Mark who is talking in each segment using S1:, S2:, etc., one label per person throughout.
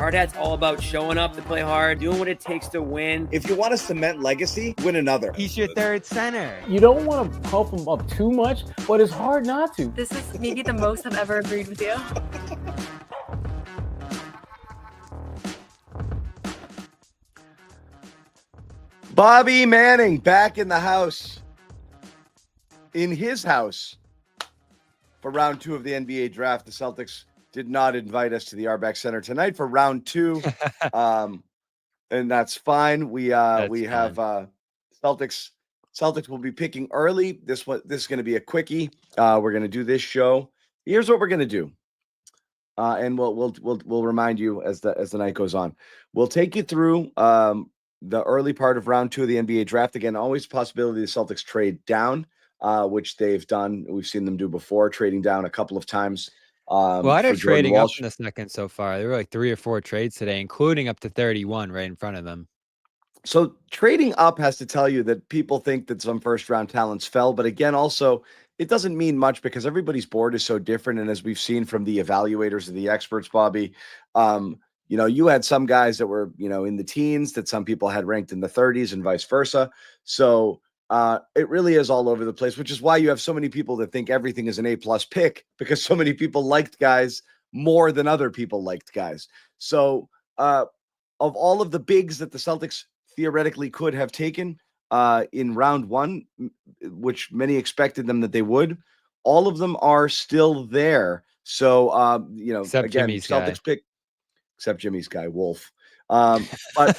S1: Hard Hat's all about showing up to play hard, doing what it takes to win.
S2: If you want to cement legacy, win another.
S3: He's your third center.
S4: You don't want to pump him up too much, but it's hard not to.
S5: This is maybe the most I've ever agreed with you.
S2: Bobby Manning back in the house. In his house for round 2 of the NBA draft. The Celtics did not invite us to the Arbeck Center tonight for round 2. And that's fine. We have Celtics will be picking early. This is going to be a quickie. We're going to do this show. Here's what we're going to do. And we'll remind you as the night goes on. We'll take you through the early part of round 2 of the NBA draft. Again, always a possibility the Celtics trade down, which they've done. We've seen them do before, trading down a couple of times.
S3: Well, I had trading up in the second so far. There were like 3 or 4 trades today, including up to 31 right in front of them.
S2: So trading up has to tell you that people think that some first-round talents fell. But again, also, it doesn't mean much because everybody's board is so different. And as we've seen from the evaluators and the experts, Bobby, you had some guys that were, in the teens that some people had ranked in the 30s and vice versa. So it really is all over the place, which is why you have so many people that think everything is an A+ pick, because so many people liked guys more than other people liked guys. So of all of the bigs that the Celtics theoretically could have taken in round 1, which many expected them that they would, all of them are still there. So,
S3: except
S2: again,
S3: Jimmy's
S2: Celtics
S3: guy.
S2: pick, except Jimmy's guy, Wolf. But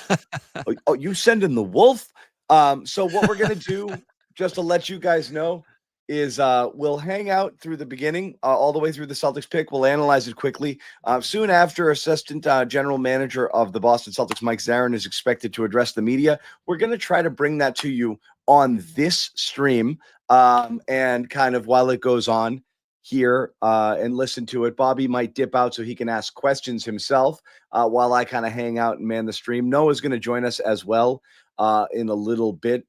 S2: you send in the Wolf. So what we're going to do, just to let you guys know, is we'll hang out through the beginning, all the way through the Celtics pick. We'll analyze it quickly. Soon after, Assistant General Manager of the Boston Celtics, Mike Zarren, is expected to address the media. We're going to try to bring that to you on this stream and kind of while it goes on here and listen to it. Bobby might dip out so he can ask questions himself while I kind of hang out and man the stream. Noah's going to join us as well in a little bit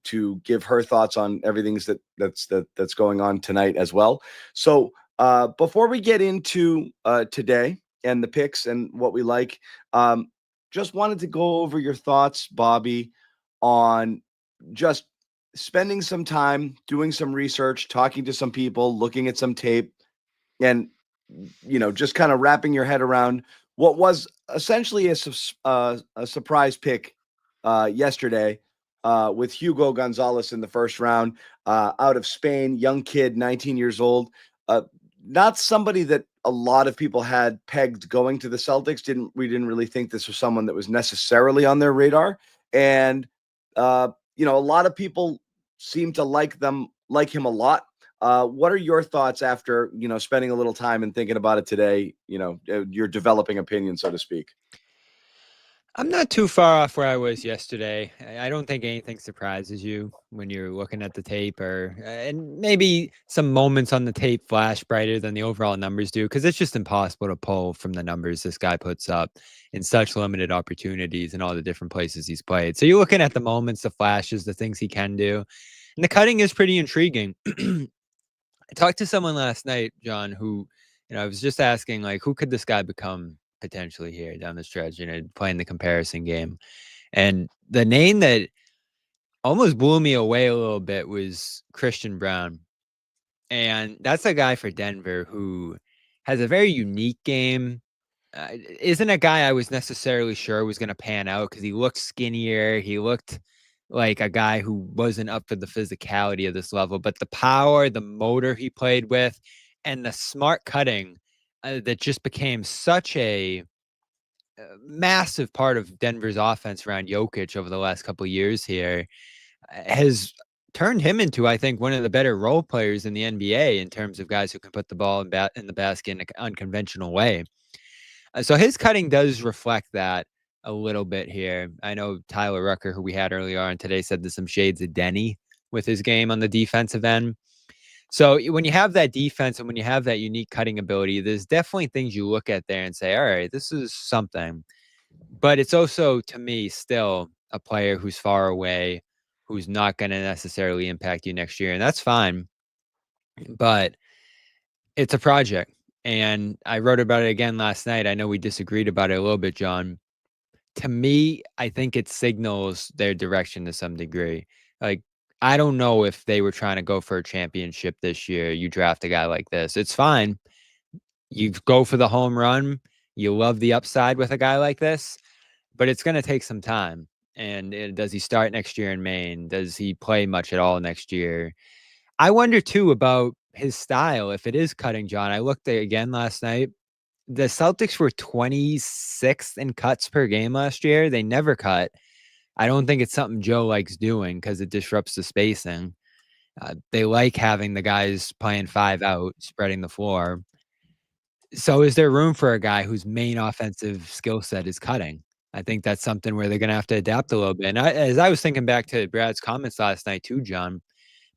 S2: to give her thoughts on everything that's going on tonight as well. So before we get into today and the picks and what we like, just wanted to go over your thoughts, Bobby, on just spending some time doing some research, talking to some people, looking at some tape, and just kind of wrapping your head around what was essentially a surprise pick yesterday with Hugo Gonzalez in the first round out of Spain, young kid, 19 years old. Not somebody that a lot of people had pegged going to the Celtics. We didn't really think this was someone that was necessarily on their radar. And, a lot of people seem to like him a lot. What are your thoughts after, spending a little time and thinking about it today, your developing opinion, so to speak?
S3: I'm not too far off where I was yesterday. I don't think anything surprises you when you're looking at the tape, and maybe some moments on the tape flash brighter than the overall numbers do, because it's just impossible to pull from the numbers this guy puts up in such limited opportunities in all the different places he's played. So you're looking at the moments, the flashes, the things he can do, and the cutting is pretty intriguing. I talked to someone last night, John, who, I was just asking, like, who could this guy become potentially here down the stretch, playing the comparison game. And the name that almost blew me away a little bit was Christian Braun. And that's a guy for Denver who has a very unique game. Isn't a guy I was necessarily sure was going to pan out because he looked skinnier. He looked like a guy who wasn't up for the physicality of this level, but the power, the motor he played with, and the smart cutting that just became such a massive part of Denver's offense around Jokic over the last couple of years here has turned him into, I think, one of the better role players in the NBA in terms of guys who can put the ball in the basket in an unconventional way. So his cutting does reflect that a little bit here. I know Tyler Rucker, who we had earlier on today, said there's some shades of Denny with his game on the defensive end. So when you have that defense and when you have that unique cutting ability, there's definitely things you look at there and say, all right, this is something. But it's also, to me, still a player who's far away, who's not going to necessarily impact you next year. And that's fine. But it's a project. And I wrote about it again last night. I know we disagreed about it a little bit, John. To me, I think it signals their direction to some degree. Like, I don't know if they were trying to go for a championship this year. You draft a guy like this. It's fine. You go for the home run. You love the upside with a guy like this, but it's going to take some time. And does he start next year in Maine? Does he play much at all next year? I wonder too about his style. If it is cutting, John, I looked at it again last night. The Celtics were 26th in cuts per game last year. They never cut. I don't think it's something Joe likes doing because it disrupts the spacing. They like having the guys playing 5 out, spreading the floor. So is there room for a guy whose main offensive skill set is cutting? I think that's something where they're going to have to adapt a little bit. And as I was thinking back to Brad's comments last night too, John,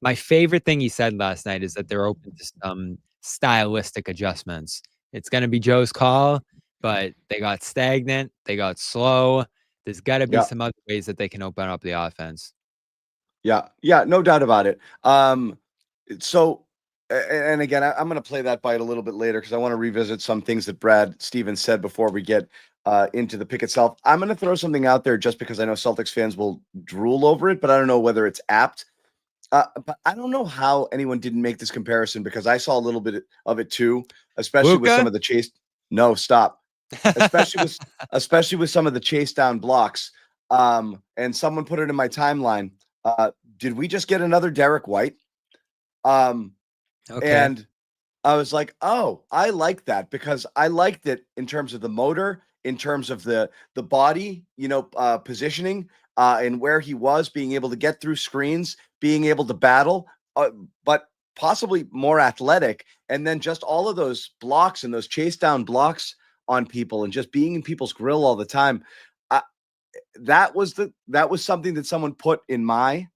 S3: my favorite thing he said last night is that they're open to some stylistic adjustments. It's going to be Joe's call, but they got stagnant. They got slow. There's got to be some other ways that they can open up the offense.
S2: Yeah, no doubt about it. So, and again, I'm going to play that bite a little bit later because I want to revisit some things that Brad Stevens said before we get into the pick itself. I'm going to throw something out there just because I know Celtics fans will drool over it, but I don't know whether it's apt. But I don't know how anyone didn't make this comparison because I saw a little bit of it too, especially with some of the chase. No, stop. especially with some of the chase down blocks. And someone put it in my timeline. Did we just get another Derek White? Okay. And I was like, oh, I like that because I liked it in terms of the motor, in terms of the body, positioning, and where he was being able to get through screens, being able to battle, but possibly more athletic. And then just all of those blocks and those chase down blocks on people and just being in people's grill all the time. That was something that someone put in my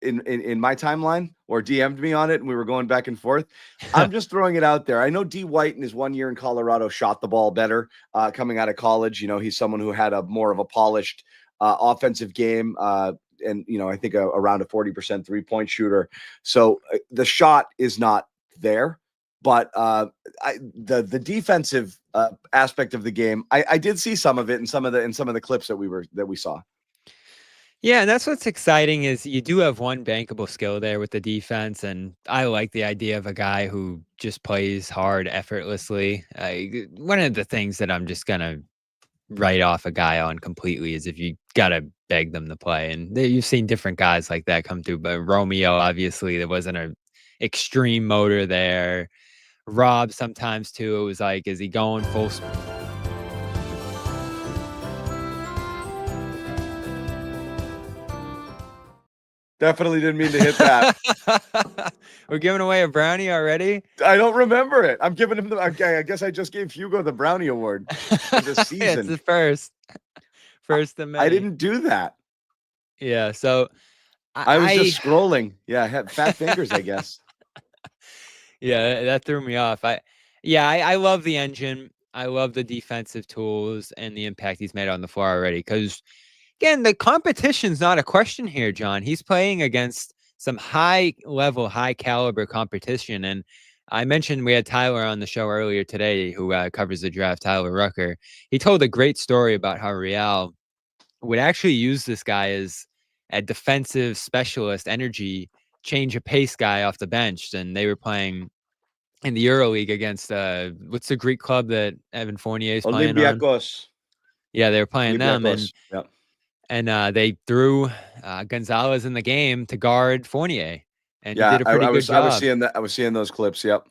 S2: in my timeline or DM'd me on it, and we were going back and forth. I'm just throwing it out there. I know D White in his 1 year in Colorado shot the ball better coming out of college. He's someone who had a more of a polished offensive game. And I think around a 40% 3-point shooter. So the shot is not there, but the defensive aspect of the game, I did see some of it in some of the clips that we saw.
S3: Yeah, and that's what's exciting is you do have one bankable skill there with the defense, and I like the idea of a guy who just plays hard effortlessly. One of the things that I'm just gonna write off a guy on completely is if you gotta beg them to play, and you've seen different guys like that come through. But Romeo, obviously, there wasn't an extreme motor there. Rob sometimes too. It was like, is he going full speed?
S2: Definitely didn't mean to hit that.
S3: We're giving away a brownie already?
S2: I don't remember it. I'm giving him I guess I just gave Hugo the brownie award for the season.
S3: It's the first of many.
S2: I didn't do that.
S3: Yeah, so
S2: I was just scrolling. Yeah, I had fat fingers, I guess.
S3: Yeah, that threw me off. I love the engine. I love the defensive tools and the impact he's made on the floor already. Because again, the competition's not a question here, John. He's playing against some high level, high caliber competition. And I mentioned we had Tyler on the show earlier today who covers the draft, Tyler Rucker. He told a great story about how Real would actually use this guy as a defensive specialist, energy change of pace guy off the bench. And they were playing in the EuroLeague against what's the Greek club that Evan Fournier is playing on?
S2: Olympiacos.
S3: Yeah, they were playing them, and they threw Gonzalez in the game to guard Fournier, and he did a pretty good job.
S2: I was seeing those clips. Yep.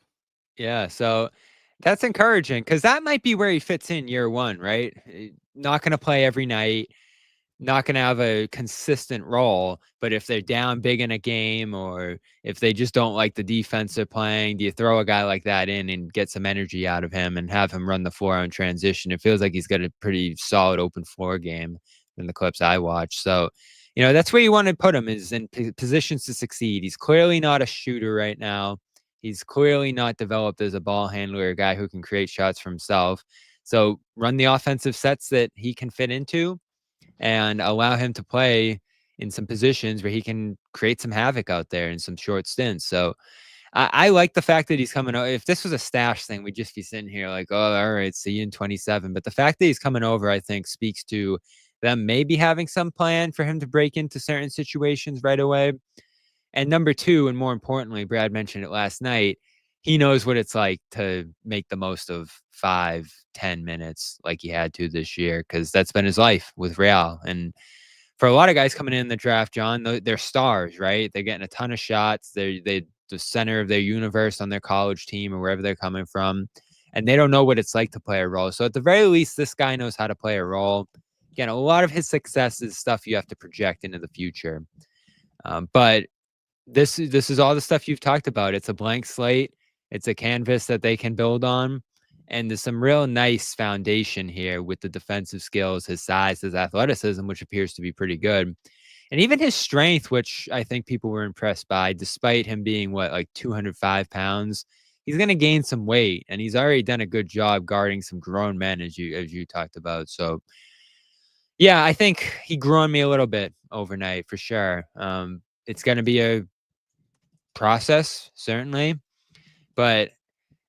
S3: Yeah, so that's encouraging because that might be where he fits in year one, right? Not going to play every night. Not going to have a consistent role, but if they're down big in a game or if they just don't like the defense they're playing, do you throw a guy like that in and get some energy out of him and have him run the floor on transition? It feels like he's got a pretty solid open floor game in the clips I watch. So, that's where you want to put him is in positions to succeed. He's clearly not a shooter right now. He's clearly not developed as a ball handler, a guy who can create shots for himself. So run the offensive sets that he can fit into and allow him to play in some positions where he can create some havoc out there in some short stints. So I like the fact that he's coming over. If this was a stash thing, we'd just be sitting here like, oh, all right, see you in 27. But the fact that he's coming over, I think, speaks to them maybe having some plan for him to break into certain situations right away. And number two, and more importantly, Brad mentioned it last night, he knows what it's like to make the most of 5-10 minutes like he had to this year, because that's been his life with Real. And for a lot of guys coming in the draft, John, they're stars, right? They're getting a ton of shots. They're the center of their universe on their college team or wherever they're coming from. And they don't know what it's like to play a role. So at the very least, this guy knows how to play a role. Again, a lot of his success is stuff you have to project into the future. But this is all the stuff you've talked about. It's a blank slate. It's a canvas that they can build on. And there's some real nice foundation here with the defensive skills, his size, his athleticism, which appears to be pretty good. And even his strength, which I think people were impressed by, despite him being, like 205 pounds, he's going to gain some weight. And he's already done a good job guarding some grown men, as you talked about. So, yeah, I think he grew on me a little bit overnight for sure. It's going to be a process, certainly. But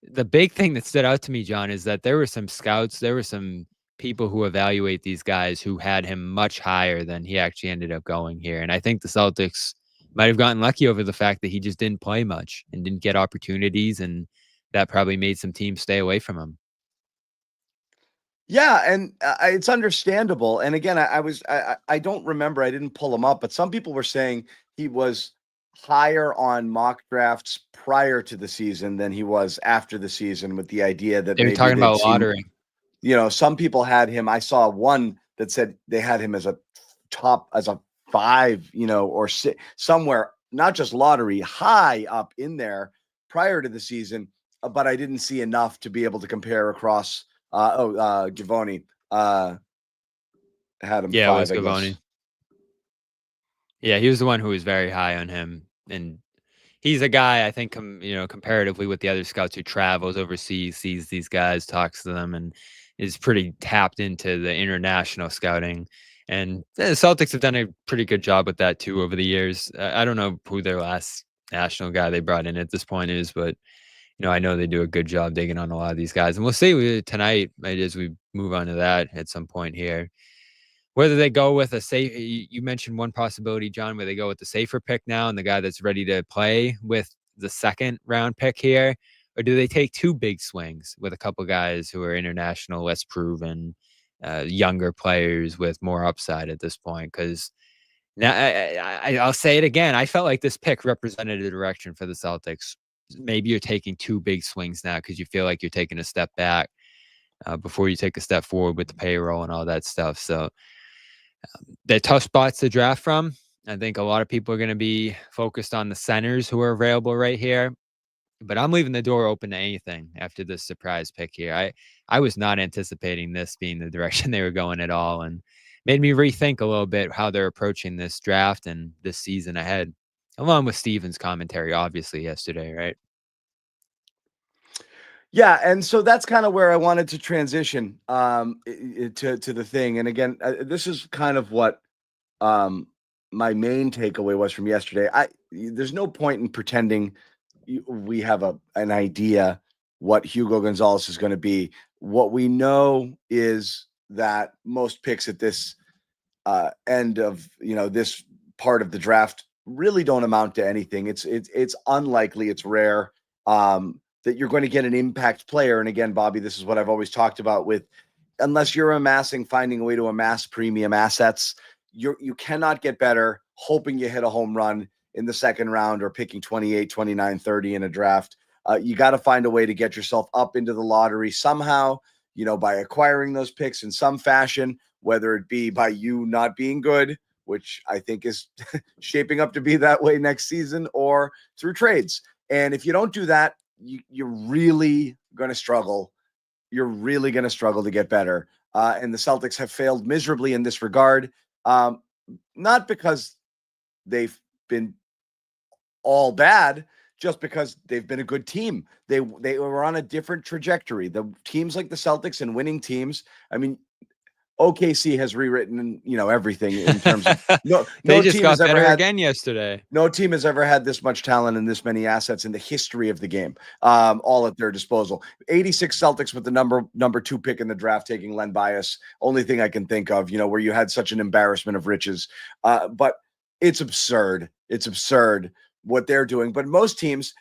S3: the big thing that stood out to me, John, is that there were some scouts, there were some people who evaluate these guys who had him much higher than he actually ended up going here. And I think the Celtics might have gotten lucky over the fact that he just didn't play much and didn't get opportunities. And that probably made some teams stay away from him.
S2: Yeah, and it's understandable. And again, I don't remember, I didn't pull him up, but some people were saying he was higher on mock drafts prior to the season than he was after the season, with the idea that
S3: They were
S2: maybe
S3: talking
S2: they'd
S3: about
S2: seen,
S3: lottery.
S2: some people had him. I saw one that said they had him as a 5, or 6, somewhere, not just lottery, high up in there prior to the season. But I didn't see enough to be able to compare across. Givoni had him 5,
S3: Yeah, it was
S2: I guess.
S3: Givoni. Yeah, he was the one who was very high on him. And he's a guy, I think, comparatively with the other scouts, who travels overseas, sees these guys, talks to them, and is pretty tapped into the international scouting. And the Celtics have done a pretty good job with that too over the years. I don't know who their last national guy they brought in at this point is, but I know they do a good job digging on a lot of these guys. And we'll see tonight, right, as we move on to that at some point here, whether they go with a safe. You mentioned one possibility, John, where they go with the safer pick now and the guy that's ready to play with the second round pick here, or do they take two big swings with a couple guys who are international, less proven, younger players with more upside at this point? Because now I'll say it again. I felt like this pick represented a direction for the Celtics. Maybe you're taking two big swings now because you feel like you're taking a step back before you take a step forward with the payroll and all that stuff. So they're tough spots to draft from. I think a lot of people are going to be focused on the centers who are available right here. But I'm leaving the door open to anything after this surprise pick here. I was not anticipating this being the direction they were going at all, and made me rethink a little bit how they're approaching this draft and this season ahead, along with Steven's commentary, obviously, yesterday, right?
S2: Yeah, and so that's kind of where I wanted to transition to the thing. And again, this is kind of what my main takeaway was from yesterday. There's no point in pretending we have an idea what Hugo Gonzalez is going to be. What we know is that most picks at this end of this part of the draft really don't amount to anything. It's unlikely, it's rare that you're going to get an impact player. And again, Bobby, this is what I've always talked about with, unless you're finding a way to amass premium assets, you cannot get better hoping you hit a home run in the second round or picking 28, 29, 30 in a draft. You got to find a way to get yourself up into the lottery somehow, by acquiring those picks in some fashion, whether it be by you not being good, which I think is shaping up to be that way next season, or through trades. And if you don't do that, you're really going to struggle. You're really going to struggle to get better. And the Celtics have failed miserably in this regard, not because they've been all bad, just because they've been a good team. They were on a different trajectory. The teams like the Celtics and winning teams, I mean, OKC has rewritten, everything in terms of
S3: They
S2: no
S3: just
S2: team
S3: got
S2: has ever
S3: better
S2: had
S3: again yesterday.
S2: no team has ever had this much talent and this many assets in the history of the game, all at their disposal. 86 Celtics with the number 2 pick in the draft, taking Len Bias. Only thing I can think of, where you had such an embarrassment of riches. But it's absurd. It's absurd what they're doing. But most teams,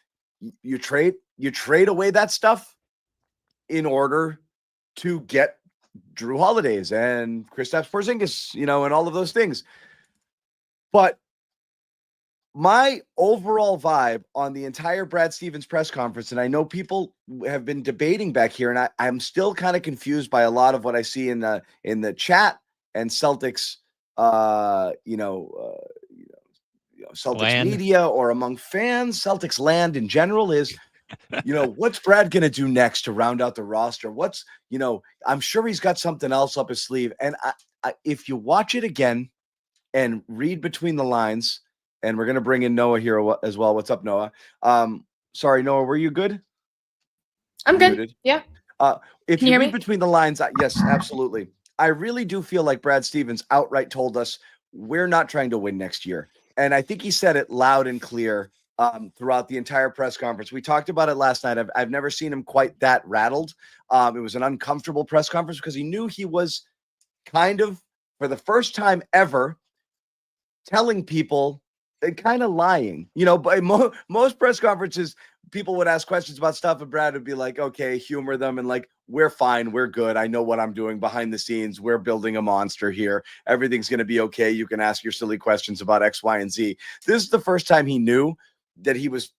S2: you trade away that stuff in order to get Drew Holidays and Kristaps Porzingis, and all of those things. But my overall vibe on the entire Brad Stevens press conference, and I know people have been debating back here, and I'm still kind of confused by a lot of what I see in the chat and Celtics, Celtics
S3: Land.
S2: media or among fans, Celtics land in general is, what's Brad going to do next to round out the roster? I'm sure he's got something else up his sleeve. And if you watch it again and read between the lines, and we're going to bring in Noah here as well. What's up, Noah? Sorry, Noah, were you good?
S5: I'm
S2: You're
S5: good.
S2: muted.
S5: Yeah.
S2: If
S5: Can
S2: you
S5: you hear
S2: read
S5: me?
S2: between the lines, yes, absolutely. I really do feel like Brad Stevens outright told us we're not trying to win next year. And I think he said it loud and clear throughout the entire press conference. We talked about it last night. I've never seen him quite that rattled. It was an uncomfortable press conference because he knew he was kind of, for the first time ever, telling people and kind of lying. By most press conferences, people would ask questions about stuff and Brad would be like, okay, humor them and like, we're fine, we're good. I know what I'm doing behind the scenes. We're building a monster here. Everything's going to be okay. You can ask your silly questions about X, Y, and Z. This is the first time he knew that he was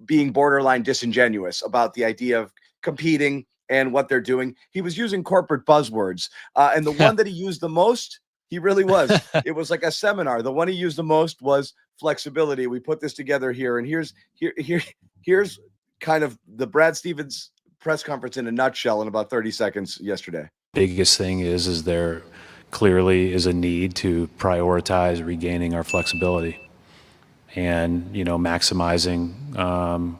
S2: being borderline disingenuous about the idea of competing and what they're doing. He was using corporate buzzwords. And the one that he used the most, he really was. It was like a seminar. The one he used the most was flexibility. We put this together here. And here's kind of the Brad Stevens press conference in a nutshell in about 30 seconds yesterday.
S6: Biggest thing is there clearly is a need to prioritize regaining our flexibility and, maximizing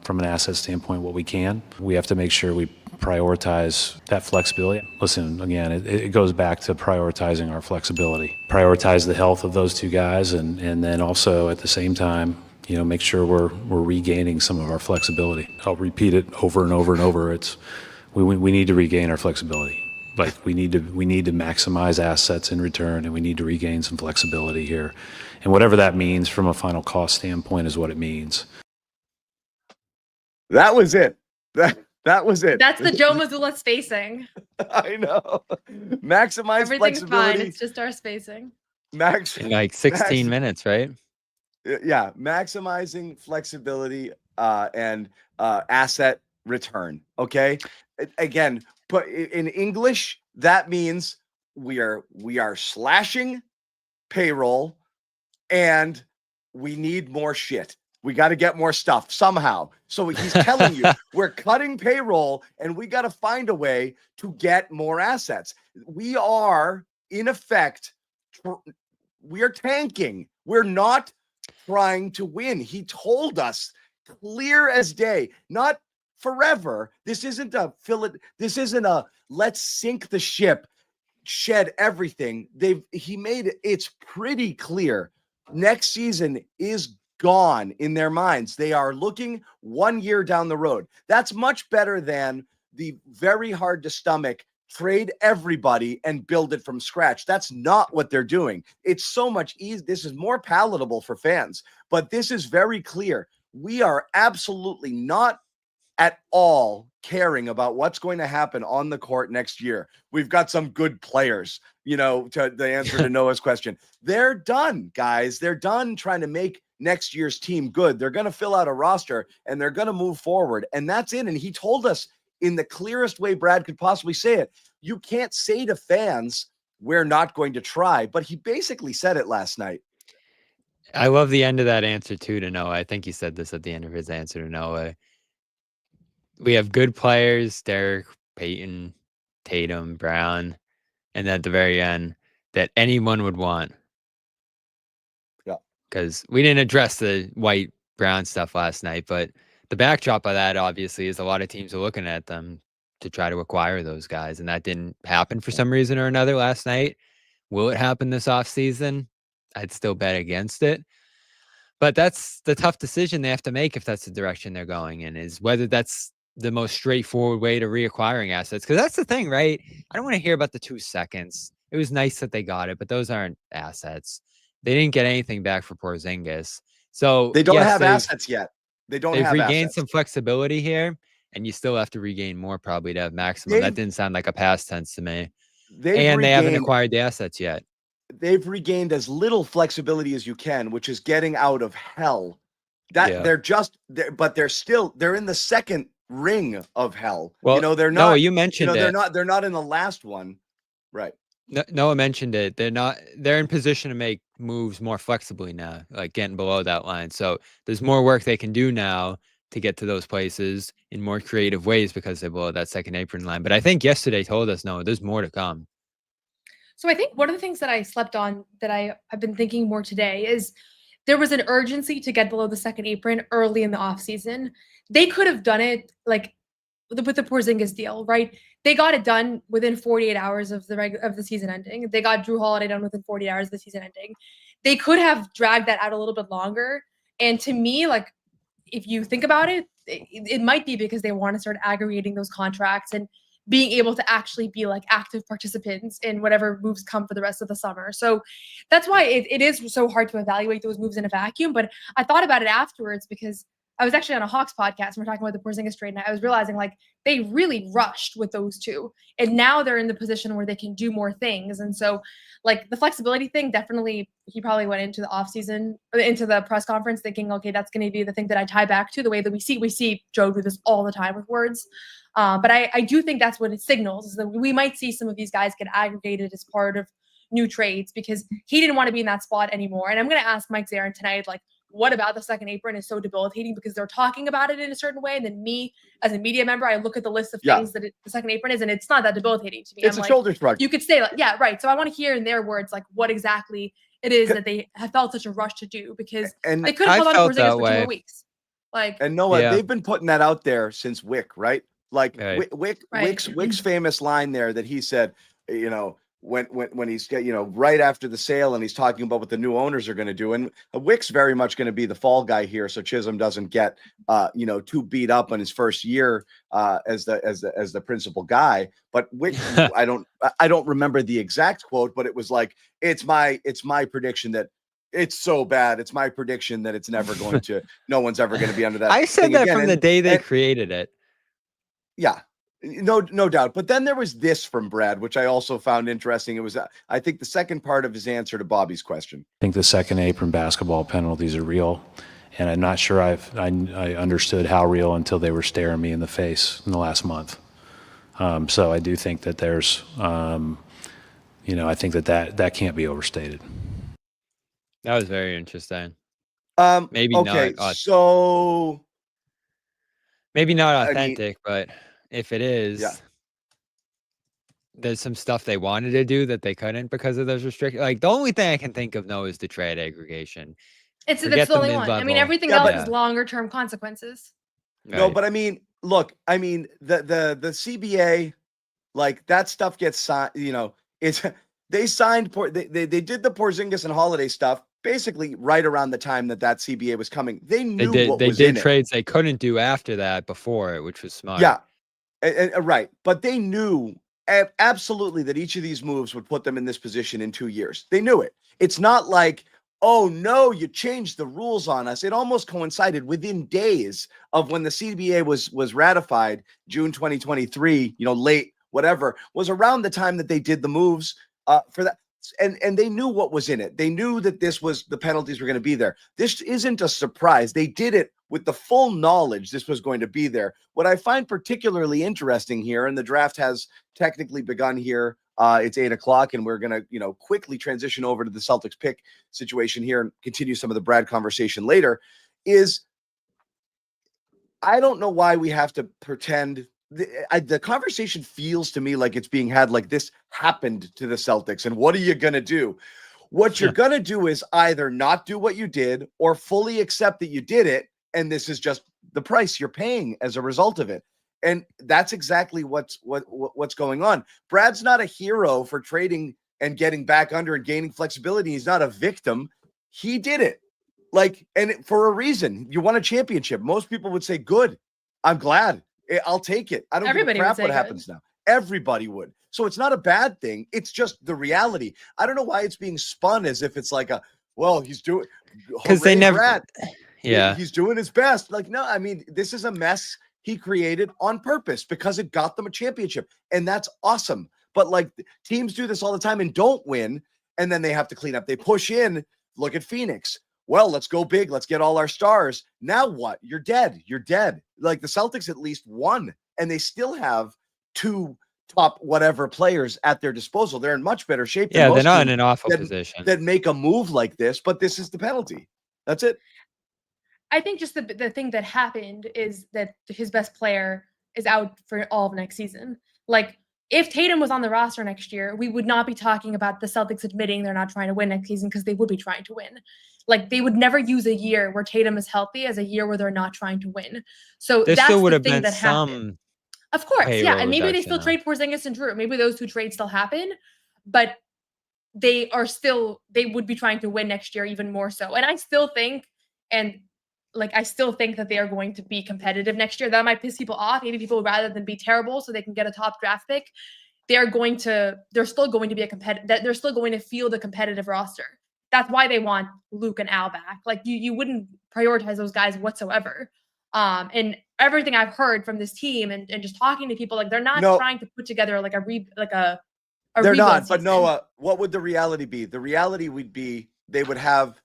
S6: from an asset standpoint what we can. We have to make sure we prioritize that flexibility. Listen, again, it goes back to prioritizing our flexibility. Prioritize the health of those two guys and then also at the same time, make sure we're regaining some of our flexibility. I'll repeat it over and over and over. We need to regain our flexibility. Like we need to maximize assets in return, and we need to regain some flexibility here. And whatever that means from a final cost standpoint is what it means.
S2: That was it. That was it.
S5: That's the Joe Mazzulla spacing.
S2: I know. Maximize
S5: Everything's
S2: flexibility.
S5: fine. It's just our spacing.
S3: In like 16 minutes, right?
S2: Yeah, maximizing flexibility and asset return. Okay, again, but in English, that means we are slashing payroll, and we need more shit. We got to get more stuff somehow. So he's telling you we're cutting payroll, and we got to find a way to get more assets. We are, in effect, we are tanking. We're not trying to win. He told us clear as day, not forever. This isn't a let's sink the ship, shed everything. He made it's pretty clear. Next season is gone in their minds. They are looking 1 year down the road. That's much better than the very hard to stomach trade everybody and build it from scratch. That's not what they're doing. It's so much easier. This is more palatable for fans, but this is very clear. We are absolutely not at all caring about what's going to happen on the court next year. We've got some good players, to the answer to Noah's question. They're done, guys. They're done trying to make next year's team good. They're going to fill out a roster and they're going to move forward. And that's it. And he told us in the clearest way Brad could possibly say it. You can't say to fans, we're not going to try, but he basically said it last night.
S3: I love the end of that answer too to Noah. I think he said this at the end of his answer to Noah. We have good players, Derek, Peyton, Tatum, Brown, and at the very end, that anyone would want.
S2: Yeah.
S3: Because we didn't address the White Brown stuff last night, but the backdrop of that obviously is a lot of teams are looking at them to try to acquire those guys, and that didn't happen for some reason or another last night. Will it happen this offseason? I'd still bet against it. But that's the tough decision they have to make if that's the direction they're going in, is whether that's the most straightforward way to reacquiring assets. Because that's the thing, right? I don't want to hear about the 2 seconds. It was nice that they got it, but those aren't assets. They didn't get anything back for Porzingis. So
S2: They don't
S3: yes,
S2: have assets yet. They've
S3: regained
S2: assets.
S3: some flexibility here, and you still have to regain more probably to have maximum. That didn't sound like a past tense to me. And they haven't acquired the assets yet.
S2: They've regained as little flexibility as you can, which is getting out of hell. They're in the second ring of hell.
S3: Well,
S2: they're not.
S3: No, you mentioned it.
S2: They're not in the last one, right?
S3: Noah mentioned it. They're in position to make moves more flexibly now, like getting below that line. So there's more work they can do now to get to those places in more creative ways because they're below that second apron line. But I think yesterday told us, no, there's more to come.
S5: So I think one of the things that I slept on that I have been thinking more today is there was an urgency to get below the second apron early in the offseason. They could have done it like with the Porzingis deal, right? They got it done within 48 hours of the season ending. They got Drew Holiday done within 48 hours of the season ending. They could have dragged that out a little bit longer. And to me, like, if you think about it, it might be because they want to start aggregating those contracts and being able to actually be like active participants in whatever moves come for the rest of the summer. So that's why it is so hard to evaluate those moves in a vacuum. But I thought about it afterwards because I was actually on a Hawks podcast and we're talking about the Porzingis trade, and I was realizing like they really rushed with those two, and now they're in the position where they can do more things. And so like the flexibility thing, definitely he probably went into the offseason, into the press conference thinking, okay, that's going to be the thing that I tie back to the way that we see Joe do this all the time with words. But I do think that's what it signals, is that we might see some of these guys get aggregated as part of new trades because he didn't want to be in that spot anymore. And I'm going to ask Mike Zarren tonight, like, what about the second apron is so debilitating because they're talking about it in a certain way. And then me as a media member, I look at the list of things that the second apron is, and it's not that debilitating to me.
S2: It's a shoulder shrug.
S5: You could say like, yeah, right. So I want to hear in their words, like what exactly it is that they have felt such a rush to do, because they could have held on to Porzingis for 2 more weeks. Like,
S2: and Noah, they've been putting that out there since Wick, right? Like Wick's famous line there that he said, when he's right after the sale and he's talking about what the new owners are going to do, and Wick's very much going to be the fall guy here, so Chisholm doesn't get too beat up on his first year as the principal guy. But Wick, I don't remember the exact quote, but it was like, it's my prediction that it's so bad. It's my prediction that it's never going to. No one's ever going to be under that.
S3: I said that again, from the day they created it.
S2: Yeah, no doubt. But then there was this from Brad, which I also found interesting. It was, I think, the second part of his answer to Bobby's question.
S6: I think the second apron basketball penalties are real, and I'm not sure I understood how real until they were staring me in the face in the last month. So I do think that there's, I think that can't be overstated.
S3: That was very interesting.
S2: Maybe not. So
S3: maybe not authentic, but if it is, there's some stuff they wanted to do that they couldn't because of those restrictions. Like the only thing I can think of, is the trade aggregation.
S5: That's the only one. I mean, everything else is longer term consequences.
S2: Right. No, but I mean, look, the CBA, like that stuff gets signed. They signed they did the Porzingis and Holiday stuff basically right around the time that CBA was coming. They knew
S3: they did trades they couldn't do after that before, which was smart.
S2: Yeah, right. But they knew absolutely that each of these moves would put them in this position in 2 years. They knew it. It's not like, oh no, you changed the rules on us. It almost coincided within days of when the CBA was ratified, June 2023. Late whatever was around the time that they did the moves for that. And they knew what was in it. They knew that the penalties were going to be there. This isn't a surprise. They did it with the full knowledge this was going to be there. What I find particularly interesting here, and the draft has technically begun here. It's 8:00, and we're going to, quickly transition over to the Celtics pick situation here and continue some of the Brad conversation later. Is I don't know why we have to pretend. The conversation feels to me like it's being had like this happened to the Celtics. And what are you going to do? What you're going to do is either not do what you did or fully accept that you did it. And this is just the price you're paying as a result of it. And that's exactly what's going on. Brad's not a hero for trading and getting back under and gaining flexibility. He's not a victim. He did it. Like, and for a reason. You won a championship. Most people would say, good. I'm glad. I'll take it. I don't
S5: Everybody
S2: give a
S5: would
S2: crap
S5: say
S2: what
S5: good.
S2: happens now. Everybody would. So it's not a bad thing. It's just the reality. I don't know why it's being spun as if it's like he's doing,
S3: because they never,
S2: Brad.
S3: yeah.
S2: He's doing his best. Like, no, I mean, this is a mess he created on purpose because it got them a championship. And that's awesome. But like teams do this all the time and don't win. And then they have to clean up. They push in. Look at Phoenix. Well, let's go big. Let's get all our stars. Now what? You're dead. You're dead. Like the Celtics at least won. And they still have 2 top whatever players at their disposal. They're in much better shape.
S3: Yeah,
S2: than
S3: they're
S2: most
S3: not in
S2: teams
S3: an awful position.
S2: that make a move like this. But this is the penalty. That's it.
S5: I think just the thing that happened is that his best player is out for all of next season. Like, if Tatum was on the roster next year, we would not be talking about the Celtics admitting they're not trying to win next season, because they would be trying to win. Like, they would never use a year where Tatum is healthy as a year where they're not trying to win. So
S3: There
S5: that's
S3: still would
S5: the
S3: have
S5: thing
S3: been
S5: that happened.
S3: some.
S5: Of course, yeah.
S3: payroll
S5: And maybe they
S3: reduction,
S5: still
S3: though.
S5: trade Porzingis and Drew. Maybe those 2 trades still happen, but they would be trying to win next year even more so. And I still think that they are going to be competitive next year. That might piss people off. Maybe people would rather than be terrible so they can get a top draft pick. They're still going to be they're still going to field a competitive roster. That's why they want Luke and Al back. Like you wouldn't prioritize those guys whatsoever. And everything I've heard from this team and just talking to people, like they're not trying to put together like a
S2: they're not,
S5: season.
S2: but Noah, what would the reality be? The reality would be they would have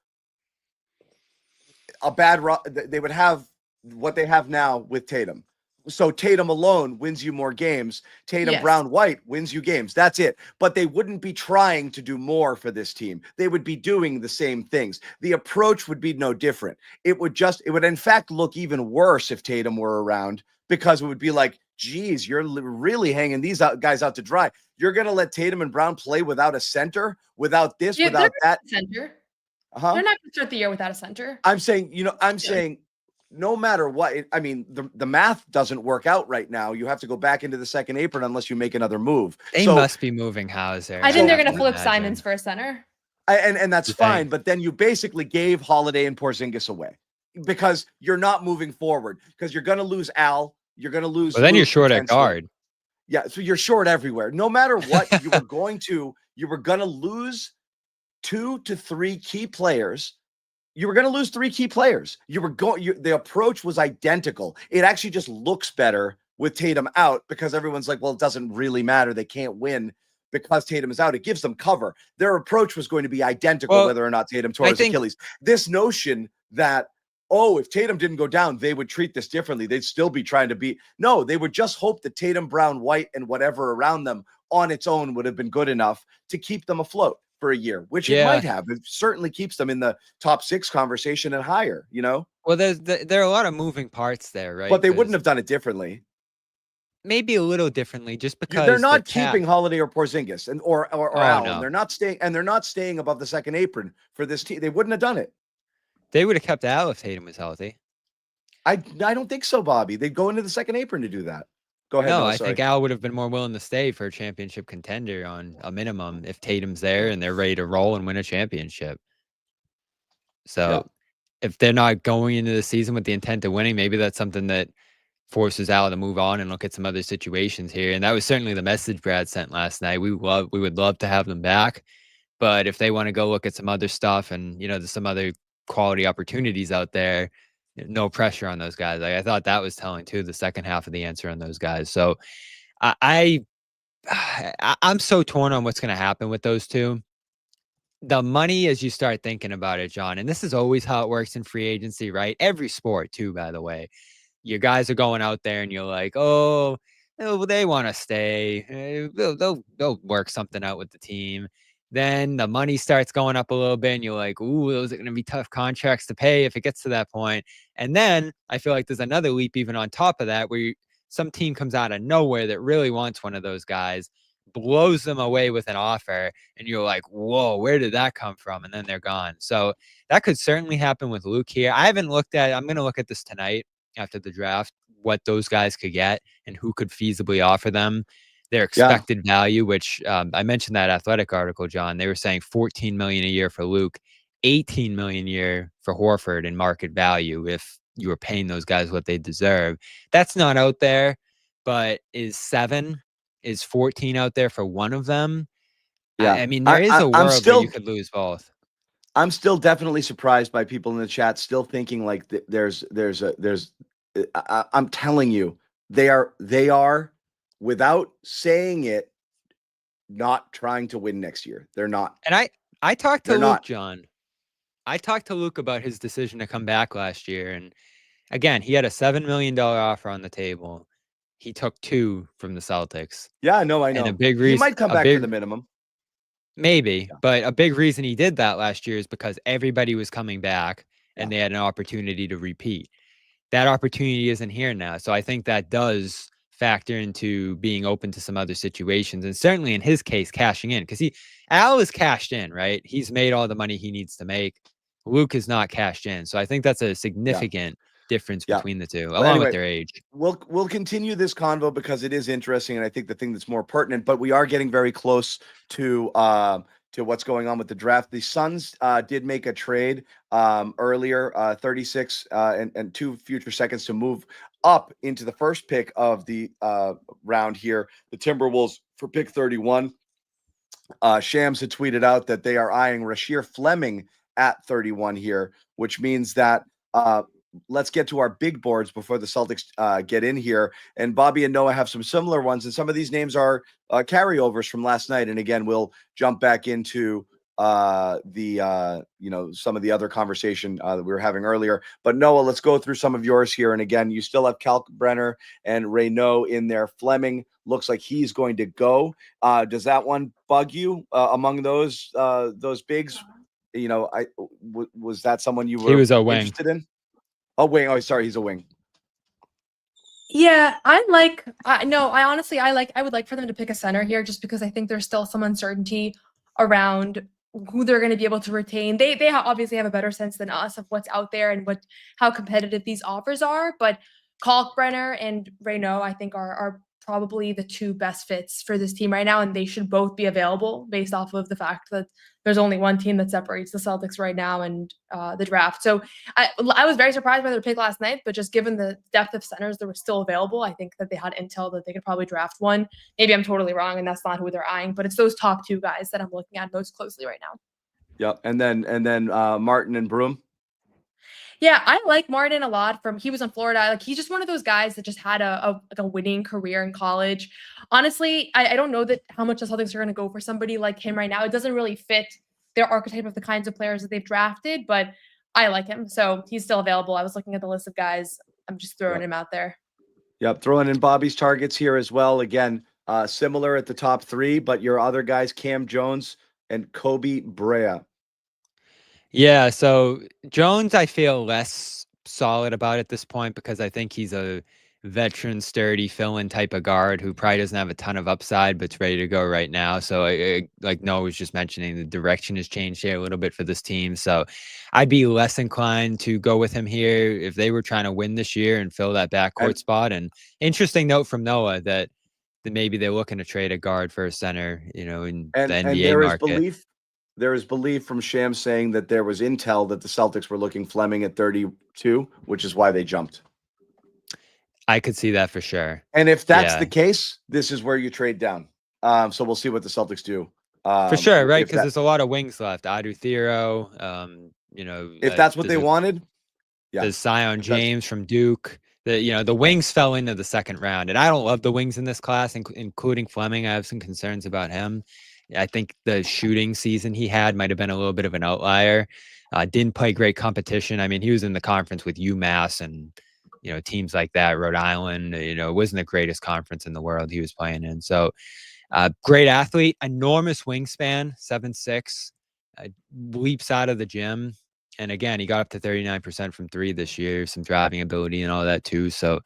S2: they would have what they have now with Tatum. So Tatum alone wins you more games. Tatum,
S5: Yes.
S2: Brown, White wins you games. That's it. But they wouldn't be trying to do more for this team. They would be doing the same things. The approach would be no different. It would in fact look even worse if Tatum were around, because it would be like, geez, you're really hanging these guys out to dry. You're going to let Tatum and Brown play without a center, without this, without that.
S5: Center.
S2: Uh-huh.
S5: They're not going to start the year without a center.
S2: I'm saying, saying no matter what, the math doesn't work out right now. You have to go back into the second apron unless you make another move.
S3: They must be moving Hauser.
S5: I think they're
S3: have
S5: going to flip
S3: imagine.
S5: Simons for a center.
S2: And that's
S3: You
S2: fine.
S3: think?
S2: But then you basically gave Holiday and Porzingis away because you're not moving forward, because you're going to lose Al. You're going to lose.
S3: Well, then you're
S2: Luke
S3: short at
S2: potentially.
S3: guard.
S2: Yeah. So you're short everywhere. No matter what, you were going to lose 2 to 3 key players. You were going to lose 3 key players. The approach was identical. It actually just looks better with Tatum out because everyone's like, well, it doesn't really matter. They can't win because Tatum is out. It gives them cover. Their approach was going to be identical, whether or not Tatum tore his Achilles. This notion that, if Tatum didn't go down, they would treat this differently. They'd still be trying to beat. No, they would just hope that Tatum, Brown, White, and whatever around them on its own would have been good enough to keep them afloat for a year, which it might have. It certainly keeps them in the top 6 conversation and higher,
S3: Well, there are a lot of moving parts there, right?
S2: But they wouldn't have done it differently.
S3: Maybe a little differently, just because
S2: they're not keeping Holiday or Porzingis or Al,
S3: no.
S2: and they're not staying above the second apron for this team. They wouldn't have done it.
S3: They would have kept Al if Tatum was healthy.
S2: I don't think so, Bobby. They'd go into the second apron to do that. Go ahead.
S3: No,
S2: Noah,
S3: I think Al would have been more willing to stay for a championship contender on a minimum if Tatum's there and they're ready to roll and win a championship. So if they're not going into the season with the intent of winning, maybe that's something that forces Al to move on and look at some other situations here. And that was certainly the message Brad sent last night. We would love to have them back, but if they want to go look at some other stuff and there's some other quality opportunities out there, no pressure on those guys. Like, I thought that was telling too, the second half of the answer on those guys. So I'm so torn on what's going to happen with those two. The money, as you start thinking about it, John, and this is always how it works in free agency, right? Every sport too, by the way. Your guys are going out there and you're like, they want to stay. They'll work something out with the team. Then the money starts going up a little bit and you're like, ooh, those are going to be tough contracts to pay if it gets to that point. And then I feel like there's another leap even on top of that where some team comes out of nowhere that really wants one of those guys, blows them away with an offer, and you're like, whoa, where did that come from? And then they're gone. So that could certainly happen with Luke here. I'm going to look at this tonight after the draft, what those guys could get and who could feasibly offer them their expected value, which I mentioned that Athletic article, John. They were saying $14 million a year for Luke, $18 million a year for Horford in market value if you were paying those guys what they deserve. That's not out there, but is 14 out there for one of them?
S2: Yeah.
S3: I mean, there is a world where you could lose both.
S2: I'm still definitely surprised by people in the chat still thinking like I'm telling you, they are without saying it, not trying to win next year. They're not.
S3: And I talked to
S2: They're
S3: Luke,
S2: not.
S3: John. I talked to Luke about his decision to come back last year. And again, he had a $7 million offer on the table. He took 2 from the Celtics.
S2: Yeah, no, I know.
S3: And a big reason
S2: He might come back for the minimum.
S3: Maybe,
S2: Yeah.
S3: but a big reason he did that last year is because everybody was coming back and they had an opportunity to repeat. That opportunity isn't here now. So I think that does factor into being open to some other situations, and certainly in his case, cashing in, because Al is cashed in, right? He's made all the money he needs to make. Luke is not cashed in. So I think that's a significant difference between the two, along with their age.
S2: We'll continue this convo because it is interesting, and I think the thing that's more pertinent, but we are getting very close to what's going on with the draft. The Suns did make a trade earlier, 36 and 2 future seconds to move up into the first pick of the round here. The Timberwolves for pick 31. Shams had tweeted out that they are eyeing Rasheer Fleming at 31 here, which means that let's get to our big boards before the Celtics get in here. And Bobby and Noah have some similar ones, and some of these names are carryovers from last night. And again, we'll jump back into some of the other conversation that we were having earlier. But Noah, let's go through some of yours here. And again, you still have Kalkbrenner and Reynaud in there. Fleming looks like he's going to go. Does that one bug you among those bigs? Was that someone you were interested in? Oh, wing. Oh, sorry. He's a wing.
S5: Yeah, I would like for them to pick a center here just because I think there's still some uncertainty around who they're going to be able to retain. They obviously have a better sense than us of what's out there and how competitive these offers are. But Kalkbrenner and Reynaud, I think, are probably the 2 best fits for this team right now, and they should both be available based off of the fact that there's only one team that separates the Celtics right now and the draft. So I was very surprised by their pick last night, but just given the depth of centers that were still available, I think that they had intel that they could probably draft one. Maybe I'm totally wrong, and that's not who they're eyeing, but it's those top 2 guys that I'm looking at most closely right now.
S2: Yep, and then Martin and Broom.
S5: Yeah, I like Martin a lot. He was in Florida. Like, he's just one of those guys that just had a winning career in college. Honestly, I don't know how much the Celtics are going to go for somebody like him right now. It doesn't really fit their archetype of the kinds of players that they've drafted, but I like him. So he's still available. I was looking at the list of guys. I'm just throwing him out there.
S2: Yep, throwing in Bobby's targets here as well. Again, similar at the top 3, but your other guys, Cam Jones and Kobe Brea.
S3: Yeah, so Jones, I feel less solid about at this point because I think he's a veteran, sturdy fill-in type of guard who probably doesn't have a ton of upside, but's ready to go right now. So like Noah was just mentioning, the direction has changed here a little bit for this team. So I'd be less inclined to go with him here if they were trying to win this year and fill that backcourt spot. And interesting note from Noah that maybe they're looking to trade a guard for a center, in the NBA market.
S2: There is belief from Sham saying that there was intel that the Celtics were looking Fleming at 32, which is why they jumped.
S3: I could see that for sure.
S2: And if that's the case, this is where you trade down. So we'll see what the Celtics do.
S3: For sure, right? Because there's a lot of wings left. Adu Thero,
S2: if that's what they wanted. Yeah.
S3: There's Zion James from Duke. The wings fell into the second round. And I don't love the wings in this class, including Fleming. I have some concerns about him. I think the shooting season he had might have been a little bit of an outlier. Didn't play great competition. I mean, he was in the conference with UMass and, teams like that, Rhode Island. It wasn't the greatest conference in the world he was playing in. So great athlete, enormous wingspan, 7'6", leaps out of the gym. And again, he got up to 39% from 3 this year, some driving ability and all that too. So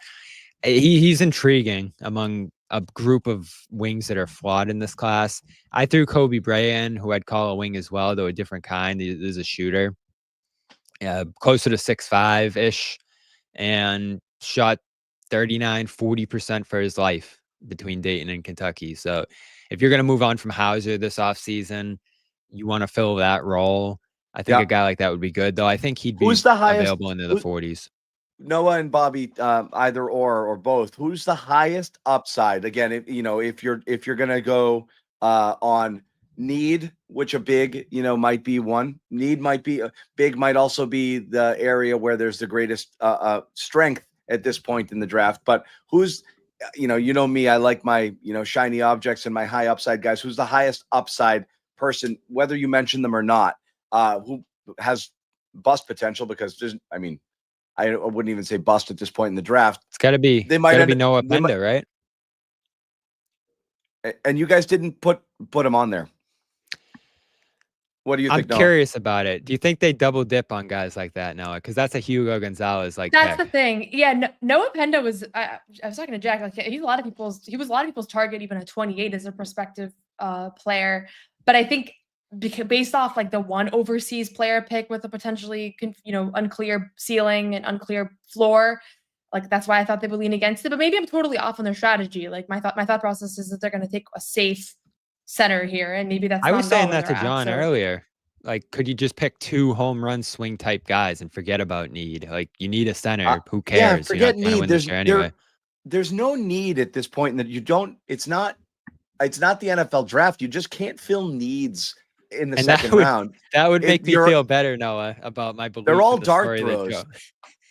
S3: he's intriguing among a group of wings that are flawed in this class. I threw Kobe Brea in, who I'd call a wing as well, though a different kind. He's a shooter, closer to 6'5" ish, and shot 40% for his life between Dayton and Kentucky. So if you're going to move on from Hauser this offseason, you want to fill that role. I think a guy like that would be good, though. I think he'd be
S2: Who's the highest
S3: available into the 40s.
S2: Noah and Bobby, either or both. Who's the highest upside? Again, if you're gonna go on need, which a big, might be one. Need might be big, might also be the area where there's the greatest strength at this point in the draft. But who's, me, I like my, shiny objects and my high upside guys. Who's the highest upside person, whether you mention them or not, who has bust potential? Because I wouldn't even say bust at this point in the draft.
S3: It's got to be.
S2: They might
S3: be Noah Penda, right?
S2: And you guys didn't put him on there. What do you think?
S3: I'm curious about it. Do you think they double dip on guys like that, Noah? Because that's a Hugo Gonzalez
S5: That's the thing. Yeah, Noah Penda was. I was talking to Jack. Like he was a lot of people's target, even at 28 as a prospective player. But I think, because based off like the one overseas player pick with a potentially unclear ceiling and unclear floor, like that's why I thought they would lean against it. But maybe I'm totally off on their strategy. Like my thought process is that they're going to take a safe center here, and maybe that's.
S3: I was saying that to John earlier. Like, could you just pick 2 home run swing type guys and forget about need? Like, you need a center. Who cares?
S2: Yeah, forget need.
S3: There's
S2: no need at this point that you don't. It's not the NFL draft. You just can't fill needs in the second round.
S3: That would make me feel better, Noah, about my belief.
S2: They're all dart throws.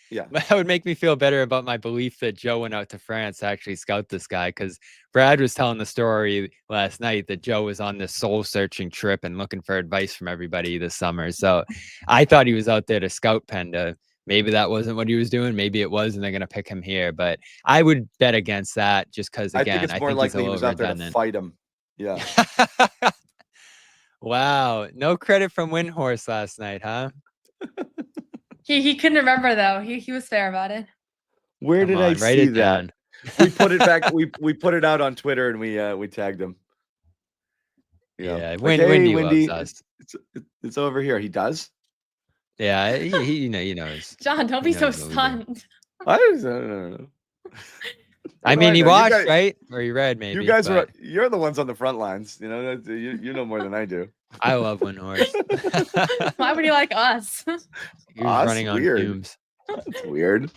S3: Yeah, that would make me feel better about my belief that Joe went out to France to actually scout this guy, because Brad was telling the story last night that Joe was on this soul-searching trip and looking for advice from everybody this summer. So I thought he was out there to scout Penda. Maybe that wasn't what he was doing. Maybe it was, and they're going to pick him here. But I would bet against that, just because, again,
S2: I think it's more likely he was out there to fight him. Yeah.
S3: Wow. No credit from Windhorse last night, huh?
S5: He couldn't remember though. He was fair about it.
S2: Where did I see that? We put it back. We put it out on Twitter and we tagged him.
S3: Yeah, Windy loves us.
S2: It's over here. He does.
S3: Yeah, he knows.
S5: John, don't be so stunned.
S2: I don't know.
S3: I mean, he watched, right? Or he read, maybe.
S2: You guys you're the ones on the front lines. You know more than I do.
S3: I love Windhorse.
S5: Why would he like us?
S3: He was running on fumes.
S2: That's weird.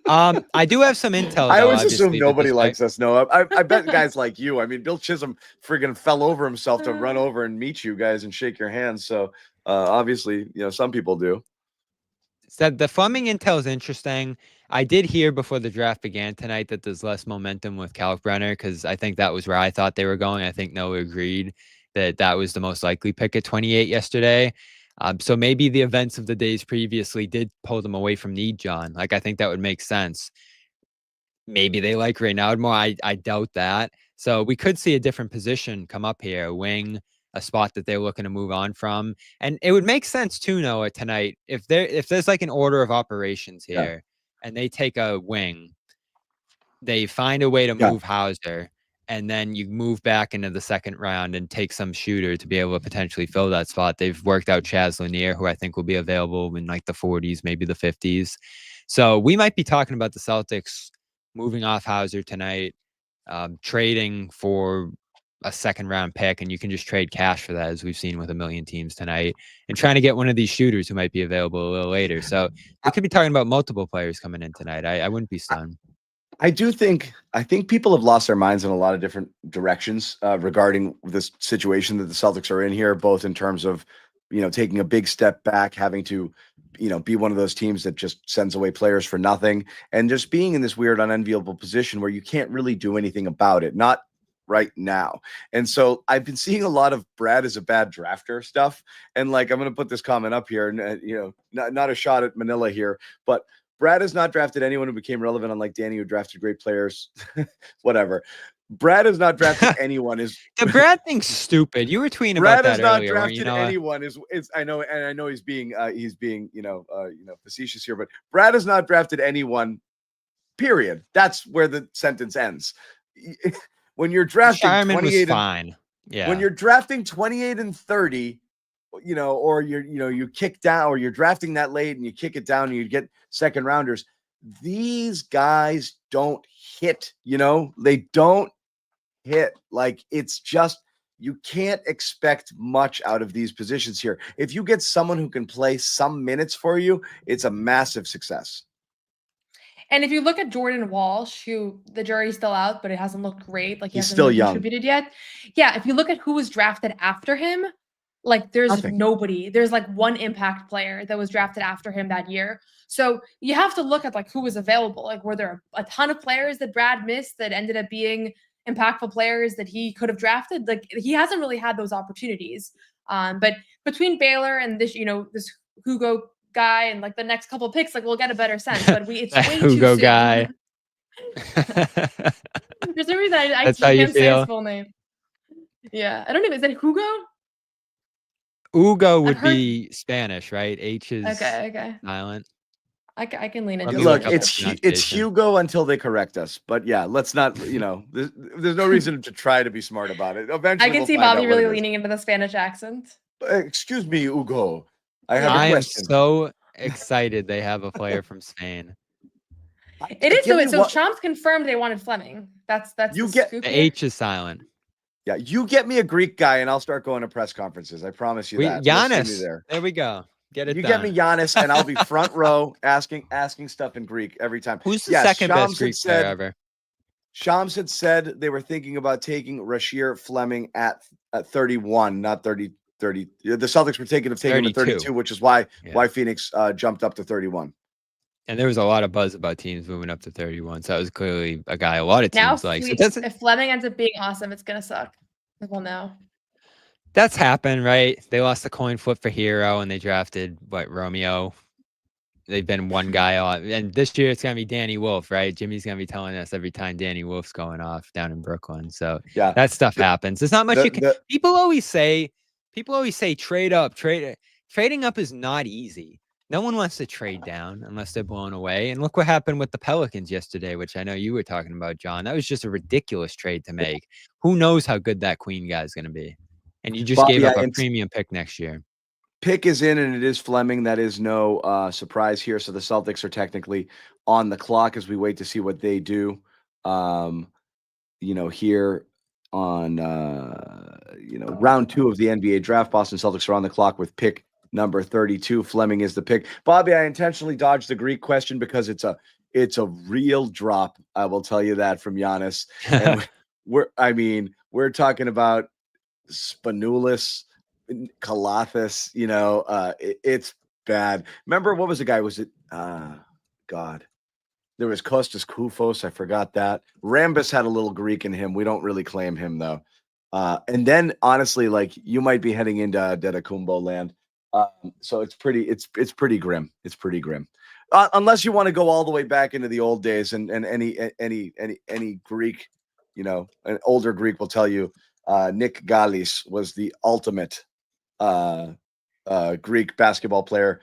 S3: I do have some intel.
S2: I always assume nobody likes us. No, I bet guys like you. I mean, Bill Chisholm friggin' fell over himself to run over and meet you guys and shake your hands. So obviously, some people do.
S3: So the Fleming intel is interesting. I did hear before the draft began tonight that there's less momentum with Kalkbrenner, because I think that was where I thought they were going. I think Noah agreed that was the most likely pick at 28 yesterday. So maybe the events of the days previously did pull them away from need, John. Like, I think that would make sense. Maybe they like Reynaud more. I doubt that. So we could see a different position come up here, a wing, a spot that they're looking to move on from. And it would make sense too, Noah, tonight, if there's like an order of operations here and they take a wing, they find a way to move Hauser, and then you move back into the second round and take some shooter to be able to potentially fill that spot. They've worked out Chaz Lanier, who I think will be available in like the 40s, maybe the 50s. So we might be talking about the Celtics moving off Hauser tonight, trading for a second round pick, and you can just trade cash for that, as we've seen with a million teams tonight, and trying to get one of these shooters who might be available a little later. So we could be talking about multiple players coming in tonight. I wouldn't be stunned.
S2: I think people have lost their minds in a lot of different directions regarding this situation that the Celtics are in here, both in terms of, taking a big step back, having to, be one of those teams that just sends away players for nothing, and just being in this weird, unenviable position where you can't really do anything about it. Not right now. And so I've been seeing a lot of Brad is a bad drafter stuff. And like, I'm going to put this comment up here, and, not a shot at Manila here, but Brad has not drafted anyone who became relevant, unlike Danny, who drafted great players. Whatever. Brad has not drafted anyone.
S3: The Brad thing's stupid. You were tweeting about that earlier.
S2: Brad has not drafted anyone. I know he's being facetious here, but Brad has not drafted anyone. Period. That's where the sentence ends. When you're drafting 28,
S3: fine. Yeah.
S2: When you're drafting 28 and 30. Or you kick down, or you're drafting that late and you kick it down and you get second rounders. these guys don't hit, they don't hit. Like, it's just, you can't expect much out of these positions here. If you get someone who can play some minutes for you, it's a massive success.
S5: And if you look at Jordan Walsh, who the jury's still out, but it hasn't looked great. Like, he
S2: He's
S5: hasn't
S2: still
S5: really
S2: young.
S5: contributed yet. Yeah, if you look at who was drafted after him, like, there's
S2: Nothing.
S5: nobody. There's like one impact player that was drafted after him that year. So you have to look at like who was available. Like, were there a ton of players that Brad missed that ended up being impactful players that he could have drafted? Like, he hasn't really had those opportunities. But between Baylor and this, this Hugo guy and like the next couple of picks, like, we'll get a better sense. But it's way
S3: Hugo
S5: too soon.
S3: guy.
S5: For some reason, I
S3: That's how you
S5: can't say
S3: feel?
S5: his full name. Yeah, I don't even. Is that Hugo?
S3: Ugo would
S5: I've heard-
S3: be Spanish, right? H is
S5: Okay.
S3: silent.
S5: I can lean
S3: Let
S5: into
S3: me
S5: it.
S2: Look,
S3: look up
S2: it's
S3: the
S2: it's
S3: pronunciation.
S2: Hugo until they correct us. But yeah, let's not. There's no reason to try to be smart about it. Eventually,
S5: I can
S2: we'll
S5: see
S2: find out
S5: Bobby
S2: what
S5: really
S2: it is.
S5: leaning into the Spanish accent.
S2: Excuse me, Hugo. I have
S3: I
S2: a
S3: am
S2: question.
S3: so excited they have a player from Spain.
S5: It is
S2: Give me
S5: so.
S2: what-
S5: Chomps confirmed they wanted Fleming. That's
S2: You
S5: the
S2: get-
S5: scoop
S3: The
S5: here.
S3: H is silent.
S2: Yeah, you get me a Greek guy, and I'll start going to press conferences. I promise you that. You'll see me
S3: Giannis.
S2: there.
S3: There we go. Get it
S2: You
S3: done.
S2: get me Giannis, and I'll be front row asking stuff in Greek every time.
S3: Who's the
S2: Yes,
S3: second
S2: Shams
S3: best
S2: had
S3: Greek player
S2: said-
S3: ever?
S2: Shams had said they were thinking about taking Rasheer Fleming at 31, not 30. The Celtics were taking him at
S3: 32.
S2: 32, which is why
S3: Yeah.
S2: Phoenix jumped up to 31.
S3: And there was a lot of buzz about teams moving up to 31. So that was clearly a guy a lot of
S5: Now,
S3: teams like. So that's
S5: if Fleming ends up being awesome, it's gonna suck. We'll know.
S3: that's happened, right? They lost the coin flip for Hero and they drafted Romeo. They've been one guy on, and this year it's gonna be Danny Wolf, right? Jimmy's gonna be telling us every time Danny Wolf's going off down in Brooklyn. So
S2: Yeah,
S3: that stuff happens. There's not much you can. People always say trade up, trading up is not easy. No one wants to trade down unless they're blown away. And look what happened with the Pelicans yesterday, which I know you were talking about, John. That was just a ridiculous trade to make. Who knows how good that Queen guy is going to be? And you just
S2: Bobby,
S3: gave up a
S2: and-
S3: premium pick next year.
S2: Pick is in, and it is Fleming. That is no surprise here. So the Celtics are technically on the clock as we wait to see what they do. Here on round 2 of the NBA draft, Boston Celtics are on the clock with pick number 32. Fleming is the pick. Bobby, I intentionally dodged the Greek question because it's a real drop. I will tell you that from Giannis. And we're talking about Spanoulis, Kalathis, it's bad. Remember, what was the guy? Was it God? There was Kostas Koufos. I forgot that. Rambis had a little Greek in him. We don't really claim him though. And then honestly, like, you might be heading into Dedecumbo land. So it's pretty grim. It's pretty grim. Unless you want to go all the way back into the old days and any Greek, an older Greek will tell you Nick Galis was the ultimate Greek basketball player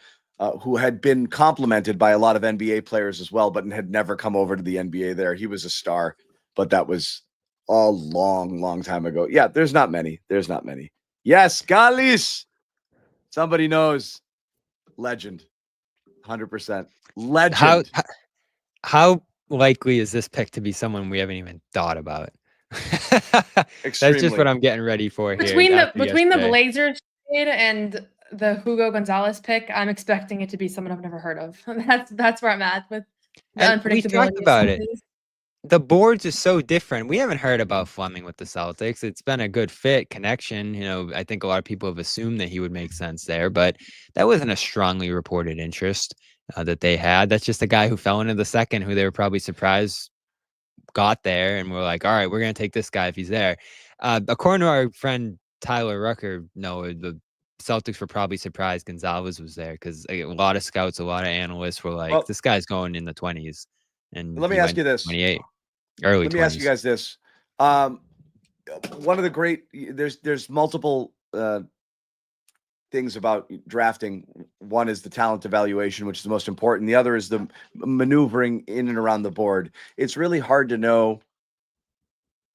S2: who had been complimented by a lot of NBA players as well, but had never come over to the NBA there. He was a star, but that was a long time ago. Yeah, there's not many. Yes, Galis. Somebody knows. Legend. 100%. Legend.
S3: How likely is this pick to be someone we haven't even thought about? That's just what I'm getting ready for here.
S5: Between the Blazers trade and the Hugo Gonzalez pick, I'm expecting it to be someone I've never heard of. That's where I'm at with the
S3: And we
S5: unpredictability.
S3: talked about it. The boards are so different. We haven't heard about Fleming with the Celtics. It's been a good fit connection. I think a lot of people have assumed that he would make sense there, but that wasn't a strongly reported interest that they had. That's just a guy who fell into the second, who they were probably surprised got there, and we're like, all right, we're going to take this guy if he's there. According to our friend Tyler Rucker, the Celtics were probably surprised Gonzalez was there because a lot of scouts, a lot of analysts were like, this guy's going in the 20s. And
S2: let me ask you this.
S3: 28, early
S2: Let me
S3: 20s.
S2: ask you guys this. One of the great, there's multiple things about drafting. One is the talent evaluation, which is the most important. The other is the maneuvering in and around the board. It's really hard to know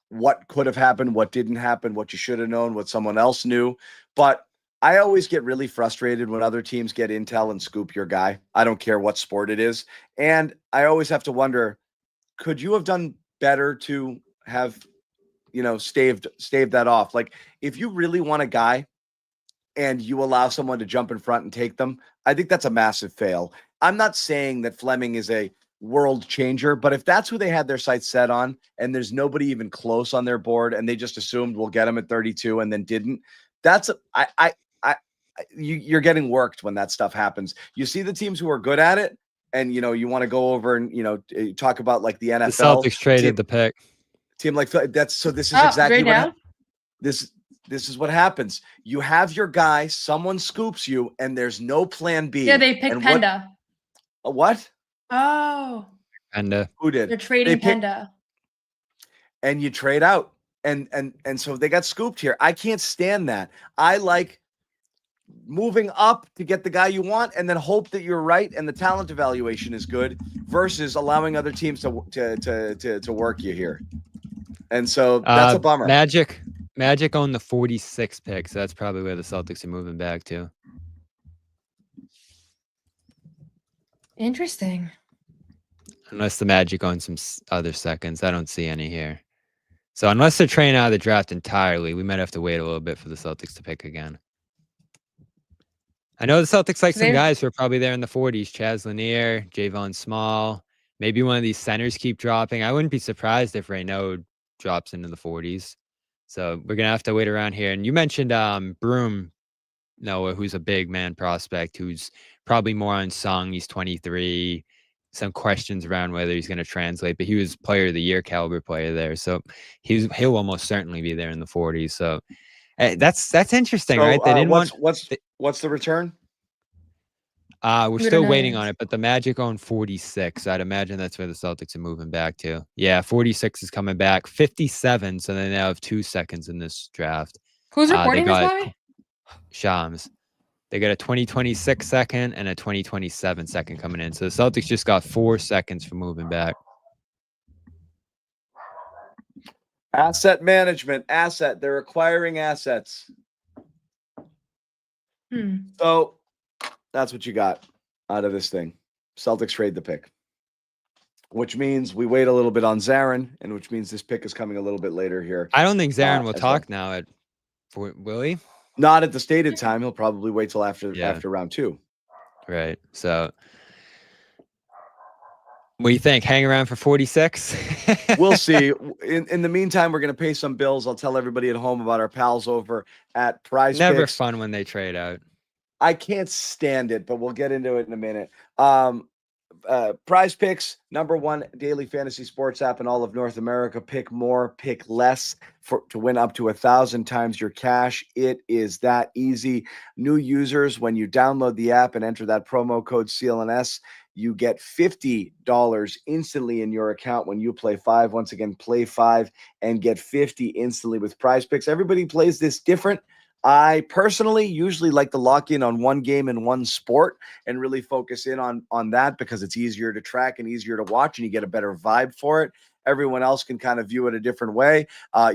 S2: what could have happened, what didn't happen, what you should have known, what someone else knew. But I always get really frustrated when other teams get intel and scoop your guy. I don't care what sport it is. And I always have to wonder, could you have done better to have, staved that off? Like, if you really want a guy and you allow someone to jump in front and take them, I think that's a massive fail. I'm not saying that Fleming is a world changer, but if that's who they had their sights set on and there's nobody even close on their board and they just assumed we'll get him at 32 and then didn't, you're getting worked when that stuff happens. You see the teams who are good at it, and you want to go over and talk about like the NFL.
S3: The Celtics traded the pick.
S2: Team like that's so. This is exactly
S5: right
S2: what this is what happens. You have your guy, someone scoops you, and there's no plan B.
S5: Yeah, they picked
S2: and
S5: Penda.
S2: What?
S5: Oh,
S3: Penda.
S2: Who did?
S5: They're trading Penda.
S2: And you trade out, and so they got scooped here. I can't stand that. I like moving up to get the guy you want and then hope that you're right and the talent evaluation is good versus allowing other teams to work you here. And so that's a bummer.
S3: Magic owned the 46 pick, so that's probably where the Celtics are moving back to.
S5: Interesting.
S3: Unless the Magic own some other seconds. I don't see any here. So unless they're trading out of the draft entirely, we might have to wait a little bit for the Celtics to pick again. I know the Celtics like some guys who are probably there in the 40s. Chaz Lanier, Javon Small. Maybe one of these centers keep dropping. I wouldn't be surprised if Reynaud drops into the 40s. So we're going to have to wait around here. And you mentioned Broom, Noah, who's a big man prospect, who's probably more unsung. He's 23. Some questions around whether he's going to translate, but he was player of the year caliber player there. So he'll almost certainly be there in the 40s. So that's interesting, right? They didn't
S2: what's the return?
S3: We're still waiting on it, but the Magic own 46. I'd imagine that's where the Celtics are moving back to. Yeah, 46 is coming back. 57, so they now have 2 seconds in this draft.
S5: Who's reporting this, Bobby?
S3: Shams. They got a 2026 second and a 2027 second coming in. So the Celtics just got 4 seconds for moving back.
S2: Asset management. They're acquiring assets. So that's what you got out of this thing. Celtics trade the pick, which means we wait a little bit on Zarren, and which means this pick is coming a little bit later here.
S3: I don't think Zarren will talk now. Will he?
S2: Not at the stated time. He'll probably wait till after round 2.
S3: Right. So what do you think? Hang around for 46?
S2: We'll see. In the meantime, we're going to pay some bills. I'll tell everybody at home about our pals over at Prize
S3: Never
S2: Picks.
S3: Fun when they trade out.
S2: I can't stand it, but we'll get into it in a minute. Prize Picks, #1 daily fantasy sports app in all of North America. Pick more, pick less to win up to 1,000 times your cash. It is that easy. New users, when you download the app and enter that promo code CLNS, you get $50 instantly in your account when you play 5. Once again, play 5 and get 50 instantly with Prize Picks. Everybody plays this different. I personally usually like to lock in on one game and one sport and really focus in on that because it's easier to track and easier to watch and you get a better vibe for it. Everyone else can kind of view it a different way.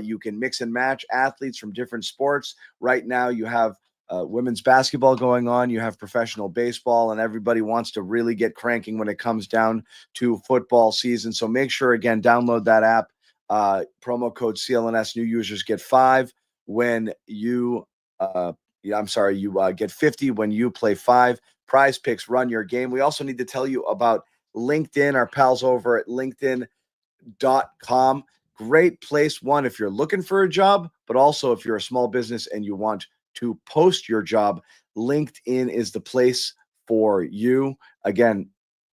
S2: You can mix and match athletes from different sports. Right now you have women's basketball going on. You have professional baseball, and everybody wants to really get cranking when it comes down to football season. So make sure, again, download that app. Promo code CLNS. New users get 5 when you get 50 when you play 5. Prize Picks, run your game. We also need to tell you about LinkedIn, our pals over at LinkedIn.com. Great place, one, if you're looking for a job, but also if you're a small business and you want to post your job, LinkedIn is the place for you. Again,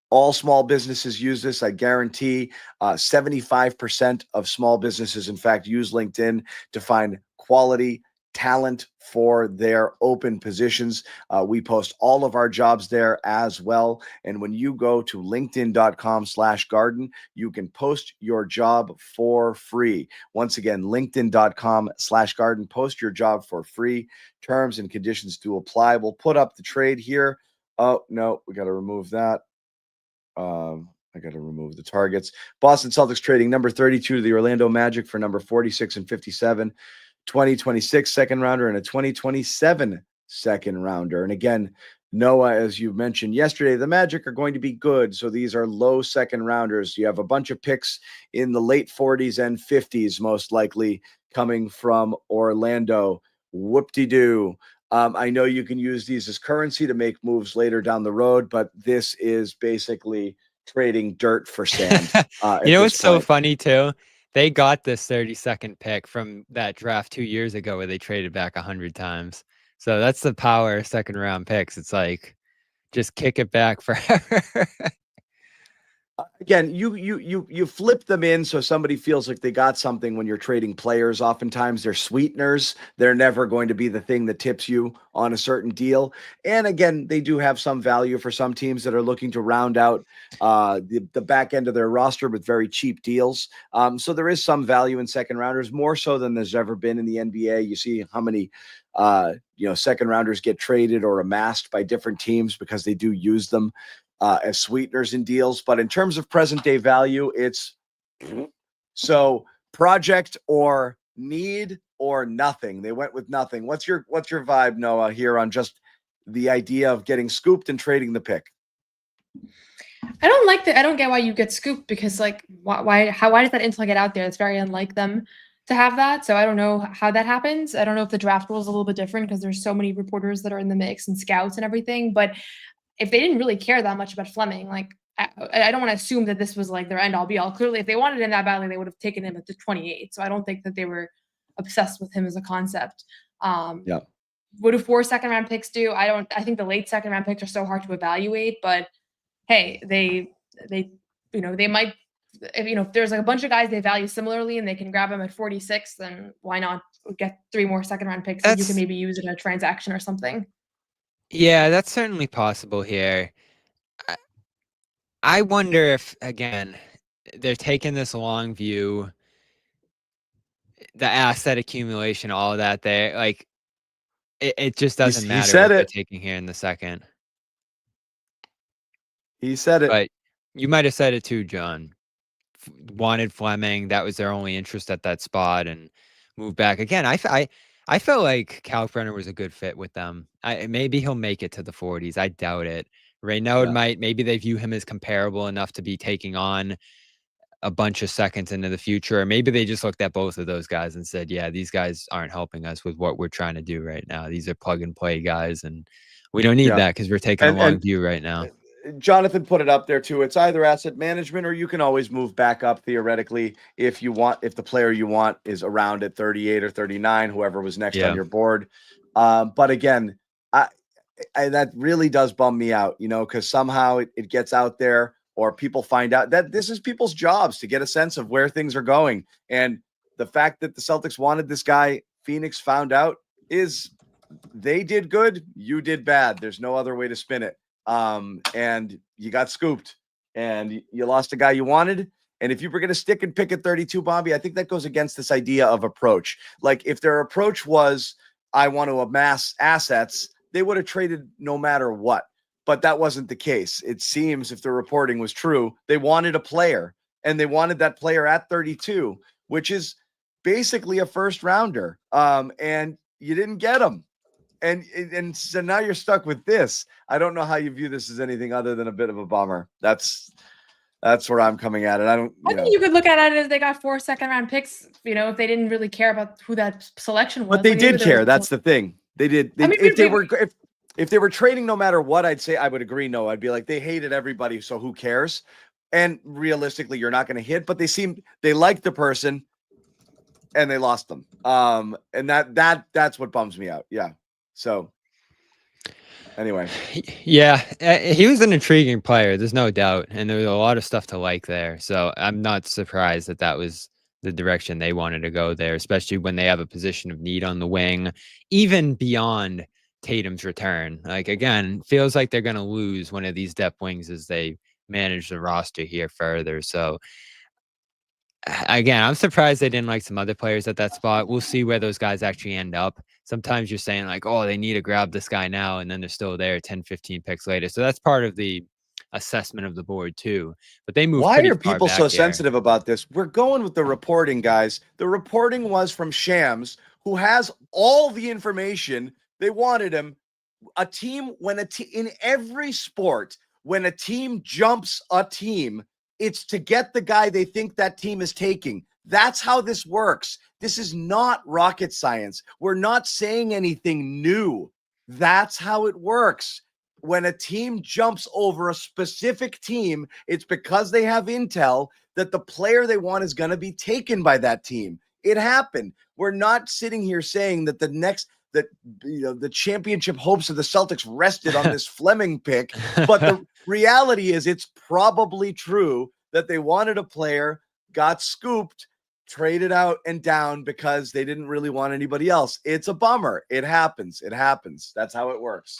S2: all small businesses use this. I guarantee 75% of small businesses, in fact, use LinkedIn to find quality talent for their open positions. We post all of our jobs there as well. And when you go to linkedin.com/garden, you can post your job for free. Once again, linkedin.com/garden, post your job for free. Terms and conditions do apply. We'll put up the trade here. Oh, no, we got to remove that. I got to remove the targets. Boston Celtics trading number 32 to the Orlando Magic for number 46 and 57. 2026 second rounder and a 2027 second rounder. And again, Noah, as you mentioned yesterday, the Magic are going to be good. So these are low second rounders. You have a bunch of picks in the late 40s and 50s, most likely coming from Orlando. Whoop-de-doo. I know you can use these as currency to make moves later down the road, but this is basically trading dirt for sand.
S3: You know what's so funny too? They got this 32nd pick from that draft 2 years ago where they traded back 100 times. So that's the power of second round picks. It's like, just kick it back forever.
S2: Again, you flip them in so somebody feels like they got something when you're trading players. Oftentimes they're sweeteners. They're never going to be the thing that tips you on a certain deal. And again, they do have some value for some teams that are looking to round out the back end of their roster with very cheap deals. So there is some value in second rounders, more so than there's ever been in the NBA. You see how many second rounders get traded or amassed by different teams because they do use them as sweeteners in deals. But in terms of present day value, it's so project or need or nothing. They went with nothing. What's your vibe, Noah, here on just the idea of getting scooped and trading the pick?
S5: I don't like that. I don't get why you get scooped, because like why does that intel get out there? It's very unlike them to have that. So I don't know how that happens. I don't know if the draft rule is a little bit different because there's so many reporters that are in the mix and scouts and everything. But if they didn't really care that much about Fleming, like I don't want to assume that this was like their end all be all. Clearly, if they wanted him that badly, they would have taken him at the 28. So I don't think that they were obsessed with him as a concept.
S2: Yeah.
S5: What do 4 second round picks do? I think the late second round picks are so hard to evaluate, but hey, they might, if there's like a bunch of guys they value similarly and they can grab them at 46, then why not get 3 more second round picks that you can maybe use in a transaction or something?
S3: Yeah, that's certainly possible here. I wonder if, again, they're taking this long view, the asset accumulation, all of that. They like it just doesn't matter what they're taking here in the second.
S2: He said it.
S3: But you might have said it too, John. Wanted Fleming. That was their only interest at that spot, and moved back again. I felt like Kalkbrenner was a good fit with them. Maybe he'll make it to the 40s. I doubt it. Reynaud might. Maybe they view him as comparable enough to be taking on a bunch of seconds into the future. Or maybe they just looked at both of those guys and said, yeah, these guys aren't helping us with what we're trying to do right now. These are plug and play guys, and we don't need that because we're taking a long view right now.
S2: Jonathan put it up there too. It's either asset management or you can always move back up theoretically if the player you want is around at 38 or 39, whoever was next on your board. But again, I that really does bum me out, because somehow it gets out there or people find out that this is people's jobs to get a sense of where things are going. And the fact that the Celtics wanted this guy, Phoenix found out, is they did good, you did bad. There's no other way to spin it. And you got scooped and you lost a guy you wanted. And if you were going to stick and pick at 32, Bobby, I think that goes against this idea of approach. Like if their approach was, I want to amass assets, they would have traded no matter what. But that wasn't the case. It seems, if the reporting was true, they wanted a player, and they wanted that player at 32, which is basically a first rounder. And you didn't get him. And so now you're stuck with this. I don't know how you view this as anything other than a bit of a bummer. That's where I'm coming at it. I
S5: think you could look at it as they got 4 second round picks, if they didn't really care about who that selection was.
S2: But they did care. That's the thing. They did. If they were trading no matter what, I'd say I would agree. No, I'd be like, they hated everybody, so who cares? And realistically, you're not going to hit, but they liked the person and they lost them. And that's what bums me out. Yeah. So anyway.
S3: Yeah, he was an intriguing player. There's no doubt. And there was a lot of stuff to like there. So I'm not surprised that was the direction they wanted to go there, especially when they have a position of need on the wing, even beyond Tatum's return. Like, again, feels like they're going to lose one of these depth wings as they manage the roster here further. So again, I'm surprised they didn't like some other players at that spot. We'll see where those guys actually end up. Sometimes you're saying like, oh, they need to grab this guy now, and then they're still there 10, 15 picks later. So that's part of the assessment of the board too. But they moved.
S2: Why are people so sensitive about this? We're going with the reporting, guys. The reporting was from Shams, who has all the information They wanted him. In every sport, when a team jumps a team, it's to get the guy they think that team is taking. That's how this works. This is not rocket science. We're not saying anything new. That's how it works. When a team jumps over a specific team, it's because they have intel that the player they want is going to be taken by that team. It happened. We're not sitting here saying that the championship hopes of the Celtics rested on this Fleming pick, but the reality is it's probably true that they wanted a player, got scooped, traded out and down because they didn't really want anybody else. It's a bummer. It happens. That's how it works.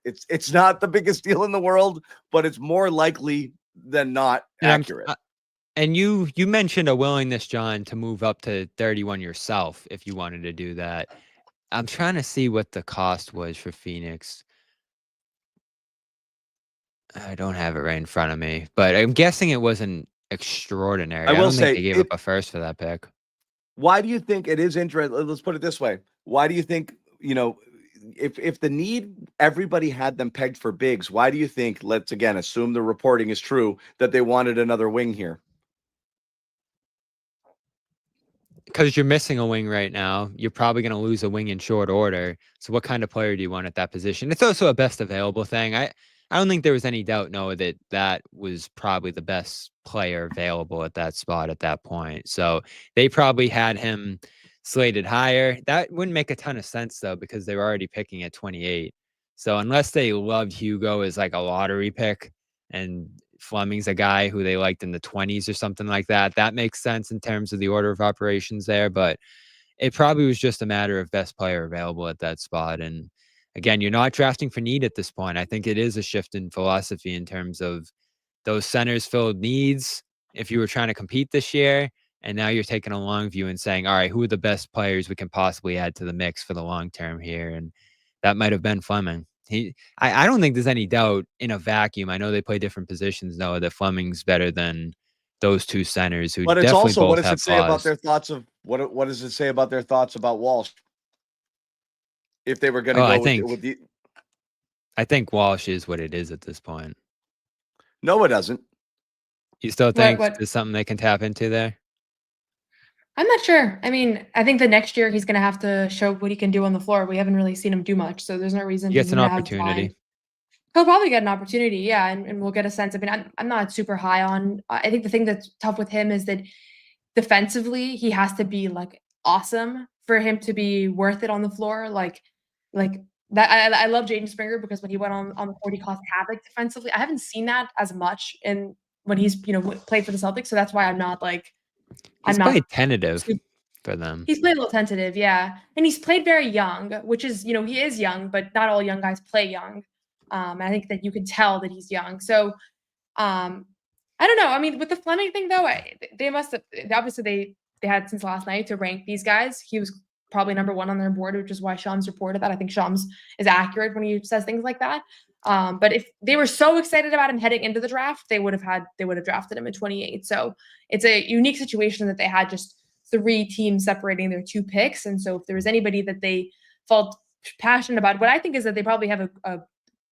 S2: It's not the biggest deal in the world, but it's more likely than not accurate.
S3: And you mentioned a willingness, John, to move up to 31 yourself if you wanted to do that. I'm trying to see what the cost was for Phoenix. I don't have it right in front of me, but I'm guessing it wasn't extraordinary.
S2: I will
S3: don't
S2: say
S3: think they gave up a first for that pick.
S2: Why do you think it is interesting? Let's put it this way. Why do you think, if the need, everybody had them pegged for bigs, why do you think, let's again assume the reporting is true, that they wanted another wing here?
S3: Because you're missing a wing right now. You're probably going to lose a wing in short order. So what kind of player do you want at that position? It's also a best available thing. I don't think there was any doubt, Noah, that was probably the best player available at that spot at that point. So they probably had him slated higher. That wouldn't make a ton of sense, though, because they were already picking at 28. So unless they loved Hugo as like a lottery pick and Fleming's a guy who they liked in the 20s or something like that, that makes sense in terms of the order of operations there. But it probably was just a matter of best player available at that spot. And again, you're not drafting for need at this point. I think it is a shift in philosophy in terms of those centers filled needs if you were trying to compete this year. And now you're taking a long view and saying, all right, who are the best players we can possibly add to the mix for the long term here? And that might have been Fleming. I don't think there's any doubt in a vacuum. I know they play different positions, Noah, that Fleming's better than those two centers who
S2: But it's
S3: definitely
S2: also,
S3: both
S2: what does
S3: have
S2: it say about
S3: flaws.
S2: their thoughts of what does it say about their thoughts about Walsh? If they were going to go with the,
S3: I think Walsh is what it is at this point.
S2: No, it doesn't.
S3: You still think
S5: What?
S3: there's something they can tap into there?
S5: I'm not sure. I mean, I think the next year he's going to have to show what he can do on the floor. We haven't really seen him do much, so there's no reason
S3: He gets an
S5: to have
S3: opportunity.
S5: time. He'll probably get an opportunity, yeah, and we'll get a sense. I mean, I'm not super high on. I think the thing that's tough with him is that defensively he has to be like awesome for him to be worth it on the floor. Like that. I love Jaden Springer because when he went on the court, he caused havoc defensively. I haven't seen that as much in when he's played for the Celtics, so that's why I'm not like.
S3: He's played tentative for them.
S5: He's played a little tentative, yeah. And he's played very young, which is, he is young, but not all young guys play young. And I think that you can tell that he's young. So, I don't know. I mean, with the Fleming thing, though, they must have, obviously they had since last night to rank these guys. He was probably number one on their board, which is why Shams reported that. I think Shams is accurate when he says things like that. But if they were so excited about him heading into the draft, they would have drafted him at 28. So it's a unique situation that they had just 3 teams separating their 2 picks. And so if there was anybody that they felt passionate about, what I think is that they probably have a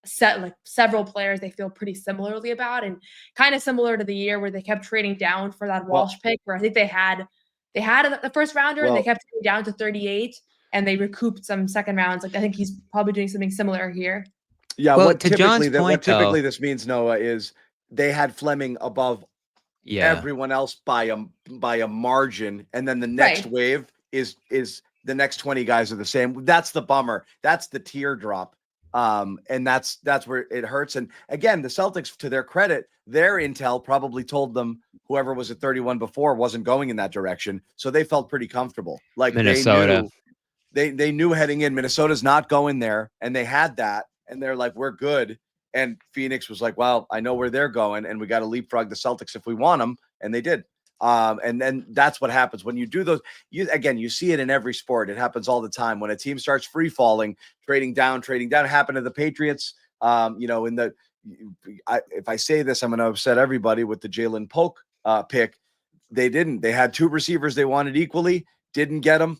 S5: set, like several players they feel pretty similarly about, and kind of similar to the year where they kept trading down for that Walsh pick, where I think they had the first rounder and they kept trading down to 38 and they recouped some second rounds. Like I think he's probably doing something similar here.
S2: Yeah,
S3: well,
S2: what typically
S3: though,
S2: this means, Noah, is they had Fleming above everyone else by a margin, and then the next wave is the next 20 guys are the same. That's the bummer. That's the teardrop. And that's where it hurts. And again, the Celtics, to their credit, their intel probably told them whoever was at 31 before wasn't going in that direction, so they felt pretty comfortable. Like
S3: Minnesota,
S2: they knew heading in, Minnesota's not going there, and they had that, and they're like, we're good. And Phoenix was like, well, I know where they're going, and we got to leapfrog the Celtics if we want them, and they did. And then that's what happens when you do those. You see it in every sport. It happens all the time when a team starts free falling, trading down. It happened to the Patriots. If I say this, I'm going to upset everybody with the Jalen Polk pick. They didn't. They had 2 receivers they wanted equally, didn't get them.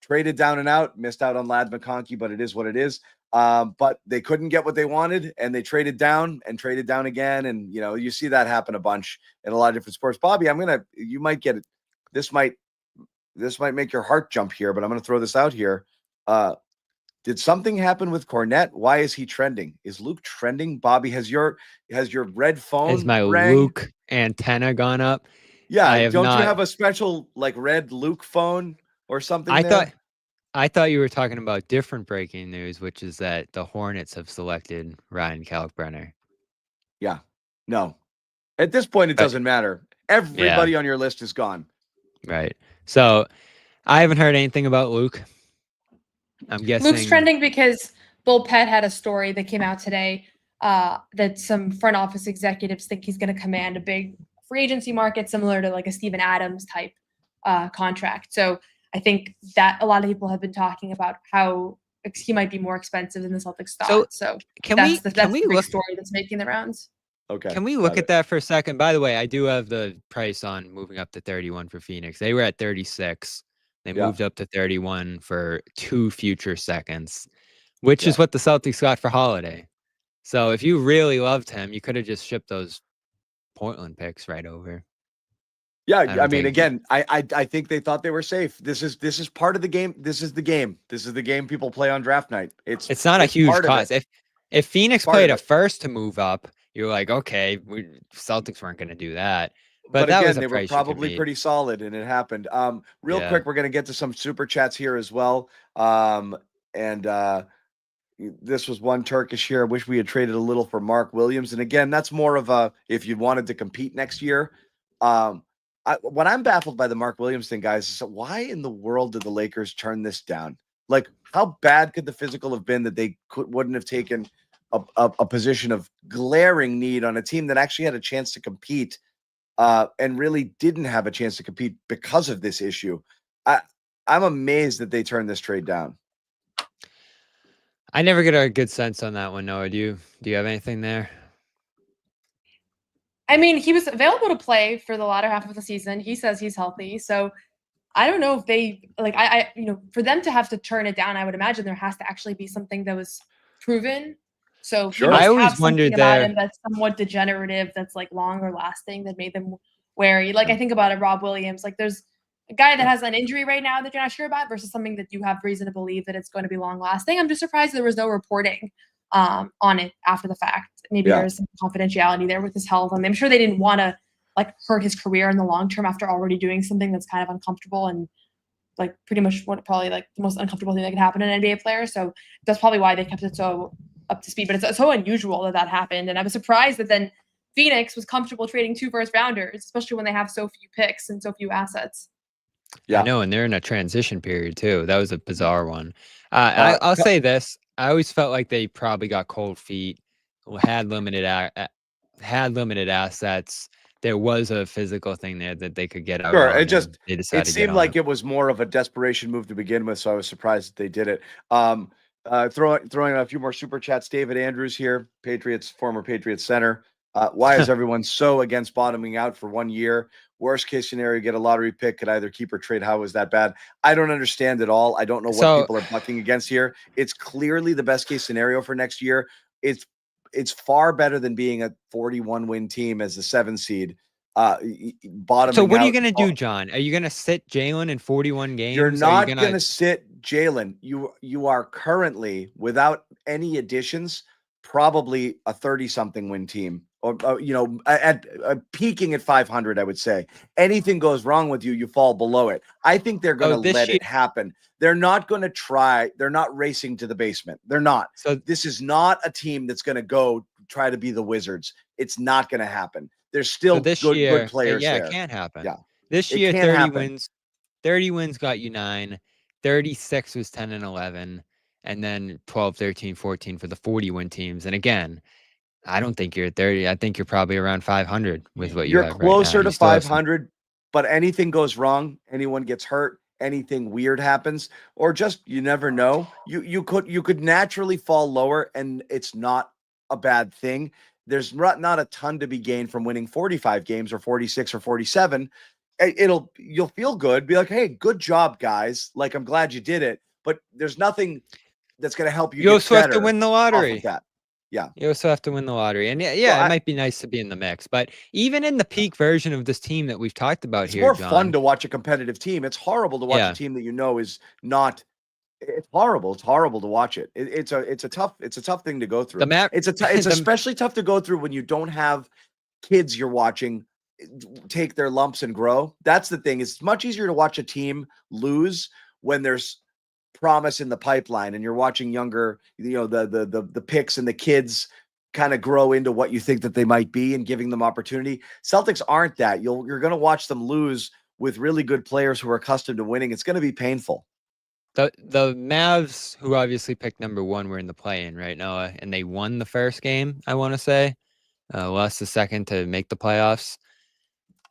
S2: traded down and out, missed out on Lad McConkey, but it is what it is. But they couldn't get what they wanted, and they traded down and traded down again. And, you see that happen a bunch in a lot of different sports. Bobby, you might get it. This might make your heart jump here, but I'm going to throw this out here. Did something happen with Cornette? Why is he trending? Is Luke trending? Bobby, has your red phone
S3: Has my
S2: rang?
S3: Luke antenna gone up?
S2: Yeah, don't
S3: not.
S2: you have a special red Luke phone or something?
S3: I thought you were talking about different breaking news, which is that the Hornets have selected Ryan Kalkbrenner.
S2: Yeah, no. At this point, it doesn't matter. Everybody on your list is gone.
S3: Right. So I haven't heard anything about Luke. I'm guessing
S5: Luke's trending because Bull Pet had a story that came out today that some front office executives think he's going to command a big free agency market similar to like a Steven Adams type contract. So I think that a lot of people have been talking about how he might be more expensive than the Celtics thought. So that's the big story that's making the rounds.
S2: Okay.
S3: Can we look at that for a second? By the way, I do have the price on moving up to 31 for Phoenix. They were at 36. They moved up to 31 for 2 future seconds, which is what the Celtics got for Holiday. So if you really loved him, you could have just shipped those Portland picks right over.
S2: Yeah, I mean, again, I think they thought they were safe. This is part of the game. This is the game. This is the game people play on draft night. It's
S3: not a huge cost. If Phoenix played a first to move up, you're like, okay, Celtics weren't going to do that. But that
S2: again, they were probably pretty solid, and it happened. Real quick, we're going to get to some super chats here as well. This was one Turkish here. I wish we had traded a little for Mark Williams. And again, that's more of a if you wanted to compete next year. What I'm baffled by the Mark Williams thing, guys, is why in the world did the Lakers turn this down? Like, how bad could the physical have been that they wouldn't have taken a position of glaring need on a team that actually had a chance to compete and really didn't have a chance to compete because of this issue? I'm amazed that they turned this trade down.
S3: I never get a good sense on that one, Noah. Do you have anything there?
S5: I mean, he was available to play for the latter half of the season. He says he's healthy. So I don't know if they for them to have to turn it down, I would imagine there has to actually be something that was proven. So
S2: sure.
S5: I
S3: always wondered
S5: about him that's somewhat degenerative, that's like longer lasting, that made them wary. Like I think about it, Rob Williams. Like there's a guy that has an injury right now that you're not sure about versus something that you have reason to believe that it's going to be long lasting. I'm just surprised there was no reporting on it after the fact. Maybe there's some confidentiality there with his health. I mean, I'm sure they didn't want to like hurt his career in the long term after already doing something that's kind of uncomfortable and like pretty much probably like the most uncomfortable thing that could happen to an NBA player. So that's probably why they kept it so up to speed. But it's so unusual that happened. And I was surprised that then Phoenix was comfortable trading 2 first-rounders, especially when they have so few picks and so few assets.
S3: Yeah, I know, and they're in a transition period too. That was a bizarre one. I'll say this: I always felt like they probably got cold feet, had limited assets. There was a physical thing there that they could get out.
S2: Sure,
S3: it
S2: seemed like it was more of a desperation move to begin with, so I was surprised that they did it. Throwing a few more super chats. David Andrews here, former Patriots center. Why is everyone so against bottoming out for 1 year? Worst case scenario, get a lottery pick, could either keep or trade. How is that bad? I don't understand at all. I don't know what people are bucking against here. It's clearly the best case scenario for next year. It's far better than being a 41 win team as the 7 seed. Bottoming.
S3: So what are you going to do, John? Are you going to sit Jalen in 41 games?
S2: You're not going to sit Jalen. You are currently, without any additions, probably a 30-something win team. Or at peaking at 500, I would say. Anything goes wrong with you, you fall below it. I think they're going to let it happen. They're not going to try. They're not racing to the basement. They're not. So this is not a team that's going to go try to be the Wizards. It's not going to happen. There's still good players there.
S3: Yeah, it can't happen.
S2: Yeah.
S3: This year, 30 wins. 30 wins got you 9. 36 was 10 and 11. And then 12, 13, 14 for the 40-win teams. And again, I don't think you're at 30. I think you're probably around 500 with what you have right now.
S2: You're closer to 500, but anything goes wrong, anyone gets hurt, anything weird happens, or just you never know. You could naturally fall lower, and it's not a bad thing. There's not a ton to be gained from winning 45 games or 46 or 47. you'll feel good. Be like, hey, good job, guys. Like, I'm glad you did it. But there's nothing that's going to help you.
S3: You
S2: get
S3: also have to
S2: better
S3: win the
S2: off
S3: lottery.
S2: of that. Yeah.
S3: You also have to win the lottery. And
S2: So
S3: it might be nice to be in the mix. But even in the peak version of this team that we've talked about
S2: it's
S3: here,
S2: more
S3: John,
S2: fun to watch a competitive team. It's horrible to watch a team that you know is not. It's horrible. It's horrible to watch it. It's a tough thing to go through. It's especially tough to go through when you don't have kids you're watching take their lumps and grow. That's the thing. It's much easier to watch a team lose when there's promise in the pipeline and you're watching younger, the picks and the kids kind of grow into what you think that they might be and giving them opportunity. Celtics aren't that. You're going to watch them lose with really good players who are accustomed to winning. It's going to be painful.
S3: The Mavs, who obviously picked number 1, were in the play-in right now, and they won the first game, I want to say. Lost the second to make the playoffs,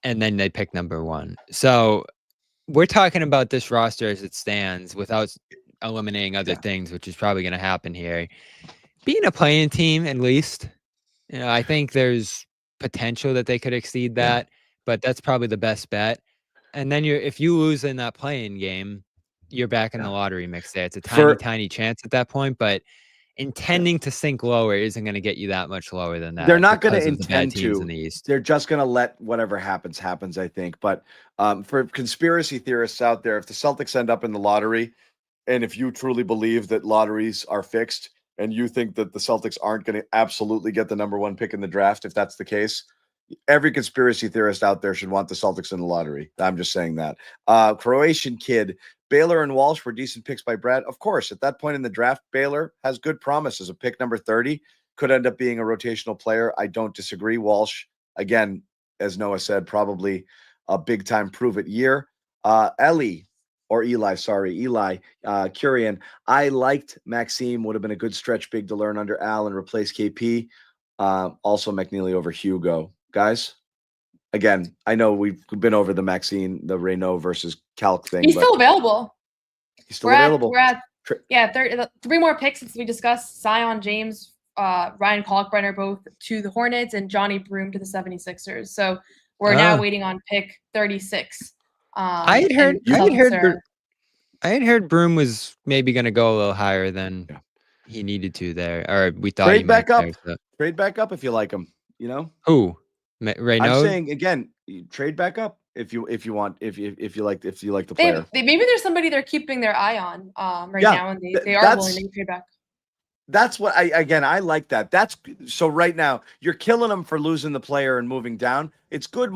S3: and then they picked number 1. So we're talking about this roster as it stands without eliminating other things, which is probably going to happen here. Being a play-in team, at least, I think there's potential that they could exceed that, but that's probably the best bet. And then if you lose in that play-in game, you're back in the lottery mix there. It's a tiny chance at that point, but intending to sink lower isn't going to get you that much lower than that.
S2: They're not going to intend
S3: teams
S2: to.
S3: In the East.
S2: They're just going to let whatever happens, I think. But for conspiracy theorists out there, if the Celtics end up in the lottery, and if you truly believe that lotteries are fixed, and you think that the Celtics aren't going to absolutely get the number 1 pick in the draft, if that's the case, every conspiracy theorist out there should want the Celtics in the lottery. I'm just saying that. Croatian kid, Baylor and Walsh were decent picks by Brad. Of course, at that point in the draft, Baylor has good promise as a pick number 30. Could end up being a rotational player. I don't disagree. Walsh, again, as Noah said, probably a big-time prove-it year. Eli Curian. I liked Maxime. Would have been a good stretch big to learn under Al and replace KP. Also McNeely over Hugo. Guys, again, I know we've been over the Maxine, the Reynaud versus Calc thing.
S5: He's still available.
S2: He's still available.
S5: We're at 3 more picks as we discussed. Zion, James, Ryan Kalkbrenner, both to the Hornets, and Johnny Broome to the 76ers. So we're now waiting on pick 36.
S3: I had heard Broome was maybe going to go a little higher than he needed to there, or we thought
S2: trade
S3: he might
S2: back up.
S3: there, so.
S2: Trade back up if you like him.
S3: Who? Reynaud?
S2: I'm saying again, trade back up if you want if you like the player.
S5: Maybe there's somebody they're keeping their eye on now, and they are willing to trade back.
S2: That's what I like that. That's so right now you're killing them for losing the player and moving down. It's good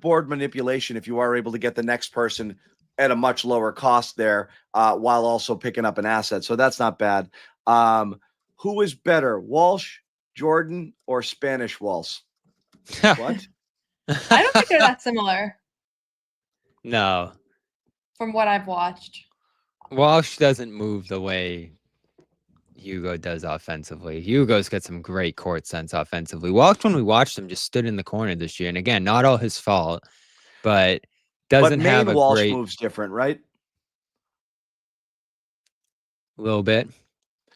S2: board manipulation if you are able to get the next person at a much lower cost there, while also picking up an asset. So that's not bad. Who is better, Walsh, Jordan, or Spanish Walsh? What?
S5: I don't think they're that similar.
S3: No.
S5: From what I've watched.
S3: Walsh doesn't move the way Hugo does offensively. Hugo's got some great court sense offensively. Walsh, when we watched him, just stood in the corner this year. And again, not all his fault, but doesn't have a
S2: Walsh
S3: great
S2: moves different, right?
S3: A little bit.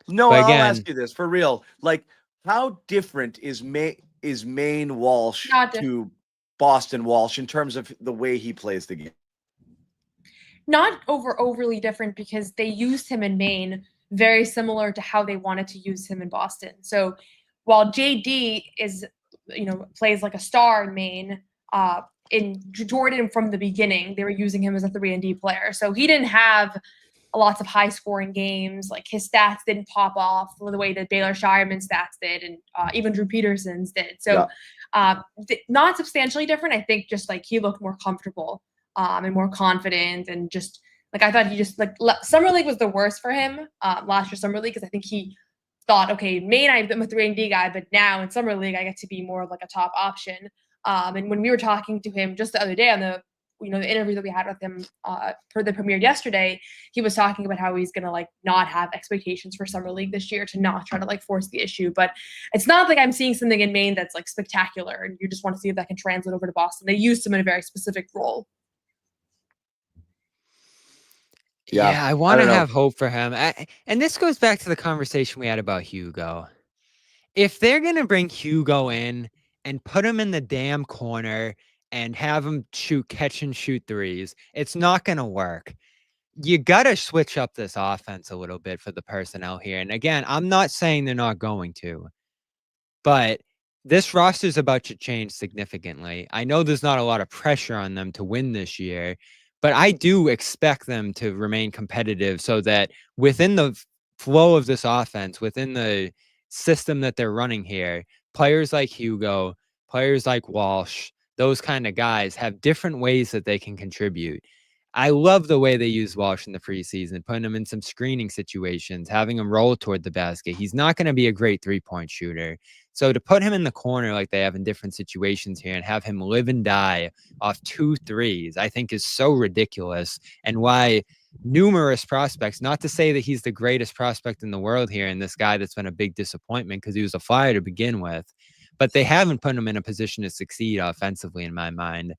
S2: No, I'll ask you this for real. Like, how different is Maine Walsh to Boston Walsh in terms of the way he plays the game?
S5: Not overly different, because they used him in Maine very similar to how they wanted to use him in Boston. So while JD plays like a star in Maine, in Jordan from the beginning, they were using him as a 3-and-D player. So he didn't have lots of high scoring games. Like, his stats didn't pop off the way that Baylor Shireman's stats did, and even Drew Peterson's did. So not substantially different. I think just like he looked more comfortable and more confident, and just like I thought he just like Summer League was the worst for him last year Summer League, because I think he thought, okay, Maine, I'm a 3-and-D guy, but now in Summer League I get to be more of like a top option. And when we were talking to him just the other day on the the interview that we had with him for the premiere yesterday, he was talking about how he's gonna like not have expectations for Summer League this year, to not try to like force the issue. But it's not like I'm seeing something in Maine that's like spectacular, and you just want to see if that can translate over to Boston. They used him in a very specific role.
S3: Yeah, I want to have hope for him. And this goes back to the conversation we had about Hugo. If they're going to bring Hugo in and put him in the damn corner and have them catch and shoot threes, it's not going to work. You got to switch up this offense a little bit for the personnel here. And again, I'm not saying they're not going to, but this roster is about to change significantly. I know there's not a lot of pressure on them to win this year, but I do expect them to remain competitive so that within the flow of this offense, within the system that they're running here, players like Hugo, players like Walsh, those kind of guys have different ways that they can contribute. I love the way they use Walsh in the preseason, putting him in some screening situations, having him roll toward the basket. He's not going to be a great three-point shooter. So to put him in the corner like they have in different situations here and have him live and die off 2 threes, I think is so ridiculous, and why numerous prospects, not to say that he's the greatest prospect in the world here and this guy that's been a big disappointment because he was a flyer to begin with, but they haven't put him in a position to succeed offensively in my mind.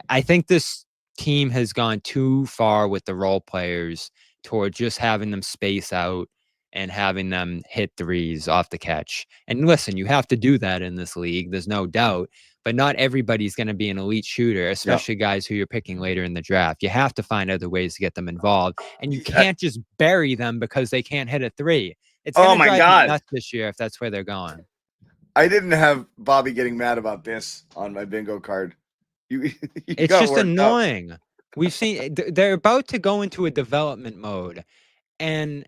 S3: I think this team has gone too far with the role players toward just having them space out and having them hit threes off the catch. And listen, you have to do that in this league, there's no doubt, but not everybody's going to be an elite shooter, especially guys who you're picking later in the draft. You have to find other ways to get them involved, and you can't just bury them because they can't hit a three. It's going to drive me nuts this year if that's where they're going.
S2: I didn't have Bobby getting mad about this on my bingo card.
S3: It's just annoying. We've seen they're about to go into a development mode, and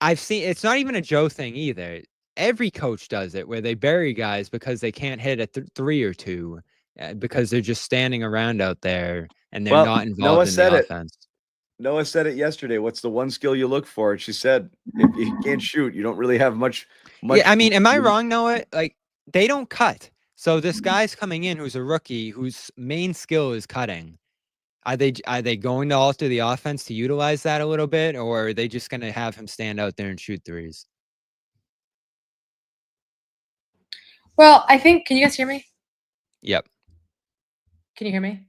S3: I've seen it's not even a Joe thing either. Every coach does it where they bury guys because they can't hit a 3 or 2 because they're just standing around out there and they're not involved in the offense.
S2: Noah said it yesterday. What's the one skill you look for? And she said, if you can't shoot, you don't really have much.
S3: Yeah, I mean, am I wrong, Noah? Like, they don't cut. So this guy's coming in who's a rookie whose main skill is cutting. Are they going to alter the offense to utilize that a little bit, or are they just going to have him stand out there and shoot threes?
S5: Well, I think. Can you guys hear me?
S3: Yep.
S5: Can you hear me?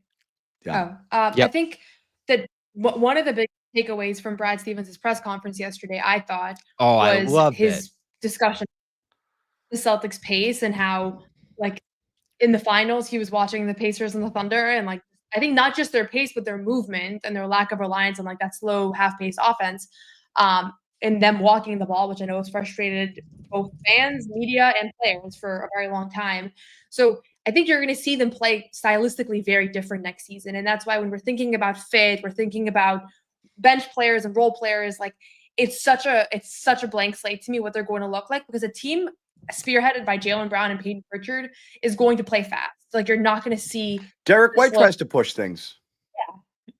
S2: Yeah.
S5: I think that one of the big takeaways from Brad Stevens' press conference yesterday, I thought, was his discussion of the Celtics pace and how, like, in the finals, he was watching the Pacers and the Thunder, and like, I think not just their pace, but their movement and their lack of reliance on like that slow half-pace offense, and them walking the ball, which I know has frustrated both fans, media, and players for a very long time. So I think you're going to see them play stylistically very different next season, and that's why when we're thinking about fit, we're thinking about bench players and role players. Like, it's such a blank slate to me what they're going to look like, because a team spearheaded by Jaylen Brown and Peyton Pritchard is going to play fast. Like, you're not going to see
S2: Derek White tries to push things.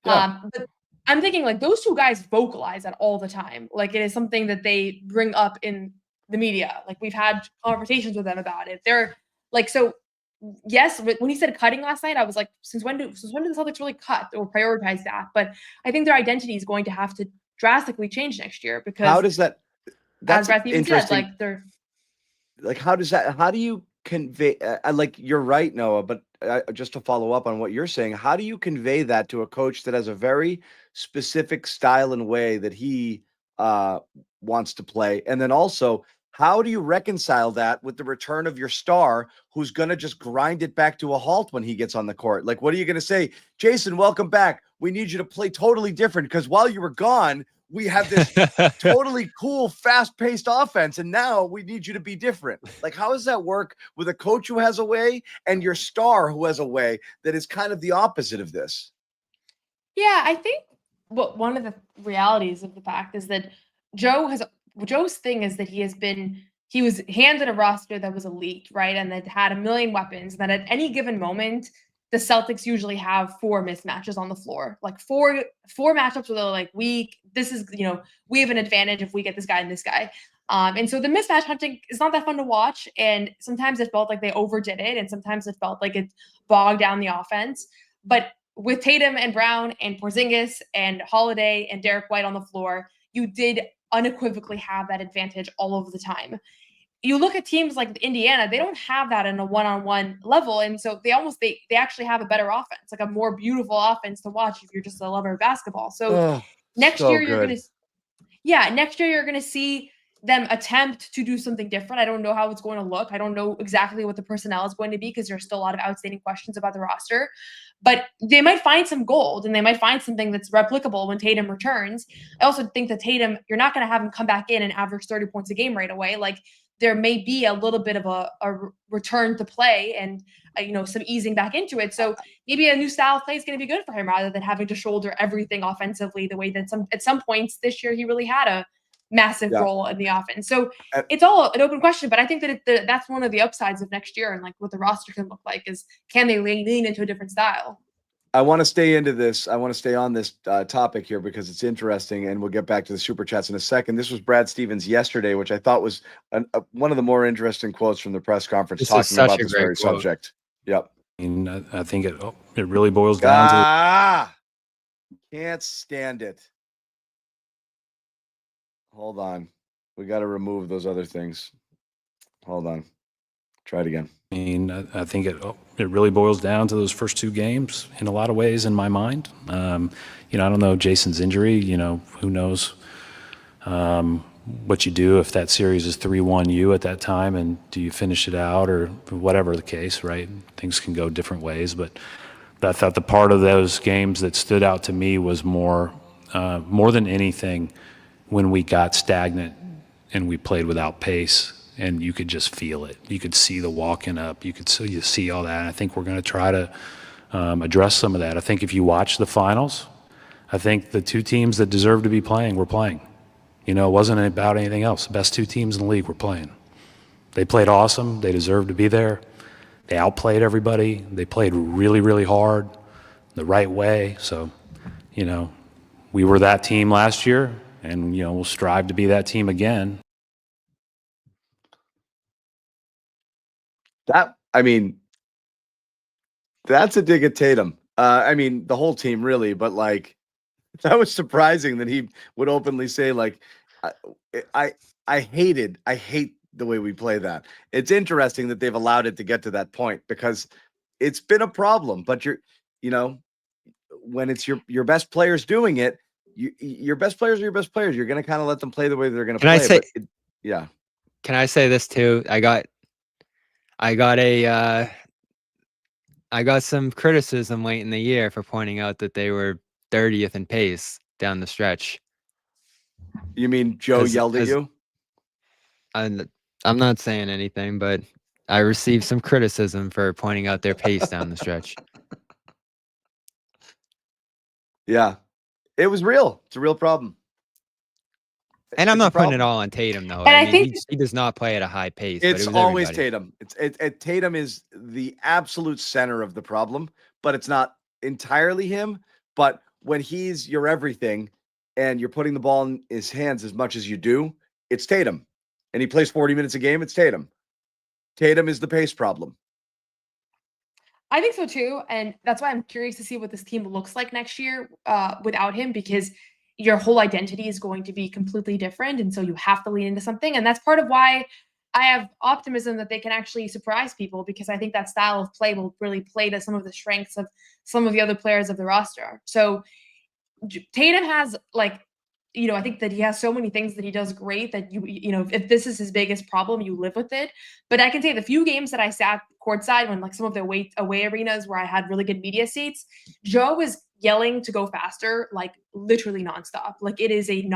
S5: Yeah. But I'm thinking like those two guys vocalize that all the time. Like, it is something that they bring up in the media. Like, we've had conversations with them about it. They're like, so yes, when he said cutting last night, I was like, since when do the Celtics really cut or prioritize that? But I think their identity is going to have to drastically change next year, because
S2: how does that? That's
S5: as Brad Stevens said, like, they're
S2: like, how do you convey, like, you're right, Noah, but just to follow up on what you're saying, how do you convey that to a coach that has a very specific style and way that he wants to play? And then also, how do you reconcile that with the return of your star who's going to just grind it back to a halt when he gets on the court? Like, what are you going to say? Jason, welcome back. We need you to play totally different because while you were gone, we have this totally cool, fast-paced offense, and now we need you to be different. Like, how does that work with a coach who has a way and your star who has a way that is kind of the opposite of this?
S5: Yeah, I think one of the realities of the fact is that Joe's thing is that he was handed a roster that was elite, right? And that had a million weapons, that at any given moment, the Celtics usually have 4 mismatches on the floor, like four matchups where they're like, we have an advantage if we get this guy and this guy. And so the mismatch hunting is not that fun to watch. And sometimes it felt like they overdid it. And sometimes it felt like it bogged down the offense. But with Tatum and Brown and Porzingis and Holiday and Derek White on the floor, you did unequivocally have that advantage all of the time. You look at teams like Indiana, they don't have that in a one-on-one level. And so they actually have a better offense, like a more beautiful offense to watch if you're just a lover of basketball. So next year you're going to see them attempt to do something different. I don't know how it's going to look. I don't know exactly what the personnel is going to be because there's still a lot of outstanding questions about the roster. But they might find some gold and they might find something that's replicable when Tatum returns. I also think that Tatum, you're not going to have him come back in and average 30 points a game right away. Like there may be a little bit of a return to play and some easing back into it. So maybe a new style of play is going to be good for him rather than having to shoulder everything offensively the way that at some points this year he really had a massive role in the offense. So it's all an open question, but I think that that's one of the upsides of next year and like what the roster can look like is can they lean into a different style?
S2: I want to stay into this. I want to stay on this topic here because it's interesting, and we'll get back to the super chats in a second. This was Brad Stevens yesterday, which I thought was one of the more interesting quotes from the press conference talking about this very subject. Yep.
S6: I think it really boils down to.
S2: Can't stand it. Hold on. We got to remove those other things. Hold on. Try it again.
S6: I mean, I think it really boils down to those first two games in a lot of ways in my mind. I don't know Jason's injury. Who knows what you do if that series is 3-1 you at that time, and do you finish it out or whatever the case, right? Things can go different ways, but I thought the part of those games that stood out to me was more than anything when we got stagnant and we played without pace. And you could just feel it. You could see the walking up. You see all that. And I think we're going to try to address some of that. I think if you watch the finals, I think the two teams that deserve to be playing were playing. It wasn't about anything else. The best two teams in the league were playing. They played awesome. They deserved to be there. They outplayed everybody. They played really, really hard, the right way. So, we were that team last year, and, we'll strive to be that team again.
S2: That's a dig at Tatum. The whole team really, but like that was surprising that he would openly say like, I hate the way we play that. It's interesting that they've allowed it to get to that point because it's been a problem, but when it's your best players doing it, your best players are your best players. You're going to kind of let them play the way they're going to play.
S3: Can I say this too? I got some criticism late in the year for pointing out that they were 30th in pace down the stretch.
S2: You mean Joe yelled at you?
S3: I'm not saying anything, but I received some criticism for pointing out their pace down the stretch.
S2: Yeah, it was real. It's a real problem.
S3: And I'm not putting it all on Tatum, though.
S5: And I think
S3: he does not play at a high pace.
S2: It's
S3: but
S2: always
S3: everybody.
S2: Tatum. Tatum is the absolute center of the problem, but it's not entirely him. But when he's your everything and you're putting the ball in his hands as much as you do, it's Tatum. And he plays 40 minutes a game, it's Tatum. Tatum is the pace problem.
S5: I think so too. And that's why I'm curious to see what this team looks like next year without him, because your whole identity is going to be completely different. And so you have to lean into something. And that's part of why I have optimism that they can actually surprise people, because I think that style of play will really play to some of the strengths of some of the other players of the roster. So Tatum has I think that he has so many things that he does great that if this is his biggest problem, you live with it. But I can say the few games that I sat courtside when some of the away arenas where I had really good media seats, Joe was yelling to go faster, like literally nonstop. Like it is an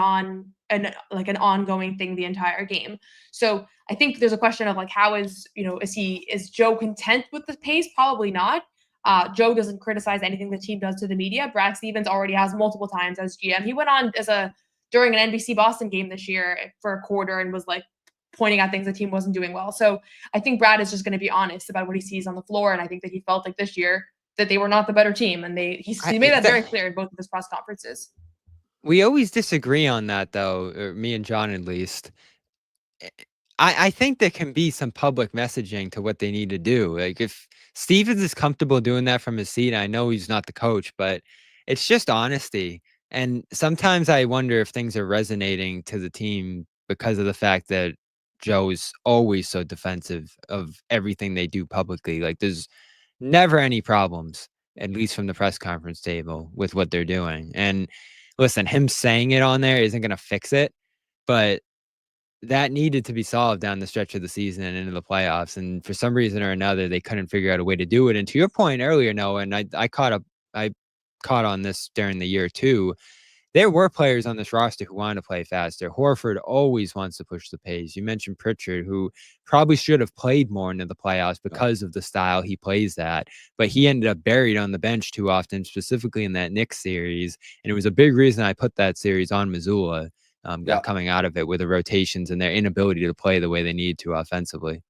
S5: ongoing thing the entire game. So I think there's a question of how is Joe content with the pace? Probably not. Joe doesn't criticize anything the team does to the media. Brad Stevens already has multiple times as GM. He went on during an NBC Boston game this year for a quarter and was pointing out things the team wasn't doing well. So I think Brad is just going to be honest about what he sees on the floor. And I think that he felt like this year that they were not the better team. And he made that very clear in both of his press conferences.
S3: We always disagree on that, though, or me and John at least. I think there can be some public messaging to what they need to do. Like if Stevens is comfortable doing that from his seat, I know he's not the coach, but it's just honesty. And sometimes I wonder if things are resonating to the team because of the fact that Joe is always so defensive of everything they do publicly. Like there's never any problems, at least from the press conference table, with what they're doing. And listen, him saying it on there isn't going to fix it, but that needed to be solved down the stretch of the season and into the playoffs. And for some reason or another, they couldn't figure out a way to do it. And to your point earlier, Noah, and I caught on this during the year too. There were players on this roster who wanted to play faster. Horford always wants to push the pace. You mentioned Pritchard, who probably should have played more into the playoffs because of the style he plays at, but he ended up buried on the bench too often, specifically in that Knicks series. And it was a big reason I put that series on Missoula, coming out of it with the rotations and their inability to play the way they need to offensively.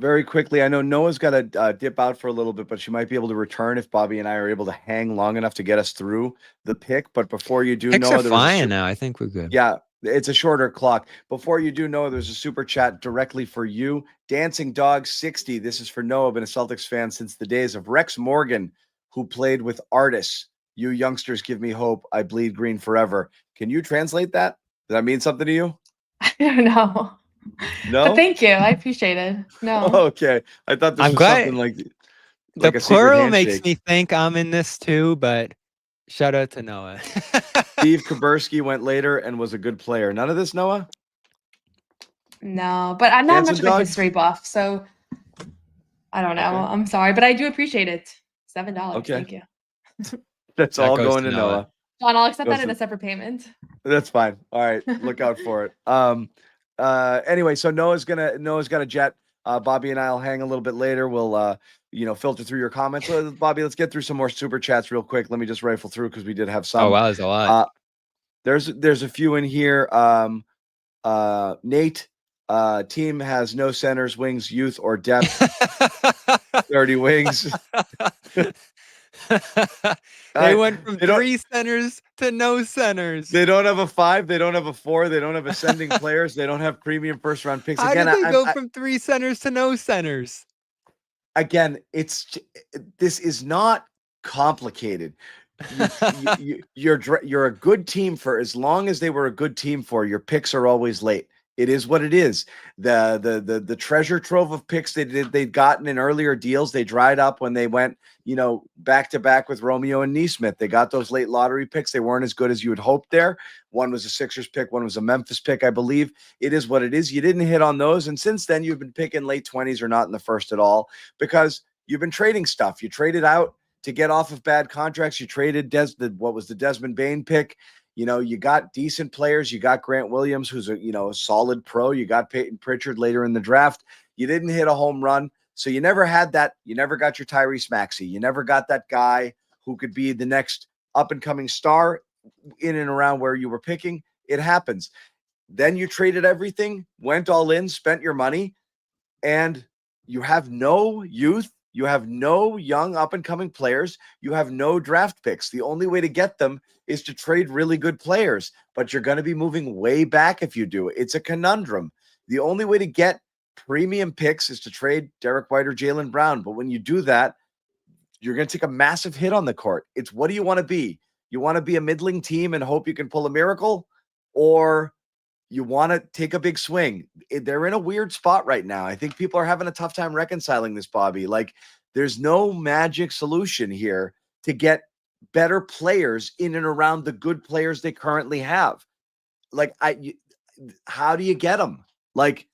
S2: Very quickly, I know Noah's got to dip out for a little bit, but she might be able to return if Bobby and I are able to hang long enough to get us through the pick. But before you do,
S3: Picks
S2: Noah,
S3: are flying now. I think we're good.
S2: Yeah, it's a shorter clock. Before you do, Noah, there's a super chat directly for you. Dancing Dog 60. This is for Noah. Been a Celtics fan since the days of Rex Morgan, who played with Artis. You youngsters give me hope. I bleed green forever. Can you translate that? Does that mean something to you?
S5: I don't know.
S2: No.
S5: But thank you. I appreciate it. No.
S2: Okay. I thought this
S3: I'm
S2: was
S3: glad-
S2: something like
S3: The
S2: a secret
S3: plural makes
S2: handshake.
S3: me think I'm in this too, but shout out to Noah.
S2: Steve Kaburski went later and was a good player. None of this, Noah?
S5: No, but I'm not
S2: Dancing
S5: much of a
S2: Dog?
S5: history buff, so I don't know.
S2: Okay.
S5: I'm sorry, but I do appreciate it. $7.
S2: Okay.
S5: Thank you.
S2: That's
S3: That
S2: all
S3: goes
S2: going
S3: to
S2: to
S3: Noah.
S2: Noah.
S5: John, I'll accept
S2: Goes
S5: that in
S2: to-
S5: a separate payment.
S2: That's fine. All right. Look out for it. Anyway, so Noah's got a jet. Bobby and I'll hang a little bit later. We'll filter through your comments. Bobby, let's get through some more super chats real quick. Let me just rifle through because we did have some.
S3: Oh wow, there's a lot.
S2: There's a few in here. Nate, team has no centers, wings, youth, or depth. 30 wings.
S3: They went from
S2: they don't-
S3: 3 centers to no centers.
S2: They don't have a 5. They don't have a 4. They don't have ascending players. They don't have premium first round picks.
S3: How
S2: Again,
S3: did they go from 3 centers to no centers?
S2: Again, this is not complicated. You're a good team for as long as they were a good team for. Your picks are always late. It is what it is. The treasure trove of picks they'd gotten in earlier deals, they dried up when they went, back to back with Romeo and Neesmith. They got those late lottery picks. They weren't as good as you would hope there. One was a Sixers pick, one was a Memphis pick, I believe. It is what it is. You didn't hit on those, and since then you've been picking late 20s or not in the first at all because you've been trading stuff. You traded out to get off of bad contracts. You traded what was the Desmond Bain pick. You got decent players. You got Grant Williams, who's a solid pro. You got Peyton Pritchard later in the draft. You didn't hit a home run. So you never had that. You never got your Tyrese Maxey. You never got that guy who could be the next up and coming star in and around where you were picking. It happens. Then you traded everything, went all in, spent your money, and you have no youth. You have no young up-and-coming players. You have no draft picks. The only way to get them is to trade really good players, but you're going to be moving way back if you do. It's a conundrum. The only way to get premium picks is to trade Derek White or Jaylen Brown, but when you do that, you're going to take a massive hit on the court. It's what do you want to be? You want to be a middling team and hope you can pull a miracle, or you want to take a big swing? They're in a weird spot right now. I think people are having a tough time reconciling this, Bobby. Like, there's no magic solution here to get better players in and around the good players they currently have. Like, how do you get them? Like,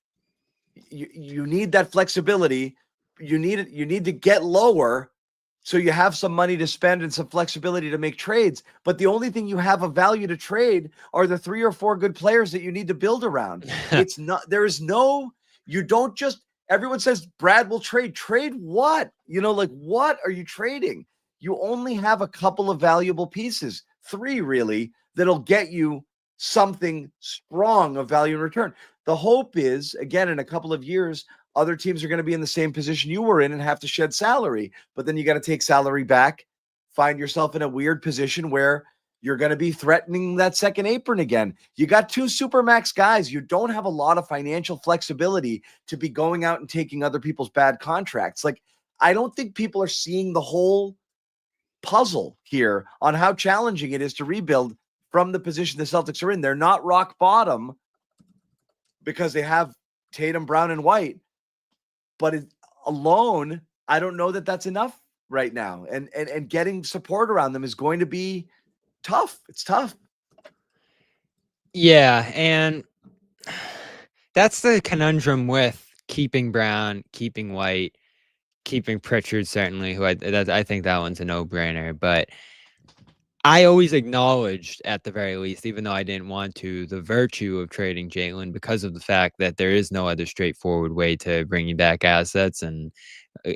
S2: you need that flexibility. You need to get lower so you have some money to spend and some flexibility to make trades. But the only thing you have of value to trade are the 3 or 4 good players that you need to build around. It's not, there is no, you don't just, everyone says Brad will trade. Trade what? What are you trading? You only have a couple of valuable pieces, 3 really, that'll get you something strong of value in return. The hope is, again, in a couple of years, other teams are going to be in the same position you were in and have to shed salary, but then you got to take salary back, find yourself in a weird position where you're going to be threatening that second apron again. You got 2 supermax guys. You don't have a lot of financial flexibility to be going out and taking other people's bad contracts. Like, I don't think people are seeing the whole puzzle here on how challenging it is to rebuild from the position the Celtics are in. They're not rock bottom because they have Tatum, Brown, and White. But alone, I don't know that that's enough right now. And getting support around them is going to be tough. It's tough.
S3: Yeah, and That's the conundrum with keeping Brown, keeping White, keeping Pritchard, certainly, who I think that one's a no-brainer. But I always acknowledged, at the very least, even though I didn't want to, the virtue of trading Jalen because of the fact that there is no other straightforward way to bringing back assets and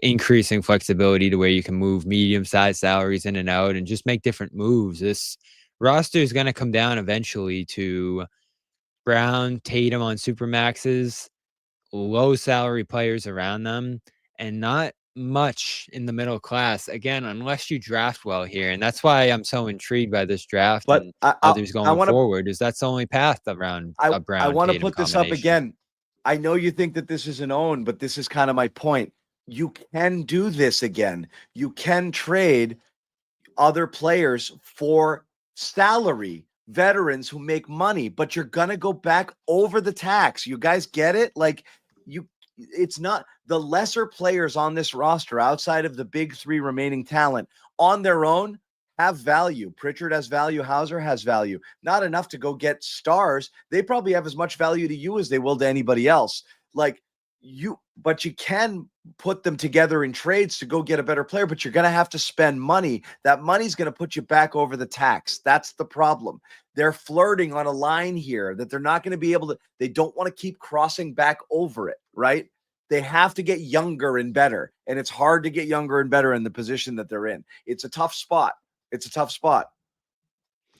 S3: increasing flexibility to where you can move medium-sized salaries in and out and just make different moves. This roster is going to come down eventually to Brown, Tatum on supermaxes, low salary players around them, and not much in the middle class. Again, unless you draft well here, and that's why I'm so intrigued by this draft
S2: But
S3: and
S2: I
S3: others
S2: I
S3: going
S2: want to
S3: forward. Is that's the only path around a
S2: I
S3: Brown
S2: want to
S3: Tatum
S2: put this up
S3: combination.
S2: again. I know you think that this is an own, but this is kind of my point. You can do this again. You can trade other players for salary, veterans who make money, but you're going to go back over the tax. You guys get it? Like it's not the lesser players on this roster outside of the big three remaining talent on their own have value. Pritchard has value. Hauser has value. Not enough to go get stars. They probably have as much value to you as they will to anybody else. But you can put them together in trades to go get a better player, but you're going to have to spend money. That money's going to put you back over the tax. That's the problem. They're flirting on a line here that they're not going to be able to, they don't want to keep crossing back over it, right? They have to get younger and better. And it's hard to get younger and better in the position that they're in. It's a tough spot. It's a tough spot.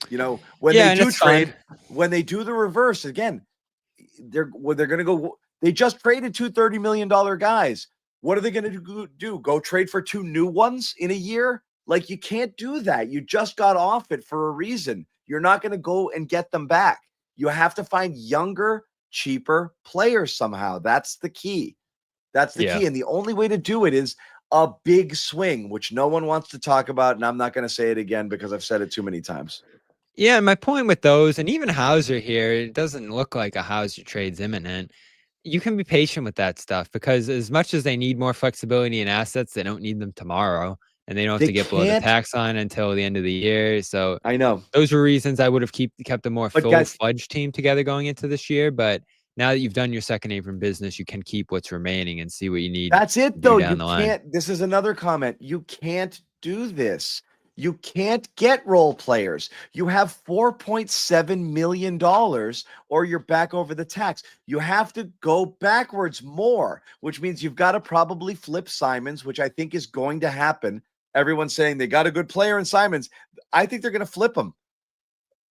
S2: When they do trade, when they do the reverse, again, they're going to go. They just traded two $30 million guys. What are they going to do? Go trade for two new ones in a year? Like, you can't do that. You just got off it for a reason. You're not going to go and get them back. You have to find younger, cheaper players somehow. That's the key. That's the key. And the only way to do it is a big swing, which no one wants to talk about. And I'm not going to say it again because I've said it too many times.
S3: Yeah, my point with those, and even Hauser here, it doesn't look like a Hauser trade's imminent. You can be patient with that stuff because as much as they need more flexibility and assets, they don't need them tomorrow, and they don't have to get below the tax line until the end of the year. So
S2: I know
S3: those were reasons I would have kept a more full-fledged team together going into this year. But now that you've done your second apron business, you can keep what's remaining and see what you need.
S2: That's it, though. You can't. This is another comment. You can't do this. You can't get role players. You have $4.7 million or you're back over the tax. You have to go backwards more, which means you've got to probably flip Simons, which I think is going to happen. Everyone's saying they got a good player in Simons. I think they're going to flip him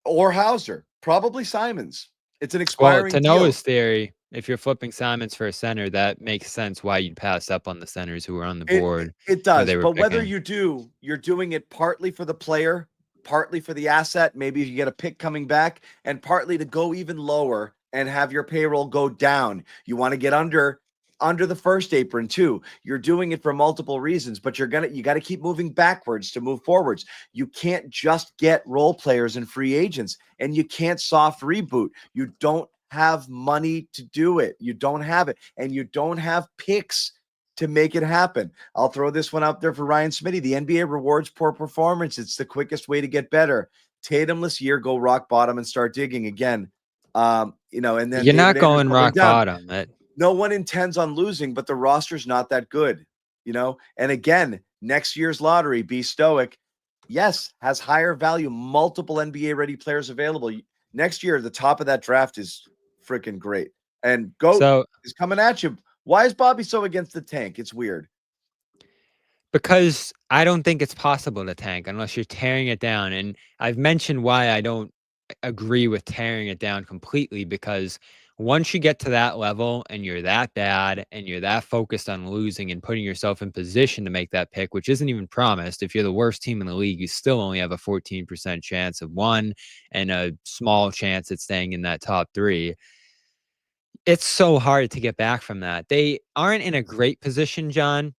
S2: or Hauser, probably Simons. It's an expiring
S3: to
S2: deal.
S3: Noah's theory, if you're flipping Simons for a center, that makes sense why you'd pass up on the centers who were on the board.
S2: It does, but whether you do, you're doing it partly for the player, partly for the asset. Maybe you get a pick coming back, and partly to go even lower and have your payroll go down. You want to get under the first apron too. You're doing it for multiple reasons, but you got to keep moving backwards to move forwards. You can't just get role players and free agents, and you can't soft reboot. You don't have money to do it. You don't have it, and you don't have picks to make it happen. I'll throw this one out there for Ryan Smitty. The NBA rewards poor performance. It's the quickest way to get better. Tatumless year, go rock bottom and start digging again. And then
S3: you're not going rock bottom.
S2: No one intends on losing, but the roster's not that good, And again, next year's lottery, be stoic. Yes, has higher value, multiple NBA ready players available. Next year, the top of that draft is freaking great. And GOAT is coming at you. Why is Bobby so against the tank? It's weird.
S3: Because I don't think it's possible to tank unless you're tearing it down. And I've mentioned why I don't agree with tearing it down completely, because once you get to that level and you're that bad and you're that focused on losing and putting yourself in position to make that pick, which isn't even promised, if you're the worst team in the league, you still only have a 14% chance of one and a small chance at staying in that top three. It's so hard to get back from that. They aren't in a great position, John,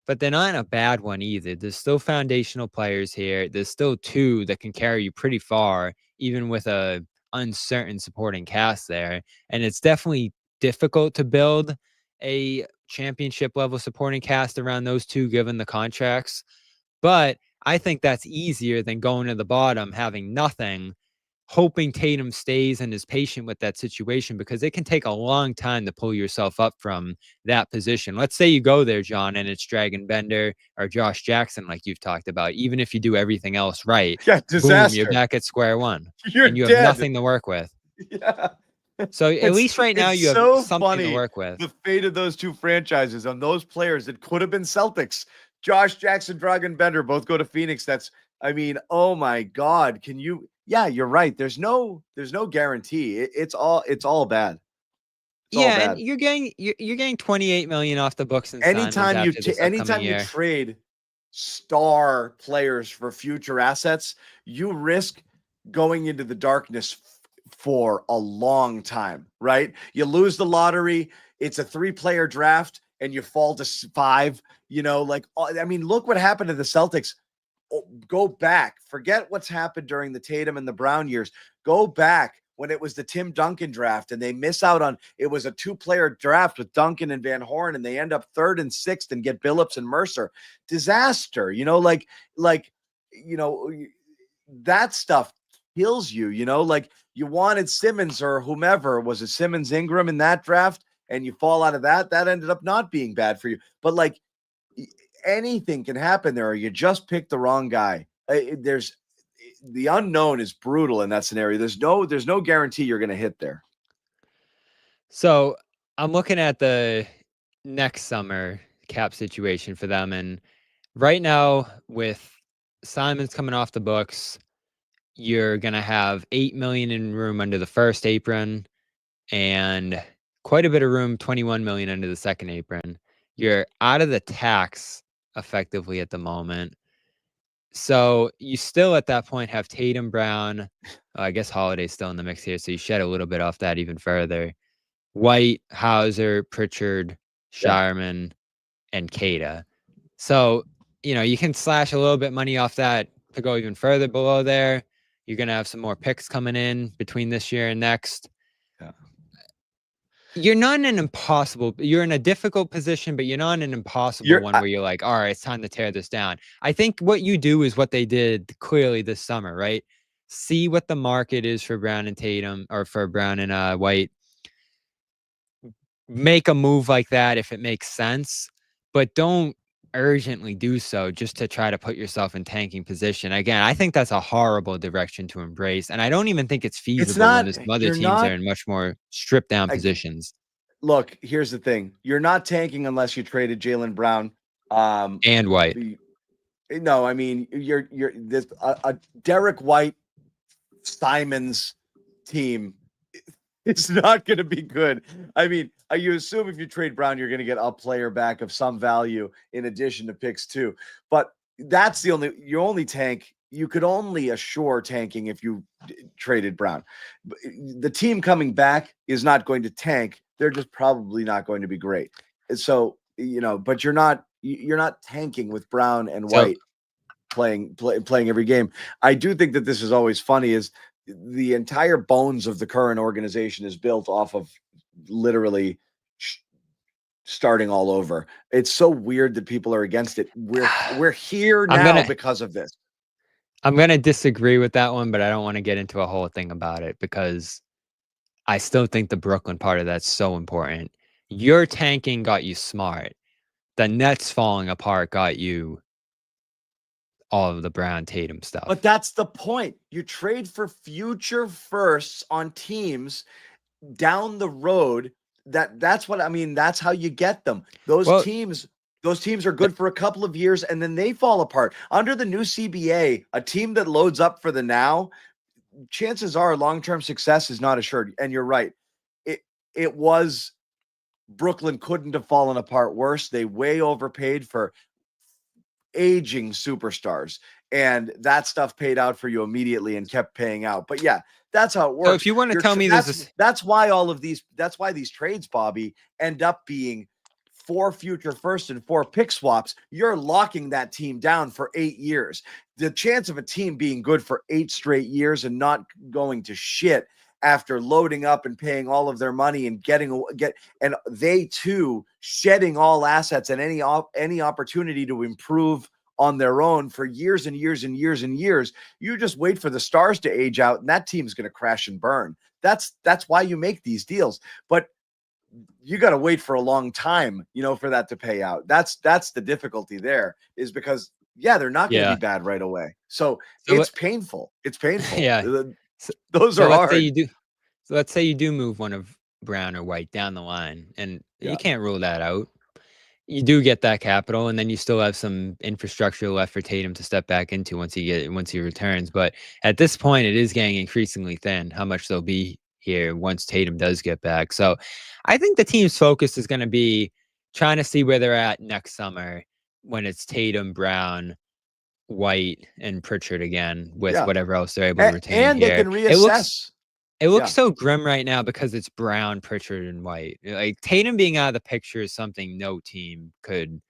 S3: but they're not in a bad one either. There's still foundational players here. There's still two that can carry you pretty far, even with a uncertain supporting cast there. And it's definitely difficult to build a championship level supporting cast around those two, given the contracts. But I think that's easier than going to the bottom, having nothing, hoping Tatum stays and is patient with that situation, because it can take a long time to pull yourself up from that position. Let's say you go there, John, and it's Dragon Bender or Josh Jackson, like you've talked about. Even if you do everything else right,
S2: Yeah,
S3: boom, you're
S2: disaster.
S3: back at square one,
S2: You're
S3: and you have
S2: dead.
S3: nothing to work with.
S2: Yeah.
S3: So at least right now
S2: it's
S3: you have
S2: so
S3: something
S2: funny,
S3: to work with.
S2: the fate of those two franchises on those players that could have been Celtics. Josh Jackson, Dragan Bender both go to Phoenix. I mean, oh my God. Yeah, you're right. There's no guarantee. It's all bad. It's all
S3: Yeah, and
S2: bad.
S3: you're getting 28 million off the books and signings after this upcoming
S2: Anytime you
S3: year.
S2: trade star players for future assets, you risk going into the darkness for a long time, right? You lose the lottery, it's a 3-player draft, and you fall to 5. I mean, look what happened to the Celtics. Go back, forget what's happened during the Tatum and the Brown years. Go back when it was the Tim Duncan draft, and they miss out on it. Was a 2-player draft with Duncan and Van Horn, and they end up 3rd and 6th and get Billups and Mercer. Disaster, that stuff kills you. You wanted Simmons or whomever. Was it Simmons, Ingram in that draft, and you fall out of that ended up not being bad for you. But anything can happen there, or you just pick the wrong guy. The unknown is brutal in that scenario. There's no guarantee you're going to hit there.
S3: So I'm looking at the next summer cap situation for them, and right now with Simons coming off the books, you're gonna have $8 million in room under the first apron, and quite a bit of room, $21 million under the second apron. You're out of the tax effectively at the moment. So you still at that point have Tatum, Brown. I guess Holiday's still in the mix here, so you shed a little bit off that even further. White, Hauser, Pritchard, Sharman, and Kada. So, you can slash a little bit money off that to go even further below there. You're going to have some more picks coming in between this year and next.
S2: Yeah.
S3: You're not in you're in a difficult position, but you're not in an impossible one where you're like, all right, it's time to tear this down. I think what you do is what they did clearly this summer, right? See what the market is for Brown and Tatum, or for Brown and White. Make a move like that if it makes sense, but don't urgently do so just to try to put yourself in tanking position. Again, I think that's a horrible direction to embrace, and I don't even think it's feasible when some other teams are in much more stripped down positions.
S2: Look, here's the thing: you're not tanking unless you traded Jaylen Brown
S3: and White.
S2: No, I mean you're this a Derek White Simons team. It's not going to be good. I mean, you assume if you trade Brown, you're going to get a player back of some value in addition to picks too. But that's you only tank. You could only assure tanking if you traded Brown. The team coming back is not going to tank. They're just probably not going to be great. So, but you're not tanking with Brown and White playing every game. I do think that this is always funny is the entire bones of the current organization is built off of literally starting all over. It's so weird that people are against it. We're here now because of this.
S3: I'm going to disagree with that one, but I don't want to get into a whole thing about it because I still think the Brooklyn part of that's so important. Your tanking got you smart. The Nets falling apart got you all of the Brown Tatum stuff.
S2: But that's the point. You trade for future firsts on teams down the road. That's what I mean. That's how you get them. Those teams are good for a couple of years and then they fall apart. Under the new CBA, a team that loads up for the now, chances are long-term success is not assured. And you're right. It was Brooklyn couldn't have fallen apart worse. They way overpaid for aging superstars, and that stuff paid out for you immediately and kept paying out. But yeah, that's how it works.
S3: So if you want to tell me
S2: that's why these trades, Bobby, end up being 4 future first and 4 pick swaps. You're locking that team down for 8 years. The chance of a team being good for 8 straight years and not going to shit after loading up and paying all of their money and and they too shedding all assets and any opportunity to improve on their own for years and years and years and years. You just wait for the stars to age out, and that team's going to crash and burn. That's why you make these deals. But you got to wait for a long time, for that to pay out. That's the difficulty there, is because they're not going to be bad right away. So it's painful. It's painful.
S3: Yeah.
S2: Those are hard.
S3: Let's say you do move one of Brown or White down the line, and you can't rule that out. You do get that capital, and then you still have some infrastructure left for Tatum to step back into once he returns. But at this point, it is getting increasingly thin how much they'll be here once Tatum does get back. So I think the team's focus is going to be trying to see where they're at next summer when it's Tatum, Brown, White, and Pritchard again with whatever else they're able to retain.
S2: And
S3: here.
S2: They can reassess.
S3: It looks so grim right now because it's Brown, Pritchard, and White. Like Tatum being out of the picture is something no team could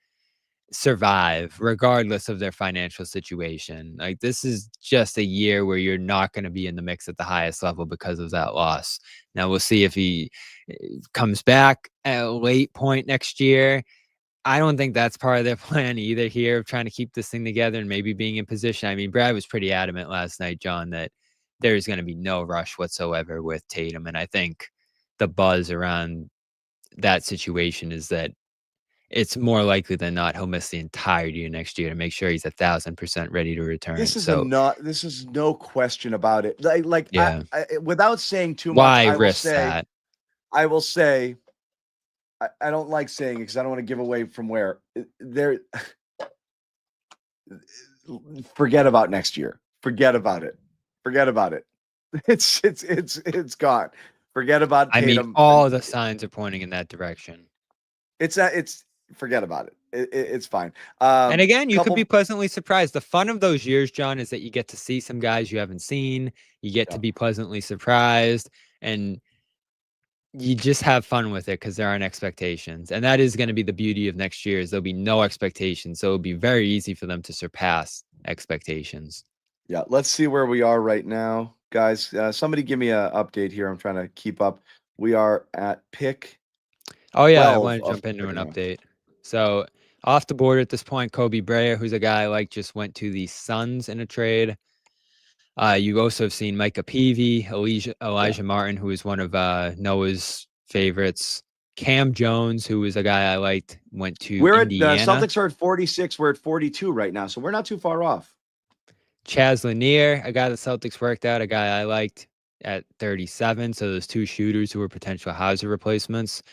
S3: survive, regardless of their financial situation. Like this is just a year where you're not going to be in the mix at the highest level because of that loss. Now we'll see if he comes back at a late point next year. I don't think that's part of their plan either here, of trying to keep this thing together and maybe being in position. I mean, Brad was pretty adamant last night, John, that there's going to be no rush whatsoever with Tatum. And I think the buzz around that situation is that it's more likely than not he'll miss the entire year next year to make sure he's 1,000% ready to return.
S2: This is no question about it. Without saying too much,
S3: why risk that?
S2: I will say, I don't like saying it because I don't want to give away from where there. Forget about next year. Forget about it. Forget about it. It's gone. Forget about Tatum.
S3: I mean, all the signs are pointing in that direction.
S2: It's forget about it. It's fine.
S3: And again, you could be pleasantly surprised. The fun of those years, John, is that you get to see some guys you haven't seen. You get to be pleasantly surprised, and you just have fun with it because there aren't expectations. And that is going to be the beauty of next year, is there'll be no expectations. So it'll be very easy for them to surpass expectations.
S2: Yeah, let's see where we are right now, guys. Somebody give me an update here. I'm trying to keep up. We are at pick.
S3: Oh, yeah, I want to jump into an update. So off the board at this point, Kobe Brea, who's a guy I like, just went to the Suns in a trade. You also have seen Micah Peavy, Elijah Martin, who is one of Noah's favorites. Cam Jones, who is a guy I liked, went to Indiana.
S2: The Celtics are at 46. We're at 42 right now, so we're not too far off.
S3: Chaz Lanier, a guy the Celtics worked out, a guy I liked, at 37. So those two shooters who were potential Hauser replacements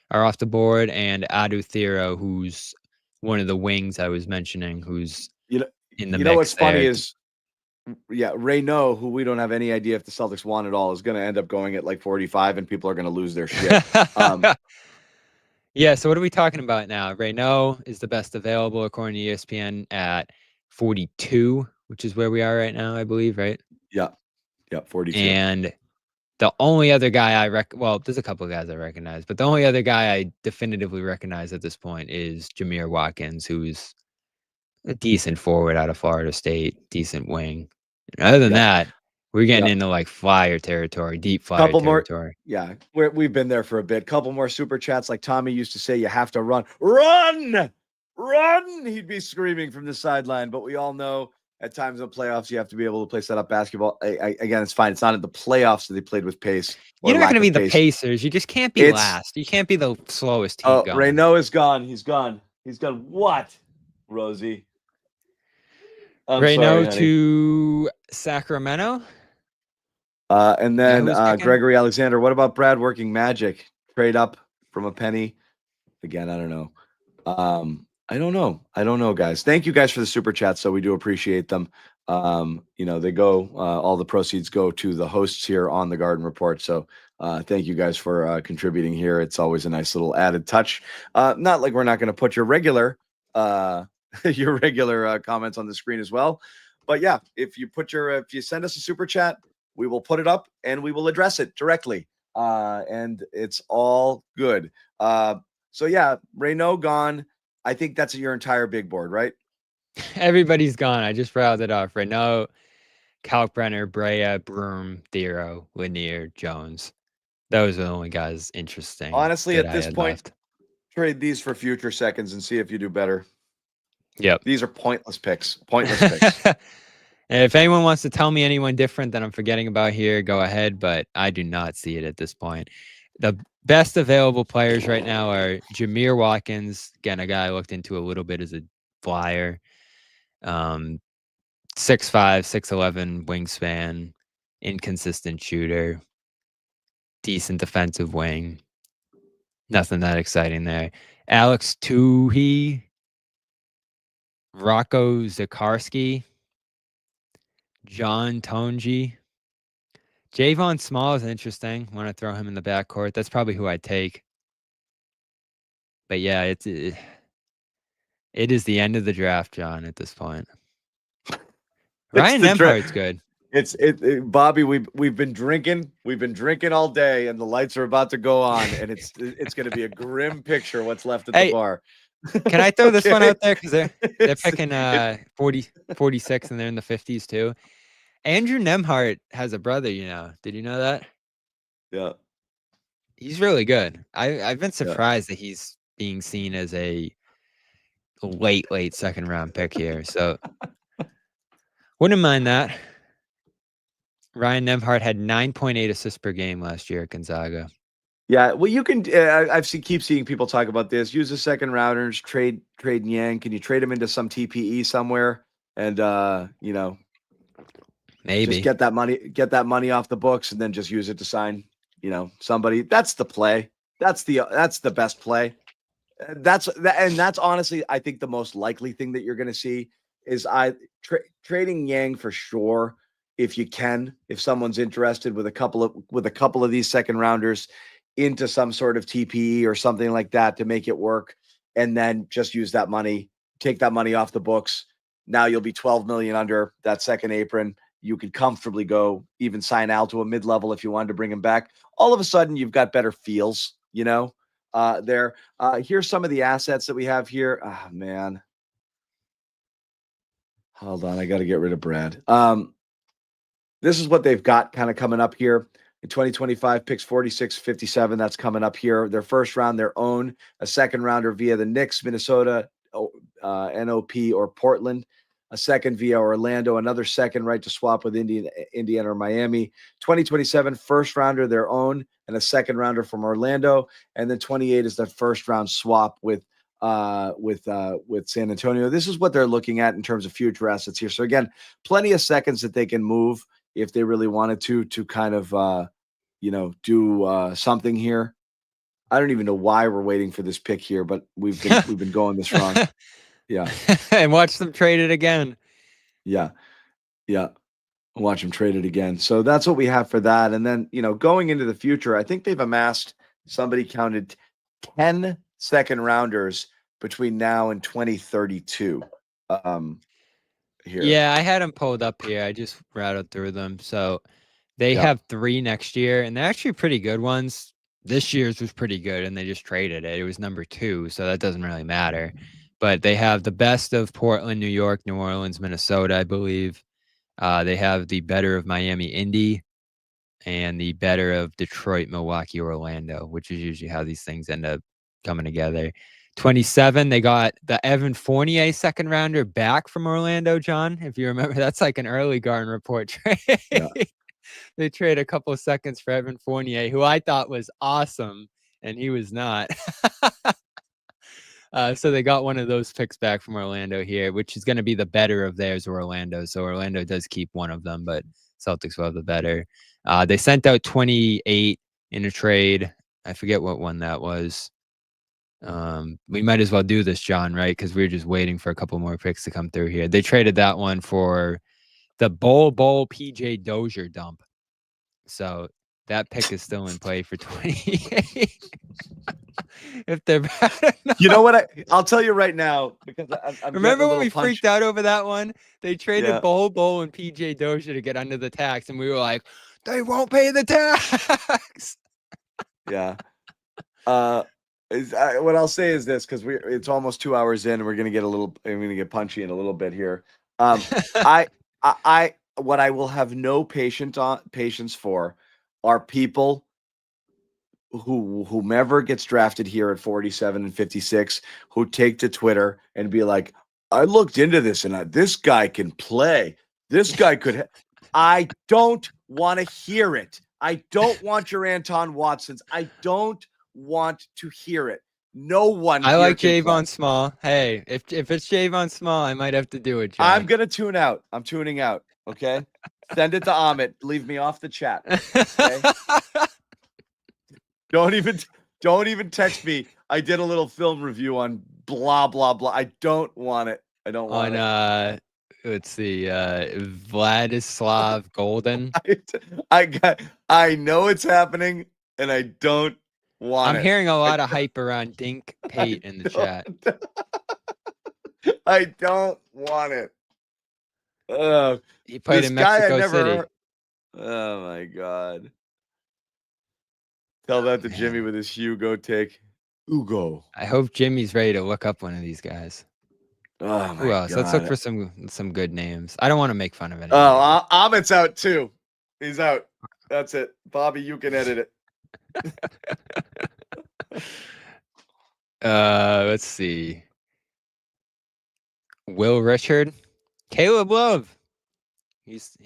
S3: are off the board. And Adu Thero, who's one of the wings I was mentioning, who's in the mix.
S2: You know what's funny is, Reynaud, who we don't have any idea if the Celtics want at all, is going to end up going at like 45, and people are going to lose their shit.
S3: Yeah, so what are we talking about now? Reynaud is the best available, according to ESPN, at 42, which is where we are right now, I believe, right?
S2: Yeah, 42.
S3: And the only other guy there's a couple of guys I recognize, but the only other guy I definitively recognize at this point is Jameer Watkins, who's a decent forward out of Florida State, decent wing. And other than that, we're getting into like flyer territory, deep flyer territory.
S2: We've been there for a bit. Couple more super chats. Like Tommy used to say, you have to run. He'd be screaming from the sideline. But we all know at times in playoffs, you have to be able to play set up basketball. Again, it's fine. It's not at the playoffs that they played with pace.
S3: You're not going to be the Pacers. You just can't be last. You can't be the slowest team going.
S2: Reynaud is gone. He's gone. What, Rosie?
S3: Reynaud to Sacramento.
S2: And then Gregory Alexander. What about Brad working magic? Trade up from a penny. Again, I don't know. I don't know, guys. Thank you guys for the super chats. So we do appreciate them. They go, all the proceeds go to the hosts here on the Garden Report. So thank you guys for contributing here. It's always a nice little added touch. Not like we're not going to put your regular comments on the screen as well. But yeah, if you send us a super chat, we will put it up and we will address it directly. And it's all good. So yeah, Reynaud gone. I think that's your entire big board, right?
S3: Everybody's gone. I just rounded off. Reynaud, Kalkbrenner, Brea, Broom, Thero, Lanier, Jones. Those are the only guys interesting.
S2: Honestly, at this point, trade these for future seconds and see if you do better.
S3: Yep.
S2: These are pointless picks. Pointless picks.
S3: And if anyone wants to tell me anyone different that I'm forgetting about here, go ahead, but I do not see it at this point. The best available players right now are Jameer Watkins, again, a guy I looked into a little bit as a flyer. 6'5", 6'11", wingspan, inconsistent shooter, decent defensive wing. Nothing that exciting there. Alex Tuhi, Rocco Zakarski, John Tonji. Javon Small is interesting. Want to throw him in the backcourt. That's probably who I'd take. But yeah, it is the end of the draft, John, at this point. Ryan Nembhard's good.
S2: Bobby, we've been drinking. We've been drinking all day, and the lights are about to go on, and it's going to be a grim picture what's left at the bar.
S3: Can I throw this one out there? Because they're picking 46, and they're in the 50s too. Andrew Nembhard has a brother, Did you know that?
S2: Yeah.
S3: He's really good. I've been surprised that he's being seen as a late second round pick here. So wouldn't mind that. Ryan Nembhard had 9.8 assists per game last year at Gonzaga.
S2: Yeah, well, you can. Keep seeing people talk about this. Use the second rounders, trade Yang. Can you trade him into some TPE somewhere? And
S3: maybe
S2: just get that money off the books, and then just use it to sign, somebody. That's the play. That's the best play. That's honestly, I think the most likely thing that you're going to see is trading Yang for sure. If you can, if someone's interested with a couple of these second rounders into some sort of TPE or something like that to make it work, and then just use that money, take that money off the books. Now you'll be 12 million under that second apron. You could comfortably go even sign Al to a mid-level if you wanted to bring him back. All of a sudden, you've got better feels, there. Here's some of the assets that we have here. Ah, man. Hold on. I got to get rid of Brad. This is what they've got kind of coming up here in 2025, picks 46, 57. That's coming up here. Their first round, their own, a second rounder via the Knicks, Minnesota, NOP, or Portland, a second via Orlando, another second right to swap with Indiana or Miami. 2027, first rounder, their own, and a second rounder from Orlando. And then 28 is the first round swap with San Antonio. This is what they're looking at in terms of future assets here. So again, plenty of seconds that they can move if they really wanted to kind of, do something here. I don't even know why we're waiting for this pick here, but we've been going this wrong. Yeah.
S3: And watch them trade it again.
S2: Yeah. Watch them trade it again. So that's what we have for that. And then, going into the future, I think they've amassed, somebody counted 10 second rounders between now and 2032. Here.
S3: Yeah, I had them pulled up here. I just routed through them. So they have 3 next year, and they're actually pretty good ones. This year's was pretty good, and they just traded it. It was number 2, so that doesn't really matter. But they have the best of Portland, New York, New Orleans, Minnesota, I believe. They have the better of Miami, Indy, and the better of Detroit, Milwaukee, Orlando, which is usually how these things end up coming together. 27, they got the Evan Fournier second rounder back from Orlando, John. If you remember, that's like an early Garden Report trade. Yeah. They trade a couple of seconds for Evan Fournier, who I thought was awesome, and he was not. So they got one of those picks back from Orlando here, which is going to be the better of theirs, Orlando. So Orlando does keep one of them, but Celtics will have the better. They sent out 28 in a trade. I forget what one that was. We might as well do this, John, right? Because we're just waiting for a couple more picks to come through here. They traded that one for the Bol PJ Dozier dump. So that pick is still in play for 28. If they're bad enough.
S2: You know what? I'll tell you right now, because I'm
S3: remember when we freaked out over that one? They traded Bol and PJ Dozier to get under the tax, and we were like, they won't pay the tax.
S2: Yeah. What I'll say is this, because it's almost 2 hours in, and I'm going to get punchy in a little bit here. What I will have no patience for are people whomever gets drafted here at 47 and 56 who take to Twitter and be like, I looked into this and this guy can play. This guy could. I don't want to hear it. I don't want your Anton Watsons. I don't want to hear it. No one.
S3: I
S2: here
S3: like
S2: can play.
S3: Javon Small. Hey, if it's Javon Small, I might have to do it, Jack.
S2: I'm gonna tune out. I'm tuning out. Okay. Send it to Amit. Leave me off the chat. Okay? Don't even text me. I did a little film review on blah blah blah. I don't want it. I don't want it.
S3: Let's see, Vladislav Golden.
S2: I know it's happening, and I don't want it.
S3: I'm hearing a lot of hype around Dink Pate in the chat.
S2: I don't want it.
S3: He played in Mexico City.
S2: Oh my god. Tell that to Jimmy with his Hugo take. Hugo.
S3: I hope Jimmy's ready to look up one of these guys.
S2: Oh my
S3: Who else?
S2: God.
S3: Let's look for some good names. I don't want to make fun of anyone.
S2: Oh, Amit's out too. He's out. That's it. Bobby, you can edit it.
S3: Let's see. Will Richard, Caleb Love. He's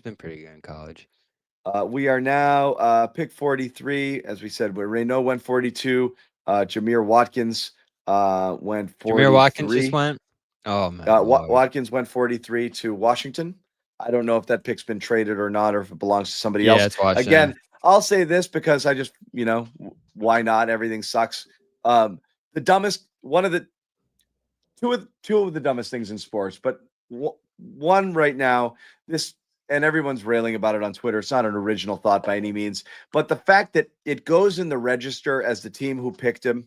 S3: been pretty good in college.
S2: We are now pick 43. As we said, where Reynaud went 42. Jameer Watkins went 43.
S3: Jameer Watkins just went. Oh man.
S2: Watkins went 43 to Washington. I don't know if that pick's been traded or not, or if it belongs to somebody else.
S3: It's Washington.
S2: Again, I'll say this because I just, why not? Everything sucks. The dumbest, two of the dumbest things in sports, but one right now, and everyone's railing about it on Twitter. It's not an original thought by any means, but the fact that it goes in the register as the team who picked him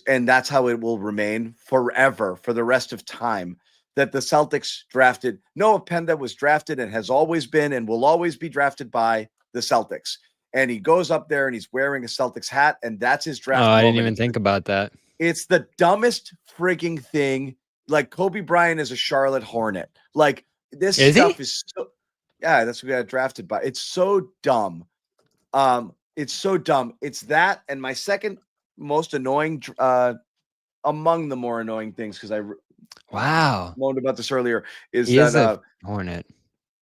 S2: and that's how it will remain forever for the rest of time, that the Celtics drafted Noah Penda was drafted and has always been and will always be drafted by the Celtics. And he goes up there and he's wearing a Celtics hat, and that's his draft.
S3: Oh, I didn't even think about that.
S2: It's the dumbest freaking thing. Like Kobe Bryant is a Charlotte Hornet. Like this stuff is so, yeah, that's what we got drafted by. It's so dumb. It's so dumb. It's that, and my second most annoying, among the more annoying things, because I moaned about this earlier, is
S3: he
S2: that
S3: is a Hornet.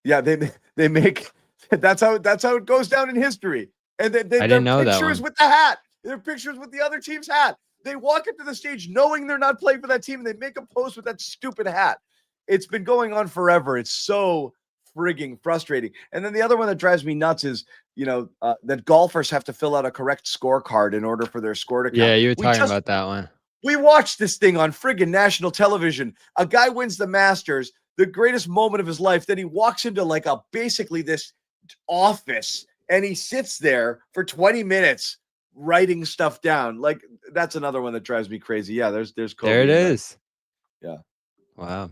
S2: Yeah, they make that's how it goes down in history. And I
S3: didn't know that
S2: pictures with the hat. They're pictures with the other team's hat. They walk into the stage knowing they're not playing for that team, and they make a post with that stupid hat. It's been going on forever. It's so frigging frustrating. And then the other one that drives me nuts is, that golfers have to fill out a correct scorecard in order for their score to count.
S3: Yeah, you were talking about that one.
S2: We watched this thing on friggin' national television. A guy wins the Masters, the greatest moment of his life. Then he walks into like basically this office, and he sits there for 20 minutes writing stuff down. Like, that's another one that drives me crazy. Yeah, there's Kobe.
S3: There it is.
S2: Yeah.
S3: Wow.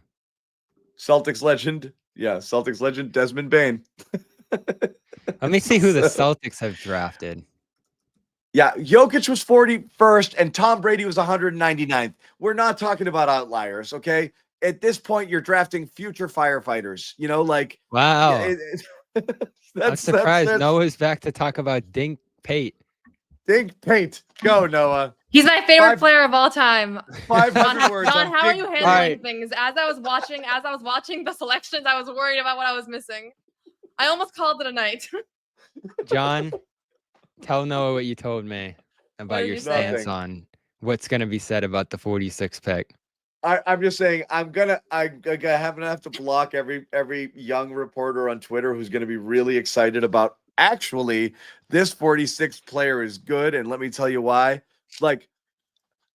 S2: Celtics legend. Yeah, Celtics legend Desmond Bain.
S3: Let me see who the Celtics have drafted.
S2: Yeah, Jokic was 41st and Tom Brady was 199th. We're not talking about outliers, okay? At this point, you're drafting future firefighters.
S3: Wow. I'm surprised Noah's back to talk about Dink Pate.
S2: Dink Pate. Go, Noah.
S5: He's my favorite player of all time.
S2: 500 words.
S5: John, how are you handling things? As I was watching the selections, I was worried about what I was missing. I almost called it a night.
S3: John, tell Noah what you told me about your stance on what's going to be said about the 46th pick.
S2: I'm just saying I'm gonna have to block every young reporter on Twitter who's gonna be really excited about actually this 46th player is good, and let me tell you why. Like,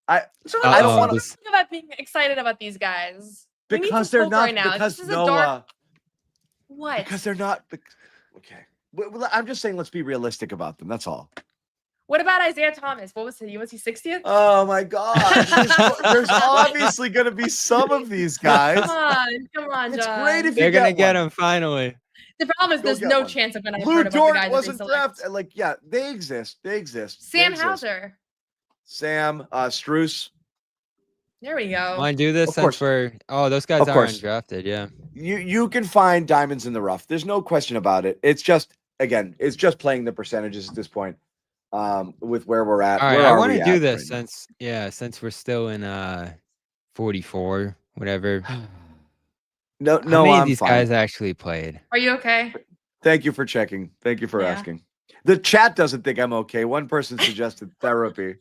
S2: I don't want to
S5: think about being excited about these guys
S2: because they're not.
S5: Right now.
S2: Because
S5: this is Noah. What?
S2: Because they're not. Okay, well, I'm just saying. Let's be realistic about them. That's all.
S5: What about Isaiah Thomas? What was he? Was he 60th?
S2: Oh my gosh! There's obviously going to be some of these guys.
S5: Come on, John.
S2: It's great if
S3: they're going to get him finally.
S5: The problem is there's no chance I'm going to have
S2: Lou
S5: heard about
S2: Dort
S5: the guys
S2: wasn't
S5: that they select.
S2: drafted. Like, yeah, they exist. They exist.
S5: Sam Hauser.
S2: Sam Strus.
S5: There we go.
S3: Want to do this since we're those guys are undrafted. Yeah.
S2: You can find diamonds in the rough. There's no question about it. It's just playing the percentages at this point. With where we're at.
S3: All right, I want to do this since we're still in 44. whatever.
S2: No,
S3: How
S2: no,
S3: many of
S2: I'm
S3: these
S2: fine.
S3: guys actually played?
S5: Are you okay?
S2: Thank you for checking. Thank you for
S5: Yeah.
S2: asking. The chat doesn't think I'm okay. One person suggested therapy.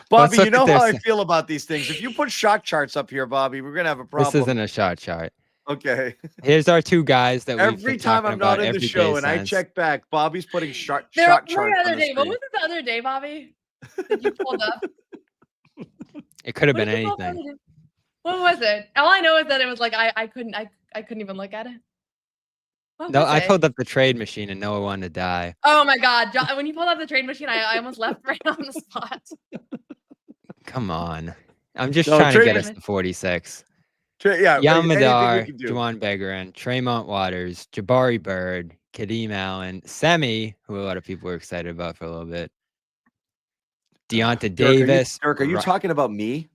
S2: Bobby,
S3: look
S2: you know
S3: at
S2: how
S3: this.
S2: I feel about these things. If you put shock charts up here, Bobby, we're gonna have a
S3: This
S2: problem.
S3: isn't a shot chart.
S2: Okay.
S3: Here's our two guys that we've
S2: Every
S3: been
S2: time
S3: talking
S2: I'm not
S3: about
S2: in the
S3: every
S2: show
S3: day
S2: and I
S3: since.
S2: check back, Bobby's putting
S5: There
S2: shot
S5: was
S2: charts
S5: the
S2: on
S5: other
S2: the
S5: day. What was
S2: screen.
S5: it the other day, Bobby? That you pulled up?
S3: It could have
S5: What
S3: been
S5: did you pull up the
S3: anything.
S5: other day? What was it? All I know is that it was like I couldn't even look at it. What
S3: No,
S5: was
S3: I
S5: it?
S3: pulled up the trade machine and Noah wanted to die.
S5: Oh my God, John, when you pulled up the trade machine, I almost left right on the spot.
S3: Come on. I'm just
S2: No,
S3: trying to
S2: trade
S3: get us
S5: machine.
S3: to 46.
S2: Yeah, anything we
S3: Yamadar,
S2: can do.
S3: Juwan Begarin, Tremont Waters, Jabari Bird, Kadeem Allen, Semi, who a lot of people were excited about for a little bit. Deonta Davis.
S2: Dirk, are you talking about me?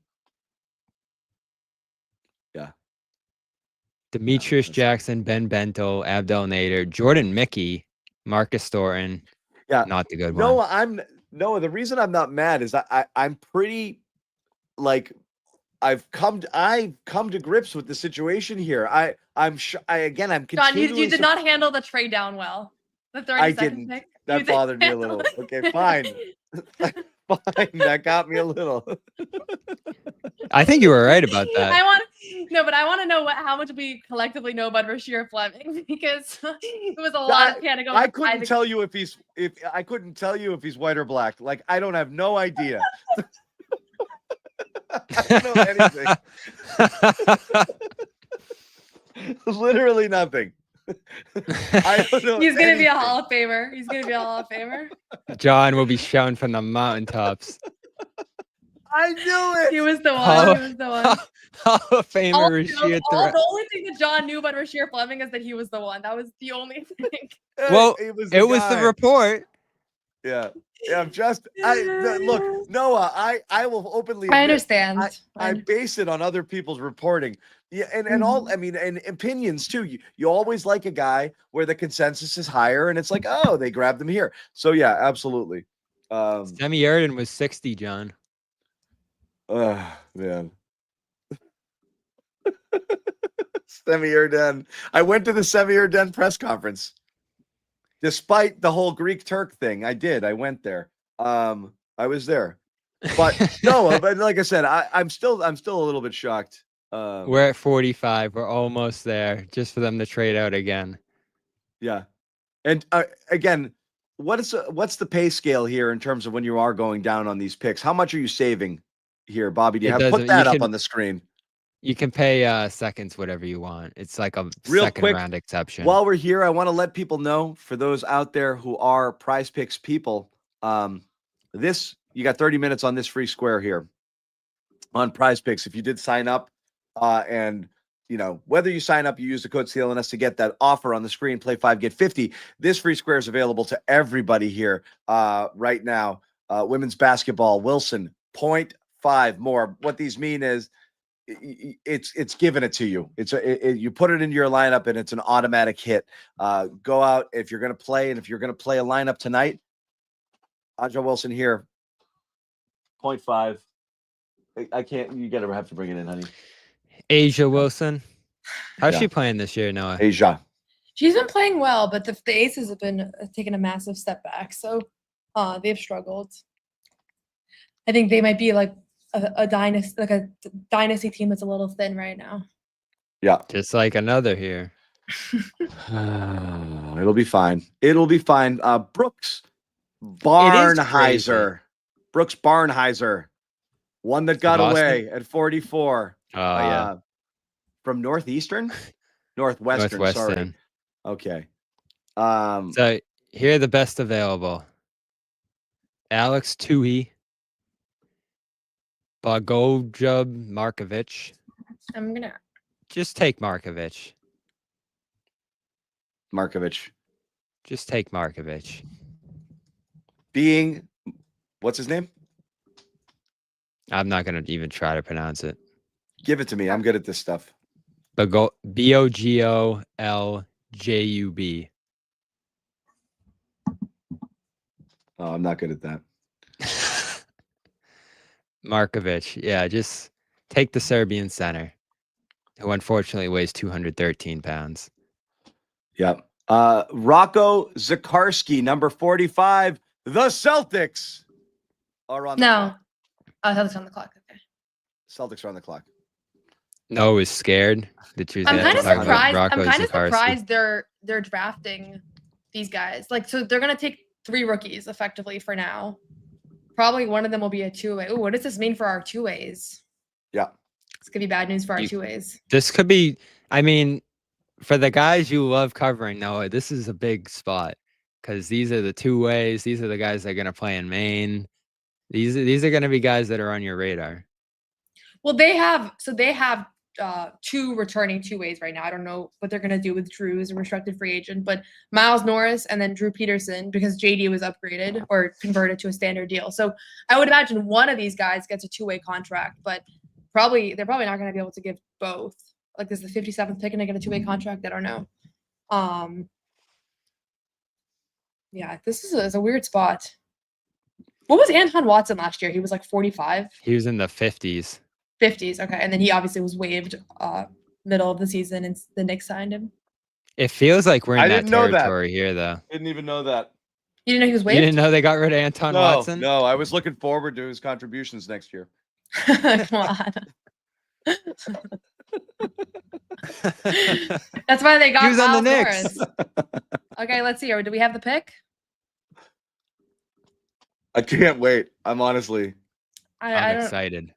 S2: Yeah.
S3: Demetrius
S2: that's-
S3: Jackson, Ben Bento, Abdel Nader, Jordan Mickey, Marcus Thornton.
S2: Yeah.
S3: Not the good one.
S2: Noah, the reason I'm not mad is I'm pretty like I've come to grips with the situation here. I'm
S5: John,
S2: continually
S5: you did not handle the trade down well. The 32nd
S2: I didn't.
S5: pick.
S2: That
S5: You didn't
S2: bothered me a
S5: handle
S2: little.
S5: it.
S2: Okay, fine. Fine. That got me a little.
S3: I think you were right about that.
S5: I want to know how much we collectively know about Rasheer Fleming because it was a lot of panic.
S2: I couldn't tell you I couldn't tell you if he's white or black. Like I don't have no idea. I don't know anything. Literally nothing. I don't know.
S5: He's gonna be a
S2: anything.
S5: Hall of Famer. He's gonna be a Hall of Famer.
S3: John will be shouting from the mountaintops.
S2: I knew it.
S5: He was the
S3: Hall
S5: one. He was the one.
S3: Hall of Famer Rasheer
S5: The only thing that John knew about Rasheer Fleming is that he was the one. That was the only thing.
S3: Well,
S2: it was
S3: it was
S2: guy.
S3: the report.
S2: Yeah. I'm just look, Noah, I will openly
S5: I
S2: admit,
S5: understand.
S2: I base it on other people's reporting. Yeah, and all I mean, and opinions too. You always like a guy where the consensus is higher, and it's like, oh, they grabbed him here. So yeah, absolutely.
S3: Semi Erden was 60, John.
S2: Man. Semi-Erden. I went to the Semi-Erden press conference. Despite the whole Greek Turk thing, I did. I went there. I was there. But no, but like I said, I'm still a little bit shocked.
S3: We're at 45. We're almost there. Just for them to trade out again.
S2: Yeah. And again, what's the pay scale here in terms of when you are going down on these picks? How much are you saving here, Bobby? Do you have put that up on the screen?
S3: You can pay seconds, whatever you want. It's like a
S2: Real
S3: second
S2: quick,
S3: round exception.
S2: While we're here, I want to let people know, for those out there who are Prize Picks people, you got 30 minutes on this free square here on Prize Picks. If you did sign up, and whether you sign up, you use the code CLNS to get that offer on the screen, play 5, get 50. This free square is available to everybody here right now. Women's basketball, Wilson, 0.5 more. What these mean is it's giving it to you. You put it into your lineup and it's an automatic hit. Go out if you're going to play, and if you're going to play a lineup tonight, Aja Wilson here, 0.5. I can't. You gotta have to bring it in, honey.
S3: Asia Wilson. How's
S2: Yeah.
S3: she playing this year, Noah?
S2: Asia.
S5: She's been playing well, but the Aces have been taking a massive step back. So they've struggled. I think they might be like a dynasty team that's a little thin right now.
S2: Yeah.
S3: Just like another here.
S2: It'll be fine. It'll be fine. Brooks Barnheiser. Brooks Barnheiser. One that got away at 44.
S3: Oh, yeah.
S2: From Northwestern. Sorry. Okay.
S3: So here are the best available. Alex Toohey. Bogojub Markovic.
S5: I'm gonna
S3: Just take Markovic. Just take Markovic.
S2: Being, what's his name?
S3: I'm not going to even try to pronounce it.
S2: Give it to me. I'm good at this stuff.
S3: Bogoljub.
S2: Oh, I'm not good at that.
S3: Markovic. Yeah, just take the Serbian center, who unfortunately weighs 213 pounds.
S2: Yep. Rocco Zakarski, number 45. The Celtics are on the
S5: No.
S2: clock.
S5: Oh, Celtics on the clock. Okay.
S2: Celtics are on the clock.
S3: Noah was scared that you was
S5: I'm
S3: gonna
S5: kind of
S3: talk about
S5: surprised.
S3: Rocco
S5: I'm kind of
S3: Zakarski.
S5: surprised they're drafting these guys. Like, so they're gonna take 3 rookies effectively for now. Probably one of them will be a 2-way. Ooh, what does this mean for our 2-ways?
S2: Yeah.
S5: It's gonna be bad news for our
S3: You-
S5: 2-ways.
S3: This could be, I mean, for the guys you love covering, Noah, this is a big spot because these are the 2-ways. These are the guys that are going to play in Maine. These are going to be guys that are on your radar.
S5: Well, they have 2 returning 2-ways right now. I don't know what they're gonna do with Drew as a restricted free agent, but Miles Norris and then Drew Peterson because JD was upgraded or converted to a standard deal. So I would imagine one of these guys gets a 2-way contract, but they're probably not gonna be able to give both. Like this is the 57th pick and they get a 2-way contract. I don't know. Yeah, this is a weird spot. What was Anton Watson last year? He was like 45.
S3: He was in the 50s.
S5: 50s, okay. And then he obviously was waived middle of the season and the Knicks signed him.
S3: It feels like we're
S2: I
S3: in that
S2: didn't know that.
S3: territory here, though.
S2: Didn't even know that.
S5: You didn't know he was
S3: You
S5: waived?
S3: didn't know they got rid of Anton Watson?
S2: No, I was looking forward to his contributions next year.
S5: Come on. That's why they got
S3: He was on the
S5: Miles
S3: Knicks.
S5: Norris. Okay, let's see. Do we have the pick?
S2: I can't wait. I'm honestly.
S5: I
S3: I'm
S5: don't.
S3: excited.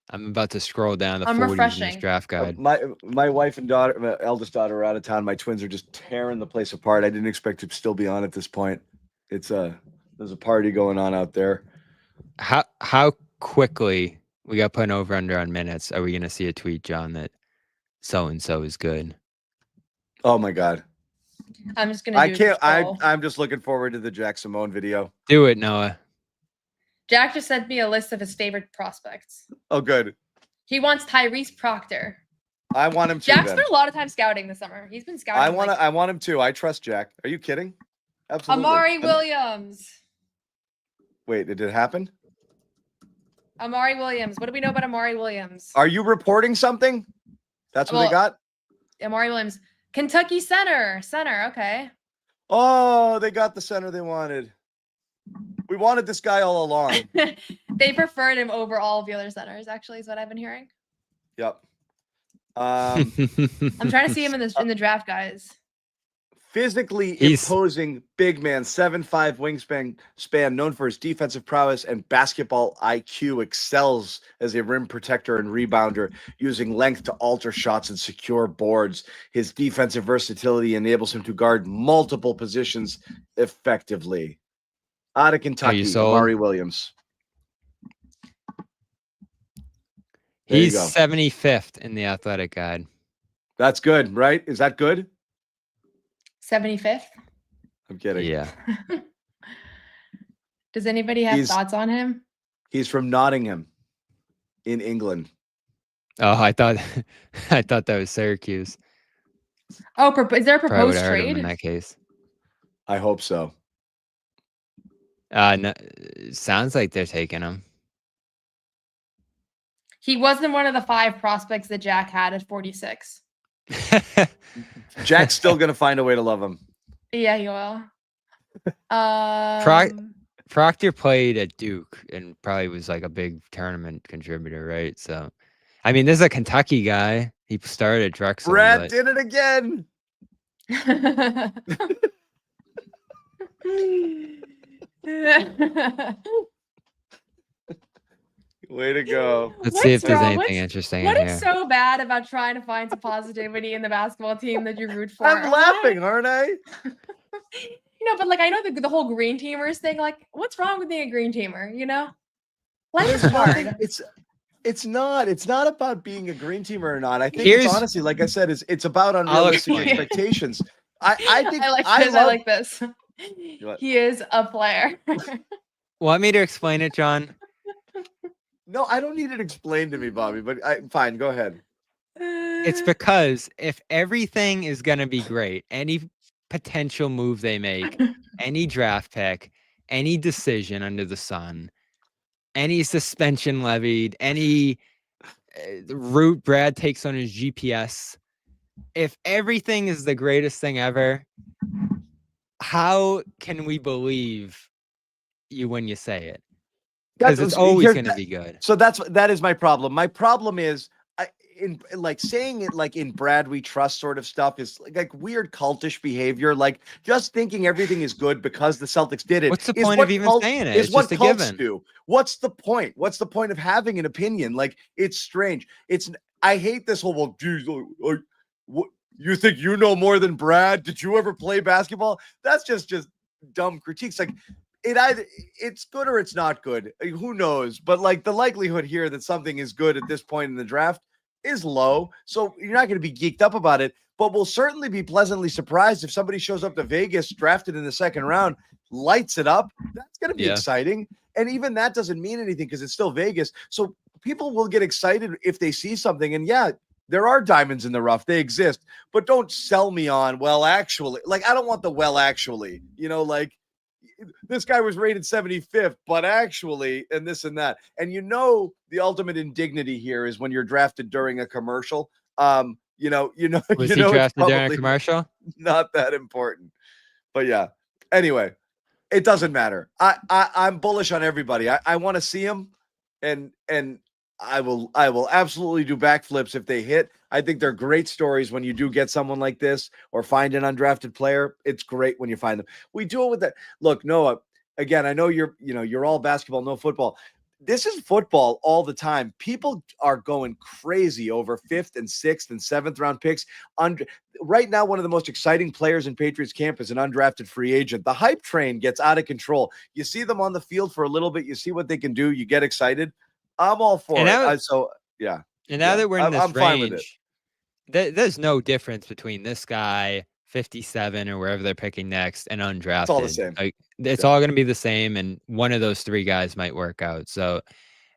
S3: I'm about to scroll down the
S5: I'm
S3: 40s in this
S5: refreshing.
S3: draft guide.
S2: My wife and daughter, my eldest daughter, are out of town. My twins are just tearing the place apart. I didn't expect to still be on at this point. There's a party going on out there.
S3: How quickly we got put over under on minutes are we going to see a tweet, John, that so and so is good?
S2: Oh my God.
S5: I'm just gonna.
S2: I can't. I'm just looking forward to the Jack Simone video.
S3: Do it, Noah.
S5: Jack just sent me a list of his favorite prospects.
S2: Oh, good.
S5: He wants Tyrese Proctor.
S2: I want him to.
S5: Jack
S2: then.
S5: spent a lot of time scouting this summer. He's been scouting.
S2: I want him to. I trust Jack. Are you kidding? Absolutely.
S5: Amari Williams.
S2: Wait, did it happen?
S5: Amari Williams. What do we know about Amari Williams?
S2: Are you reporting something? That's what they got?
S5: Amari Williams. Kentucky center. Okay.
S2: Oh, they got the center they wanted. We wanted this guy all along.
S5: They preferred him over all of the other centers, actually, is what I've been hearing.
S2: Yep.
S5: I'm trying to see him in the draft, guys.
S2: Physically
S3: He's-
S2: imposing big man, 7'5" wingspan, known for his defensive prowess and basketball IQ, excels as a rim protector and rebounder, using length to alter shots and secure boards. His defensive versatility enables him to guard multiple positions effectively. Out of Kentucky,
S3: sold?
S2: Amari Williams. There you
S3: He's
S2: go.
S3: 75th in the athletic guide.
S2: That's good, right? Is that good?
S5: 75th.
S2: I'm kidding.
S3: Yeah.
S5: Does anybody have
S2: He's-
S5: thoughts on him?
S2: He's from Nottingham in England.
S3: Oh, I thought that was Syracuse.
S5: Oh, is there a
S3: Probably would
S5: proposed
S3: have heard him
S5: trade?
S3: in that case.
S2: I hope so.
S3: No, it sounds like they're taking him.
S5: He wasn't one of the 5 prospects that Jack had at 46.
S2: Jack's still going to find a way to love him.
S5: Yeah, he will.
S3: Proctor played at Duke and probably was like a big tournament contributor, right? So, I mean, this is a Kentucky guy. He started at Drexel.
S2: Brad
S3: but-
S2: did it again. Way to go.
S3: Let's see if
S5: What's
S3: there's
S5: wrong?
S3: anything interesting
S5: What
S3: in
S5: is
S3: here.
S5: so bad about trying to find some positivity in the basketball team that you root for?
S2: I'm laughing, aren't I?
S5: But like I know the whole green teamers thing. Like, what's wrong with being a green teamer? Life is
S2: There's nothing-
S5: hard.
S2: It's not about being a green teamer or not. I think
S3: Here's-
S2: it's honestly, like I said, it's about unrealistic
S3: explain.
S2: expectations. I think
S5: I like
S2: I
S5: this.
S2: love,
S5: I like this.
S2: What?
S5: He is a player.
S3: Want me to explain it, John?
S2: No, I don't need it explained to me, Bobby, but fine, go ahead.
S3: It's because if everything is going to be great, any potential move they make, any draft pick, any decision under the sun, any suspension levied, any the route Brad takes on his GPS. If everything is the greatest thing ever, how can we believe you when you say it? Because it's always going to be good.
S2: So that is my problem. My problem is in like saying it like in Brad we trust sort of stuff is like weird cultish behavior. Like just thinking everything is good because the Celtics did it.
S3: What's the point of even saying it?
S2: Is
S3: it's
S2: what
S3: just a
S2: cults
S3: given.
S2: do. What's the point? What's the point of having an opinion? Like it's strange. I hate this whole well, geez, what you think you know more than Brad? Did you ever play basketball? That's just dumb critiques. Like it's good or it's not good. Who knows? But like the likelihood here that something is good at this point in the draft is low. So you're not going to be geeked up about it, but we'll certainly be pleasantly surprised if somebody shows up to Vegas drafted in the second round, lights it up. That's going to be exciting. And even that doesn't mean anything because it's still Vegas. So people will get excited if they see something. And yeah, there are diamonds in the rough. They exist, but don't sell me on, well, actually, like, I don't want the, well, actually, like, this guy was rated 75th, but actually, and this and that. And the ultimate indignity here is when you're drafted during a commercial.
S3: Was he drafted during a commercial?
S2: Not that important. But yeah. Anyway, it doesn't matter. I'm bullish on everybody. I want to see him, and I will absolutely do backflips if they hit. I think they're great stories when you do get someone like this or find an undrafted player. It's great when you find them. We do it with that. Look, Noah, again, I know you're all basketball, no football. This is football all the time. People are going crazy over 5th and 6th and 7th round picks. Right now, one of the most exciting players in Patriots camp is an undrafted free agent. The hype train gets out of control. You see them on the field for a little bit. You see what they can do. You get excited. I'm all for it. Yeah.
S3: And now that we're in this
S2: I'm fine with it.
S3: There's no difference between this guy, 57 or wherever they're picking next, and undrafted.
S2: It's all the same.
S3: It's all going to be the same, and one of those three guys might work out. So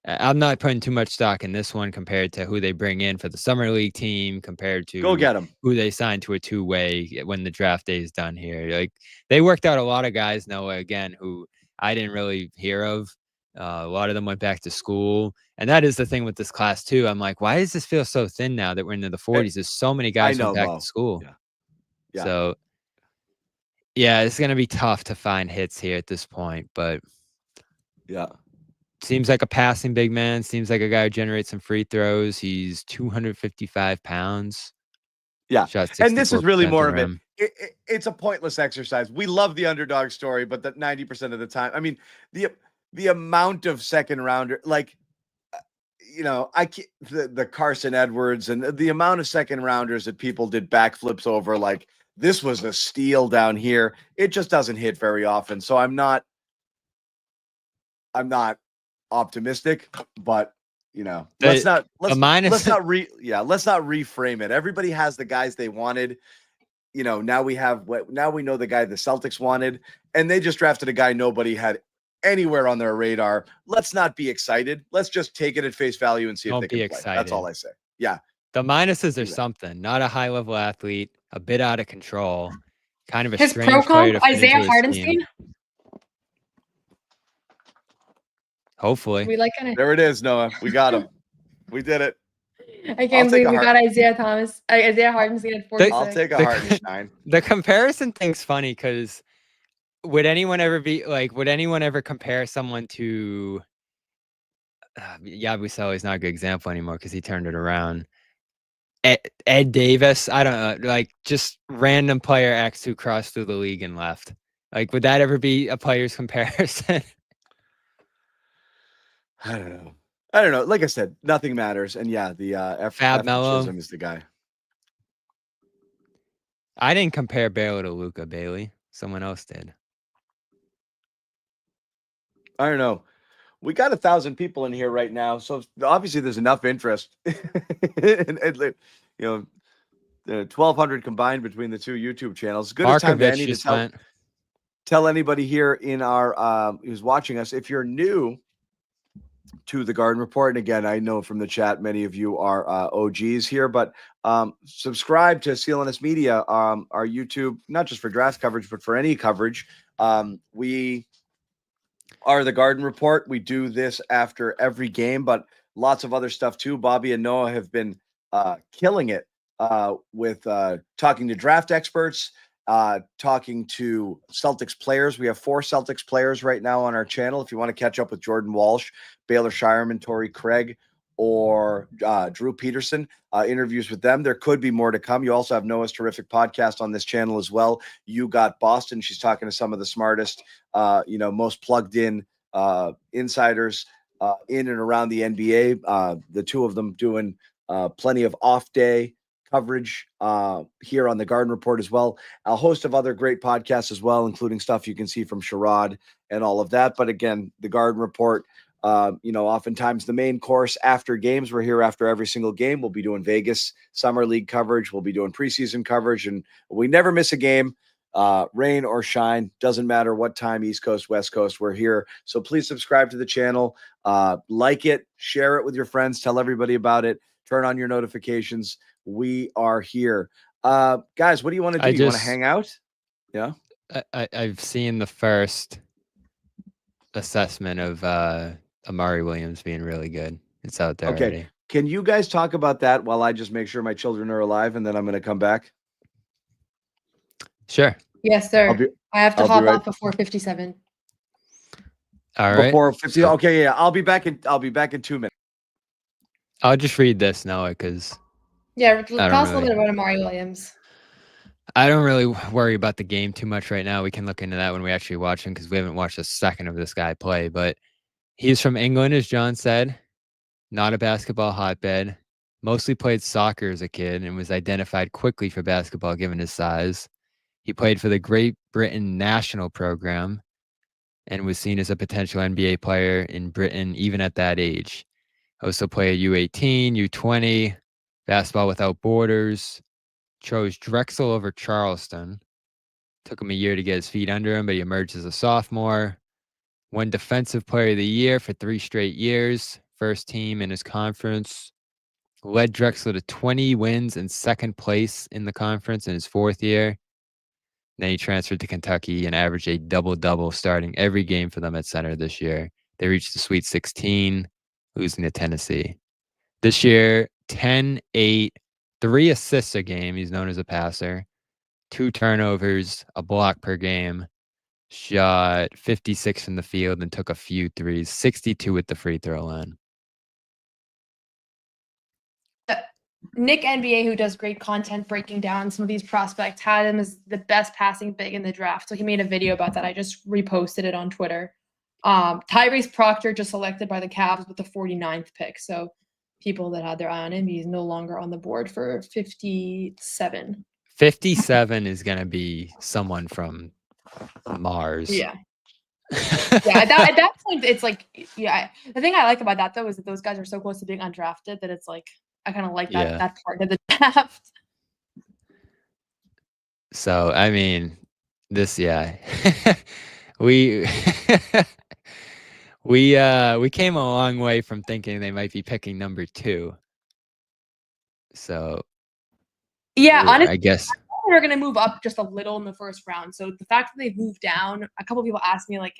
S3: I'm not putting too much stock in this one compared to who they bring in for the summer league team, compared to
S2: go get them,
S3: who they signed to a two-way when the draft day is done here. Like they worked out a lot of guys, Noah, again, who I didn't really hear of. A lot of them went back to school. And that is the thing with this class, too. I'm like, why does this feel so thin now that we're into the 40s? There's so many guys who went back to school.
S2: Yeah.
S3: So, yeah, it's going to be tough to find hits here at this point. But,
S2: yeah,
S3: seems like a passing big man. Seems like a guy who generates some free throws. He's 255 pounds.
S2: Yeah. And this is really more of it. It's a pointless exercise. We love the underdog story, but that 90% of the time, I mean, the amount of second rounder, like, the Carson Edwards and the amount of second rounders that people did backflips over, like this was a steal down here. It just doesn't hit very often. So I'm not optimistic, but let's not reframe it. Everybody has the guys they wanted. Now we know the guy the Celtics wanted, and they just drafted a guy nobody had anywhere on their radar. Let's not be excited. Let's just take it at face value and see if they can play. That's all I say. Yeah.
S3: The minuses are something. Not a high-level athlete, a bit out of control, kind of a
S5: his
S3: strange
S5: pro
S3: player
S5: comp,
S3: to fit
S5: Isaiah
S3: into his team.
S5: Hartenstein.
S3: Hopefully.
S2: There it is, Noah. We got him. We did it.
S5: I can't believe we got Isaiah Hartenstein at 46.
S2: I'll take a Hartenstein.
S3: The comparison thing's funny because would anyone ever compare someone to Yabusele? Is not a good example anymore because he turned it around. Ed Davis, I don't know, like just random player X who crossed through the league and left. Like, would that ever be a player's comparison?
S2: I don't know. Like I said, nothing matters. And yeah, the
S3: Fab Melo
S2: is the guy.
S3: I didn't compare Baylor to Luka Bailey. Someone else did.
S2: I don't know. We got 1,000 people in here right now, so obviously there's enough interest. and 1,200 combined between the two YouTube channels. Good time to Andy to tell anybody here in our who's watching us, if you're new to the Garden Report, and again, I know from the chat many of you are OGs here, but subscribe to CLNS Media, our YouTube, not just for draft coverage, but for any coverage. We are the Garden Report. We do this after every game, but lots of other stuff too. Bobby and Noah have been killing it with talking to draft experts, talking to Celtics players. We have 4 Celtics players right now on our channel. If you want to catch up with Jordan Walsh, Baylor Shireman, Torrey Craig, or Drew Peterson, interviews with them. There could be more to come. You also have Noah's terrific podcast on this channel as well. You Got Boston. She's talking to some of the smartest, most plugged in insiders in and around the NBA. The 2 of them doing plenty of off day coverage here on the Garden Report as well. A host of other great podcasts as well, including stuff you can see from Sherrod and all of that. But again, the Garden Report, oftentimes the main course after games. We're here after every single game. We'll be doing Vegas Summer League coverage. We'll be doing preseason coverage, and we never miss a game. Rain or shine, doesn't matter what time, East Coast, West Coast, we're here. So please subscribe to the channel, like it, share it with your friends, tell everybody about it, turn on your notifications. We are here. Guys, what do you want to do? You want to hang out? Yeah.
S3: I've seen the first assessment of Amari Williams being really good. It's out there already.
S2: Can you guys talk about that while I just make sure my children are alive, and then I'm going to come back?
S3: Sure.
S5: Yes, sir. I have to hop off before 57.
S3: All right.
S2: Before 50. Okay, yeah. I'll be back in 2 minutes.
S3: I'll just read this, Noah, because
S5: tell us a little bit about Amari Williams.
S3: I don't really worry about the game too much right now. We can look into that when we actually watch him, because we haven't watched a second of this guy play. But he's from England, as John said, not a basketball hotbed. Mostly played soccer as a kid and was identified quickly for basketball given his size. He played for the Great Britain national program and was seen as a potential NBA player in Britain even at that age. Also played U18, U20, basketball without borders. Chose Drexel over Charleston. Took him a year to get his feet under him, but he emerged as a sophomore. Won Defensive Player of the Year for 3 straight years. First team in his conference. Led Drexel to 20 wins and 2nd place in the conference in his 4th year. Then he transferred to Kentucky and averaged a double-double starting every game for them at center this year. They reached the Sweet 16, losing to Tennessee. This year, 10, 8, 3 assists a game. He's known as a passer. 2 turnovers, a block per game. Shot 56 from the field and took a few threes. 62 at the free throw line.
S5: Nick NBA, who does great content breaking down some of these prospects, had him as the best passing big in the draft. So he made a video about that. I just reposted it on Twitter. Tyrese Proctor just selected by the Cavs with the 49th pick. So people that had their eye on him, he's no longer on the board for 57.
S3: 57 is going to be someone from Mars.
S5: Yeah. At that point, it's like, the thing I like about that, though, is that those guys are so close to being undrafted that it's like, I kind of like that part of the draft.
S3: So, I mean, we we came a long way from thinking they might be picking number 2. So,
S5: honestly,
S3: I guess
S5: they're going to move up just a little in the first round. So the fact that they've moved down, a couple people asked me like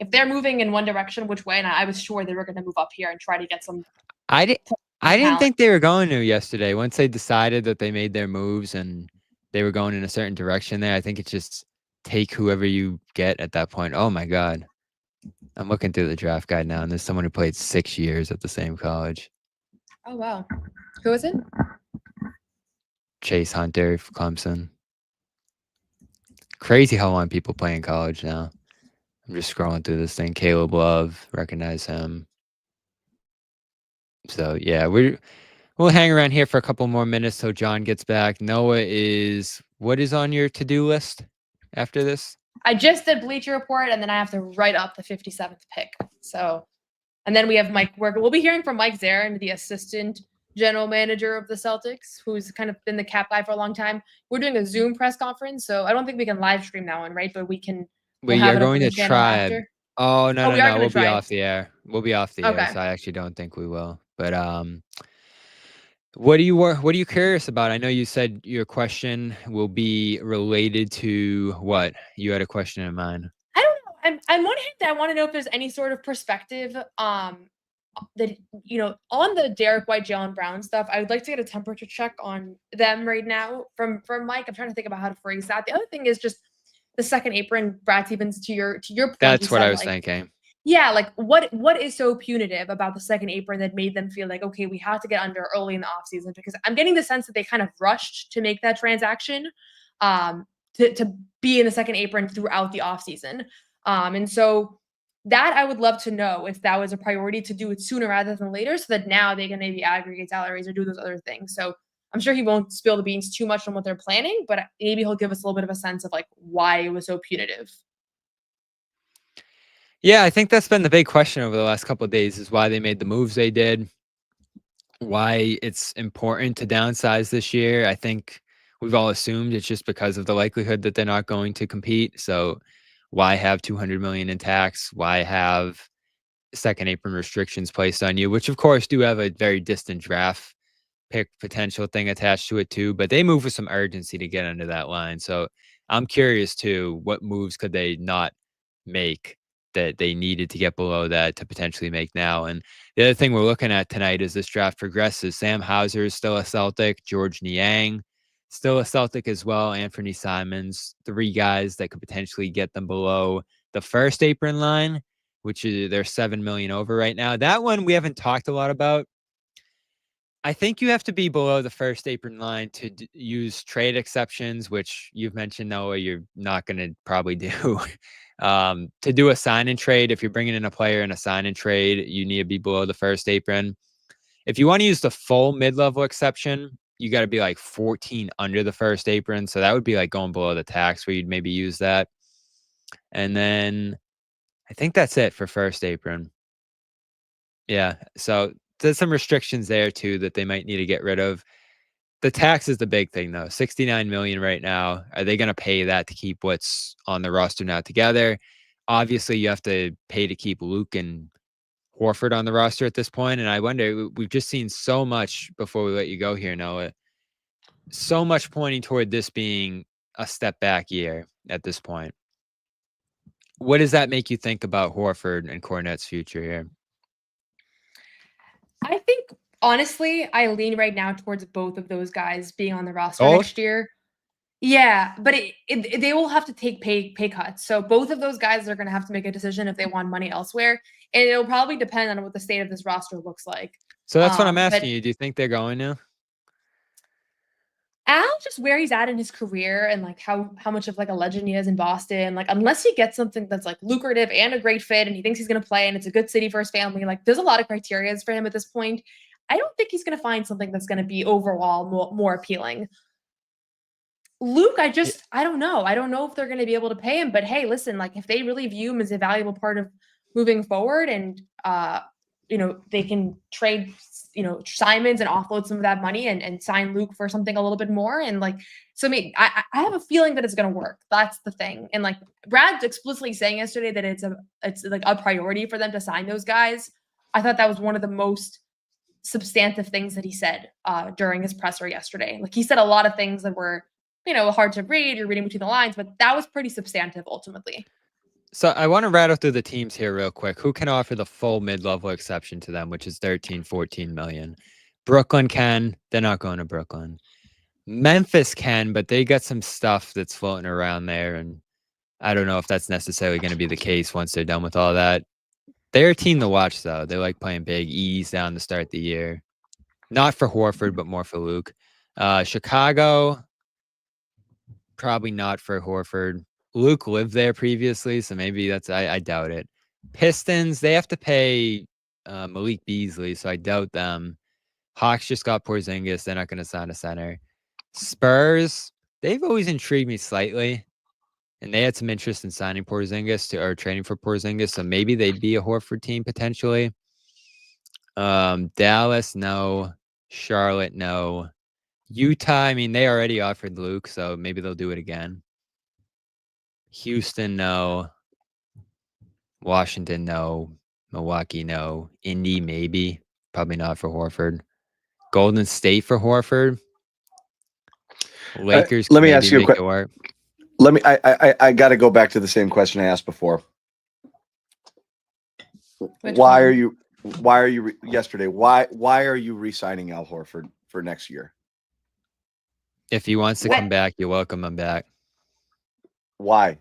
S5: if they're moving in one direction, which way, and I was sure they were going to move up here and try to get some.
S3: I didn't think they were going to yesterday. Once they decided that they made their moves and they were going in a certain direction there, I think it's just take whoever you get at that point. Oh, my God. I'm looking through the draft guide now, and there's someone who played 6 years at the same college.
S5: Oh, wow. Who is it?
S3: Chase Hunter for Clemson. Crazy how long people play in college now. I'm just scrolling through this thing. Caleb Love, recognize him. So, yeah, we'll hang around here for a couple more minutes till John gets back. Noah what is on your to-do list after this?
S5: I just did Bleacher Report, and then I have to write up the 57th pick. So, and then we have Mike. We'll be hearing from Mike Zarren, the assistant general manager of the Celtics, who's kind of been the cap guy for a long time. We're doing a Zoom press conference, so I don't think we can live stream that one, right? But we can.
S3: We are going to try. Oh, no. We'll be off the air. We'll be off the air, so I actually don't think we will. But what are you curious about? I know you said your question will be related to what? You had a question in mind.
S5: I don't know. On one hand, I want to know if there's any sort of perspective that, on the Derek White, Jaylen Brown stuff, I would like to get a temperature check on them right now from Mike. I'm trying to think about how to phrase that. The other thing is just the second apron, Brad Stevens, to your point.
S3: That's
S5: you
S3: what
S5: said,
S3: I was
S5: like,
S3: thinking.
S5: yeah, like what is so punitive about the second apron that made them feel like, okay, we have to get under early in the offseason? Because I'm getting the sense that they kind of rushed to make that transaction, to be in the second apron throughout the offseason. And so that I would love to know if that was a priority to do it sooner rather than later, so that now they can maybe aggregate salaries or do those other things. So I'm sure he won't spill the beans too much on what they're planning, but maybe he'll give us a little bit of a sense of like why it was so punitive.
S3: Yeah, I think that's been the big question over the last couple of days, is why they made the moves they did, why it's important to downsize this year. I think we've all assumed it's just because of the likelihood that they're not going to compete. So why have $200 million in tax? Why have second apron restrictions placed on you, which of course do have a very distant draft pick potential thing attached to it too, but they move with some urgency to get under that line. So I'm curious too, what moves could they not make that they needed to get below that to potentially make now? And the other thing we're looking at tonight as this draft progresses, Sam Hauser is still a Celtic, George Niang still a Celtic as well, Anthony Simons, 3 guys that could potentially get them below the first apron line, which is they're 7 million over right now. That one we haven't talked a lot about. I think you have to be below the first apron line to use trade exceptions, which you've mentioned, Noah, you're not going to probably do. To do a sign and trade, if you're bringing in a player in a sign and trade, you need to be below the first apron. If you want to use the full mid-level exception, you got to be like 14 under the first apron. So that would be like going below the tax, where you'd maybe use that. And then I think that's it for first apron. Yeah. So there's some restrictions there too that they might need to get rid of. The tax is the big thing though. 69 million right now. Are they going to pay that to keep what's on the roster now together? Obviously you have to pay to keep Luke and Horford on the roster at this point. And I wonder, we've just seen so much before we let you go here, Noah. So much pointing toward this being a step back year at this point. What does that make you think about Horford and Kornet's future here?
S5: I think honestly, I lean right now towards both of those guys being on the roster
S3: Both?
S5: next year. Yeah, but they will have to take pay cuts. So both of those guys are going to have to make a decision if they want money elsewhere, and it'll probably depend on what the state of this roster looks like.
S3: So that's what I'm
S5: but
S3: asking you. Do you think they're going to?
S5: Al, just where he's at in his career and like how much of like a legend he is in Boston, like unless he gets something that's like lucrative and a great fit and he thinks he's going to play and it's a good city for his family, like there's a lot of criteria for him at this point. I don't think he's going to find something that's going to be overall more appealing. Luke, I don't know. I don't know if they're going to be able to pay him, but hey, listen, like if they really view him as a valuable part of moving forward and, they can trade, Simons and offload some of that money and sign Luke for something a little bit more. And like, so I mean, I have a feeling that it's going to work. That's the thing. And like Brad explicitly saying yesterday that it's like a priority for them to sign those guys. I thought that was one of the most substantive things that he said during his presser yesterday. Like he said a lot of things that were, hard to read. You're reading between the lines, but that was pretty substantive ultimately.
S3: So I want to rattle through the teams here real quick. Who can offer the full mid-level exception to them, which is 14 million? Brooklyn can. They're not going to Brooklyn. Memphis can, but they got some stuff that's floating around there, and I don't know if that's necessarily going to be the case once they're done with all that. They're a team to watch, though. They like playing big, ease down to start the year. Not for Horford, but more for Luke. Chicago, probably not for Horford. Luke lived there previously, so maybe I doubt it. Pistons, they have to pay Malik Beasley, so I doubt them. Hawks just got Porzingis. They're not going to sign a center. Spurs, they've always intrigued me slightly, and they had some interest in signing Porzingis or trading for Porzingis, so maybe they'd be a Horford team potentially. Dallas, no. Charlotte, no. Utah, I mean, they already offered Luke, so maybe they'll do it again. Houston, no. Washington, no. Milwaukee, no. Indy, maybe. Probably not for Horford. Golden State for Horford. Lakers,
S2: let me ask you a question. I got to go back to the same question I asked before. Why are you Why are you yesterday? Why are you re-signing Al Horford for next year?
S3: If he wants to come back, you welcome him back.
S2: Why?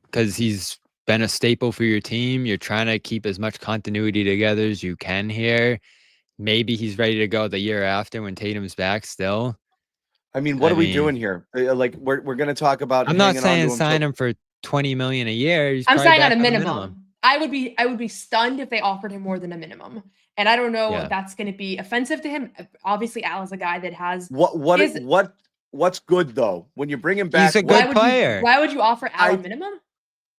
S3: Because he's been a staple for your team. You're trying to keep as much continuity together as you can here. Maybe he's ready to go the year after when Tatum's back still.
S2: I mean, what are we doing here? Like we're going to talk about.
S3: I'm not
S2: hanging on
S3: saying
S2: to him
S3: sign him for $20 million a year. He's
S5: I'm
S3: probably
S5: saying
S3: back
S5: on a
S3: on the
S5: minimum. I would be stunned if they offered him more than a minimum. And I don't know if that's going to be offensive to him. Obviously, Al is a guy that has
S2: what's good though when you bring him back.
S3: He's a good player.
S5: Why would you offer Al a minimum?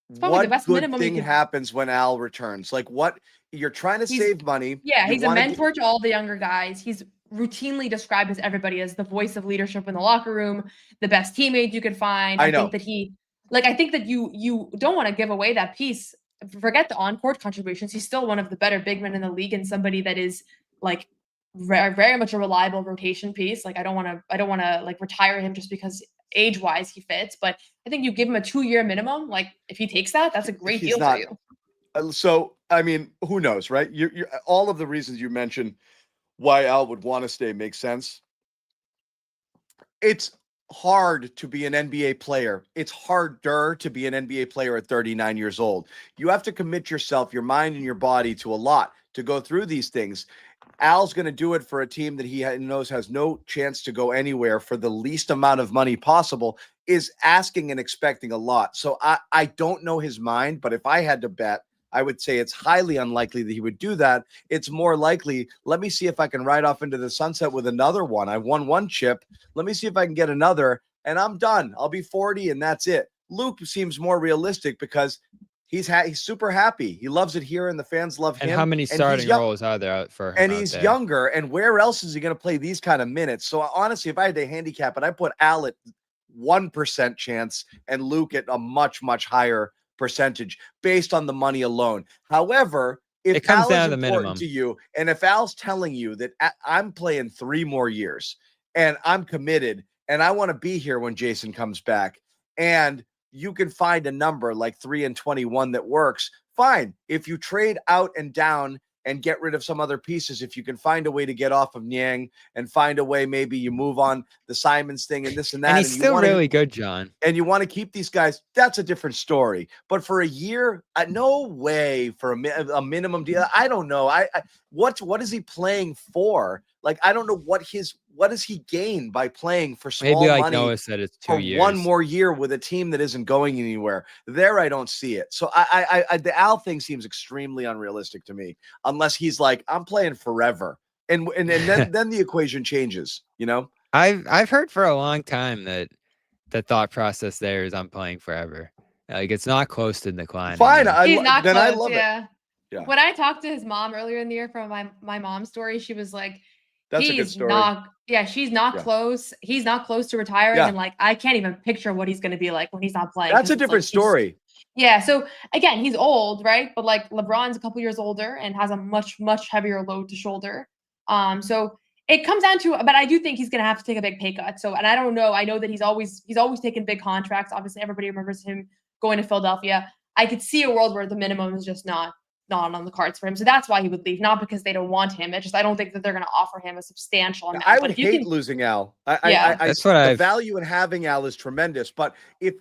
S5: It's probably the best minimum.
S2: What good thing happens when Al returns? Like what you're trying to save money.
S5: Yeah, he's a mentor to all the younger guys. He's routinely described as everybody as the voice of leadership in the locker room, the best teammate you could find. I think that I think that you don't want to give away that piece. Forget the on-court contributions. He's still one of the better big men in the league and somebody that is like very much a reliable rotation piece. Like I don't want to like retire him just because age-wise he fits, but I think you give him a 2-year minimum. Like if he takes that, that's a great deal for you.
S2: So I mean, who knows, right? You're all of the reasons you mentioned why Al would want to stay makes sense. It's hard to be an NBA player. It's harder to be an NBA player at 39 years old. You have to commit yourself, your mind and your body to a lot to go through these things. Al's going to do it for a team that he knows has no chance to go anywhere for the least amount of money possible, is asking and expecting a lot. So I don't know his mind, but if I had to bet, I would say it's highly unlikely that he would do that. It's more likely, let me see if I can ride off into the sunset with another one. I won one chip. Let me see if I can get another, and I'm done. I'll be 40, and that's it. Luke seems more realistic because he's super happy. He loves it here, and the fans love him.
S3: And how many starting roles are there for him?
S2: And he's younger, and where else is he going to play these kind of minutes? So honestly, if I had to handicap it, I put Al at 1% chance and Luke at a much, much higher percentage based on the money alone. However, if
S3: it comes
S2: Al
S3: down
S2: is
S3: to the
S2: important
S3: minimum
S2: to you, and if Al's telling you that I'm playing 3 more years and I'm committed and I want to be here when Jason comes back, and you can find a number like 3 and 21 that works, fine. If you trade out and down and get rid of some other pieces, if you can find a way to get off of Niang and find a way, maybe you move on the Simons thing and this and that.
S3: And he's still really good, John.
S2: And you want to keep these guys, that's a different story. But for a year, no way for a minimum deal. I don't know. What is he playing for? Like, I don't know what does he gain by playing for small
S3: Maybe like
S2: money
S3: Noah said, it's 2 years.
S2: One more year with a team that isn't going anywhere. There, I don't see it. So the Al thing seems extremely unrealistic to me, unless he's like, I'm playing forever. And then the equation changes, you know?
S3: I've heard for a long time that the thought process there is I'm playing forever. Like it's not close to decline.
S2: Fine.
S5: He's not close,
S2: I love it.
S5: Yeah. When I talked to his mom earlier in the year from my mom's story, she was like,
S2: that's a good story.
S5: She's not close. He's not close to retiring. And like, I can't even picture what he's going to be like when he's not playing.
S2: That's a different story.
S5: Yeah. So again, he's old, right? But like LeBron's a couple years older and has a much, much heavier load to shoulder. So it comes down to, but I do think he's going to have to take a big pay cut. So, and I don't know. I know that he's always taken big contracts. Obviously, everybody remembers him going to Philadelphia. I could see a world where the minimum is just not on the cards for him. So that's why he would leave, not because they don't want him. It's just I don't think that they're going to offer him a substantial amount.
S2: I would hate losing Al. The value in having Al is tremendous. But if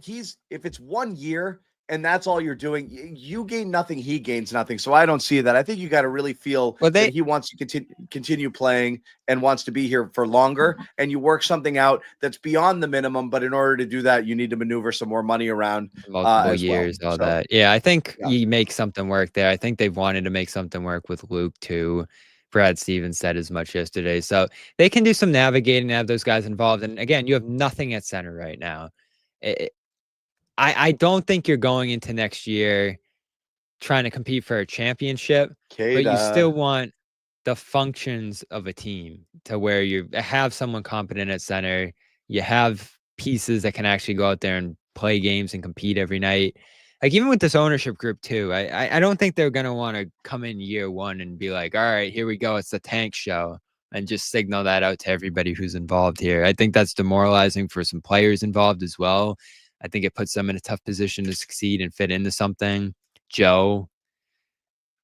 S2: it's 1 year and that's all you're doing, you gain nothing, he gains nothing. So I don't see that. I think you got to really feel that he wants to continue playing and wants to be here for longer, and you work something out that's beyond the minimum. But in order to do that, you need to maneuver some more money around
S3: multiple years, all that. Yeah, I think you make something work there. I think they've wanted to make something work with Luke too. Brad Stevens said as much yesterday. So they can do some navigating and have those guys involved. And again, you have nothing at center right now. I don't think you're going into next year trying to compete for a championship, but you still want the functions of a team to where you have someone competent at center. You have pieces that can actually go out there and play games and compete every night. Like even with this ownership group too, I don't think they're going to want to come in year one and be like, all right, here we go. It's the tank show, and just signal that out to everybody who's involved here. I think that's demoralizing for some players involved as well. I think it puts them in a tough position to succeed and fit into something. Joe,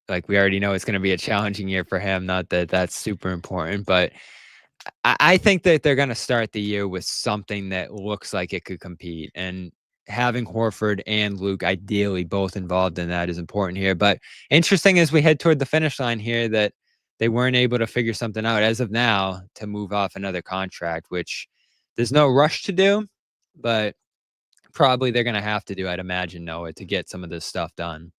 S3: Like, we already know it's going to be a challenging year for him. Not that that's super important, but I think that they're going to start the year with something that looks like it could compete. And having Horford and Luke ideally both involved in that is important here. But interesting as we head toward the finish line here that they weren't able to figure something out as of now to move off another contract, which there's no rush to do, but probably they're going to have to do, I'd imagine, Noah, to get some of this stuff done.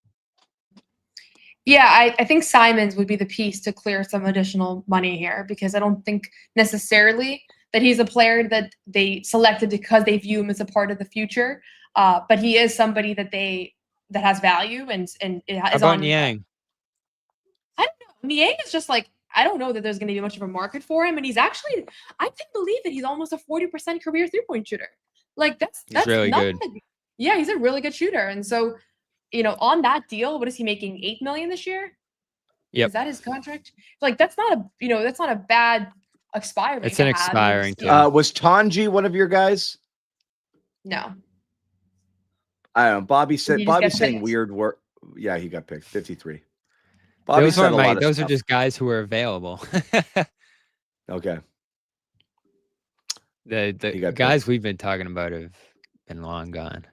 S5: Yeah, I think Simons would be the piece to clear some additional money here, because I don't think necessarily that he's a player that they selected because they view him as a part of the future. But he is somebody that has value and is
S3: How about
S5: on.
S3: Niang?
S5: I don't know. Niang is just like, I don't know that there's going to be much of a market for him, and he's actually, I can believe that he's almost a 40% career 3-point shooter. Like that's
S3: really
S5: not
S3: good.
S5: Yeah, he's a really good shooter, and so. On that deal, what is he making? $8 million this year?
S3: Yep.
S5: Is that his contract? Like, that's not a bad expiring.
S3: It's an expiring too.
S2: Was Tanji one of your guys?
S5: No.
S2: I don't know. Bobby's
S5: get
S2: saying
S5: picked?
S2: weird work. Yeah, he got picked. 53. Bobby
S3: Those
S2: said
S3: weren't
S2: a lot
S3: my.
S2: of
S3: Those are
S2: stuff.
S3: just guys who were available.
S2: Okay.
S3: The guys we've been talking about have been long gone.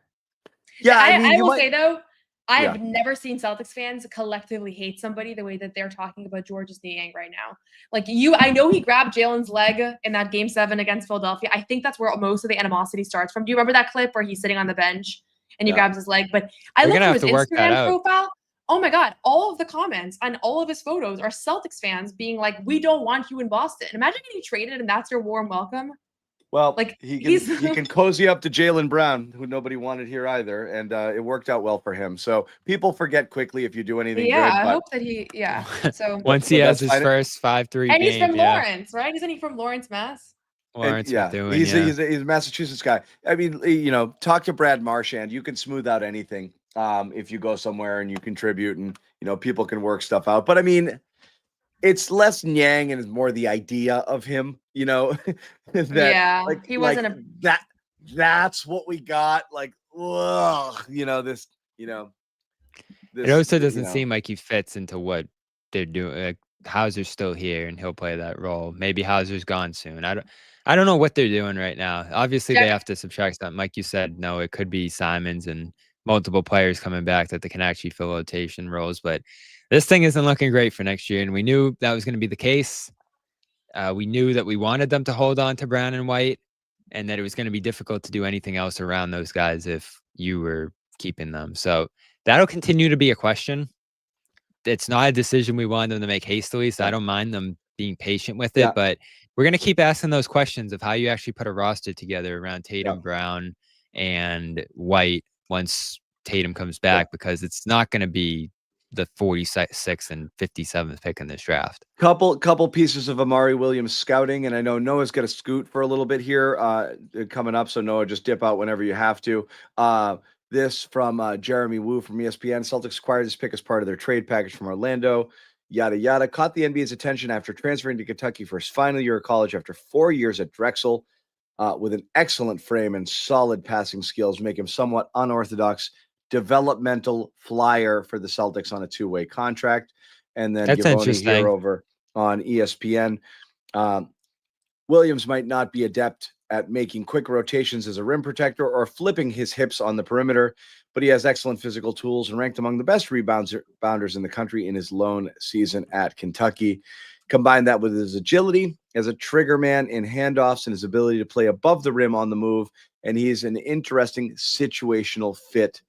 S2: Yeah,
S5: I will say though, I
S2: Yeah.
S5: have never seen Celtics fans collectively hate somebody the way that they're talking about Georges Niang right now. Like I know he grabbed Jalen's leg in that Game 7 against Philadelphia. I think that's where most of the animosity starts from. Do you remember that clip where he's sitting on the bench and he grabs his leg? But I looked through his Instagram profile. Oh my God, all of the comments on all of his photos are Celtics fans being like, "We don't want you in Boston." Imagine getting traded and that's your warm welcome.
S2: Well,
S5: Like,
S2: he can cozy up to Jaylen Brown, who nobody wanted here either, and it worked out well for him. So people forget quickly if you do anything good.
S5: I hope that So
S3: once he has his first 5-3
S5: and
S3: game,
S5: he's from Lawrence, right? Isn't he from Lawrence, Mass?
S3: Lawrence,
S2: he's a Massachusetts guy. I mean, talk to Brad Marchand. You can smooth out anything if you go somewhere and you contribute, and people can work stuff out. But I mean, it's less Niang and it's more the idea of him, that
S5: he wasn't
S2: that's what we got. Like, this.
S3: It also doesn't seem like he fits into what they're doing. Like, Hauser's still here and he'll play that role. Maybe Hauser's gone soon. I don't know what they're doing right now. Obviously, they have to subtract something. Like you said, no, it could be Simons and multiple players coming back that they can actually fill rotation roles. But this thing isn't looking great for next year, and we knew that was going to be the case. We knew that we wanted them to hold on to Brown and White, and that it was going to be difficult to do anything else around those guys if you were keeping them. So that'll continue to be a question. It's not a decision we want them to make hastily, so I don't mind them being patient with it, but we're going to keep asking those questions of how you actually put a roster together around Tatum, Brown, and White once Tatum comes back, because it's not going to be the 46th and 57th pick in this draft.
S2: Couple pieces of Amari Williams scouting, and I know Noah's got to scoot for a little bit here coming up, so Noah, just dip out whenever you have to. This from Jeremy Wu from ESPN. Celtics acquired this pick as part of their trade package from Orlando. Yada, yada. Caught the NBA's attention after transferring to Kentucky for his final year of college after 4 years at Drexel. With an excellent frame and solid passing skills, make him somewhat unorthodox developmental flyer for the Celtics on a 2-way contract. And then Givoni here over on ESPN. Williams might not be adept at making quick rotations as a rim protector or flipping his hips on the perimeter, but he has excellent physical tools and ranked among the best rebounders in the country in his lone season at Kentucky. Combine that with his agility as a trigger man in handoffs and his ability to play above the rim on the move, and he's an interesting situational fit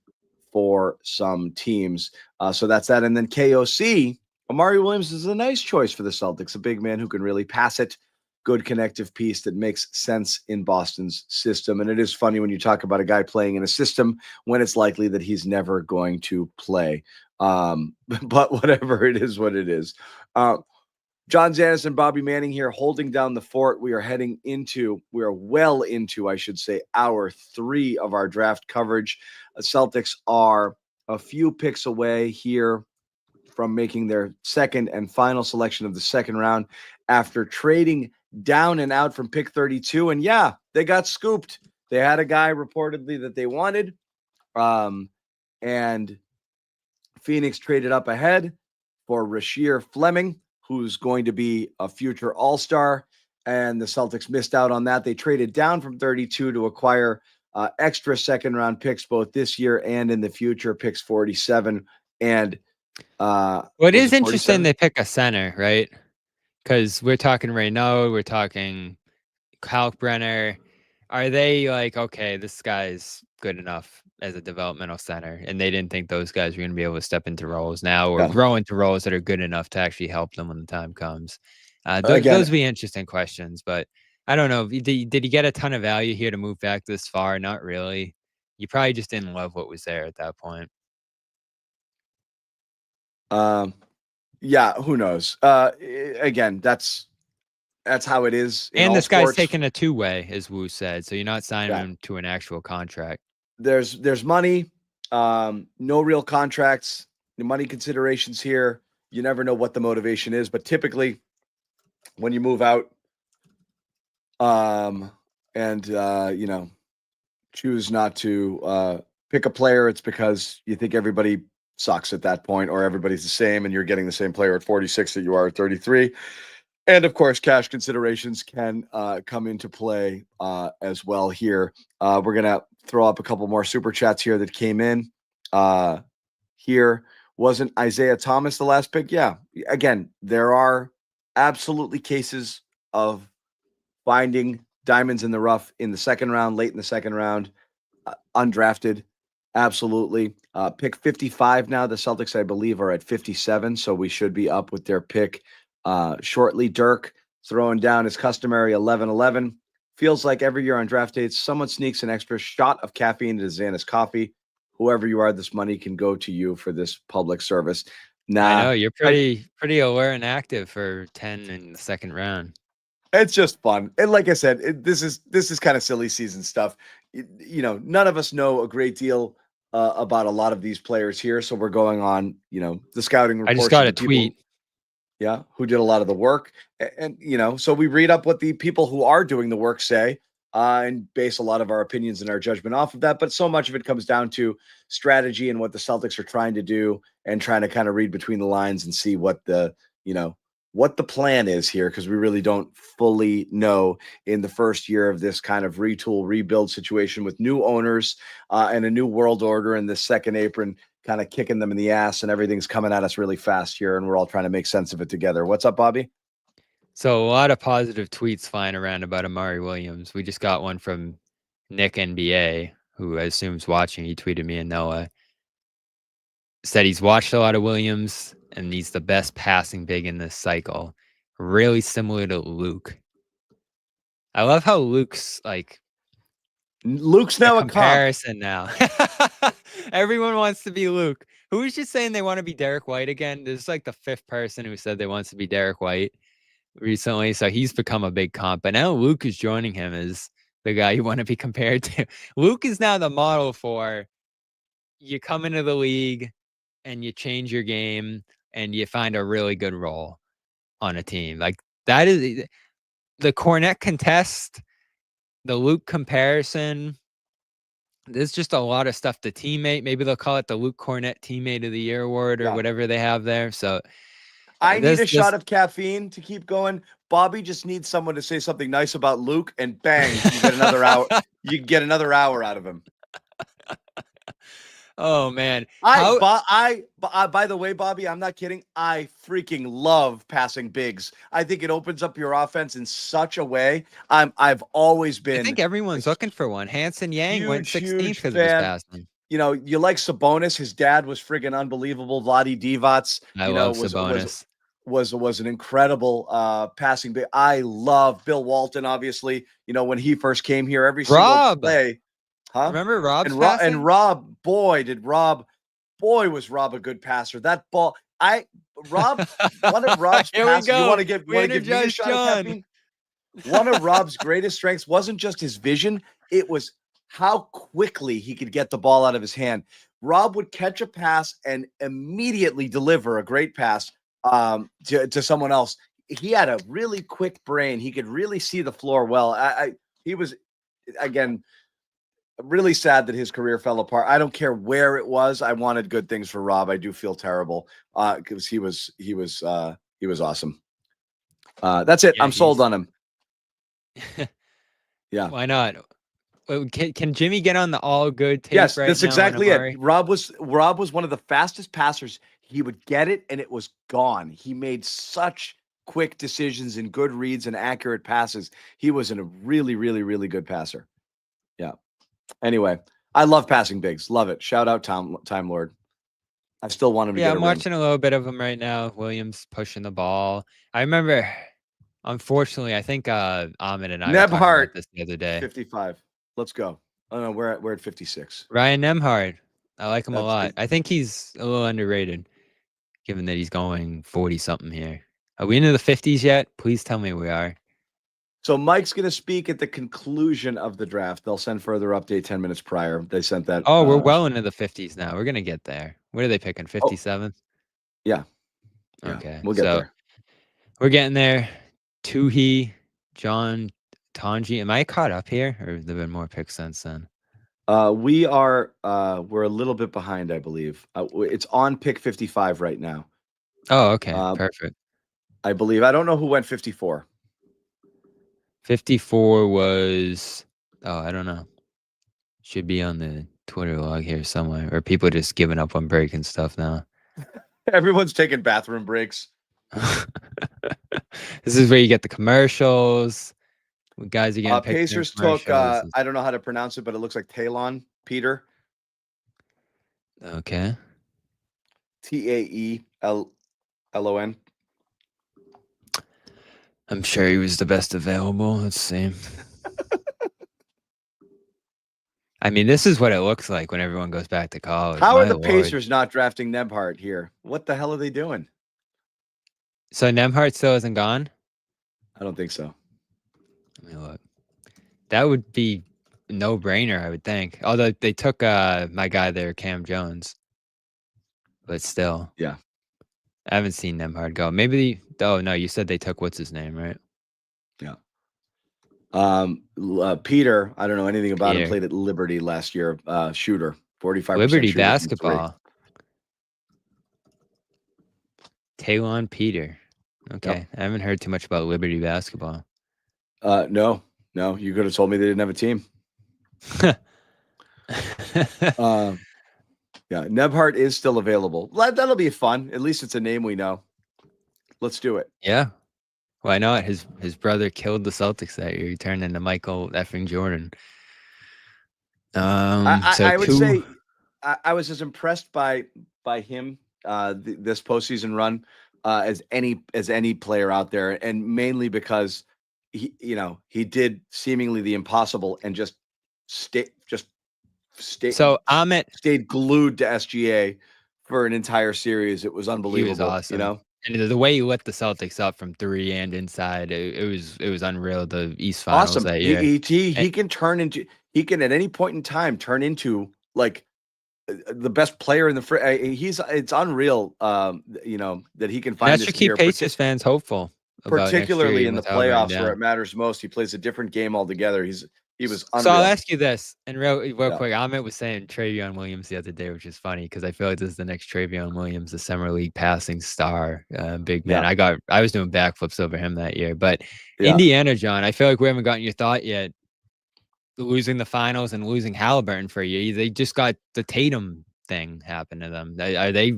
S2: for some teams. So that's that. And then KOC, Amari Williams is a nice choice for the Celtics, a big man who can really pass it. Good connective piece that makes sense in Boston's system. And it is funny when you talk about a guy playing in a system when it's likely that he's never going to play. But whatever it is, what it is. John Zannis and Bobby Manning here holding down the fort. We are well into, I should say, hour 3 of our draft coverage. Celtics are a few picks away here from making their second and final selection of the second round after trading down and out from pick 32. And they got scooped. They had a guy reportedly that they wanted. And Phoenix traded up ahead. for Rasheer Fleming, who's going to be a future All-Star. And the Celtics missed out on that. They traded down from 32 to acquire extra second-round picks both this year and in the future, picks 47 and
S3: Well, it
S2: was
S3: is
S2: it
S3: interesting
S2: 47?
S3: they pick a center, right? Because we're talking Reynaud, we're talking Kalkbrenner. Are they like, okay, this guy's good enough as a developmental center, and they didn't think those guys were going to be able to step into roles now or
S2: Yeah.
S3: grow into roles that are good enough to actually help them when the time comes?
S2: Again-
S3: Those would be interesting questions, but I don't know. Did he get a ton of value here to move back this far? Not really. You probably just didn't love what was there at that point.
S2: Yeah, who knows? Again, that's how it is. In
S3: And
S2: all
S3: this guy's
S2: sports.
S3: taking a two-way, as Wu said, so you're not signing
S2: Yeah.
S3: him to an actual contract.
S2: There's money, no real contracts, the money considerations here. You never know what the motivation is, but typically when you move out, and choose not to pick a player, it's because you think everybody sucks at that point, or everybody's the same, and you're getting the same player at 46 that you are at 33. And of course, cash considerations can come into play as well here. We're gonna throw up a couple more super chats here that came in. Here wasn't Isaiah Thomas the last pick? Yeah. Again, there are absolutely cases of finding diamonds in the rough in the second round, late in the second round, undrafted. Absolutely. Pick 55 now. The Celtics, I believe, are at 57, so we should be up with their pick shortly. Dirk throwing down his customary 11-11. Feels like every year on draft days, someone sneaks an extra shot of caffeine into Zannis coffee. Whoever you are, this money can go to you for this public service.
S3: I know you're pretty aware and active for 10 in the second round.
S2: It's just fun. And like I said, this is kind of silly season stuff. None of us know a great deal about a lot of these players here. So we're going on, the scouting reports.
S3: I just got a
S2: of the people,
S3: tweet.
S2: yeah, who did a lot of the work. And so we read up what the people who are doing the work say and base a lot of our opinions and our judgment off of that. But so much of it comes down to strategy and what the Celtics are trying to do and trying to kind of read between the lines and see what the plan is here, because we really don't fully know in the first year of this kind of retool, rebuild situation with new owners and a new world order and the second apron kind of kicking them in the ass, and everything's coming at us really fast here, and we're all trying to make sense of it together. What's up, Bobby?
S3: So a lot of positive tweets flying around about Amari Williams. We just got one from Nick NBA, who I assume is watching. He tweeted me and Noah. Said he's watched a lot of Williams and he's the best passing big in this cycle. Really similar to Luke. I love how Luke's now
S2: a
S3: comparison now. Everyone wants to be Luke. Who was just saying they want to be Derek White again? This is like the fifth person who said they wants to be Derek White recently. So he's become a big comp. But now Luke is joining him as the guy you want to be compared to. Luke is now the model for you come into the league and you change your game and you find a really good role on a team. Like that is the Cornette contest, the Luke comparison. There's just a lot of stuff. The teammate, maybe they'll call it the Luke Cornette Teammate of the Year award or whatever they have there. So
S2: I need a shot of caffeine to keep going. Bobby just needs someone to say something nice about Luke, and bang, you get another hour. You get another hour out of him.
S3: Oh man.
S2: By the way, Bobby, I'm not kidding. I freaking love passing bigs. I think it opens up your offense in such a way. I've always been.
S3: I think everyone's looking for one. Hanson Yang went 16th because of his passing.
S2: You like Sabonis. His dad was friggin' unbelievable. Vlade Divac.
S3: I love Sabonis.
S2: Was an incredible passing big. I love Bill Walton, obviously. When he first came here, every single play. Huh?
S3: Remember Rob's
S2: passing? And Rob, was Rob a good passer. That ball, one of Rob's passes. You want to give me a shot of caffeine? One of Rob's greatest strengths wasn't just his vision; it was how quickly he could get the ball out of his hand. Rob would catch a pass and immediately deliver a great pass to someone else. He had a really quick brain. He could really see the floor well. He was, again, really sad that his career fell apart. I don't care where it was. I wanted good things for Rob. I do feel terrible because he was awesome. That's it.
S3: Yeah,
S2: I'm sold on him. Yeah.
S3: Why not? Can Jimmy get on the all good tape
S2: Yes,
S3: right
S2: that's
S3: now on
S2: exactly
S3: Amari?
S2: it. Rob was one of the fastest passers. He would get it and it was gone. He made such quick decisions and good reads and accurate passes. He was a really, really, really good passer. Yeah. Anyway, I love passing bigs. Love it. Shout out Time Lord. I still want him to
S3: Yeah,
S2: get a
S3: I'm
S2: ring.
S3: watching a little bit of him right now. Williams pushing the ball. I remember, unfortunately, I think Ahmed and I were talking
S2: Nebhart,
S3: about this the other day.
S2: 55. Let's go. Oh no, we're at 56.
S3: Ryan Nemhard. I like him a
S2: That's
S3: lot.
S2: it.
S3: I think he's a little underrated, given that he's going 40-something here. Are we into the 50s yet? Please tell me we are.
S2: So Mike's going to speak at the conclusion of the draft. They'll send further update 10 minutes prior. They sent that.
S3: Oh, we're well into the 50s now. We're going to get there. What are they picking? 57th?
S2: Yeah. Yeah,
S3: Okay.
S2: we'll get there.
S3: We're getting there. Tuhi, John, Tanji. Am I caught up here? Or have there been more picks since then?
S2: We're a little bit behind, I believe. It's on pick 55 right now.
S3: Oh, okay. Perfect.
S2: I believe. I don't know who went 54.
S3: 54 was, I don't know. Should be on the Twitter log here somewhere. Or people just giving up on breaking stuff now.
S2: Everyone's taking bathroom breaks.
S3: This is where you get the commercials. When guys are getting picked.
S2: Pacers took, I don't know how to pronounce it, but it looks like Talon Peter.
S3: Okay.
S2: Taelon.
S3: I'm sure he was the best available. Let's see. I mean, this is what it looks like when everyone goes back to college.
S2: How are the
S3: Lord.
S2: Pacers not drafting Nebhart here? What the hell are they doing?
S3: So Nemhart still isn't gone?
S2: I don't think so.
S3: Let me look. That would be a no-brainer, I would think. Although they took my guy there, Cam Jones. But still.
S2: Yeah.
S3: I haven't seen Nemhard go. Maybe oh no, you said they took what's his name, right?
S2: Yeah. Peter, I don't know anything about him. Played at Liberty last year. Shooter, 45%.
S3: Liberty
S2: shooter from
S3: basketball. Talon Peter. Okay.
S2: Yep.
S3: I haven't heard too much about Liberty basketball.
S2: No. You could have told me they didn't have a team. Yeah, Nebhart is still available. That'll be fun. At least it's a name we know. Let's do it.
S3: Yeah. Why not? His brother killed the Celtics that year. He turned into Michael effing Jordan.
S2: I would say I was as impressed by him this postseason run as any player out there, and mainly because he did seemingly the impossible and just stayed.
S3: So Ahmed
S2: stayed glued to SGA for an entire series. It was unbelievable.
S3: He was awesome. And the way he lit the Celtics up from three and inside, it was unreal. The East Finals that year.
S2: He can at any point in time turn into like the best player in the it's unreal. That he can find.
S3: That should keep Pacers fans hopeful.
S2: Particularly in the playoffs where it matters most. He plays a different game altogether. He was unreal.
S3: So I'll ask you this, and real quick, Ahmed was saying Travion Williams the other day, which is funny because I feel like this is the next Travion Williams, the summer league passing star, big man. I was doing backflips over him that year. But Indiana, John, I feel like we haven't gotten your thought yet. Losing the finals and losing Halliburton for you, they just got the Tatum thing happen to them. Are they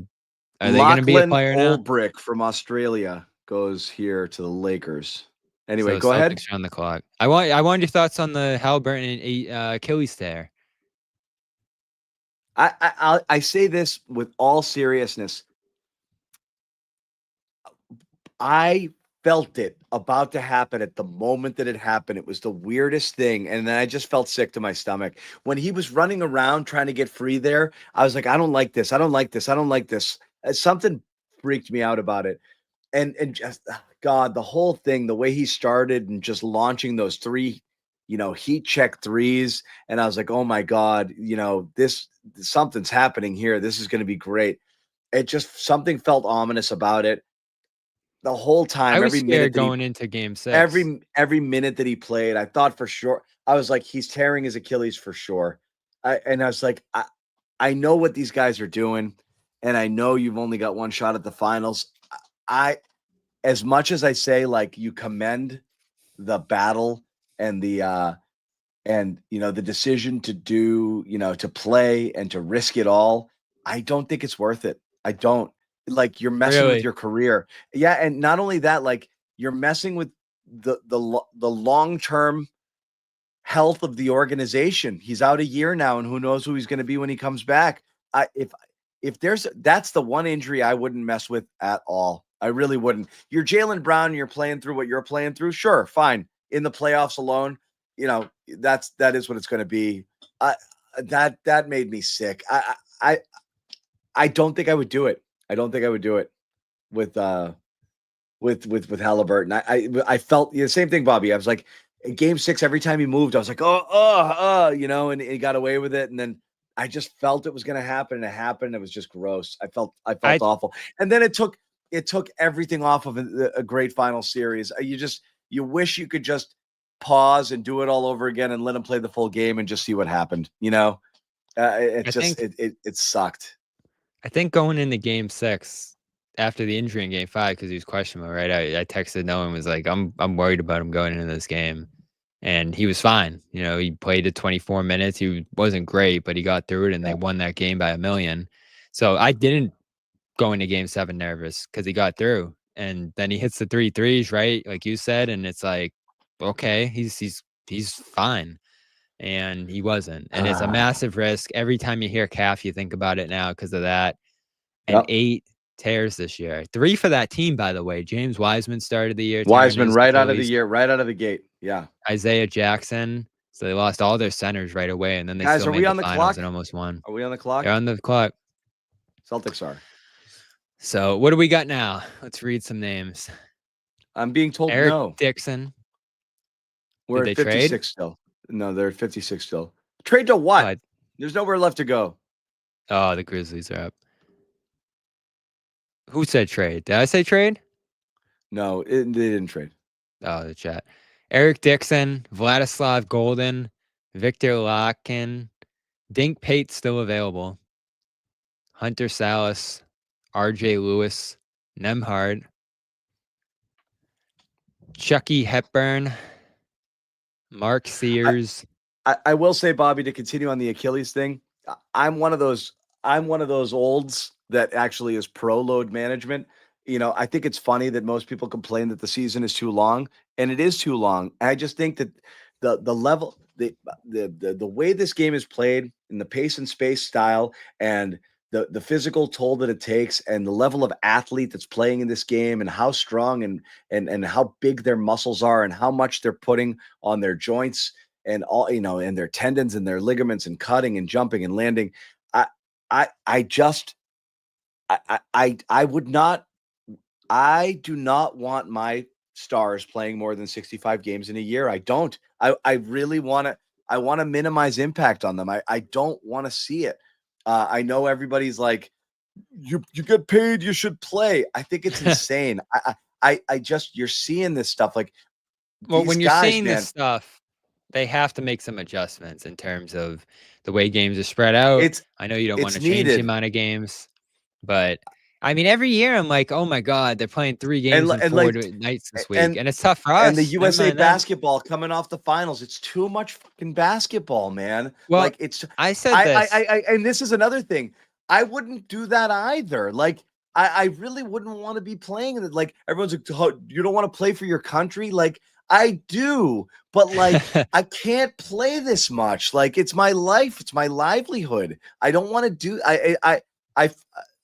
S3: going to be a player now?
S2: Olbrick from Australia goes here to the Lakers. Anyway,
S3: So
S2: go ahead.
S3: Celtics are on the clock. I want your thoughts on the Halliburton and Achilles tear.
S2: I say this with all seriousness. I felt it about to happen at the moment that it happened. It was the weirdest thing. And then I just felt sick to my stomach. When he was running around trying to get free there, I was like, I don't like this. I don't like this. I don't like this. Something freaked me out about it. And just, God, the whole thing, the way he started and just launching those three, heat check threes. And I was like, oh my God, something's happening here. This is going to be great. It just, something felt ominous about it. The whole time,
S3: I was
S2: every
S3: scared
S2: minute
S3: going into game 6.
S2: Every minute that he played, I thought for sure. I was like, he's tearing his Achilles for sure. I was like, I know what these guys are doing, and I know you've only got one shot at the finals. As much as I say, like, you commend the battle and the the decision to do, to play and to risk it all, I don't think it's worth it. I don't. Like, you're messing with
S3: Really?
S2: your career. Yeah, and not only that, like, you're messing with the long-term health of the organization. He's out a year now, and who knows who he's going to be when he comes back. If that's the one injury I wouldn't mess with at all. I really wouldn't. You're Jaylen Brown, you're playing through what you're playing through. Sure, fine. In the playoffs alone, that is what it's going to be. That made me sick. I don't think I would do it. I don't think I would do it with Halliburton. I felt the same thing, Bobby. I was like, in Game 6, every time he moved, I was like, and he got away with it, and then I just felt it was going to happen, and it happened. It was just gross. I felt awful, and then it took everything off of a great final series. You wish you could just pause and do it all over again and let him play the full game and just see what happened. It sucked.
S3: I think going into Game 6 after the injury in Game 5, because he was questionable, right? I texted Noah and was like, I'm worried about him going into this game. And he was fine. He played it 24 minutes. He wasn't great, but he got through it, and they won that game by 1 million. So I didn't go into Game 7 nervous because he got through. And then he hits the 3 threes, right? Like you said, and it's like, okay, he's fine. And he wasn't. And it's a massive risk. Every time you hear calf, you think about it now because of that. And 8 tears this year. 3 for that team, by the way. James Wiseman started the year.
S2: Wiseman right out of the gate. Yeah.
S3: Isaiah Jackson. So they lost all their centers right away, and then they still made the finals and almost won.
S2: Are we on the clock?
S3: They're on the clock.
S2: Celtics are.
S3: So what do we got now? Let's read some names.
S2: I'm being told
S3: Eric
S2: no.
S3: Dixon.
S2: We're
S3: Did
S2: at
S3: they
S2: 56
S3: trade?
S2: still. No, they're at 56 still. Trade to what? There's nowhere left to go.
S3: Oh, the Grizzlies are up. Who said trade? Did I say trade?
S2: No, they didn't trade.
S3: Oh, the chat. Eric Dixon, Vladislav Golden, Victor Larkin, Dink Pate still available. Hunter Salas, RJ Lewis, Nemhard, Chucky Hepburn, Mark Sears.
S2: I will say, Bobby, to continue on the Achilles thing, I'm one of those olds that actually is pro load management. I think it's funny that most people complain that the season is too long, and it is too long. I just think that the level, the way this game is played, in the pace and space style, and the physical toll that it takes, and the level of athlete that's playing in this game, and how strong and how big their muscles are, and how much they're putting on their joints and all, and their tendons and their ligaments, and cutting and jumping and landing. I do not want my stars playing more than 65 games in a year. I don't. I really want to. I want to minimize impact on them. I don't want to see it. I know everybody's like, you get paid, you should play. I think it's insane. I just, you're seeing this stuff like.
S3: Well, when you're seeing this stuff, they have to make some adjustments in terms of the way games are spread out. I know you don't want to change the amount of games, but I mean, every year I'm like, oh my God, they're playing 3 games in 4 nights this week. And it's tough for us.
S2: And the USA basketball coming off the finals, it's too much fucking basketball, man.
S3: Well,
S2: like
S3: I said this.
S2: And this is another thing. I wouldn't do that either. Like, I really wouldn't want to be playing it. Like, everyone's like, oh, you don't want to play for your country? Like, I do, but like, I can't play this much. Like, it's my life. It's my livelihood. I don't want to do,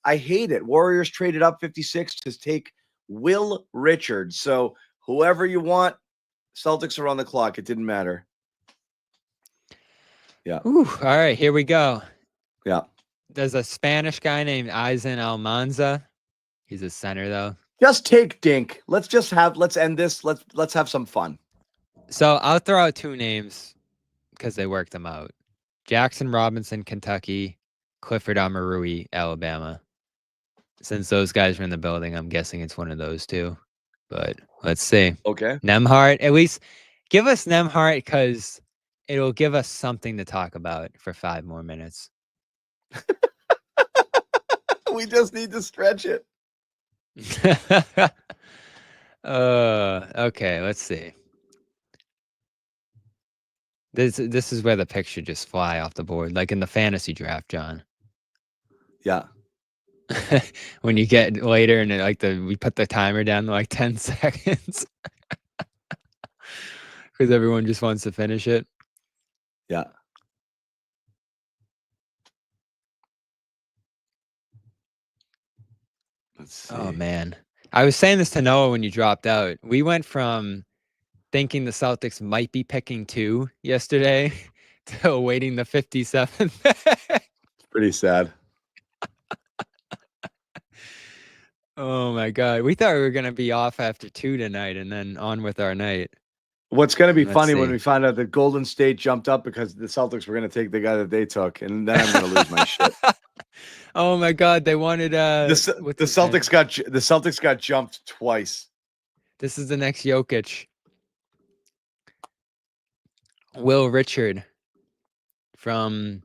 S2: I hate it. Warriors traded up 56 to take Will Richards. So whoever you want, Celtics are on the clock. It didn't matter. Yeah.
S3: Ooh, all right, here we go.
S2: Yeah.
S3: There's a Spanish guy named Eisen Almanza. He's a center, though.
S2: Just take Dink. Let's end this. Let's have some fun.
S3: So I'll throw out 2 names because they worked them out. Jackson Robinson, Kentucky. Clifford Amarui, Alabama. Since those guys are in the building, I'm guessing it's one of those 2. But let's see.
S2: Okay.
S3: Nemhard, at least give us Nemhard, because it'll give us something to talk about for 5 more minutes.
S2: We just need to stretch it.
S3: Okay, let's see. This is where the picture just fly off the board, like in the fantasy draft, John.
S2: Yeah.
S3: When you get later and we put the timer down to like 10 seconds because everyone just wants to finish it.
S2: Yeah. Let's see.
S3: Oh man, I was saying this to Noah when you dropped out. We went from thinking the Celtics might be picking 2 yesterday to awaiting the 57th.
S2: It's pretty sad.
S3: Oh my God. We thought we were going to be off after 2 tonight and then on with our night.
S2: What's going to be
S3: Let's
S2: funny when
S3: see.
S2: we find out that Golden State jumped up because the Celtics were going to take the guy that they took, and then I'm going to lose my shit.
S3: Oh my God. They wanted
S2: The
S3: what's his name?
S2: Celtics got jumped twice.
S3: This is the next Jokic. Will Richard from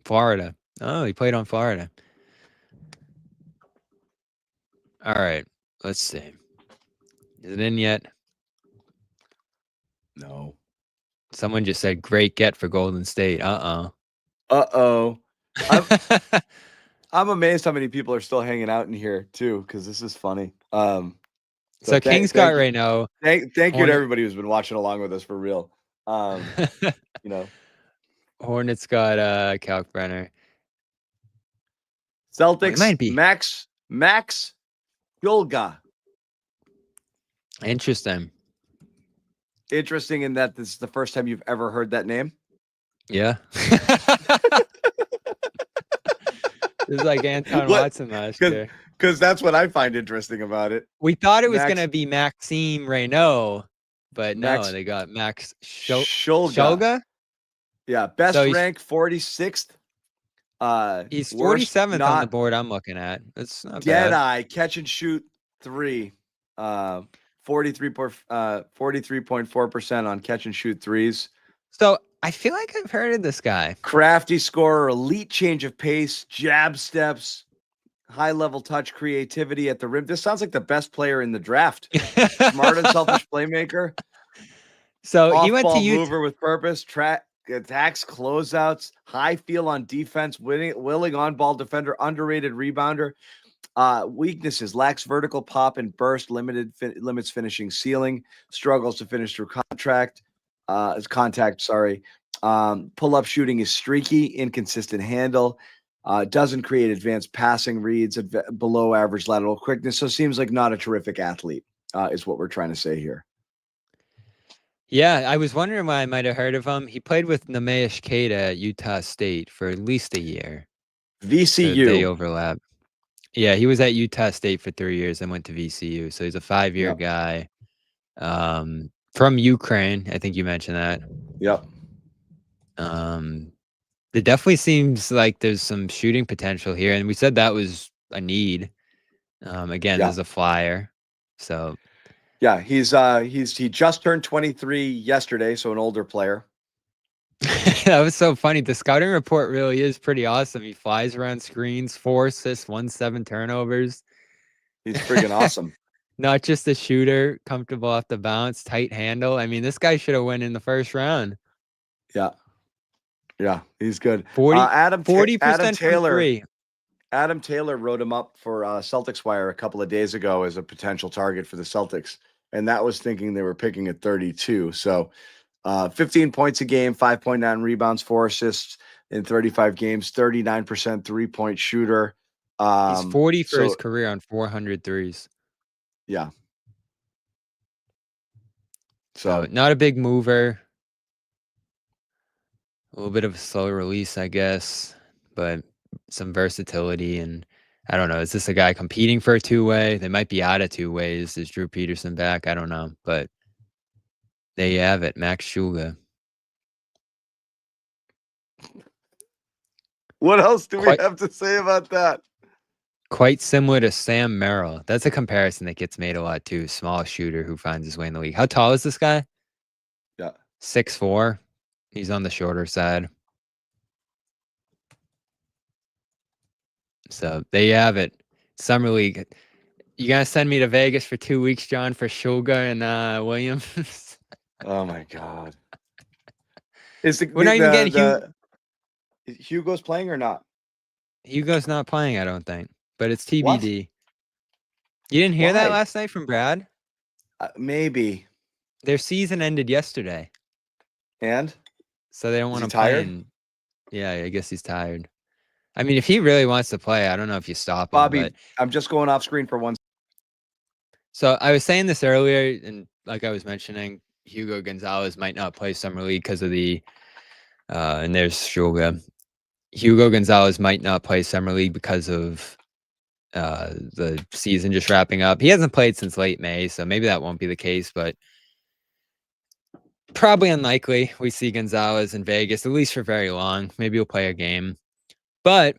S3: Florida. Oh, he played on Florida. All right. Let's see. Is it in yet?
S2: No.
S3: Someone just said great get for Golden State. Uh-oh.
S2: I'm amazed how many people are still hanging out in here too, because this is funny.
S3: So Kings got right now.
S2: Thank you to
S3: Hornet-
S2: everybody who's been watching along with us for real. You know,
S3: Hornets got Kalkbrenner.
S2: Celtics
S3: might be.
S2: Max Yolga.
S3: Interesting.
S2: Interesting in that this is the first time you've ever heard that name.
S3: Yeah. It's like Anton
S2: What?
S3: Watson last year.
S2: Because that's what I find interesting about it.
S3: We thought it was
S2: Max-
S3: going to be Maxime Reynaud, but no,
S2: Max-
S3: they got Max
S2: Shulga.
S3: Shulga.
S2: Yeah, best
S3: So he's-
S2: rank 46th.
S3: He's
S2: worst
S3: 47th on the
S2: not
S3: board I'm looking at. That's not
S2: dead
S3: bad.
S2: eye catch and shoot 3. 43.4% on catch and shoot threes.
S3: So I feel like I've heard of this guy.
S2: Crafty scorer, elite change of pace, jab steps, high level touch, creativity at the rim. This sounds like the best player in the draft. Smart and selfish playmaker.
S3: So he went to
S2: Off-ball
S3: Utah.
S2: mover with purpose, attacks, closeouts, high feel on defense, willing on-ball defender, underrated rebounder. Weaknesses: lacks vertical pop and burst, limits finishing ceiling, struggles to finish through contact. Pull-up shooting is streaky, inconsistent handle. Doesn't create advanced passing reads, below average lateral quickness. So seems like not a terrific athlete, is what we're trying to say here.
S3: Yeah, I was wondering why I might have heard of him. He played with Nemesh Keita at Utah State for at least a year. So they
S2: VCU.
S3: overlap. Yeah, he was at Utah State for 3 years and went to VCU. So he's a 5-year
S2: Yep.
S3: guy. From Ukraine. I think you mentioned that.
S2: Yep.
S3: It definitely seems like there's some shooting potential here. And we said that was a need. Again,
S2: Yeah.
S3: as a flyer. So
S2: Yeah, he just turned 23 yesterday, so an older player.
S3: that was so funny. The scouting report really is pretty awesome. He flies around screens, 4 assists, 7 turnovers.
S2: He's freaking awesome.
S3: Not just a shooter, comfortable off the bounce, tight handle. I mean, this guy should have won in the first round.
S2: Yeah. Yeah, he's good.
S3: 40% from
S2: Taylor.
S3: 3.
S2: Adam Taylor wrote him up for Celtics Wire a couple of days ago as a potential target for the Celtics. And that was thinking they were picking at 32. So 15 points a game, 5.9 rebounds, 4 assists in 35 games, 39% three-point shooter.
S3: He's 40 for his career on 400 threes.
S2: Yeah.
S3: So not a big mover. A little bit of a slow release, I guess, but some versatility. And I don't know, is this a guy competing for a two-way? They might be out of two ways. Is Drew Peterson back? I don't know, but there you have it, Max Shulga.
S2: What else do we have to say about that?
S3: Quite similar to Sam Merrill. That's a comparison that gets made a lot too. Small shooter who finds his way in the league. How tall is this guy?
S2: Yeah.
S3: 6'4". He's on the shorter side. So there you have it. Summer League. You gonna send me to Vegas for 2 weeks, John, for Shulga and Williams?
S2: Oh my God. Is
S3: We're not even getting
S2: Hugo's playing or not?
S3: Hugo's not playing, I don't think, but it's
S2: What?
S3: TBD. You didn't hear that
S2: Why?
S3: last night from Brad?
S2: Maybe.
S3: Their season ended yesterday,
S2: And
S3: so they don't
S2: Is
S3: want
S2: he
S3: to play.
S2: tired?
S3: Yeah, I guess he's tired. I mean, if he really wants to play, I don't know if you stop him.
S2: Bobby,
S3: But
S2: I'm just going off screen for one.
S3: so I was saying this earlier, and like I was mentioning, Hugo Gonzalez might not play summer league because of the and there's Shulga. Hugo Gonzalez might not play summer league because of the season just wrapping up. He hasn't played since late May, so maybe that won't be the case, but probably unlikely we see Gonzalez in Vegas, at least for very long. Maybe he'll play a game, but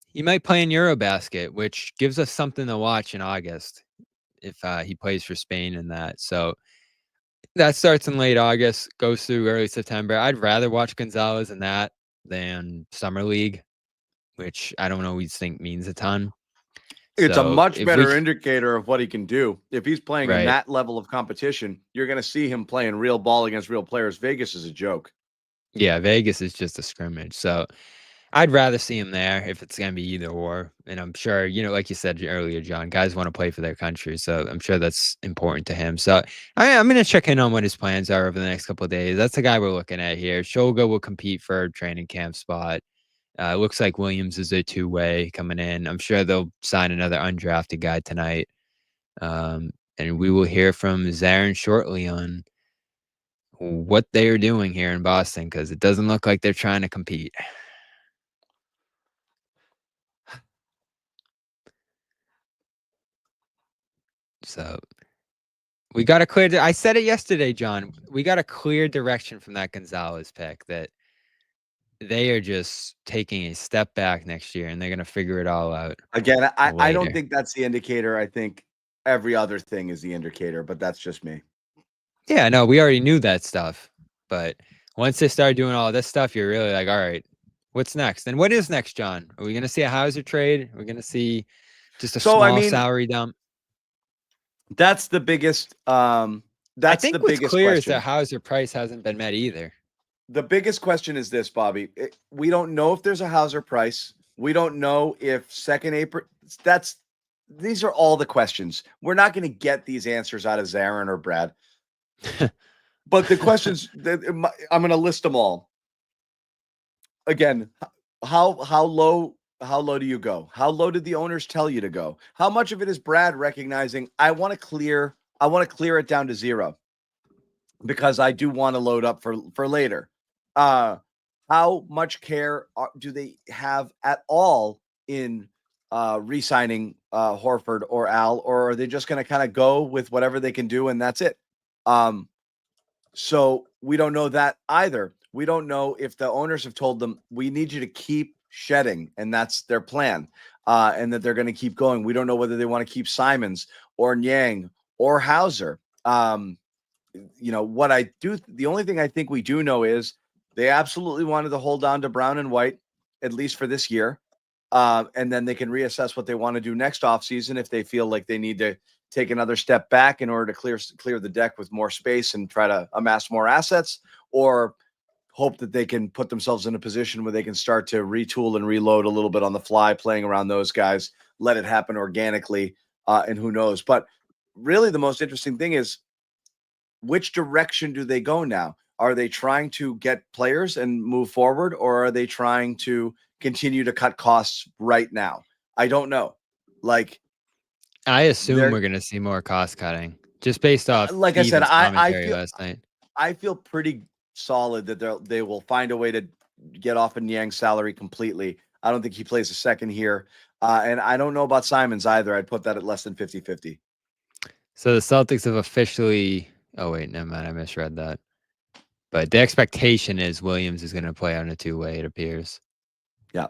S3: he might play in Eurobasket, which gives us something to watch in August if he plays for Spain in that. So that starts in late August, goes through early September. I'd rather watch Gonzalez in that than Summer League, which I don't always think means a ton.
S2: It's a
S3: So
S2: much
S3: if
S2: better
S3: we-
S2: indicator of what he can do. If he's playing in
S3: Right.
S2: that level of competition, you're going to see him playing real ball against real players. Vegas is a joke.
S3: Yeah, Vegas is just a scrimmage. So I'd rather see him there if it's going to be either or. And I'm sure, like you said earlier, John, guys want to play for their country. So I'm sure that's important to him. So I'm going to check in on what his plans are over the next couple of days. That's the guy we're looking at here. Shulga will compete for a training camp spot. It looks like Williams is a two-way coming in. I'm sure they'll sign another undrafted guy tonight. And we will hear from Zarren shortly on what they are doing here in Boston, because it doesn't look like they're trying to compete. So we got a clear. I said it yesterday, John. We got a clear direction from that Gonzalez pick that they are just taking a step back next year and they're going to figure it all out.
S2: Again, I don't
S3: later.
S2: think that's the indicator. I think every other thing is the indicator, but that's just me.
S3: Yeah, no, we already knew that stuff. But once they start doing all this stuff, you're really like, all right, what's next? And what is next, John? Are we going to see a Hauser trade? Are we going to see just a small salary dump?
S2: That's the biggest.
S3: I
S2: That's
S3: think
S2: the
S3: what's
S2: biggest
S3: clear is
S2: question.
S3: that Hauser price hasn't been met either.
S2: The biggest question is this, Bobby. We don't know if there's a Hauser price. We don't know if second April. These are all the questions. We're not going to get these answers out of Zarren or Brad. But the questions I'm going to list them all. Again, how low do you go? How low did the owners tell you to go? How much of it is Brad recognizing I want to clear it down to zero because I do want to load up for later? How much care do they have at all in re-signing Horford or Al, or are they just going to kind of go with whatever they can do and that's it? So we don't know that either. We don't know if the owners have told them we need you to keep shedding, and that's their plan, and that they're going to keep going. We don't know whether they want to keep Simons or Nyang or Hauser. What I do, the only thing I think we do know is they absolutely wanted to hold on to Brown and White, at least for this year. And then they can reassess what they want to do next offseason if they feel like they need to take another step back in order to clear the deck with more space and try to amass more assets, or hope that they can put themselves in a position where they can start to retool and reload a little bit on the fly, playing around those guys, let it happen organically, and who knows. But really the most interesting thing is, which direction do they go now? Are they trying to get players and move forward, or are they trying to continue to cut costs right now? I don't know.
S3: I assume we're going to see more cost cutting just based off.
S2: Like I said,
S3: commentary last night.
S2: I feel pretty solid that they will find a way to get off of Nyang's salary completely. I don't think he plays a second here. And I don't know about Simons either. I'd put that at less than 50-50.
S3: So the Celtics have officially, oh wait, never mind. I misread that. But the expectation is Williams is going to play on a two-way, it appears.
S2: Yeah.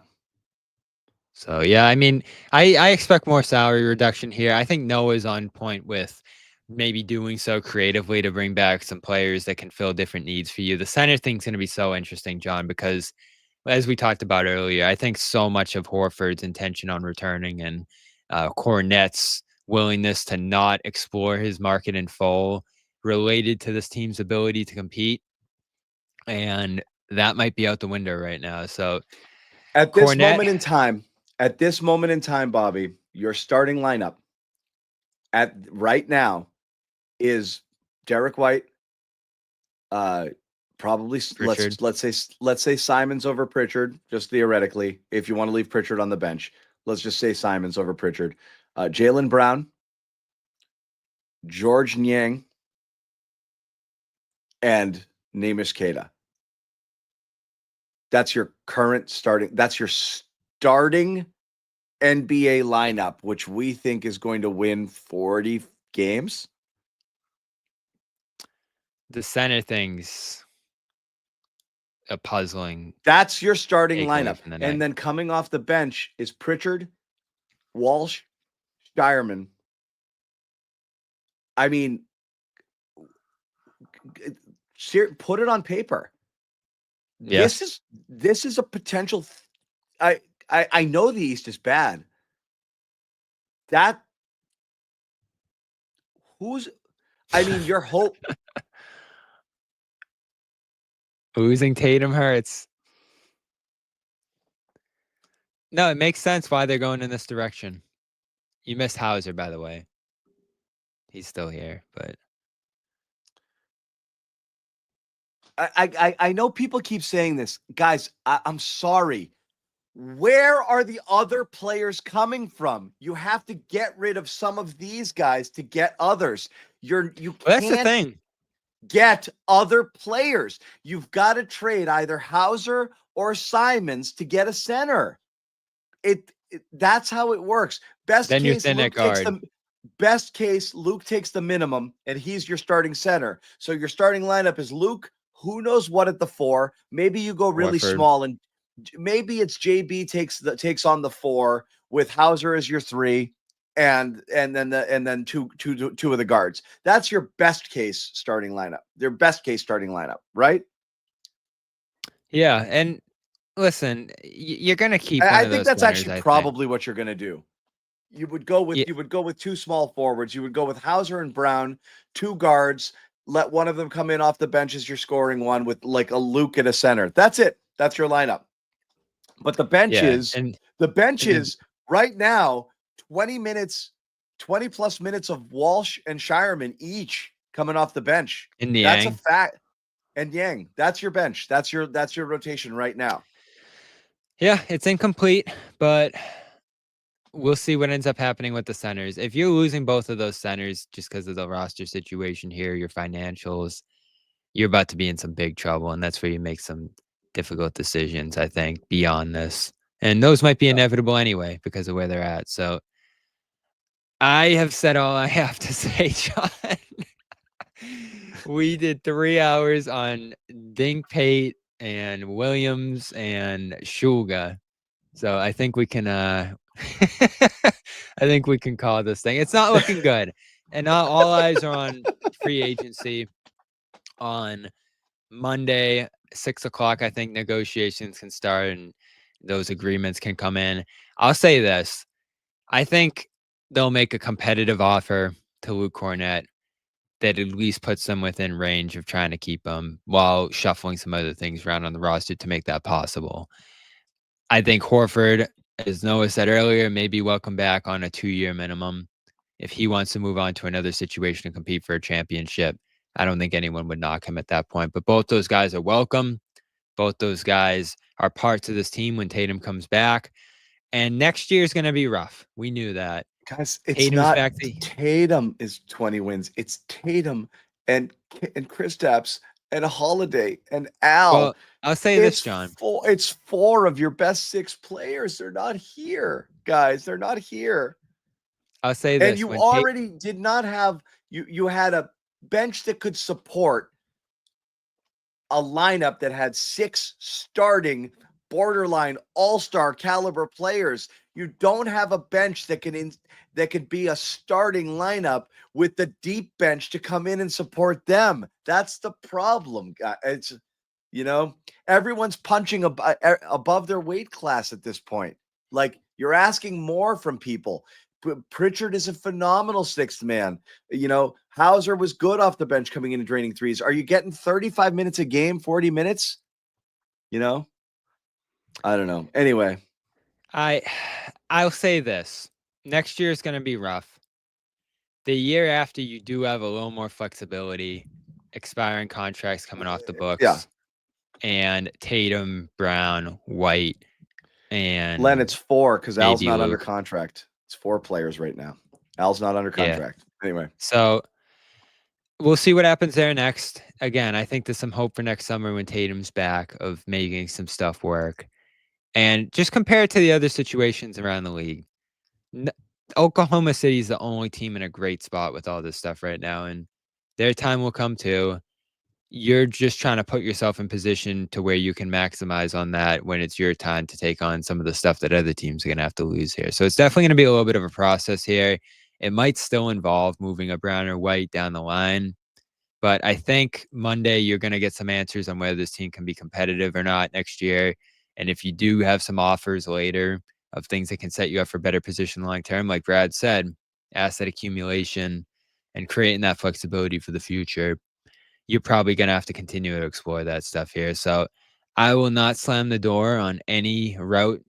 S3: So, yeah, I mean, I expect more salary reduction here. I think Noah's on point with maybe doing so creatively to bring back some players that can fill different needs for you. The center thing's going to be so interesting, John, because as we talked about earlier, I think so much of Horford's intention on returning and Cornette's willingness to not explore his market in full related to this team's ability to compete. And that might be out the window right now. So
S2: at this
S3: Cornette,
S2: moment in time, Bobby, your starting lineup at right now is Derek White, probably
S3: Pritchard.
S2: let's say Simons over Pritchard, just theoretically, if you want to leave Pritchard on the bench. Let's just say Simons over Pritchard. Jaylen Brown, George Niang, and Namish Keita. That's your current starting. That's your starting NBA lineup, which we think is going to win 40 games.
S3: The center thing's a puzzling.
S2: That's your starting
S3: takeaway
S2: lineup.
S3: from the night.
S2: And then coming off the bench is Pritchard, Walsh, Shireman. I mean, put it on paper.
S3: Yeah.
S2: This is a potential. I know the East is bad. Your hope.
S3: Losing Tatum hurts. No, it makes sense why they're going in this direction. You missed Hauser, by the way. He's still here, but
S2: I know people keep saying this. Guys, I'm sorry. Where are the other players coming from? You have to get rid of some of these guys to get others. You can't
S3: that's the thing.
S2: get other players. You've got to trade either Hauser or Simons to get a center. That's how it works. Best case, Luke takes the minimum, and he's your starting center. So your starting lineup is Luke. Who knows what at the 4? Maybe you go really
S3: Horford.
S2: small, and maybe it's JB takes on the 4 with Hauser as your 3, and then two of the guards. That's your best case starting lineup. Their best case starting lineup, right?
S3: Yeah, and listen, you're gonna keep.
S2: I think that's actually probably what you're gonna do. You would go with 2 small forwards. You would go with Hauser and Brown, 2 guards. Let one of them come in off the bench as your scoring one with like a Luke at a center. That's it. That's your lineup. But the bench is right now 20 plus minutes of Walsh and Shireman each coming off the bench.
S3: And
S2: that's a fact. And Yang, that's your bench. That's your rotation right now.
S3: Yeah, it's incomplete, but we'll see what ends up happening with the centers. If you're losing both of those centers just because of the roster situation here, your financials, you're about to be in some big trouble. And that's where you make some difficult decisions, I think, beyond this. And those might be inevitable anyway because of where they're at. So I have said all I have to say, John. We did 3 hours on Dink Pate and Williams and Shulga. So I think we can I think we can call this thing. It's not looking good. And now all eyes are on free agency on Monday, 6 o'clock. I think negotiations can start and those agreements can come in. I'll say this. I think they'll make a competitive offer to Luke Cornette that at least puts them within range of trying to keep him while shuffling some other things around on the roster to make that possible. I think Horford, as Noah said earlier, may be welcome back on a 2-year minimum. If he wants to move on to another situation and compete for a championship, I don't think anyone would knock him at that point. But both those guys are welcome. Both those guys are parts of this team when Tatum comes back. And next year is going to be rough. We knew that.
S2: Guys, it's not Tatum is 20 wins. It's Tatum and Kristaps and Holiday and Al.
S3: Well, I'll say this, John.
S2: It's 4 of your best 6 players. They're not here, guys. They're not here.
S3: I'll say this.
S2: And you already did not have you had a bench that could support a lineup that had 6 starting borderline all-star caliber players. You don't have a bench that could be a starting lineup with the deep bench to come in and support them. That's the problem. It's, everyone's punching above their weight class at this point. Like, you're asking more from people. Pritchard is a phenomenal sixth man. Hauser was good off the bench coming in and draining threes. Are you getting 35 minutes a game, 40 minutes? I don't know. Anyway,
S3: I'll say this. Next year is going to be rough. The year after, you do have a little more flexibility, expiring contracts coming off the books.
S2: Yeah.
S3: And Tatum, Brown, White, and
S2: Len, it's 4 because Al's
S3: maybe
S2: not under
S3: Luke.
S2: contract. It's 4 players right now. Al's not under contract. Anyway.
S3: So we'll see what happens there next. Again, I think there's some hope for next summer when Tatum's back of making some stuff work. And just compare it to the other situations around the league. Oklahoma City is the only team in a great spot with all this stuff right now, and their time will come too. You're just trying to put yourself in position to where you can maximize on that when it's your time to take on some of the stuff that other teams are going to have to lose here. So it's definitely going to be a little bit of a process here. It might still involve moving a Brown or White down the line, but I think Monday you're going to get some answers on whether this team can be competitive or not next year. And if you do have some offers later of things that can set you up for better position long-term, like Brad said, asset accumulation and creating that flexibility for the future, you're probably going to have to continue to explore that stuff here. So I will not slam the door on any route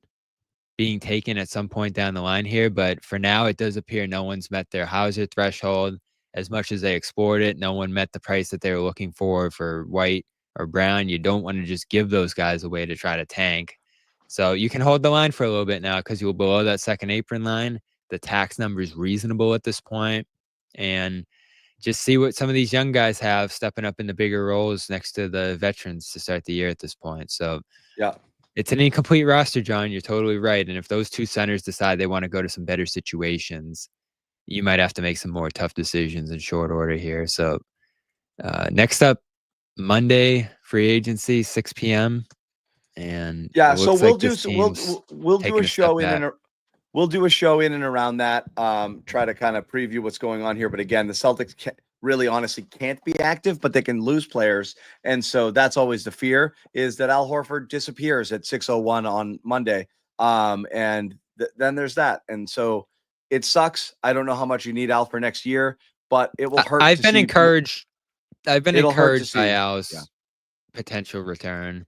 S3: being taken at some point down the line here. But for now, it does appear no one's met their Hauser threshold. As much as they explored it, no one met the price that they were looking for White or Brown. You don't want to just give those guys away to try to tank. So you can hold the line for a little bit now because you're below that second apron line. The tax number is reasonable at this point. And just see what some of these young guys have stepping up into bigger roles next to the veterans to start the year at this point. So
S2: yeah,
S3: it's an incomplete roster, John. You're totally right. And if those two centers decide they want to go to some better situations, you might have to make some more tough decisions in short order here. So next up, Monday, free agency, 6 p.m. And
S2: yeah, so we'll do a show we'll do a show in and around that. Try to kind of preview what's going on here. But again, the Celtics really honestly can't be active, but they can lose players. And so that's always the fear, is that Al Horford disappears at 6:01 on Monday. And then there's that. And so it sucks. I don't know how much you need Al for next year, but it will hurt.
S3: I've been encouraged by Al's potential return.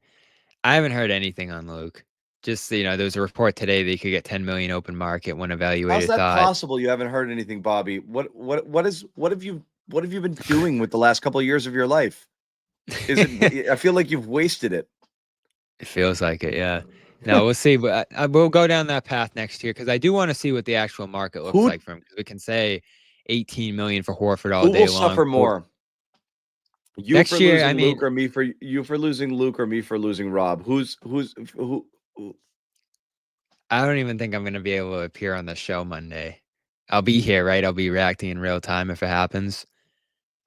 S3: I haven't heard anything on Luke. Just, there was a report today that he could get 10 million open market. One evaluator
S2: How's that
S3: thought
S2: possible? You haven't heard anything, Bobby. What have you been doing with the last couple of years of your life? I feel like you've wasted it.
S3: It feels like it, yeah. No, we'll see. But we'll go down that path next year because I do want to see what the actual market looks like for him. Because we can say 18 million for Horford all day long.
S2: Who will suffer more? You
S3: next
S2: for
S3: year,
S2: losing Luke, or me for you for losing Luke, or me for losing Rob? Who?
S3: I don't even think I'm going to be able to appear on the show Monday. I'll be here, right? I'll be reacting in real time if it happens.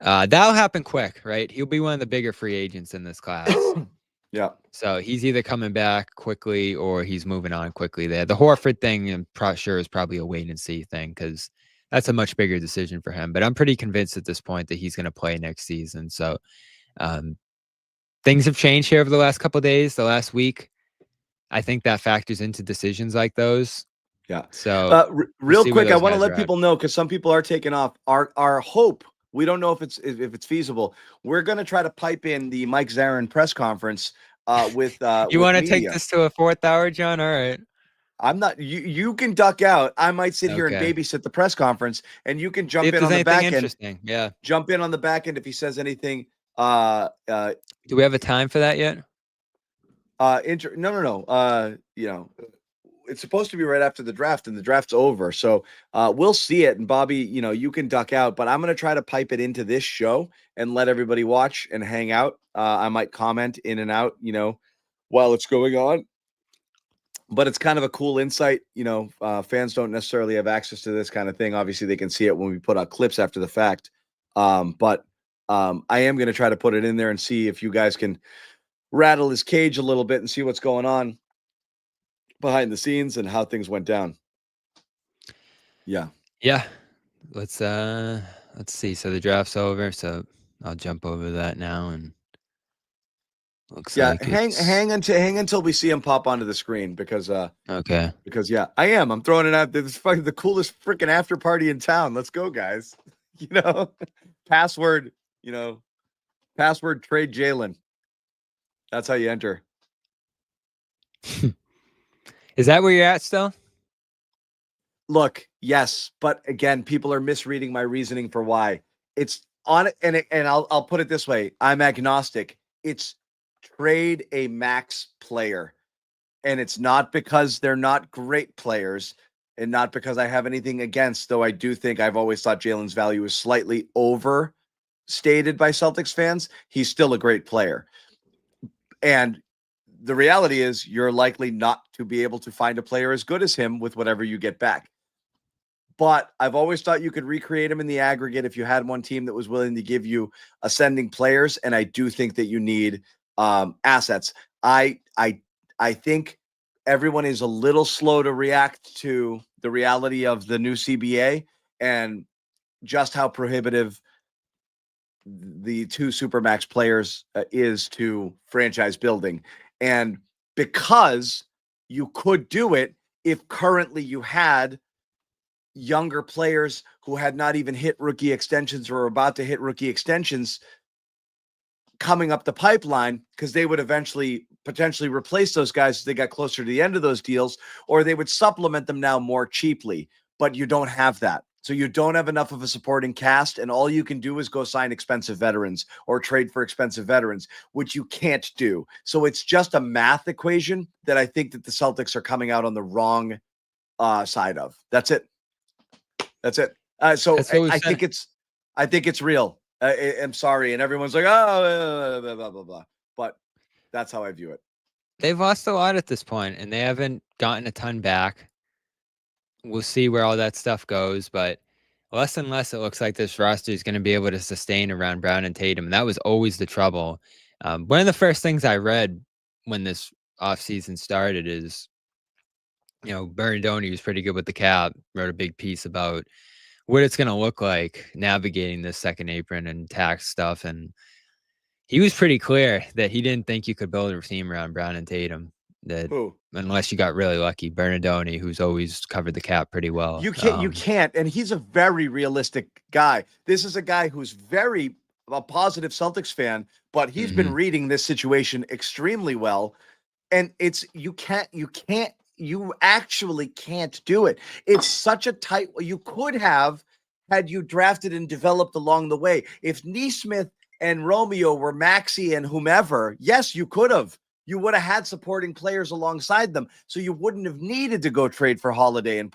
S3: That'll happen quick, right? He'll be one of the bigger free agents in this class.
S2: Yeah.
S3: So he's either coming back quickly or he's moving on quickly there. The Horford thing, I'm sure, is probably a wait and see thing because that's a much bigger decision for him. But I'm pretty convinced at this point that he's going to play next season. So things have changed here over the last couple of days, the last week. I think that factors into decisions like those.
S2: Yeah.
S3: So
S2: real quick, I want to let people know, because some people are taking off. Our hope, we don't know if it's feasible. We're going to try to pipe in the Mike Zarren press conference with
S3: you want to take this to a 4th hour, John? All right.
S2: I'm not. You can duck out. I might sit here and babysit the press conference, and you can jump in on the back end.
S3: Yeah.
S2: Jump in on the back end if he says anything.
S3: Do we have a time for that yet?
S2: No. It's supposed to be right after the draft, and the draft's over. So we'll see it. And Bobby, you can duck out, but I'm going to try to pipe it into this show and let everybody watch and hang out. I might comment in and out, while it's going on. But it's kind of a cool insight. Fans don't necessarily have access to this kind of thing. Obviously, they can see it when we put out clips after the fact. But I am going to try to put it in there and see if you guys can rattle his cage a little bit and see what's going on. behind the scenes and how things went down. Yeah.
S3: Yeah. Let's see. So the draft's over, so I'll jump over that now, and looks
S2: Yeah,
S3: like
S2: hang until we see him pop onto the screen because
S3: okay.
S2: yeah, I'm throwing it out there. This is fucking the coolest freaking after party in town. Let's go, guys. Password, password trade Jalen. That's how you enter.
S3: Is that where you're at still?
S2: Look, yes, but again, people are misreading my reasoning for why. It's on it, and I'll put it this way: I'm agnostic. It's trade a max player, and it's not because they're not great players, and not because I have anything against. Though I do think I've always thought Jalen's value is slightly overstated by Celtics fans. He's still a great player, and the reality is you're likely not to be able to find a player as good as him with whatever you get back. But I've always thought you could recreate him in the aggregate if you had one team that was willing to give you ascending players. And I do think that you need assets. I think everyone is a little slow to react to the reality of the new CBA and just how prohibitive the two Supermax players is to franchise building. And because you could do it if currently you had younger players who had not even hit rookie extensions or are about to hit rookie extensions coming up the pipeline, because they would eventually potentially replace those guys as they got closer to the end of those deals, or they would supplement them now more cheaply. But you don't have that. So you don't have enough of a supporting cast, and all you can do is go sign expensive veterans or trade for expensive veterans, which you can't do. So it's just a math equation that I think that the Celtics are coming out on the wrong side of. That's it. That's it. So I think it's real. I'm sorry. And everyone's like, oh, blah, blah, blah, blah. But that's how I view it.
S3: They've lost a lot at this point, and they haven't gotten a ton back. We'll see where all that stuff goes, but less and less it looks like this roster is going to be able to sustain around Brown and Tatum. And that was always the trouble. One of the first things I read when this offseason started is, Bernardoni was pretty good with the cap, wrote a big piece about what it's going to look like navigating this second apron and tax stuff. And he was pretty clear that he didn't think you could build a team around Brown and Tatum. That unless you got really lucky, Bernardoni, who's always covered the cap pretty well.
S2: You can't. And he's a very realistic guy. This is a guy who's very a positive Celtics fan, but he's been reading this situation extremely well. And you actually can't do it. It's such a tight, you could have had you drafted and developed along the way. If Neesmith and Romeo were Maxey and whomever, yes, you could have. You would have had supporting players alongside them, so you wouldn't have needed to go trade for Holiday and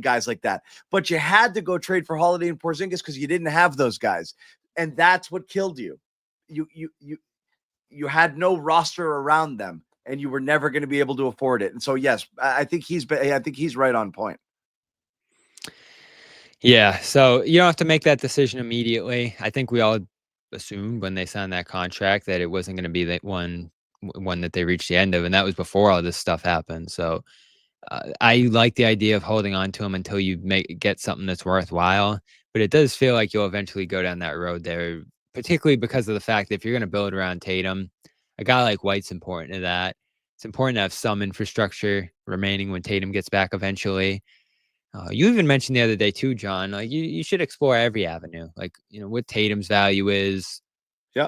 S2: guys like that. But you had to go trade for Holiday and Porzingis because you didn't have those guys, and that's what killed you. You had no roster around them, and you were never going to be able to afford it. And so, yes, I think he's right on point.
S3: Yeah, so you don't have to make that decision immediately. I think we all assumed when they signed that contract that it wasn't going to be that one that they reached the end of, and that was before all this stuff happened. So I like the idea of holding on to him until you get something that's worthwhile, but it does feel like you'll eventually go down that road there, particularly because of the fact that if you're going to build around Tatum, a guy like White's important to that. It's important to have some infrastructure remaining when Tatum gets back eventually. You even mentioned the other day too, John, like you should explore every avenue, like, what Tatum's value is,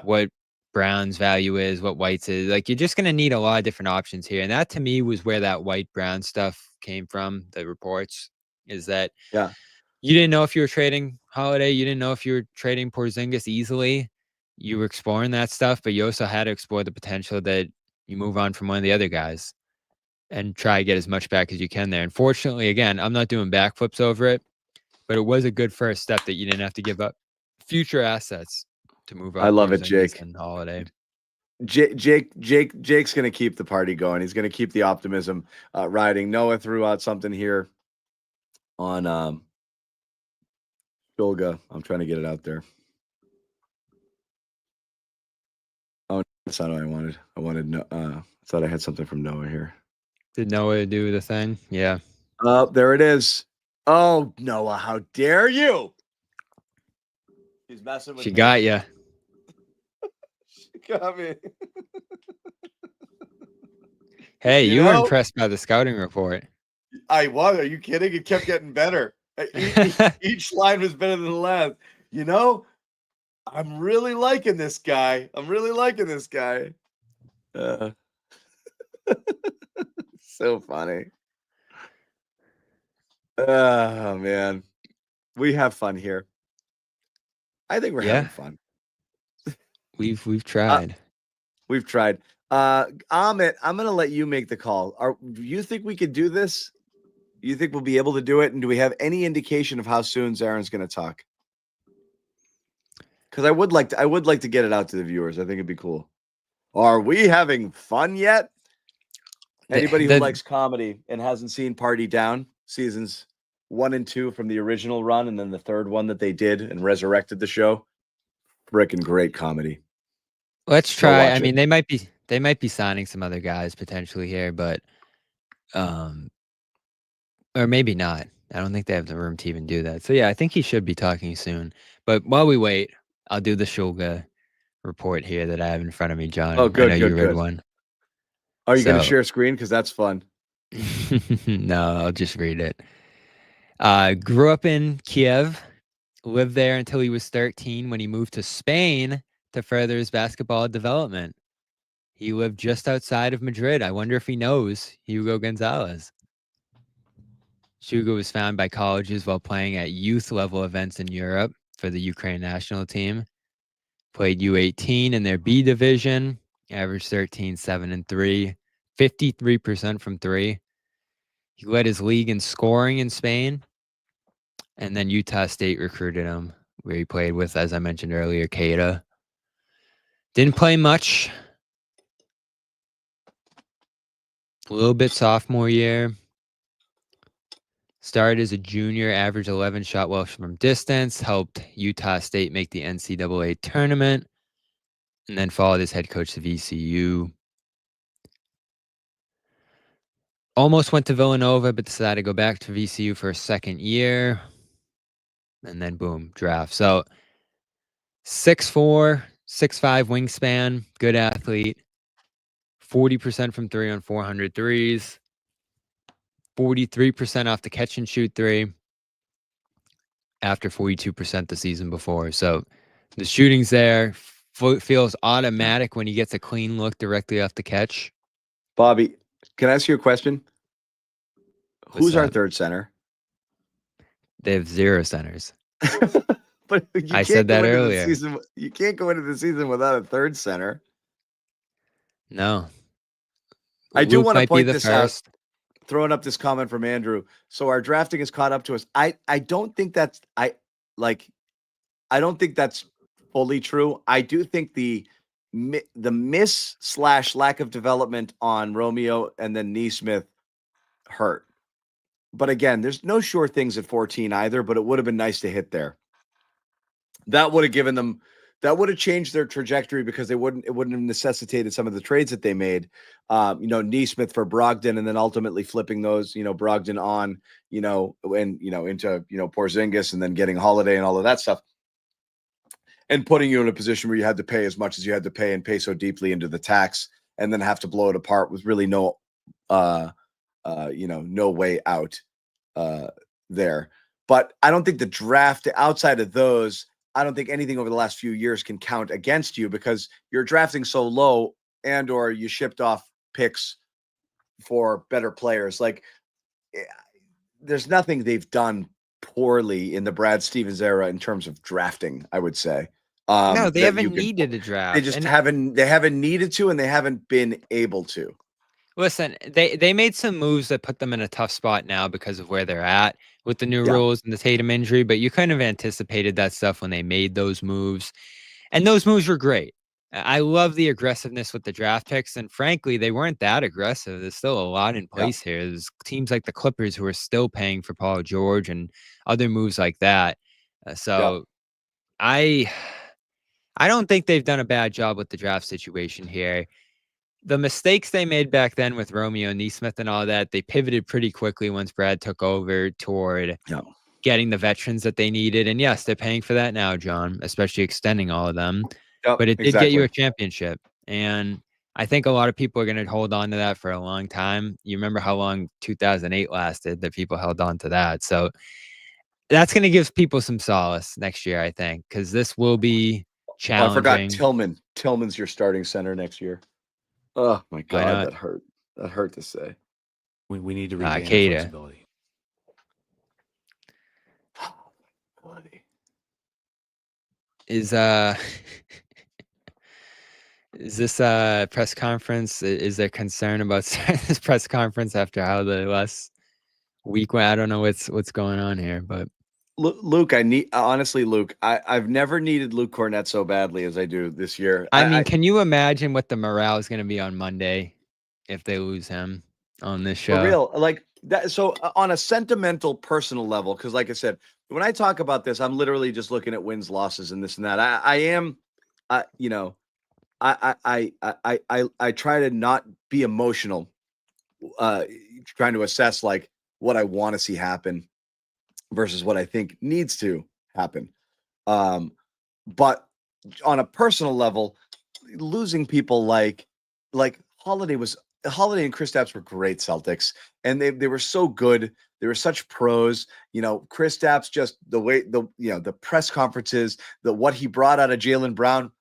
S3: what Brown's value is, what White's is. Like, you're just going to need a lot of different options here. And that to me was where that White-Brown stuff came from, the reports, is that you didn't know if you were trading Holiday. You didn't know if you were trading Porzingis easily. You were exploring that stuff, but you also had to explore the potential that you move on from one of the other guys and try to get as much back as you can there. Unfortunately, again, I'm not doing backflips over it, but it was a good first step that you didn't have to give up future assets to move up.
S2: I love it, Jake.
S3: And Holiday.
S2: Jake's going to keep the party going. He's going to keep the optimism riding. Noah threw out something here on Shulga. I'm trying to get it out there. Oh, that's not what I wanted. I thought I had something from Noah here.
S3: Did Noah do the thing? Yeah.
S2: Oh, there it is. Oh, Noah, how dare you? She's messing with
S3: She
S2: me.
S3: got you.
S2: She got me.
S3: Hey,
S2: You
S3: you were
S2: know?
S3: impressed by the scouting report.
S2: I was. Are you kidding? It kept getting better. Each line was better than the last. You know, I'm really liking this guy. So funny. Oh, man. We have fun here. I think we're
S3: Yeah.
S2: having fun.
S3: We've tried.
S2: We've tried. Amit, I'm going to let you make the call. Do you think we could do this? You think we'll be able to do it? And do we have any indication of how soon Zarren's going to talk? Because I would like to get it out to the viewers. I think it'd be cool. Are we having fun yet? Anybody who likes comedy and hasn't seen Party Down seasons 1 and 2 from the original run, and then the third one that they did and resurrected the show, freaking great comedy.
S3: Let's
S2: Go
S3: try.
S2: watch
S3: I
S2: it.
S3: mean, they might be signing some other guys potentially here, but or maybe not. I don't think they have the room to even do that. So yeah, I think he should be talking soon. But while we wait, I'll do the Shulga report here that I have in front of me, John.
S2: Oh, good,
S3: I know
S2: good,
S3: you read
S2: good.
S3: one.
S2: Are you going to
S3: So-
S2: share screen? Because that's fun.
S3: No, I'll just read it. Grew up in Kiev, lived there until he was 13 when he moved to Spain to further his basketball development. He lived just outside of Madrid. I wonder if he knows Hugo Gonzalez. Hugo was found by colleges while playing at youth level events in Europe for the Ukraine national team. Played U18 in their B division, averaged 13, 7, and 3, 53% from 3. He led his league in scoring in Spain. And then Utah State recruited him, where he played with, as I mentioned earlier, Keita. Didn't play much. A little bit sophomore year. Started as a junior, averaged 11 shot well from distance, helped Utah State make the NCAA tournament, and then followed his head coach to VCU. Almost went to Villanova, but decided to go back to VCU for a second year. And then boom, draft. So 6'4", 6'5" wingspan, good athlete. 40% from 3 on 400 threes. 43% off the catch and shoot 3 after 42% the season before. So the shooting's there. Feels automatic when he gets a clean look directly off the catch.
S2: Bobby, can I ask you a question? Who's our
S3: up?
S2: third center?
S3: They have 0 centers.
S2: But you
S3: I
S2: can't
S3: said
S2: go
S3: that
S2: into the
S3: earlier.
S2: season. You can't go into the season without a third center.
S3: No.
S2: I do
S3: Luke
S2: want to
S3: might be
S2: point
S3: the
S2: this out.
S3: first.
S2: Throwing up this comment from Andrew. So our drafting is caught up to us. I don't think that's I don't think that's fully true. I do think the miss / lack of development on Romeo and then Neesmith hurt. But again, there's no sure things at 14 either, but it would have been nice to hit there. That would have given them, that would have changed their trajectory because it wouldn't have necessitated some of the trades that they made. Neesmith for Brogdon, and then ultimately flipping those, Brogdon on, and into Porzingis, and then getting Holiday and all of that stuff, and putting you in a position where you had to pay as much as you had to pay and pay so deeply into the tax, and then have to blow it apart with really no way out there. But I don't think the draft outside of those, I don't think anything over the last few years can count against you because you're drafting so low and or you shipped off picks for better players. Like there's nothing they've done poorly in the Brad Stevens era in terms of drafting, I would say.
S3: No, they haven't needed a draft.
S2: They just haven't needed to, and they haven't been able to.
S3: Listen, they made some moves that put them in a tough spot now because of where they're at with the new rules and the Tatum injury, but you kind of anticipated that stuff when they made those moves. And those moves were great. I love the aggressiveness with the draft picks, and frankly, they weren't that aggressive. There's still a lot in place here. There's teams like the Clippers who are still paying for Paul George and other moves like that. I don't think they've done a bad job with the draft situation here. the mistakes they made back then with Romeo Neesmith and all that, they pivoted pretty quickly once Brad took over toward getting the veterans that they needed. And yes, they're paying for that now, John, especially extending all of them.
S2: Yep,
S3: But it did get you
S2: exactly.
S3: a championship. And I think a lot of people are going to hold on to that for a long time. You remember how long 2008 lasted, that people held on to that. So that's going to give people some solace next year, I think, because this will be challenging.
S2: Oh, I forgot Tillman. Tillman's your starting center next year. Oh my God, that hurt. That hurt to say.
S6: We need to regain flexibility.
S3: Is this press conference? Is there concern about this press conference after how the last week went? I don't know what's going on here, but
S2: Luke, Luke, I've never needed Luke Cornett so badly as I do this year.
S3: I mean, can you imagine what the morale is going to be on Monday if they lose him on this show?
S2: For real, like that. So on a sentimental, personal level, because like I said, when I talk about this, I'm literally just looking at wins, losses, and this and that. I try to not be emotional, trying to assess like what I want to see happen versus what I think needs to happen. But on a personal level, losing people like Holiday and Kristaps were great Celtics, and they were so good. They were such pros. Kristaps, just the way the press conferences, what he brought out of Jaylen Brown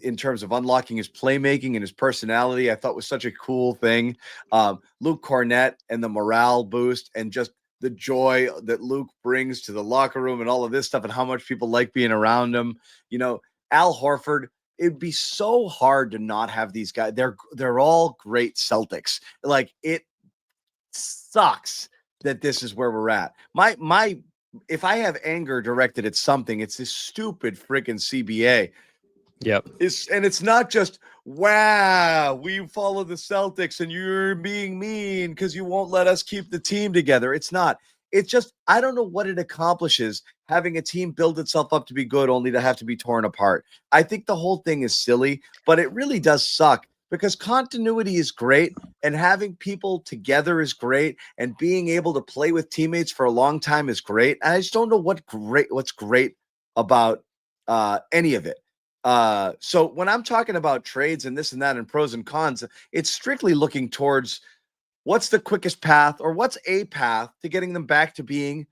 S2: in terms of unlocking his playmaking and his personality, I thought was such a cool thing. Luke Cornett and the morale boost and just the joy that Luke brings to the locker room and all of this stuff and how much people like being around him. Al Horford, it'd be so hard to not have these guys. They're all great Celtics. Like, it sucks that this is where we're at. If I have anger directed at something, it's this stupid freaking CBA.
S3: Yep.
S2: It's not just, wow, we follow the Celtics and you're being mean because you won't let us keep the team together. It's not. It's just, I don't know what it accomplishes having a team build itself up to be good only to have to be torn apart. I think the whole thing is silly, but it really does suck because continuity is great and having people together is great and being able to play with teammates for a long time is great. And I just don't know what's great about any of it. So when I'm talking about trades and this and that and pros and cons, it's strictly looking towards what's the quickest path or what's a path to getting them back to being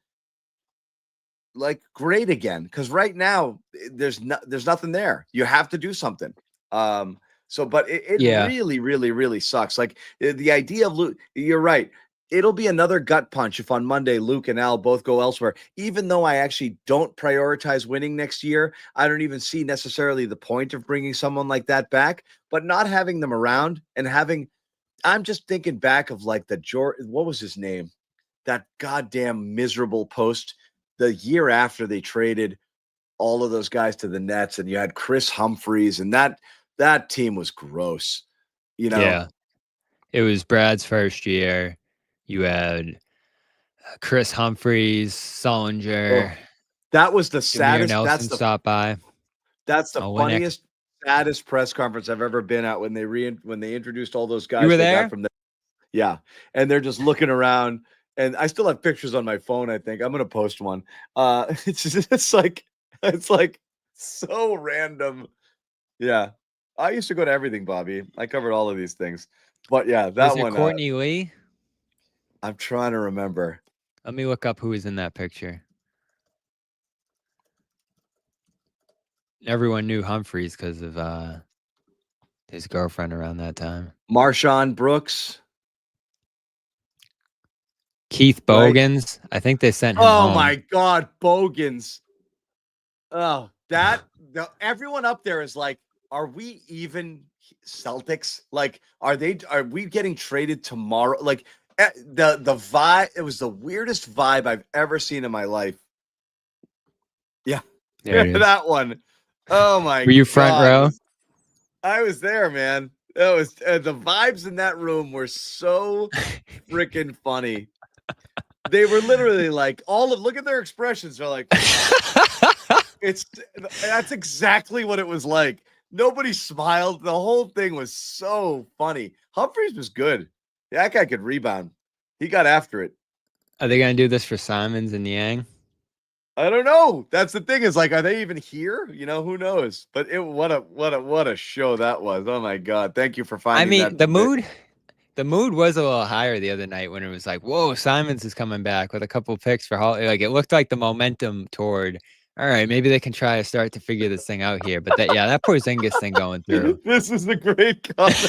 S2: like great again. Because right now there's nothing there. You have to do something. But it really, really, really sucks. Like the idea of Luke, you're right. It'll be another gut punch if on Monday Luke and Al both go elsewhere. Even though I actually don't prioritize winning next year, I don't even see necessarily the point of bringing someone like that back. But not having them around and I'm just thinking back of like what was his name? That goddamn miserable post the year after they traded all of those guys to the Nets, and you had Chris Humphries, and that team was gross.
S3: Yeah, it was Brad's first year. You had Chris Humphries, Sullinger.
S2: Oh, that was the saddest.
S3: Nelson stopped by.
S2: That's the funniest, saddest press conference I've ever been at when they introduced all those guys.
S3: You were there?
S2: Yeah, and they're just looking around, and I still have pictures on my phone. I think I'm gonna post one. It's like so random. Yeah, I used to go to everything, Bobby. I covered all of these things, but yeah, that
S3: was it
S2: one.
S3: Courtney Lee.
S2: I'm trying to remember.
S3: Let me look up who was in that picture. Everyone knew Humphries because of his girlfriend around that time.
S2: Marshawn Brooks.
S3: Keith Bogans. Right? I think they sent him home.
S2: My God, Bogans. Oh, everyone up there is like, are we even Celtics? Like, are we getting traded tomorrow? Like, the vibe, it was the weirdest vibe I've ever seen in my life. Yeah. That one. Oh my God.
S3: Were you front row?
S2: I was there, man. It was the vibes in that room were so freaking funny. They were literally like look at their expressions. They're like, that's exactly what it was like. Nobody smiled. The whole thing was so funny. Humphries was good. That guy could rebound. He got after it.
S3: Are they gonna do this for Simons and Yang?
S2: I don't know. That's the thing, is like, are they even here? You know, who knows? But what a show that was. Oh my God. Thank you for
S3: I
S2: finding
S3: mean,
S2: that.
S3: the mood was a little higher the other night when it was like, whoa, Simons is coming back with a couple picks for Hall. Like, it looked like the momentum toward, all right, maybe they can try to start to figure this thing out here. But that Porzingis thing going through.
S2: This is a great comment.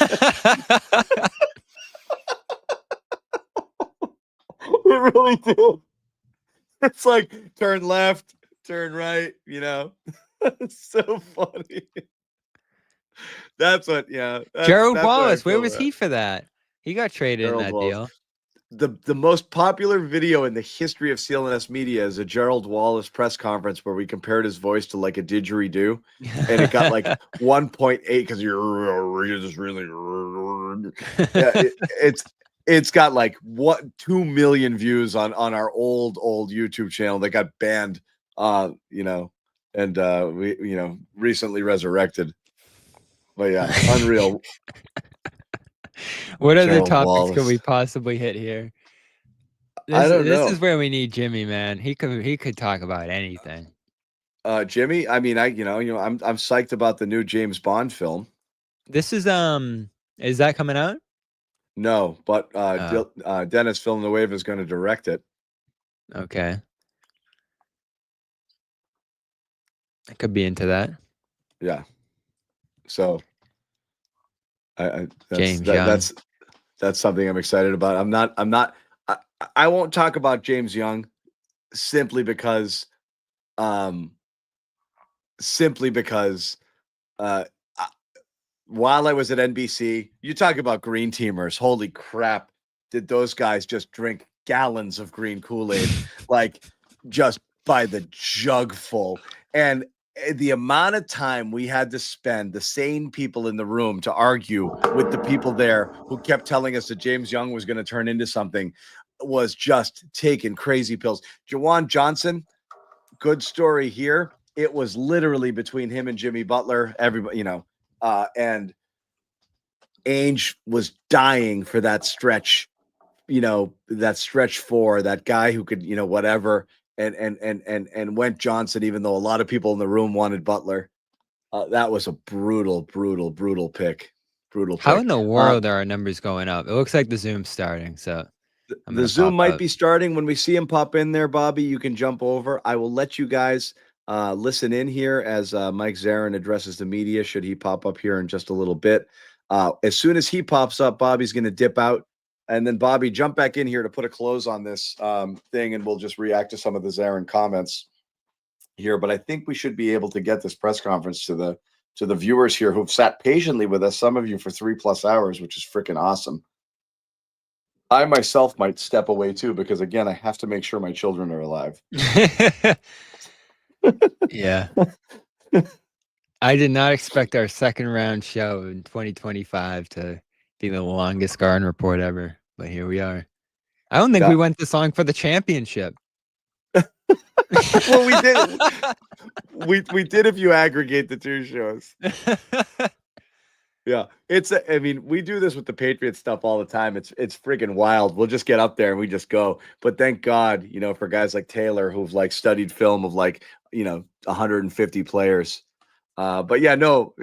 S2: It really did. It's like turn left, turn right, you know. It's so funny. That's what, yeah.
S3: Gerald
S2: that's what I
S3: Wallace, where
S2: feel
S3: was
S2: about.
S3: he for that? He got traded
S2: Gerald
S3: in that
S2: Wallace.
S3: deal.
S2: The most popular video in the history of CLNS Media is a Gerald Wallace press conference where we compared his voice to like a didgeridoo, and it got like 1.8 because you're just really yeah. It's got like 2 million views on our old YouTube channel that got banned, you know, and we recently resurrected. But yeah, unreal.
S3: What other
S2: Gerald
S3: topics could we
S2: Wallace.
S3: possibly hit here?
S2: I don't
S3: This
S2: know.
S3: is where we need Jimmy, man. He could talk about anything.
S2: Jimmy, I mean, I'm psyched about the new James Bond film.
S3: This is that coming out?
S2: No, but
S3: Oh.
S2: Dennis Villeneuve is going to direct it.
S3: Okay. I could be into that.
S2: Yeah. So
S3: James Young.
S2: that's something I'm excited about. I won't talk about James Young simply because while I was at NBC, you talk about green teamers. Holy crap. Did those guys just drink gallons of green Kool-Aid, like just by the jug full? And the amount of time we had to spend, the sane people in the room, to argue with the people there who kept telling us that James Young was going to turn into something was just taking crazy pills. Jawan Johnson, good story here. It was literally between him and Jimmy Butler. Everybody, and Ainge was dying for that stretch, that stretch four, that guy who could, whatever, and went Johnson, even though a lot of people in the room wanted Butler. That was a brutal pick.
S3: How in the world are our numbers going up? It looks like the Zoom's starting, so
S2: the Zoom might be starting. When we see him pop in there, Bobby, you can jump over. I will let you guys listen in here as Mike Zarren addresses the media, should he pop up here in just a little bit. As soon as he pops up, Bobby's going to dip out. And then, Bobby, jump back in here to put a close on this thing, and we'll just react to some of the Zarren comments here. But I think we should be able to get this press conference to the viewers here who've sat patiently with us, some of you for 3+ hours, which is freaking awesome. I myself might step away too, because again, I have to make sure my children are alive.
S3: Yeah. I did not expect our second round show in 2025 to be the longest Garden Report ever, but here we are. I don't think we went this long for the championship.
S2: Well, we did. We did if you aggregate the two shows. Yeah, we do this with the Patriots stuff all the time. It's freaking wild. We'll just get up there and we just go. But thank God, for guys like Taylor who've like studied film of 150 players. But yeah, no.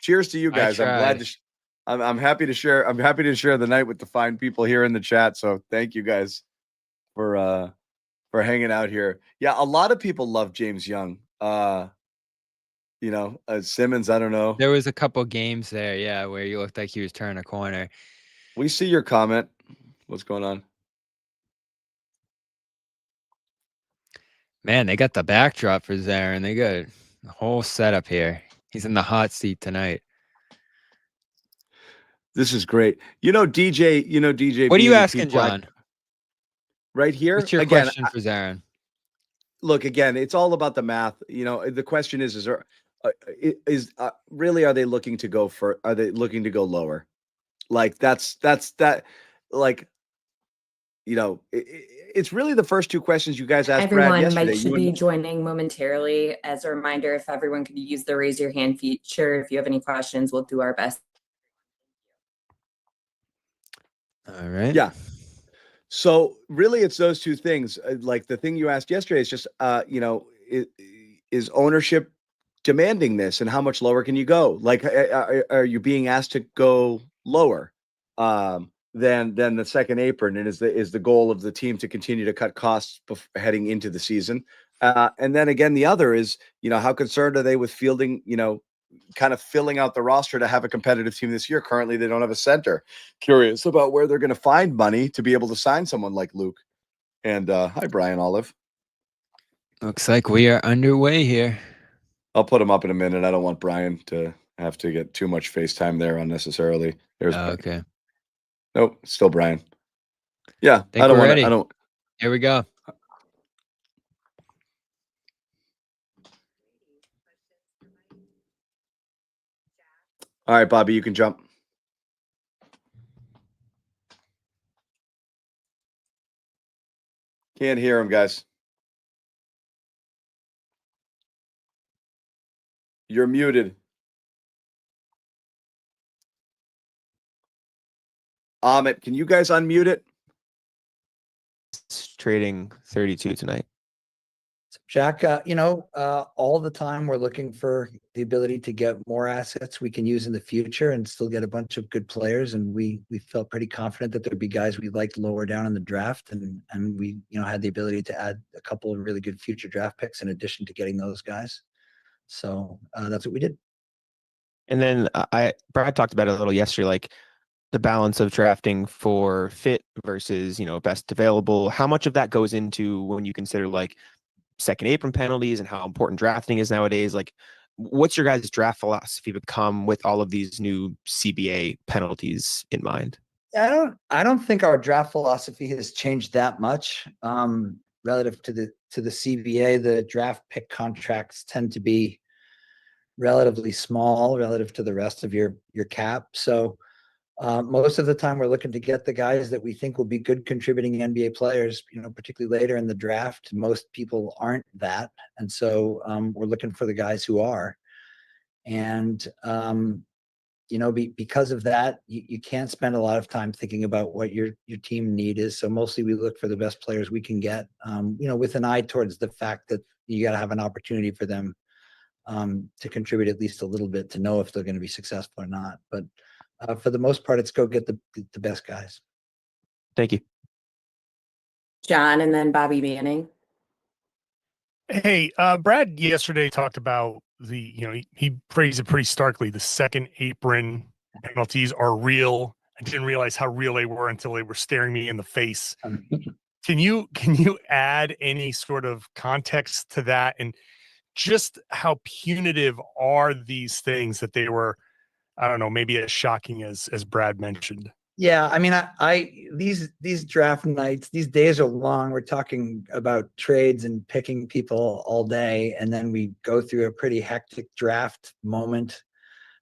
S2: Cheers to you guys. I'm glad to. I'm happy to share. I'm happy to share the night with the fine people here in the chat. So thank you guys for hanging out here. Yeah, a lot of people love James Young. Simmons, I don't know.
S3: There was a couple games there, yeah, where you looked like he was turning a corner.
S2: We see your comment. What's going on?
S3: Man, they got the backdrop for Zarren. They got the whole setup here. He's in the hot seat tonight.
S2: This is great. DJ.
S3: What are you asking, John?
S2: Right here?
S3: What's your question for Zarren?
S2: Look, again, it's all about the math. The question is really, are they looking to go are they looking to go lower? Like that's like, you know, it's really the first two questions you guys asked Brad
S7: Everyone
S2: yesterday.
S7: might should be joining momentarily. As a reminder, if everyone could use the raise your hand feature, if you have any questions, we'll do our best.
S3: All right.
S2: Yeah. So really, it's those two things. Like the thing you asked yesterday is just, you know, is ownership demanding this, and how much lower can you go? Like, are you being asked to go lower than the second apron? And is the goal of the team to continue to cut costs heading into the season? And then again, the other is, you know, how concerned are they with fielding, you know, kind of filling out the roster to have a competitive team this year? Currently, they don't have a center. Curious about where they're going to find money to be able to sign someone like Luke. And hi, Brian Olive.
S3: Looks like we are underway here.
S2: I'll put him up in a minute. I don't want Brian to have to get too much FaceTime there unnecessarily. There's
S3: Okay.
S2: Nope, it's still Brian. Yeah,
S3: Think
S2: I don't
S3: we're
S2: want
S3: ready.
S2: to. I don't.
S3: Here we go.
S2: All right, Bobby, you can jump. Can't hear him, guys. You're muted. Amit, can you guys unmute it?
S8: It's trading 32 tonight.
S9: Jack, all the time we're looking for the ability to get more assets we can use in the future and still get a bunch of good players. And we felt pretty confident that there'd be guys we liked lower down in the draft, and we had the ability to add a couple of really good future draft picks in addition to getting those guys. So that's what we did.
S8: And then Brad talked about it a little yesterday, like the balance of drafting for fit versus best available. How much of that goes into when you consider like second apron penalties and how important drafting is nowadays? Like, what's your guys' draft philosophy become with all of these new CBA penalties in mind?
S9: I don't think our draft philosophy has changed that much relative to the CBA. The draft pick contracts tend to be relatively small relative to the rest of your cap. So most of the time we're looking to get the guys that we think will be good contributing NBA players, particularly later in the draft. Most people aren't that. And so we're looking for the guys who are. And, because of that, you can't spend a lot of time thinking about what your team need is. So mostly we look for the best players we can get, with an eye towards the fact that you got to have an opportunity for them to contribute at least a little bit to know if they're going to be successful or not. But for the most part, it's go get the best guys.
S8: Thank you.
S7: John, and then Bobby Manning.
S10: Hey, Brad yesterday talked about he phrased it pretty starkly. The second apron penalties are real. I didn't realize how real they were until they were staring me in the face. Can you add any sort of context to that, and just how punitive are these things that they were, I don't know, maybe as shocking as Brad mentioned?
S9: Yeah, I mean, these draft nights, these days are long. We're talking about trades and picking people all day, and then we go through a pretty hectic draft moment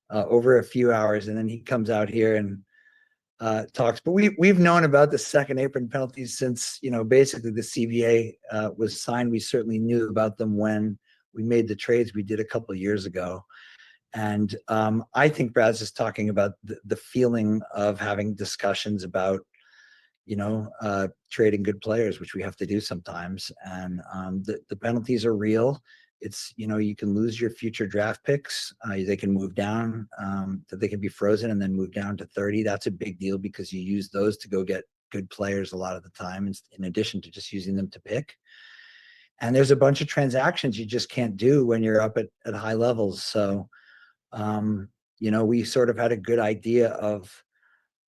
S9: over a few hours, and then he comes out here and talks. But we've known about the second apron penalties since basically the CBA was signed. We certainly knew about them when we made the trades we did a couple of years ago. And I think Brad's just talking about the feeling of having discussions about, trading good players, which we have to do sometimes. And the penalties are real. It's, you can lose your future draft picks. They can move down, that they can be frozen and then move down to 30. That's a big deal because you use those to go get good players a lot of the time, in addition to just using them to pick. And there's a bunch of transactions you just can't do when you're up at high levels. So, we sort of had a good idea of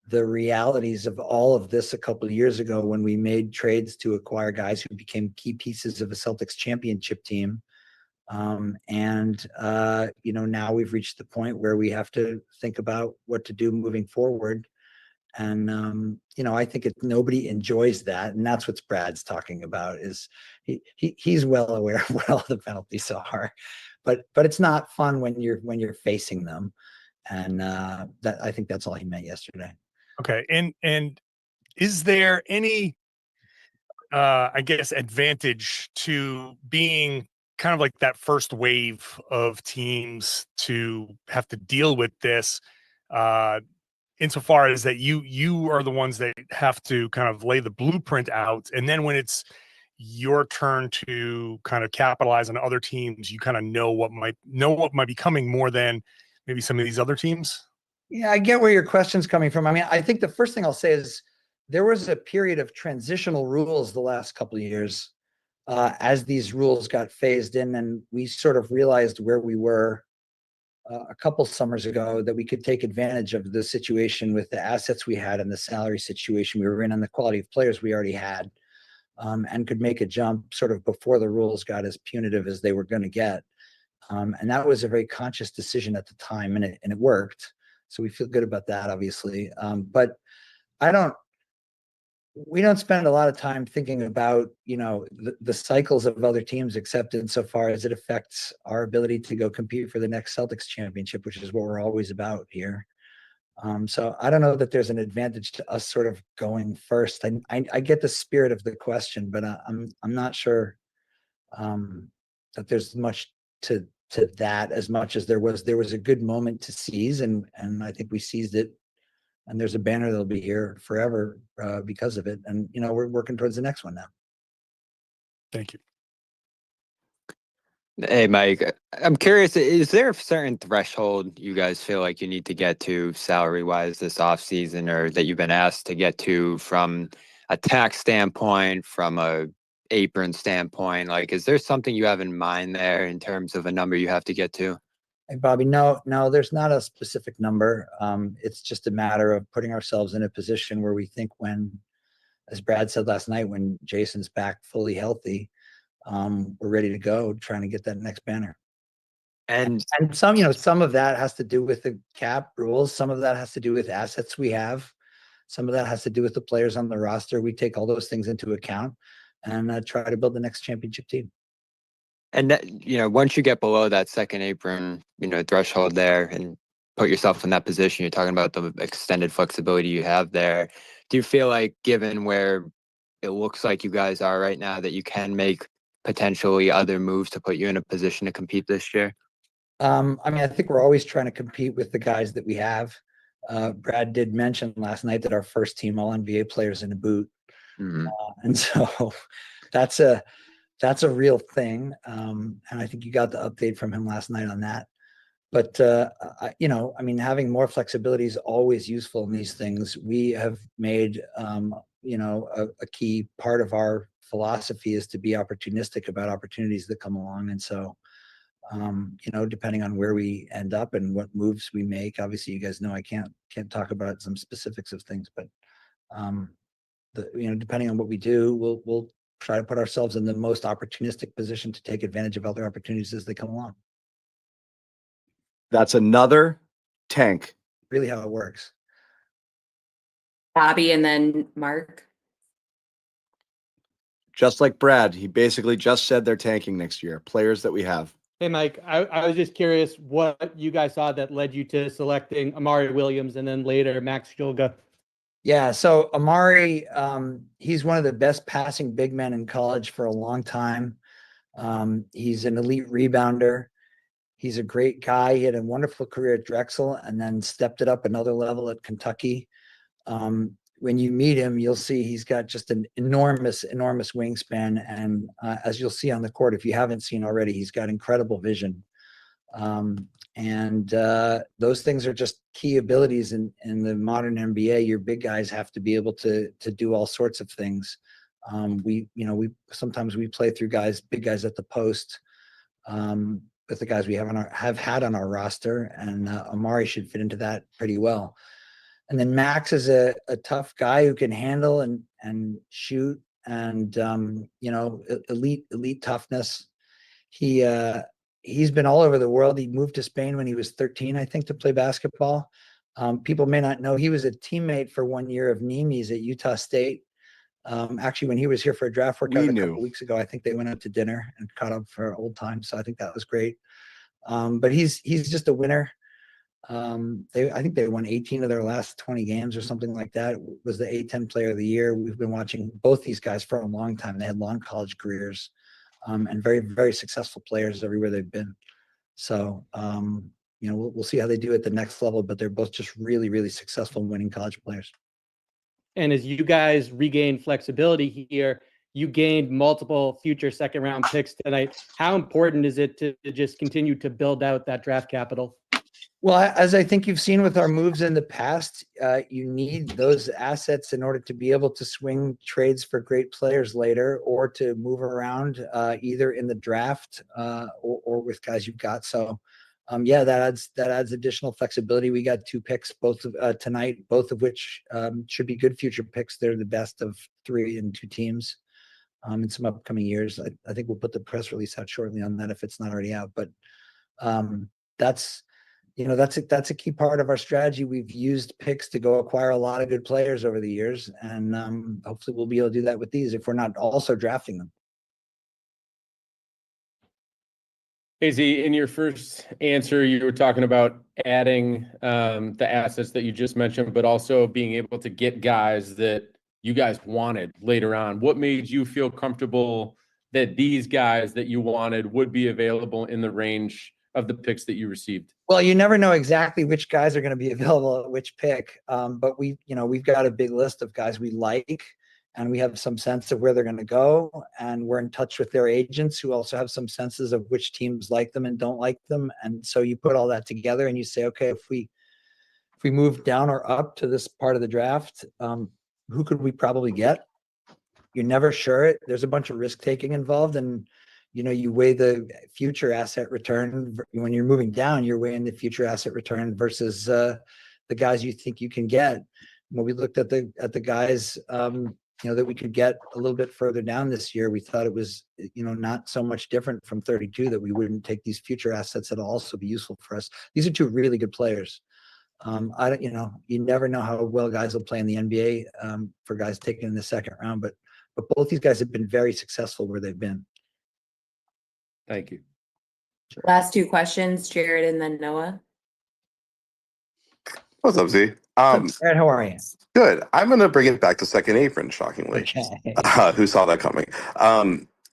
S9: the realities of all of this a couple of years ago when we made trades to acquire guys who became key pieces of a Celtics championship team. Now we've reached the point where we have to think about what to do moving forward. And, I think nobody enjoys that. And that's what Brad's talking about is he's well aware of what all the penalties are. But it's not fun when you're facing them, and that I think that's all he meant yesterday.
S10: Okay, and is there any I guess, advantage to being kind of like that first wave of teams to have to deal with this, insofar as that you are the ones that have to kind of lay the blueprint out, and then when it's your turn to kind of capitalize on other teams, you kind of know what might be coming more than maybe some of these other teams.
S9: Yeah, I get where your question's coming from. I mean, I think the first thing I'll say is there was a period of transitional rules the last couple of years as these rules got phased in, and we sort of realized where we were a couple summers ago that we could take advantage of the situation with the assets we had and the salary situation we were in and the quality of players we already had, and could make a jump sort of before the rules got as punitive as they were going to get. And that was a very conscious decision at the time, and it worked. So we feel good about that, obviously. But we don't spend a lot of time thinking about, the cycles of other teams, except insofar as it affects our ability to go compete for the next Celtics championship, which is what we're always about here. So I don't know that there's an advantage to us sort of going first. I get the spirit of the question, but I'm not sure that there's much to that as much as there was a good moment to seize, and I think we seized it. And there's a banner that'll be here forever because of it. And we're working towards the next one now.
S10: Thank you.
S3: Hey, Mike, I'm curious, is there a certain threshold you guys feel like you need to get to salary-wise this offseason, or that you've been asked to get to from a tax standpoint, from a apron standpoint? Like, is there something you have in mind there in terms of a number you have to get to?
S9: Hey, Bobby, no, there's not a specific number. It's just a matter of putting ourselves in a position where we think when, as Brad said last night, when Jason's back fully healthy, we're ready to go, trying to get that next banner. And some of that has to do with the cap rules. Some of that has to do with assets we have. Some of that has to do with the players on the roster. We take all those things into account and try to build the next championship team.
S3: And that, once you get below that second apron, threshold there and put yourself in that position, you're talking about the extended flexibility you have there. Do you feel like, given where it looks like you guys are right now, that you can make potentially other moves to put you in a position to compete this year?
S9: I think we're always trying to compete with the guys that we have. Brad did mention last night that our first team All-NBA players in a boot.
S3: Mm-hmm.
S9: And so that's a real thing. And I think you got the update from him last night on that. But, having more flexibility is always useful in these things. We have made, a key part of our philosophy is to be opportunistic about opportunities that come along. And so, depending on where we end up and what moves we make, obviously, you guys know I can't talk about some specifics of things, but, depending on what we do, we'll try to put ourselves in the most opportunistic position to take advantage of other opportunities as they come along.
S2: That's another tank.
S9: Really how it works.
S7: Bobby and then Mark.
S2: Just like Brad, he basically just said they're tanking next year. Players that we have.
S4: Hey, Mike, I was just curious what you guys saw that led you to selecting Amari Williams and then later Max Shulga.
S9: Yeah, so Amari, he's one of the best passing big men in college for a long time. He's an elite rebounder. He's a great guy. He had a wonderful career at Drexel and then stepped it up another level at Kentucky. When you meet him, you'll see he's got just an enormous wingspan. And as you'll see on the court, if you haven't seen already, he's got incredible vision. And those things are just key abilities in the modern NBA. Your big guys have to be able to do all sorts of things. We sometimes we play through big guys at the post with the guys we have had on our roster, and Amari should fit into that pretty well. And then Max is a tough guy who can handle and shoot, and elite toughness. He's been all over the world. He moved to Spain when he was 13, I think, to play basketball. People may not know he was a teammate for 1 year of Nimi's at Utah State. Actually, when he was here for a draft workout a couple weeks ago, I think they went out to dinner and caught up for old times. So I think that was great. But he's just a winner. I think they won 18 of their last 20 games or something like that. Was the A10 player of the year. We've been watching both these guys for a long time. They had long college careers, and very, very successful players everywhere they've been. So, we'll see how they do at the next level, but they're both just really, really successful winning college players.
S4: And as you guys regain flexibility here, you gained multiple future second round picks tonight. How important is it to just continue to build out that draft capital?
S9: Well, as I think you've seen with our moves in the past, you need those assets in order to be able to swing trades for great players later, or to move around either in the draft or with guys you've got. So, that adds additional flexibility. We got 2 picks both tonight, both of which should be good future picks. They're the best of 3 and 2 teams in some upcoming years. I think we'll put the press release out shortly on that if it's not already out. But that's a key part of our strategy. We've used picks to go acquire a lot of good players over the years, and hopefully we'll be able to do that with these if we're not also drafting them.
S11: AZ, in your first answer, you were talking about adding the assets that you just mentioned, but also being able to get guys that you guys wanted later on. What made you feel comfortable that these guys that you wanted would be available in the range of the picks that you received?
S9: Well, you never know exactly which guys are going to be available at which pick, but we've got a big list of guys we like, and we have some sense of where they're going to go, and we're in touch with their agents who also have some senses of which teams like them and don't like them. And so you put all that together and you say, okay, if we move down or up to this part of the draft, who could we probably get? You're never sure. There's a bunch of risk taking involved, and you weigh the future asset return. When you're moving down, you're weighing the future asset return versus the guys you think you can get. When we looked at the guys that we could get a little bit further down this year, we thought it was not so much different from 32 that we wouldn't take these future assets that'll also be useful for us. These are 2 really good players. You never know how well guys will play in the NBA for guys taken in the second round, but both these guys have been very successful where they've been.
S11: Thank you.
S7: Last 2 questions, Jared and then Noah.
S12: What's up, Z?
S9: Jared, how are you?
S12: Good. I'm going to bring it back to second apron, shockingly.
S9: Okay.
S12: Who saw that coming?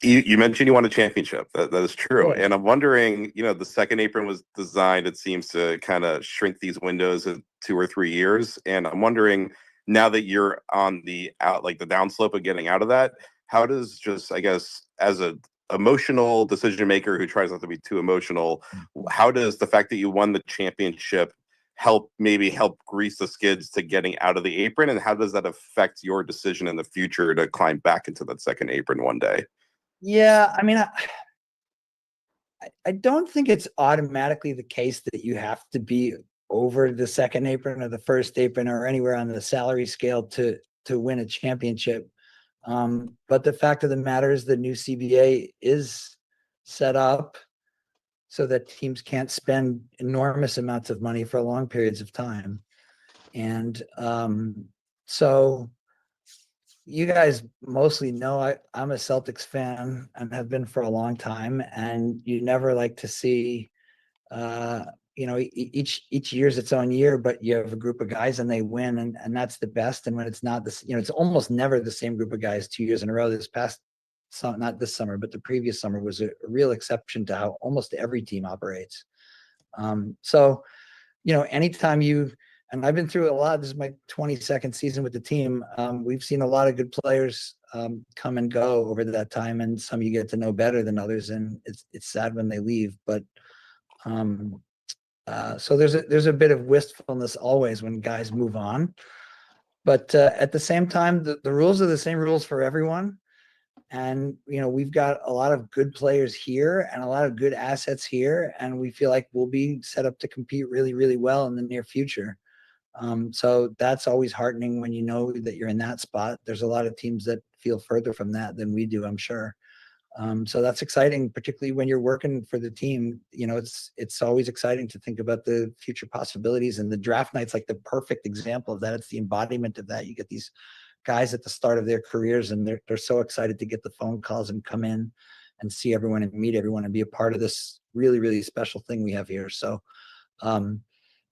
S12: You mentioned you won a championship. That is true.
S9: Yeah.
S12: And I'm wondering, the second apron was designed, it seems, to kind of shrink these windows of 2 or 3 years. And I'm wondering, now that you're on the downslope of getting out of that, how does just, I guess, as a emotional decision maker who tries not to be too emotional, how does the fact that you won the championship help grease the skids to getting out of the apron, and how does that affect your decision in the future to climb back into that second apron one day?
S9: Yeah, I mean, I don't think it's automatically the case that you have to be over the second apron or the first apron or anywhere on the salary scale to win a championship. But the fact of the matter is the new CBA is set up so that teams can't spend enormous amounts of money for long periods of time. And so you guys mostly know I'm a Celtics fan and have been for a long time, and you never like to see each year's its own year, but you have a group of guys and they win, and that's the best. And when it's not this, it's almost never the same group of guys 2 years in a row. Not this summer, but the previous summer was a real exception to how almost every team operates. So anytime and I've been through a lot. This is my 22nd season with the team. We've seen a lot of good players come and go over that time, and some you get to know better than others, and it's sad when they leave. But so there's a bit of wistfulness always when guys move on. But at the same time, the rules are the same rules for everyone. And, we've got a lot of good players here and a lot of good assets here, and we feel like we'll be set up to compete really, really well in the near future. So that's always heartening when you know that you're in that spot. There's a lot of teams that feel further from that than we do, I'm sure. So that's exciting, particularly when you're working for the team. It's always exciting to think about the future possibilities, and the draft night's like the perfect example of that. It's the embodiment of that. You get these guys at the start of their careers, and they're so excited to get the phone calls and come in and see everyone and meet everyone and be a part of this really, really special thing we have here. So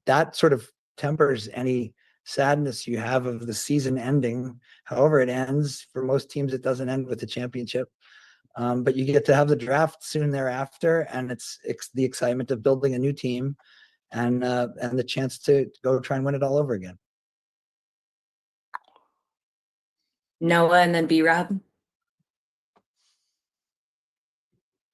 S9: that sort of tempers any sadness you have of the season ending. However it ends, for most teams, it doesn't end with the championship. But you get to have the draft soon thereafter, and it's the excitement of building a new team and the chance to go try and win it all over again.
S7: Noah and then B-Rob.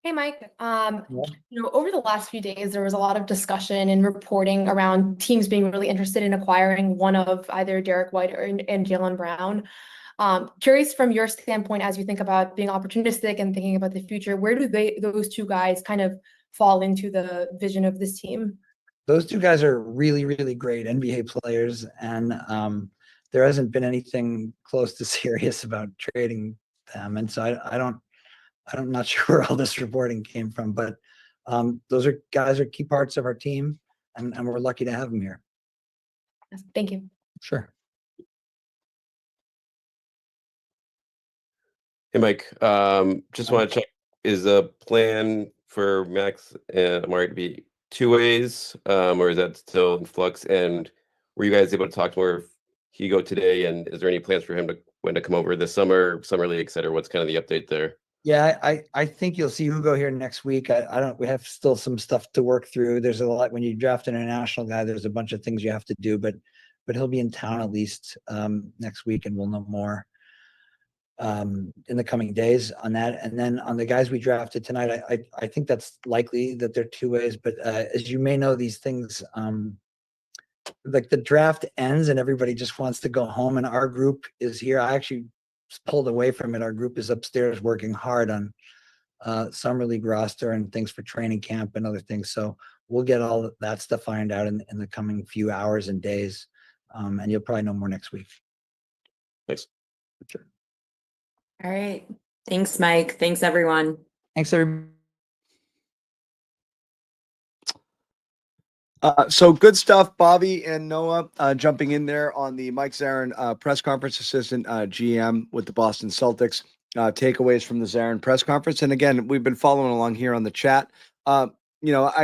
S5: Hey, Mike. Over the last few days, there was a lot of discussion and reporting around teams being really interested in acquiring one of either Derek White and Jaylen Brown. Curious from your standpoint, as you think about being opportunistic and thinking about the future, where do those two guys kind of fall into the vision of this team?
S9: Those two guys are really, really great NBA players, and there hasn't been anything close to serious about trading them. And so I'm not sure where all this reporting came from, but those guys are key parts of our team, and we're lucky to have them here.
S5: Thank you.
S9: Sure.
S13: Hey, Mike. Just want to check, is the plan for Max and Amari to be two ways, or is that still in flux? And were you guys able to talk more of Hugo today? And is there any plans for him to come over this summer league, et cetera? What's kind of the update there?
S9: Yeah, I think you'll see Hugo here next week. We have still some stuff to work through. There's a lot when you draft an international guy, there's a bunch of things you have to do, but he'll be in town at least next week, and we'll know more in the coming days on that. And then on the guys we drafted tonight, I think that's likely that they're two ways, but as you may know, these things like the draft ends and everybody just wants to go home, and our group is here. I actually pulled away from it. Our group is upstairs working hard on summer league roster and things for training camp and other things. So we'll get all of that stuff ironed out in the coming few hours and days. And you'll probably know more next week.
S13: Thanks.
S9: Sure.
S7: All right. Thanks, Mike. Thanks, everyone.
S9: Thanks, everybody.
S2: So good stuff, Bobby and Noah jumping in there on the Mike Zarren press conference, assistant GM with the Boston Celtics. Takeaways from the Zarren press conference. And again, we've been following along here on the chat. I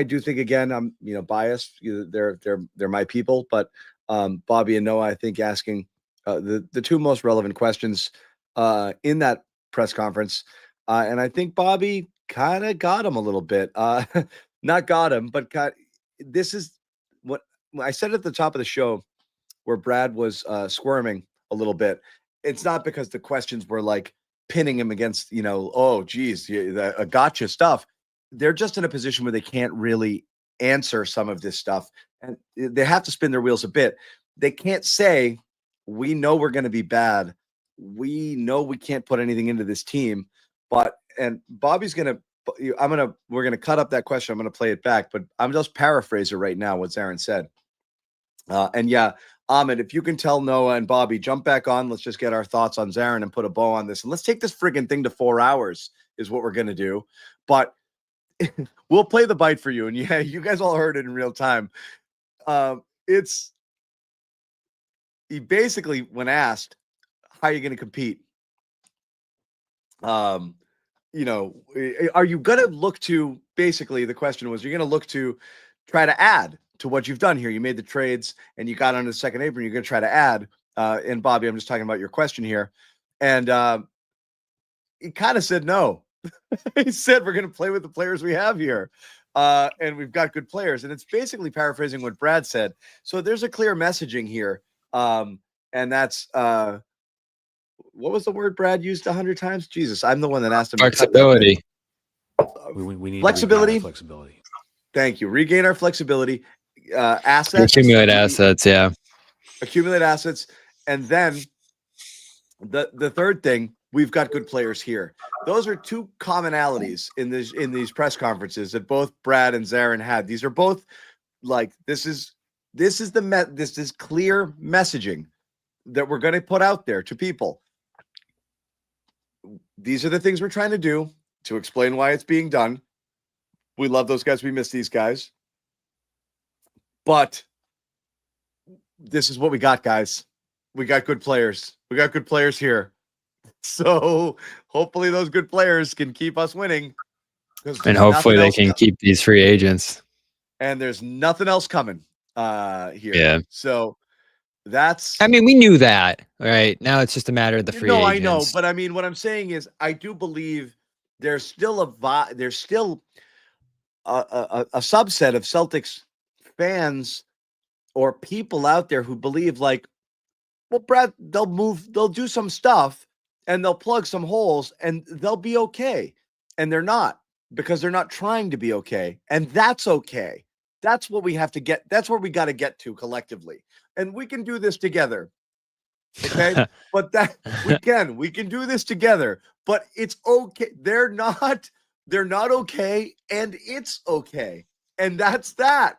S2: do think, again, I'm biased. They're my people, but Bobby and Noah, I think, asking the two most relevant questions in that press conference. And I think Bobby kind of got him a little bit. Not got him, but this is what I said at the top of the show, where Brad was squirming a little bit. It's not because the questions were like pinning him against, oh, geez, a gotcha stuff. They're just in a position where they can't really answer some of this stuff, and they have to spin their wheels a bit. They can't say, we know we're going to be bad. We know we can't put anything into this team, and Bobby's going to, we're going to cut up that question. I'm going to play it back, but I'm just paraphrasing right now what Zarren said. And yeah, Ahmed, if you can tell Noah and Bobby, jump back on. Let's just get our thoughts on Zarren and put a bow on this. And let's take this friggin' thing to 4 hours is what we're going to do. But we'll play the bite for you. And yeah, you guys all heard it in real time. He basically, when asked, how are you going to compete? Are you going to look to, basically the question was, you're going to look to try to add to what you've done here. You made the trades and you got on the second apron. You're going to try to add. And Bobby, I'm just talking about your question here. And he kind of said no. He said, we're going to play with the players we have here. And we've got good players. And it's basically paraphrasing what Brad said. So there's a clear messaging here. And that's, what was the word Brad used 100 times? Jesus, I'm the one that asked him.
S3: Flexibility.
S6: We need
S2: flexibility.
S6: Flexibility.
S2: Thank you. Regain our flexibility. Assets.
S3: Accumulate assets. Yeah.
S2: Accumulate assets. And then the third thing, we've got good players here. Those are two commonalities in these press conferences that both Brad and Zarren had. These are both like, this is clear messaging that we're going to put out there to people. These are the things we're trying to do to explain why it's being done. We love those guys. We miss these guys. But this is what we got, guys. We got good players. We got good players here. So hopefully those good players can keep us winning.
S3: And hopefully they can keep these free agents.
S2: And there's nothing else coming. here.
S3: Yeah.
S2: So that's.
S3: I mean, we knew that, right? Now it's just a matter of the free agents.
S2: I know, but I mean, what I'm saying is, I do believe there's still a subset of Celtics fans or people out there who believe, like, well, Brad, they'll do some stuff and they'll plug some holes and they'll be okay. And they're not, because they're not trying to be okay. And that's okay. That's what we have to get. That's where we got to get to collectively. And we can do this together. Okay. But we can do this together, but it's okay. They're not okay. And it's okay. And that's that.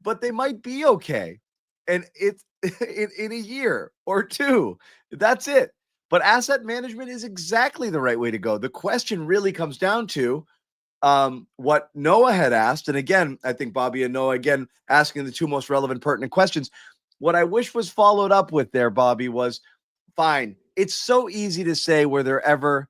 S2: But they might be okay. And it's in a year or two. That's it. But asset management is exactly the right way to go. The question really comes down to what Noah had asked. And again, I think Bobby and Noah, again, asking the two most relevant, pertinent questions. What I wish was followed up with there, Bobby, was fine. It's so easy to say, were there ever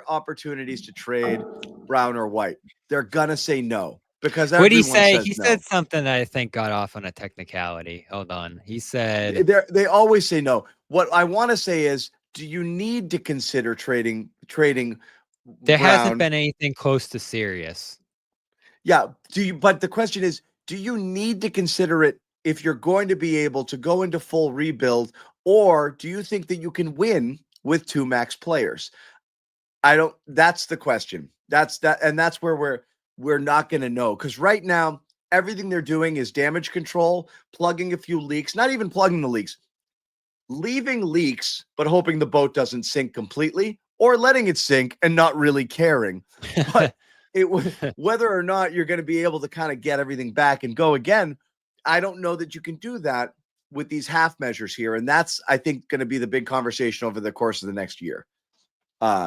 S2: opportunities to trade Brown or White? They're going to say no. Because
S3: what did he say?
S2: Says
S3: he
S2: no.
S3: said something that I think got off on a technicality. Hold on. He said
S2: they always say no. What I want to say is, do you need to consider trading
S3: there
S2: Brown?
S3: Hasn't been anything close to serious.
S2: Yeah. But the question is, do you need to consider it if you're going to be able to go into full rebuild, or do you think that you can win with two max players? That's the question. And that's where we're not going to know, because right now everything they're doing is damage control, plugging a few leaks, not even plugging the leaks, leaving leaks, but hoping the boat doesn't sink completely, or letting it sink and not really caring. But whether or not you're going to be able to kind of get everything back and go again, I don't know that you can do that with these half measures here. And that's, I think, going to be the big conversation over the course of the next year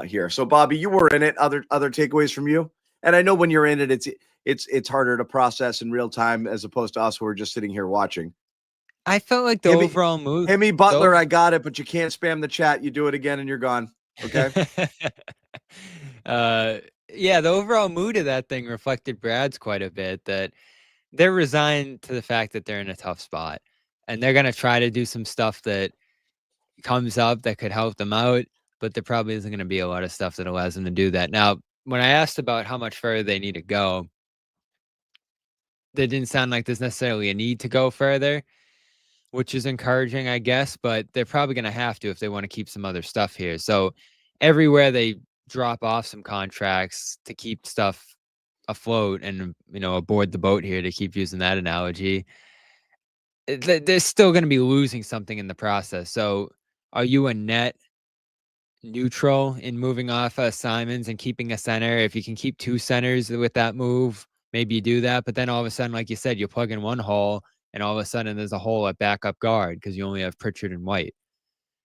S2: here. So Bobby, you were in it. Other takeaways from you? And I know when you're in it, it's harder to process in real time as opposed to us who are just sitting here watching.
S3: I felt like the overall mood.
S2: Himmy Butler, I got it, but you can't spam the chat. You do it again and you're gone. Okay.
S3: Yeah, the overall mood of that thing reflected Brad's quite a bit, that they're resigned to the fact that they're in a tough spot, and they're going to try to do some stuff that comes up that could help them out, but there probably isn't going to be a lot of stuff that allows them to do that. Now, when I asked about how much further they need to go, that didn't sound like there's necessarily a need to go further, which is encouraging, I guess, but they're probably going to have to if they want to keep some other stuff here. So everywhere they drop off some contracts to keep stuff afloat and, aboard the boat here, to keep using that analogy, they're still going to be losing something in the process. So are you a net neutral in moving off Simons and keeping a center? If you can keep two centers with that move, maybe you do that. But then all of a sudden, like you said, you plug in one hole and all of a sudden there's a hole at backup guard because you only have Pritchard and White.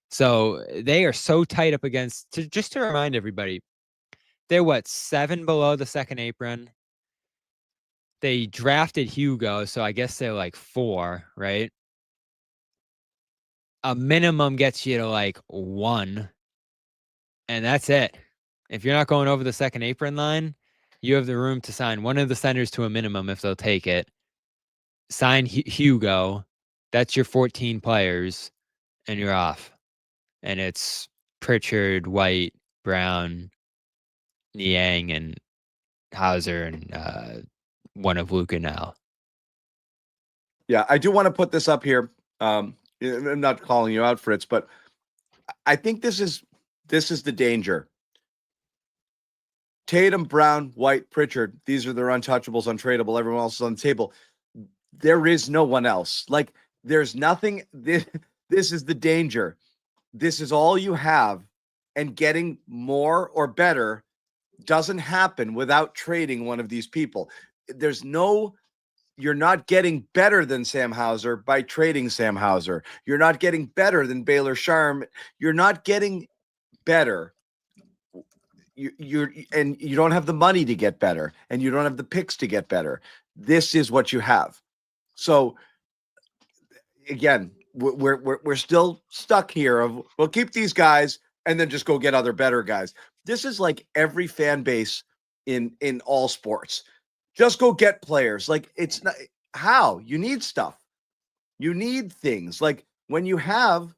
S3: So they are so tight up against, just to remind everybody, they're 7 below the second apron. They drafted Hugo, so I guess they're like 4, right? A minimum gets you to 1, and that's it. If you're not going over the second apron line, you have the room to sign one of the centers to a minimum if they'll take it. Sign Hugo. That's your 14 players, and you're off. And it's Pritchard, White, Brown, Niang, and Hauser, and one of Luka now.
S2: Yeah, I do want to put this up here. I'm not calling you out, Fritz, but I think this is the danger. Tatum, Brown, White, Pritchard, these are their untouchables, untradeable. Everyone else is on the table. There is no one else. There's nothing. This is the danger. This is all you have, and getting more or better doesn't happen without trading one of these people. You're not getting better than Sam Hauser by trading Sam Hauser. You're not getting better than Baylor Sharm. You're not getting better. And you don't have the money to get better, and you don't have the picks to get better. This is what you have. So again, we're still stuck here of, we'll keep these guys and then just go get other better guys. This is like every fan base in all sports. Just go get players. It's not, how? You need stuff. You need things. Like when you have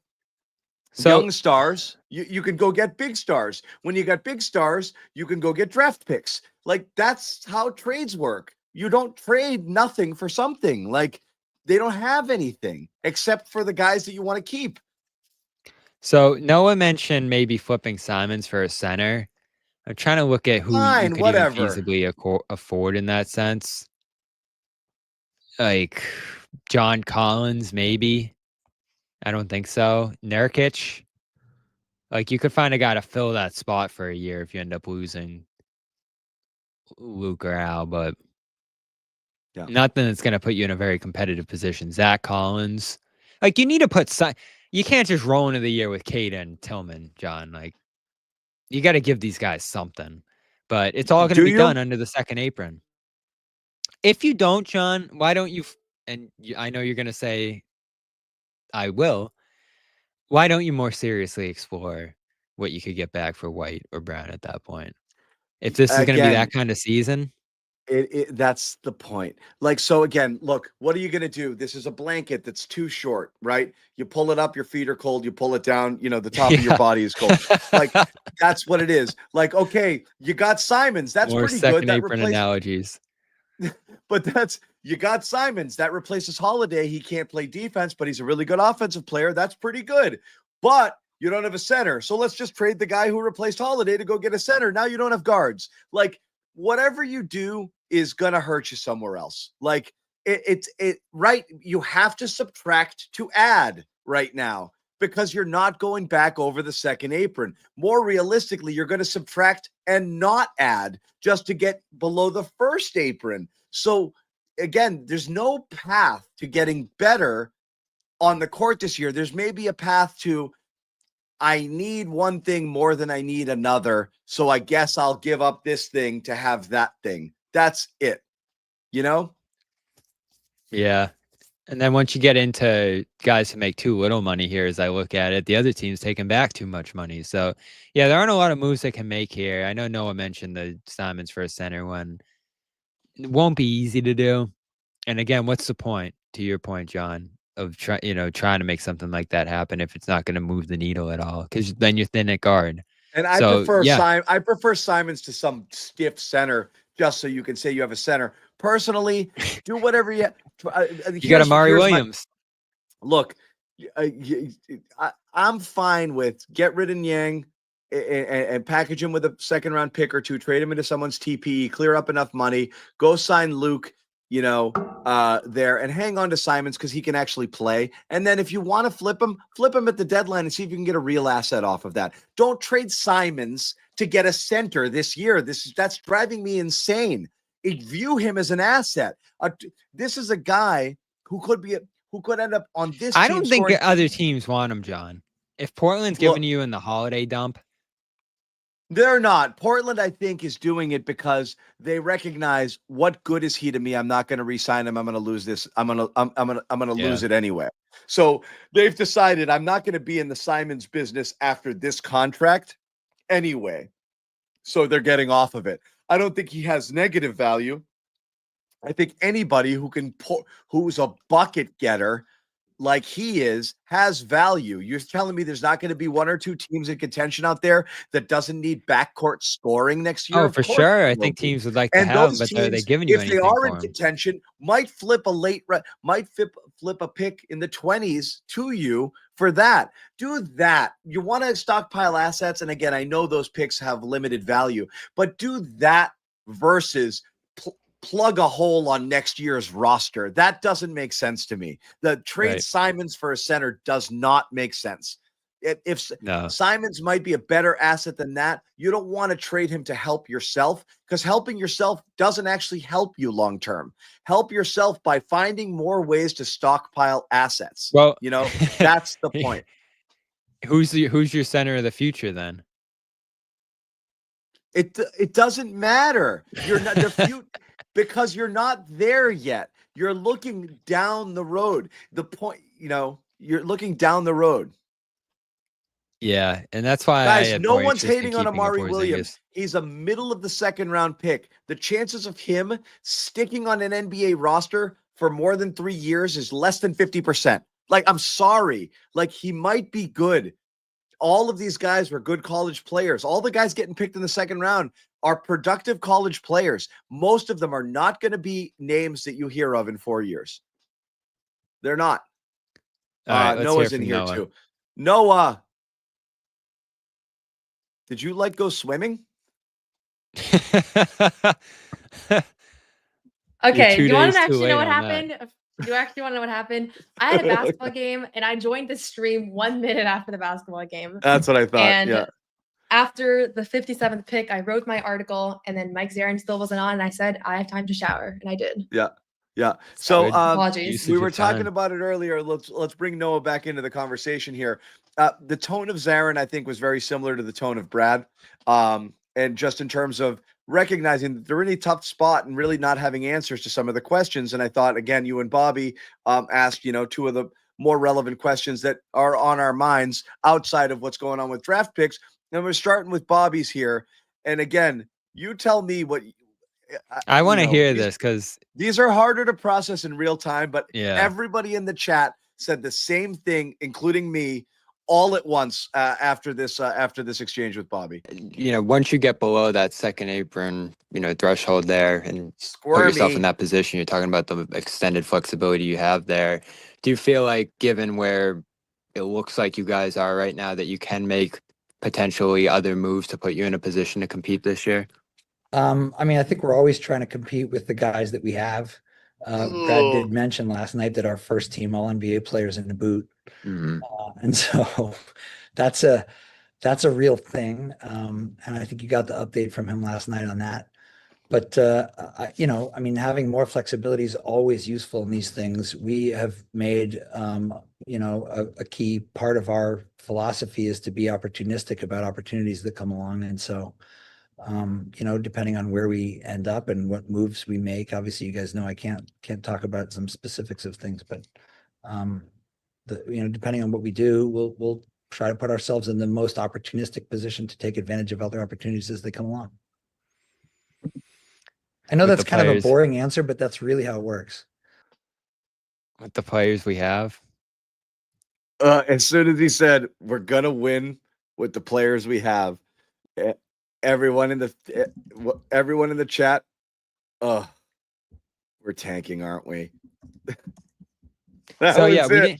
S2: young stars, you can go get big stars. When you got big stars, you can go get draft picks. Like that's how trades work. You don't trade nothing for something. Like they don't have anything except for the guys that you want to keep.
S3: So Noah mentioned maybe flipping Simons for a center. I'm trying to look at who you
S2: Fine,
S3: could
S2: whatever.
S3: even feasibly afford in that sense. Like John Collins, maybe. I don't think so. Nurkic. Like you could find a guy to fill that spot for a year if you end up losing Luke or Al, but nothing that's going to put you in a very competitive position. Zach Collins. Like you need to put you can't just roll into the year with Cade and Tillman, John. Like you got to give these guys something. But it's all going to be done under the second apron. If you don't, John, why don't you I know you're going to say I will. Why don't you more seriously explore what you could get back for White or Brown at that point? If this is going to be that kind of season.
S2: That's the point. Like, so again, look, what are you going to do? This is a blanket that's too short, right? You pull it up, your feet are cold. You pull it down, the top of your body is cold. Like, that's what it is. Like, okay, you got Simons. That's
S3: more
S2: pretty
S3: second
S2: good. That
S3: apron analogies.
S2: But you got Simons. That replaces Holiday. He can't play defense, but he's a really good offensive player. That's pretty good. But you don't have a center. So let's just trade the guy who replaced Holiday to go get a center. Now you don't have guards. Like, whatever you do is going to hurt you somewhere else. Like right. You have to subtract to add right now because you're not going back over the second apron. More realistically, you're going to subtract and not add just to get below the first apron. So again, there's no path to getting better on the court this year. There's maybe a path to, I need one thing more than I need another. So I guess I'll give up this thing to have that thing. That's it.
S3: Yeah. And then once you get into guys who make too little money here, as I look at it, the other team's taking back too much money. So yeah, there aren't a lot of moves they can make here. I know Noah mentioned the Simons for a center one. It won't be easy to do. And again, what's the point, to your point, John, of trying to make something like that happen if it's not going to move the needle at all? Because then you're thin at guard.
S2: And I prefer Simons to some stiff center, just so you can say you have a center. Personally, do whatever you.
S3: You got Amari Williams.
S2: Look, I'm fine with get rid of Yang and package him with a second round pick or two, trade him into someone's TPE, clear up enough money, go sign Luke, there and hang on to Simons because he can actually play. And then if you want to flip him at the deadline and see if you can get a real asset off of that. Don't trade Simons to get a center this year. That's driving me insane. View him as an asset. This is a guy who could end up on this.
S3: I don't think other teams want him, John. If Portland's giving you in the holiday dump.
S2: They're not. Portland, I think, is doing it because they recognize what good is he to me. I'm not going to re-sign him. I'm going to lose this. I'm going to lose it anyway. So they've decided I'm not going to be in the Simons business after this contract anyway. So they're getting off of it. I don't think he has negative value. I think anybody who's a bucket getter like he is has value. You're telling me there's not going to be one or two teams in contention out there that doesn't need backcourt scoring next year?
S3: Oh, for sure. I think teams would like to have him, but are they giving you anything?
S2: If they are in contention, might flip a pick in the 20s to you for that. Do that. You want to stockpile assets, and again, I know those picks have limited value, but do that versus plug a hole on next year's roster. That doesn't make sense to me. The trade Simons for a center does not make sense. If Simons might be a better asset than that, you don't want to trade him to help yourself, because helping yourself doesn't actually help you long term. Help yourself by finding more ways to stockpile assets.
S3: Well,
S2: that's the point.
S3: Who's your center of the future then?
S2: It doesn't matter. You're not because you're not there yet. You're looking down the road. The point, you're looking down the road.
S3: Yeah, and that's why,
S2: guys, no one's hating on Amari Williams. He's a middle of the second round pick. The chances of him sticking on an NBA roster for more than 3 years is less than 50%. Like, I'm sorry. Like, he might be good. All of these guys were good college players. All the guys getting picked in the second round are productive college players. Most of them are not going to be names that you hear of in 4 years. They're not.
S3: All right, let's
S2: Noah's
S3: hear
S2: in
S3: from
S2: here
S3: Noah.
S2: too. Noah, did you like go swimming?
S5: Okay,
S3: 2
S5: do you want
S3: days
S5: to
S3: too
S5: actually
S3: late
S5: know what
S3: on that.
S5: happened? Do you actually want to know what happened? I had a basketball game and I joined the stream 1 minute after the basketball game.
S2: That's what I thought.
S5: And
S2: yeah.
S5: after the 57th pick, I wrote my article, and then Mike Zarren still wasn't on, and I said, I have time to shower, and I did.
S2: Yeah. Yeah. So
S3: Good
S5: apologies.
S3: usage
S2: we
S3: of
S2: were talking
S3: time.
S2: about it earlier. Let's bring Noah back into the conversation here. The tone of Zarren, I think, was very similar to the tone of Brad. And just in terms of recognizing that they're in a tough spot and really not having answers to some of the questions. And I thought, again, you and Bobby asked, two of the more relevant questions that are on our minds outside of what's going on with draft picks. And we're starting with Bobby's here. And again, you tell me what
S3: I want to hear
S2: these-
S3: this because
S2: These are harder to process in real time, but
S3: Yeah.
S2: everybody in the chat said the same thing, including me, all at once after this exchange with Bobby.
S3: once you get below that second apron, threshold there and put yourself in
S2: Squirmy.
S3: that position, you're talking about the extended flexibility you have there. Do you feel like, given where it looks like you guys are right now, that you can make potentially other moves to put you in a position to compete this year?
S9: I think we're always trying to compete with the guys that we have. Brad did mention last night that our first team All NBA players in the boot.
S3: Mhm.
S9: And so that's a real thing. And I think you got the update from him last night on that. But having more flexibility is always useful in these things. We have made a key part of our philosophy is to be opportunistic about opportunities that come along. And so depending on where we end up and what moves we make, obviously you guys know I can't talk about some specifics of things, but depending on what we do, we'll try to put ourselves in the most opportunistic position to take advantage of other opportunities as they come along. I know
S3: With
S9: that's
S3: the
S9: kind of a
S3: players-
S9: boring answer, but that's really how it works.
S3: With the players we have,
S2: As soon as he said we're gonna win with the players we have, everyone in the chat, we're tanking, aren't we?
S3: so yeah,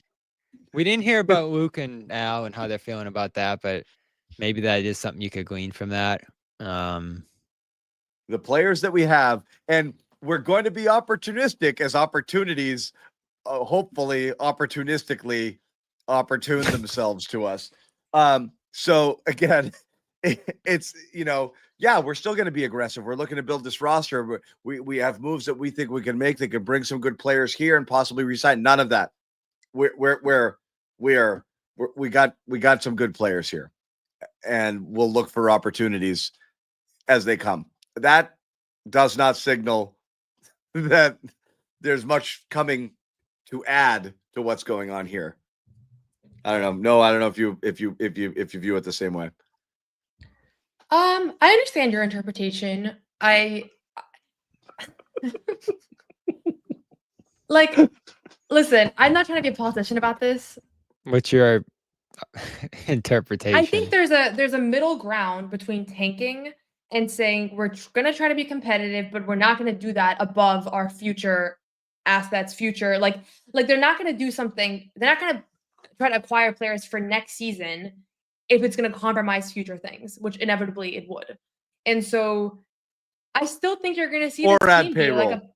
S3: we didn't hear about Luke and Al and how they're feeling about that, but maybe that is something you could glean from that.
S2: The players that we have, and we're going to be opportunistic as opportunities, hopefully opportunistically opportune themselves to us. So again, it's we're still going to be aggressive. We're looking to build this roster. We have moves that we think we can make that can bring some good players here and possibly resign. None of that. We got some good players here, and we'll look for opportunities as they come. That does not signal that there's much coming to add to what's going on here. I don't know. No, I don't know if you view it the same way.
S5: I understand your interpretation. Listen, I'm not trying to be a politician about this.
S3: What's your interpretation?
S5: I think there's a middle ground between tanking and saying we're going to try to be competitive, but we're not going to do that above our future assets, like they're not going to do something. They're not going to try to acquire players for next season if it's going to compromise future things, which inevitably it would. And so I still think you're going to see
S2: or
S5: this
S2: add
S5: team
S2: payroll.
S5: be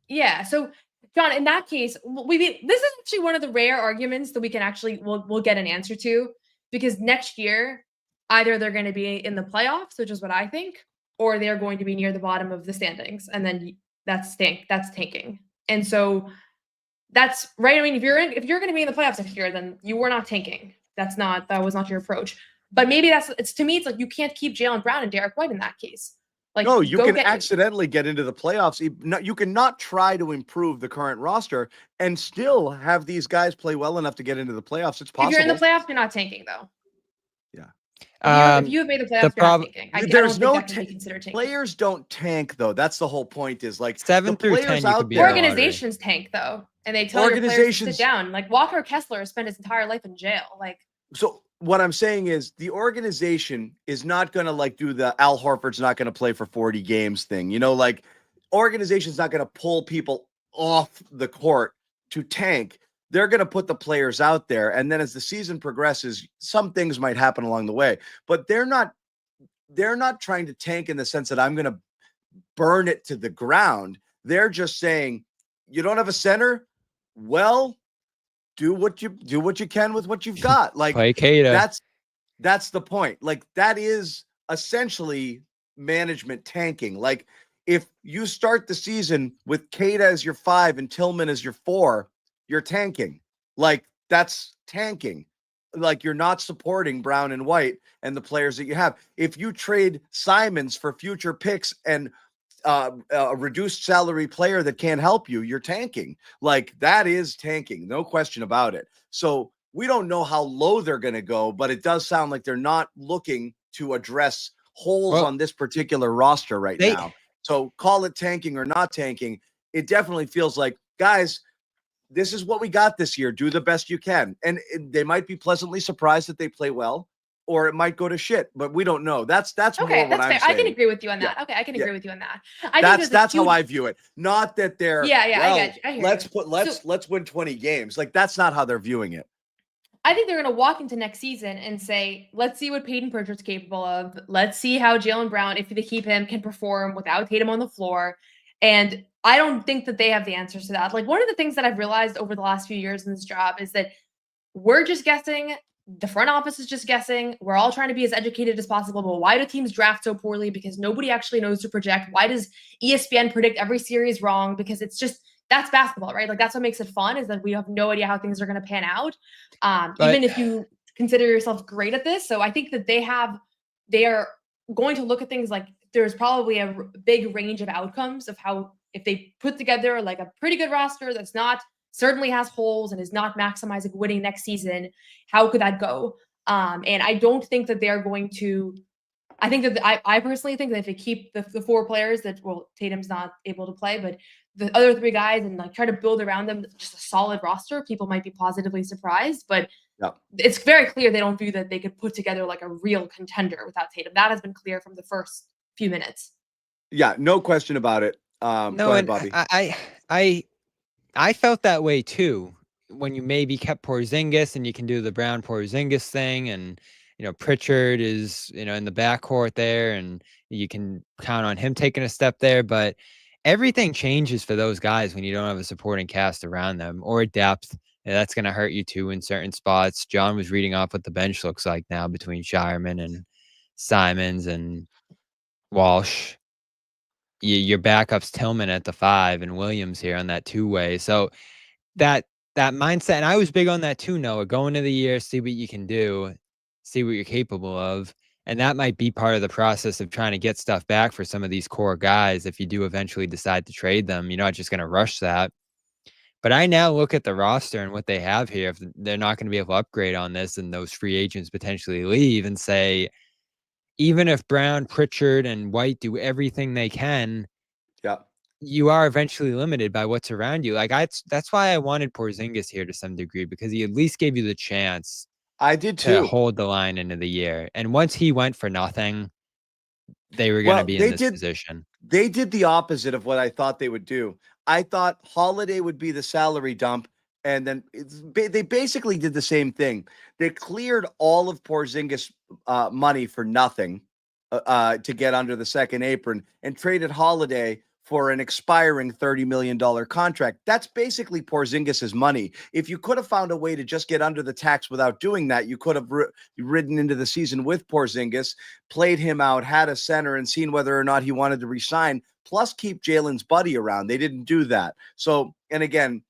S5: yeah. So John, in that case, this is actually one of the rare arguments that we can actually we'll get an answer to, because next year either they're going to be in the playoffs, which is what I think, or they're going to be near the bottom of the standings, and then that's tanking. And so that's right. I mean, if you're going to be in the playoffs next year, then you were not tanking. That was not your approach. But maybe to me, it's like you can't keep Jaylen Brown and Derek White in that case. Like,
S2: no, you can accidentally get into the playoffs. You cannot try to improve the current roster and still have these guys play well enough to get into the playoffs. It's possible.
S5: If you're in the playoffs, you're not tanking, though.
S2: Yeah.
S5: If you have made the playoffs, you're not tanking. I don't
S2: There's
S5: think
S2: no
S5: that can be considered tanking.
S2: players don't tank though. That's the whole point. Is like
S3: 7
S2: the
S3: through
S2: players
S3: 10, you
S2: out
S3: could be
S2: there.
S3: in the lottery.
S5: Organizations tank though, and they tell your players to sit down. Like Walker Kessler spent his entire life in jail. Like,
S2: so what I'm saying is the organization is not going to like do the Al Horford's not going to play for 40 games thing. You know, like organization's not going to pull people off the court to tank. They're going to put the players out there. And then as the season progresses, some things might happen along the way, but they're not trying to tank in the sense that I'm going to burn it to the ground. They're just saying, you don't have a center. Well, do what you can with what you've got. Like
S3: play Cada.
S2: That's the point. Like that is essentially management tanking. Like if you start the season with Cada as your 5 and Tillman as your 4, you're tanking. Like that's tanking. Like you're not supporting Brown and White and the players that you have. If you trade Simons for future picks and a reduced salary player that can't help you, you're tanking. Like that is tanking, no question about it. So we don't know how low they're going to go, but it does sound like they're not looking to address holes on this particular roster right now. So call it tanking or not tanking. It definitely feels like, guys, this is what we got this year. Do the best you can. And they might be pleasantly surprised that they play well, or it might go to shit, but we don't know. That's
S5: okay,
S2: more what I'm
S5: fair.
S2: saying.
S5: I can agree with you on that.
S2: Yeah.
S5: Okay, I can agree with you on that.
S2: That's how I view it. Not that they're
S5: I get you. I hear
S2: let's win 20 games. Like that's not how they're viewing it.
S5: I think they're going to walk into next season and say, let's see what Peyton Pritchard's capable of. Let's see how Jaylen Brown, if they keep him, can perform without Tatum on the floor. And I don't think that they have the answers to that. Like one of the things that I've realized over the last few years in this job is that we're just guessing. The front office is just guessing. We're all trying to be as educated as possible. But why do teams draft so poorly? Because nobody actually knows to project. Why does ESPN predict every series wrong? Because it's just, that's basketball, right? Like that's what makes it fun, is that we have no idea how things are going to pan out. Even if you consider yourself great at this. So I think that they are going to look at things like there's probably a big range of outcomes of how, if they put together like a pretty good roster that's not, certainly has holes and is not maximizing winning next season, how could that go? And I don't think that they're going to, I think that I personally think that if they keep the 4 players that, well, Tatum's not able to play, but the other 3 guys and like try to build around them just a solid roster, people might be positively surprised, but it's very clear they don't view that they could put together like a real contender without Tatum. That has been clear from the first few minutes.
S2: Yeah, no question about it.
S3: No,
S2: go ahead,
S3: and
S2: Bobby.
S3: I felt that way too when you maybe kept Porzingis and you can do the Brown Porzingis thing, and Pritchard is in the backcourt there, and you can count on him taking a step there. But everything changes for those guys when you don't have a supporting cast around them or depth. And that's going to hurt you too in certain spots. John was reading off what the bench looks like now between Shireman and Simons and Walsh. Your backup's Tillman at the 5 and Williams here on that 2-way. So that mindset, and I was big on that too, Noah. Go into the year, see what you can do, see what you're capable of. And that might be part of the process of trying to get stuff back for some of these core guys. If you do eventually decide to trade them, you're not just going to rush that. But I now look at the roster and what they have here. If they're not going to be able to upgrade on this and those free agents potentially leave, and say, even if Brown, Pritchard, and White do everything they can, you are eventually limited by what's around you. Like that's why I wanted Porzingis here to some degree, because he at least gave you the chance.
S2: I did too.
S3: To hold the line into the year. And once he went for nothing, they were going to be in this position.
S2: They did the opposite of what I thought they would do. I thought Holiday would be the salary dump, and then they basically did the same thing. They cleared all of Porzingis' money for nothing to get under the second apron, and traded Holiday for an expiring $30 million contract. That's basically Porzingis' money. If you could have found a way to just get under the tax without doing that, you could have ridden into the season with Porzingis, played him out, had a center, and seen whether or not he wanted to resign, plus keep Jalen's buddy around. They didn't do that. So, and again,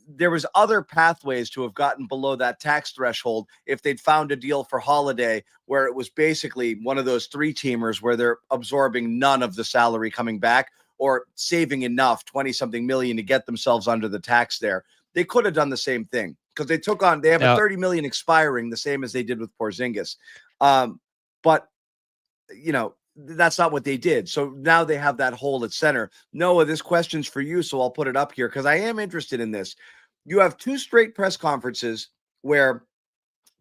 S2: there was other pathways to have gotten below that tax threshold if they'd found a deal for Holiday where it was basically one of those 3-teamers where they're absorbing none of the salary coming back, or saving enough, 20-something million, to get themselves under the tax there. They could have done the same thing, because they have a $30 million expiring, the same as they did with Porzingis. But that's not what they did. So now they have that hole at center. Noah, this question's for you, so I'll put it up here because I am interested in this. You have 2 straight press conferences where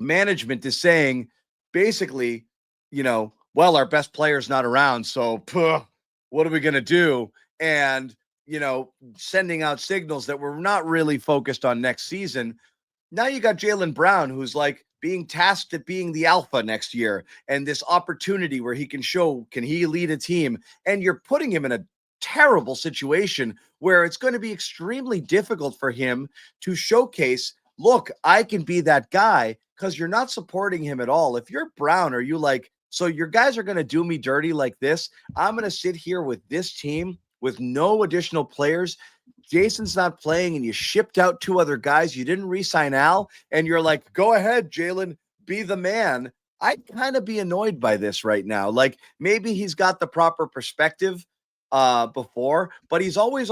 S2: management is saying basically, well, our best player's not around, so what are we going to do? And, sending out signals that we're not really focused on next season. Now you got Jaylen Brown, who's like being tasked at being the alpha next year, and this opportunity where he can show, can he lead a team? And you're putting him in a terrible situation where it's going to be extremely difficult for him to showcase, look, I can be that guy, because you're not supporting him at all. If you're Brown, are you like, so your guys are going to do me dirty like this? I'm going to sit here with this team with no additional players. Jason's not playing, and you shipped out 2 other guys. You didn't re-sign Al, and you're like, go ahead, Jaylen, be the man. I'd kind of be annoyed by this right now. Like, maybe he's got the proper perspective before, but he's always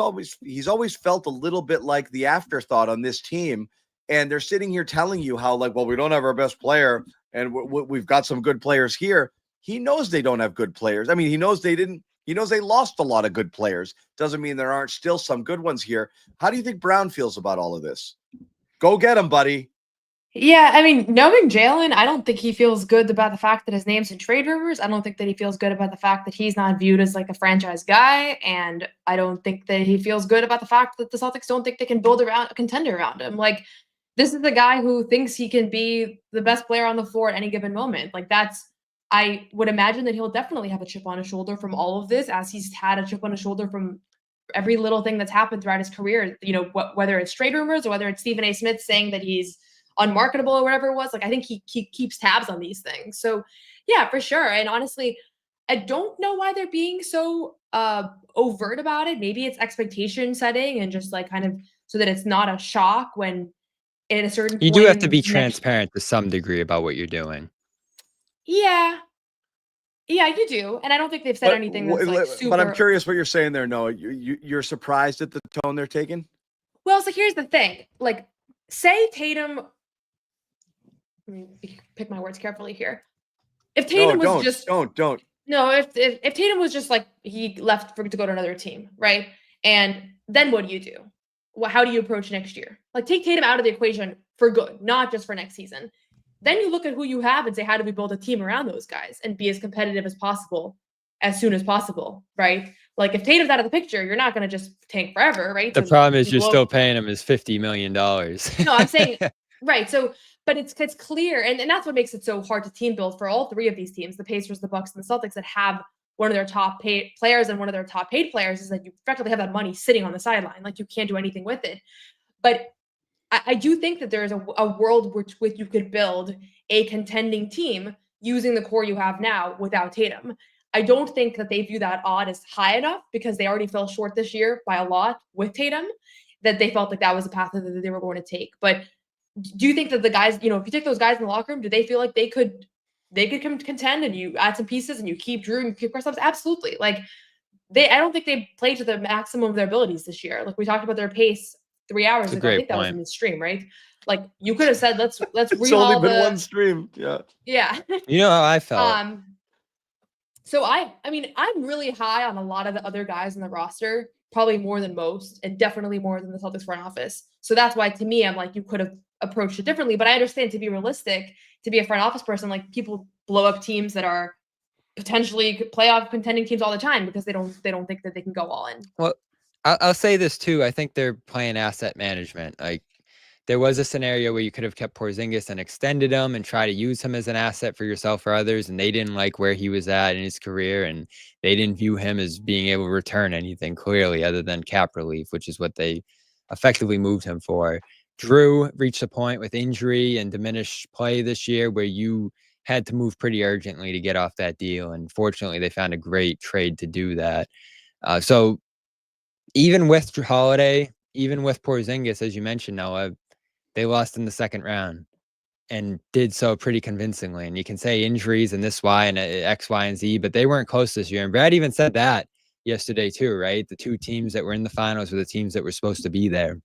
S2: felt a little bit like the afterthought on this team. And they're sitting here telling you how, like, well, we don't have our best player, and we've got some good players here. He knows they don't have good players. I mean, he knows they lost a lot of good players. Doesn't mean there aren't still some good ones here. How do you think Brown feels about all of this? Go get him, buddy.
S5: Yeah, I mean, knowing Jaylen, I don't think he feels good about the fact that his name's in trade rumors. I don't think that he feels good about the fact that he's not viewed as like a franchise guy. And I don't think that he feels good about the fact that the Celtics don't think they can build around a contender around him. Like, this is the guy who thinks he can be the best player on the floor at any given moment. Like, I would imagine that he'll definitely have a chip on his shoulder from all of this, as he's had a chip on his shoulder from every little thing that's happened throughout his career. Whether it's trade rumors or whether it's Stephen A. Smith saying that he's unmarketable or whatever it was. Like, I think he keeps tabs on these things. So yeah, for sure. And honestly, I don't know why they're being so overt about it. Maybe it's expectation setting and just like kind of so that it's not a shock when at a certain point.
S3: You do have to be transparent to some degree about what you're doing.
S5: Yeah, you do. And I don't think they've said anything that's like super.
S2: But I'm curious what you're saying there, Noah. You're surprised at the tone they're taking?
S5: Well, so here's the thing. Like, say Tatum, let me pick my words carefully here. If Tatum was just
S2: don't.
S5: No, if Tatum was just like he left to go to another team, right? And then what do you do? How do you approach next year? Like, take Tatum out of the equation for good, not just for next season. Then you look at who you have and say, how do we build a team around those guys and be as competitive as possible as soon as possible, right? Like, if Tatum's out of the picture, you're not going to just tank forever, right?
S3: The problem is you're still paying him his $50 million.
S5: No, I'm saying, right. So, but it's clear. And that's what makes it so hard to team build for all 3 of these teams, the Pacers, the Bucks, and the Celtics, that have one of their top paid players and one of their top paid players, is that you effectively have that money sitting on the sideline. Like, you can't do anything with it. But I do think that there is a world which you could build a contending team using the core you have now without Tatum. I don't think that they view that odd as high enough, because they already fell short this year by a lot with Tatum, that they felt like that was a path that they were going to take. But do you think that the guys, if you take those guys in the locker room, do they feel like they could come contend, and you add some pieces and you keep Drew and you keep Kristaps? Absolutely. Like, I don't think they played to the maximum of their abilities this year. Like, we talked about their pace 3 hours ago. I think that was in the stream, right? Like, you could have said, let's
S2: it's only been one stream.
S5: Yeah.
S3: You know how I felt.
S5: So I mean, I'm really high on a lot of the other guys in the roster, probably more than most, and definitely more than the Celtics front office. So that's why, to me, I'm like, you could have approached it differently. But I understand, to be realistic, to be a front office person, like, people blow up teams that are potentially playoff contending teams all the time because they don't think that they can go all in.
S3: Well, I'll say this too. I think they're playing asset management. Like, there was a scenario where you could have kept Porzingis and extended him and try to use him as an asset for yourself or others, and they didn't like where he was at in his career, and they didn't view him as being able to return anything clearly other than cap relief, which is what they effectively moved him for. Drew reached a point with injury and diminished play this year where you had to move pretty urgently to get off that deal, and fortunately they found a great trade to do that. So even with Holiday, even with Porzingis, as you mentioned, Noah, they lost in the second round and did so pretty convincingly. And you can say injuries and this Y and X, Y, and Z, but they weren't close this year. And Brad even said that yesterday too, right? The 2 teams that were in the finals were the teams that were supposed to be there.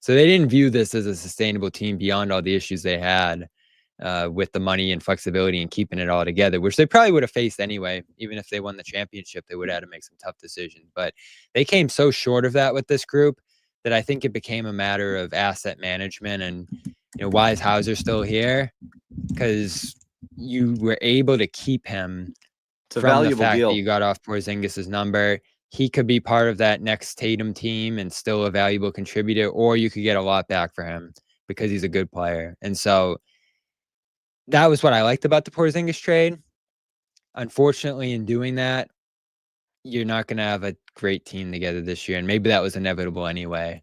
S3: So they didn't view this as a sustainable team beyond all the issues they had. with the money and flexibility and keeping it all together, which they probably would have faced anyway. Even if they won the championship, they would have had to make some tough decisions. But they came so short of that with this group that I think it became a matter of asset management. And, why is Hauser still here? Because you were able to keep him from the fact that you got off Porzingis's number. He could be part of that next Tatum team and still a valuable contributor, or you could get a lot back for him because he's a good player. And so that was what I liked about the Porzingis trade. Unfortunately, in doing that, you're not going to have a great team together this year. And maybe that was inevitable anyway.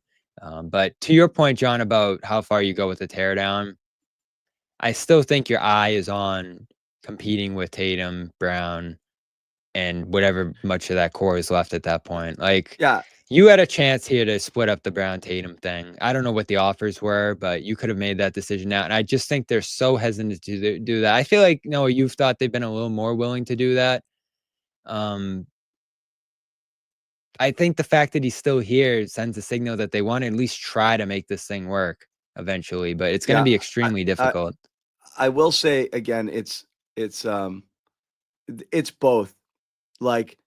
S3: But to your point, John, about how far you go with the teardown, I still think your eye is on competing with Tatum, Brown, and whatever much of that core is left at that point. Like, you had a chance here to split up the Brown Tatum thing. I don't know what the offers were, but you could have made that decision now. And I just think they're so hesitant to do that. I feel like, Noah, you've thought they've been a little more willing to do that. I think the fact that he's still here sends a signal that they want to at least try to make this thing work eventually, but it's going to be extremely difficult.
S2: I will say again, it's both. Like,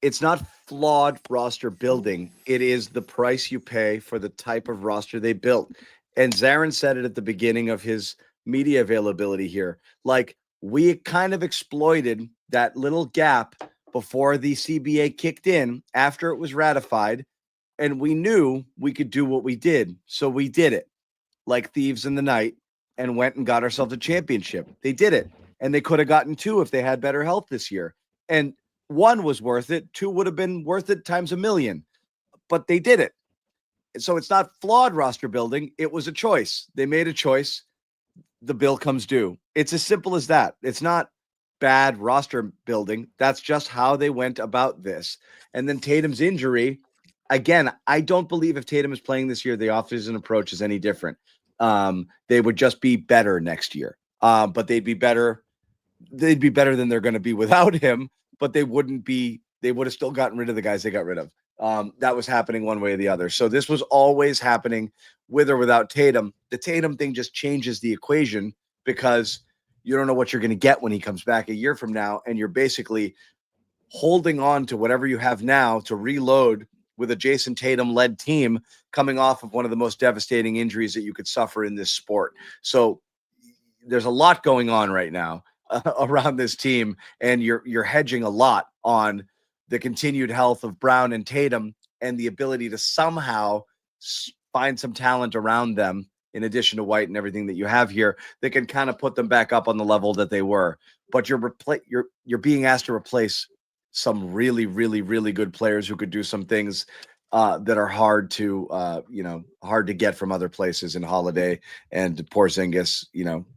S2: it's not flawed roster building. It is the price you pay for the type of roster they built. And Zarren said it at the beginning of his media availability here. Like, we kind of exploited that little gap before the CBA kicked in after it was ratified. And we knew we could do what we did. So we did it like thieves in the night and went and got ourselves a championship. They did it. And they could have gotten 2 if they had better health this year. And 1 was worth it. 2 would have been worth it times 1,000,000, but they did it. So it's not flawed roster building. It was a choice. They made a choice. The bill comes due. It's as simple as that. It's not bad roster building. That's just how they went about this. And then Tatum's injury, again, I don't believe if Tatum is playing this year, the offseason approach is any different. They would just be better next year. But they'd be better. They'd be better than they're going to be without him, but they would have still gotten rid of the guys they got rid of. That was happening one way or the other. So this was always happening with or without Tatum. The Tatum thing just changes the equation because you don't know what you're going to get when he comes back a year from now. And you're basically holding on to whatever you have now to reload with a Jason Tatum-led team coming off of one of the most devastating injuries that you could suffer in this sport. So there's a lot going on right now around this team, and you're hedging a lot on the continued health of Brown and Tatum and the ability to somehow find some talent around them in addition to White and everything that you have here that can kind of put them back up on the level that they were. But you're being asked to replace some really, really, really good players who could do some things that are hard to get from other places in Holiday and Porzingis,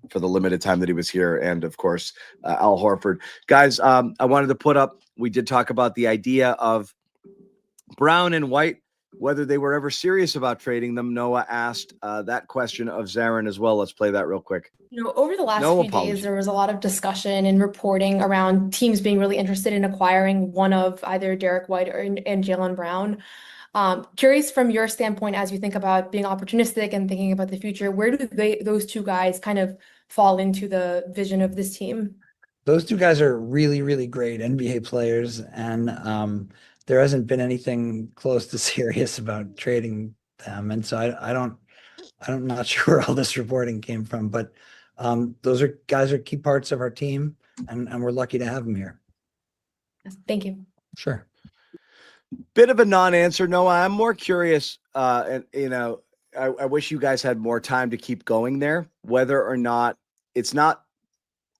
S2: for the limited time that he was here. And of course, Al Horford. Guys, I wanted to put up, we did talk about the idea of Brown and White, whether they were ever serious about trading them. Noah asked that question of Zarren as well. Let's play that real quick.
S5: Over the last few days, there was a lot of discussion and reporting around teams being really interested in acquiring one of either Derek White and Jaylen Brown. Curious from your standpoint, as you think about being opportunistic and thinking about the future, where do those two guys kind of fall into the vision of this team?
S9: Those two guys are really, really great NBA players, and there hasn't been anything close to serious about trading them. And so I'm not sure where all this reporting came from, but those guys are key parts of our team, and we're lucky to have them here.
S5: Thank you.
S9: Sure.
S2: Bit of a non-answer, Noah. I'm more curious, and I wish you guys had more time to keep going there, whether or not it's not.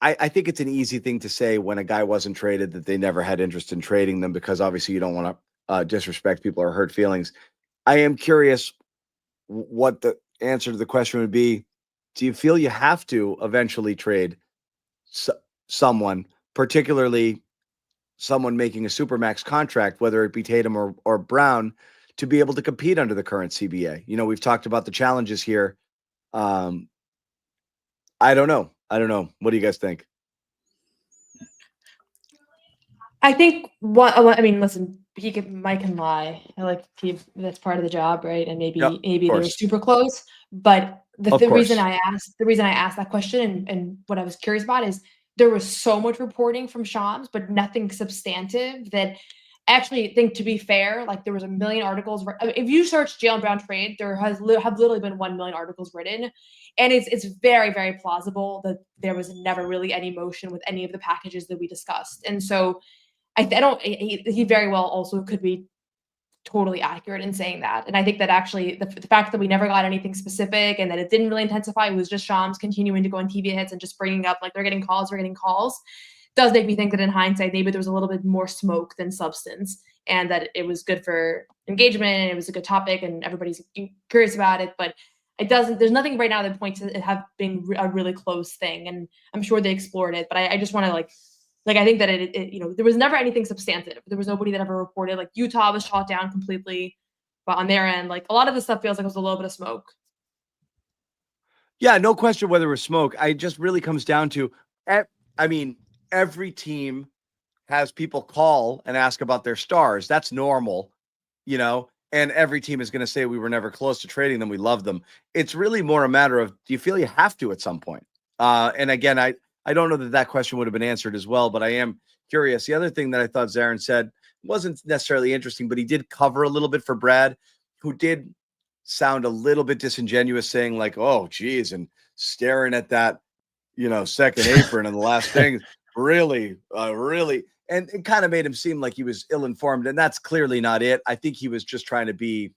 S2: I think it's an easy thing to say when a guy wasn't traded that they never had interest in trading them, because obviously you don't want to disrespect people or hurt feelings. I am curious what the answer to the question would be. Do you feel you have to eventually trade someone, particularly someone making a supermax contract, whether it be Tatum or Brown, to be able to compete under the current CBA? We've talked about the challenges here. I don't know. What do you guys think?
S5: I think listen, Mike can lie. I like that's part of the job, right? And maybe they were super close, but the reason I asked that question and what I was curious about is there was so much reporting from Shams, but nothing substantive that I actually think, to be fair, like there was a million articles. If you search Jaylen Brown trade, there have literally been 1 million articles written. And it's very, very plausible that there was never really any motion with any of the packages that we discussed. And so he very well also could be totally accurate in saying that. And I think that actually the fact that we never got anything specific and that it didn't really intensify, it was just Shams continuing to go on TV hits and just bringing up like we're getting calls, does make me think that in hindsight, maybe there was a little bit more smoke than substance, and that it was good for engagement and it was a good topic and everybody's curious about it. But there's nothing right now that points to it have been a really close thing. And I'm sure they explored it, but I just want to like I think that there was never anything substantive. There was nobody that ever reported like Utah was shot down completely, but on their end, like a lot of the stuff feels like it was a little bit of smoke.
S2: Yeah, no question whether it was smoke. I just really comes down to, every team has people call and ask about their stars. That's normal, and every team is going to say we were never close to trading them. We love them. It's really more a matter of, do you feel you have to at some point? And again, I don't know that question would have been answered as well, but I am curious. The other thing that I thought Zarren said wasn't necessarily interesting, but he did cover a little bit for Brad, who did sound a little bit disingenuous, saying like, oh, geez, and staring at that, second apron and the last thing, really. And it kind of made him seem like he was ill-informed, and that's clearly not it. I think he was just trying to be.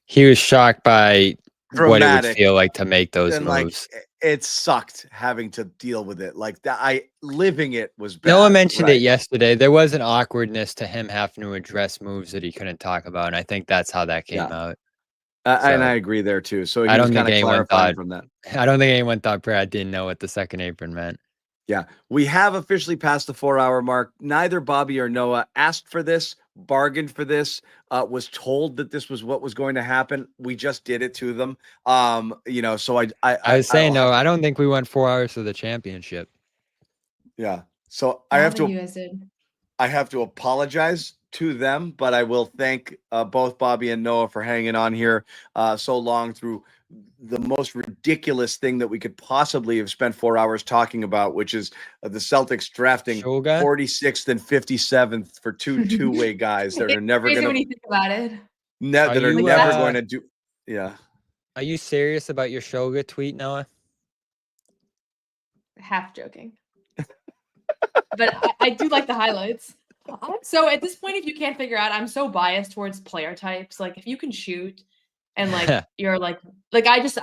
S3: He was shocked by
S2: dramatic,
S3: what it would feel like to make those
S2: and
S3: moves.
S2: Like, it sucked having to deal with it. Like that, living it was bad.
S3: Noah mentioned it yesterday. There was an awkwardness to him having to address moves that he couldn't talk about, and I think that's how that came out.
S2: And I agree there too. So
S3: I don't think anyone thought
S2: from that.
S3: I don't think anyone thought Brad didn't know what the second apron meant.
S2: Yeah, we have officially passed the 4-hour mark. Neither Bobby or Noah asked for this, bargained for this, was told that this was what was going to happen. We just did it to them. So I
S3: was saying, no, I don't think we went 4 hours for the championship.
S2: Yeah. So I have to apologize to them, but I will thank both Bobby and Noah for hanging on here so long through the most ridiculous thing that we could possibly have spent 4 hours talking about, which is the Celtics drafting 46th and 57th for two-way guys that are never going to.
S5: When you think about it,
S2: that are never going to do. Yeah.
S3: Are you serious about your Shoga tweet, Noah?
S5: Half joking, but I do like the highlights. So at this point, if you can't figure out, I'm so biased towards player types. Like if you can shoot. And like you're like I just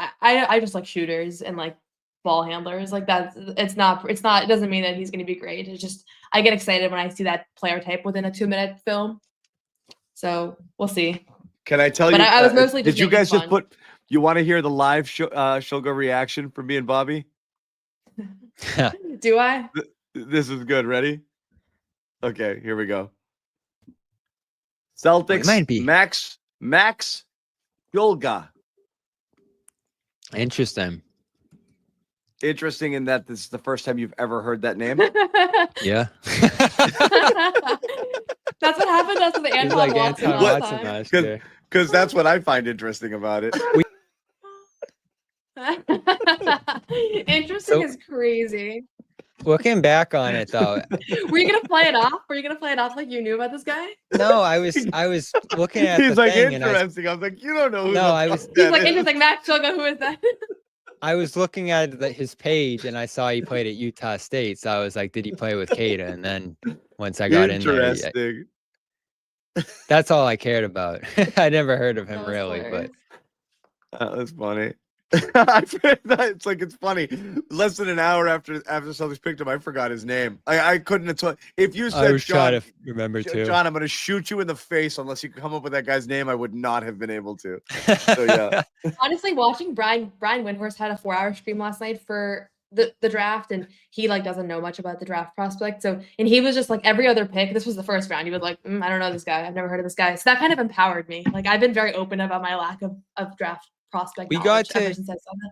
S5: like shooters and like ball handlers. Like that it doesn't mean that he's gonna be great. It's just I get excited when I see that player type within a 2-minute film. So we'll see.
S2: Can I tell you?
S5: I was mostly just
S2: did you guys
S5: fun.
S2: just put you want to hear the live Shogo reaction from me and Bobby?
S5: Do I?
S2: This is good. Ready? Okay, here we go. Celtics
S3: might be.
S2: Max Yolga.
S3: Interesting
S2: in that this is the first time you've ever heard that name.
S3: Yeah.
S5: That's what happened to us with the Anton Watson
S3: last year.
S2: Because that's what I find interesting about it.
S5: Interesting is crazy.
S3: Looking back on it though,
S5: were you gonna play it off? Were you gonna play it off like you knew about this guy?
S3: No, I was looking at.
S2: He's
S3: the
S2: like
S3: thing
S2: interesting. I was like, you don't know who.
S3: No, I was.
S5: He's like interesting. Max Shoga, who is that?
S3: I was looking at his page and I saw he played at Utah State, so I was like, did he play with Kada? And then once I got in there, that's all I cared about. I never heard of him really, but
S2: that's funny. It's funny. Less than an hour after Celtics picked him, I forgot his name. I couldn't have told. If you said,
S3: I was
S2: John,
S3: trying to remember too.
S2: John, I'm going to shoot you in the face unless you come up with that guy's name. I would not have been able to. So yeah.
S5: Honestly, watching Brian Windhorst had a 4-hour stream last night for the draft, and he like doesn't know much about the draft prospect. So, and he was just like every other pick. This was the first round. He was like, I don't know this guy. I've never heard of this guy. So that kind of empowered me. Like I've been very open about my lack of draft prospect.
S3: We got to.
S5: Ever since I saw that.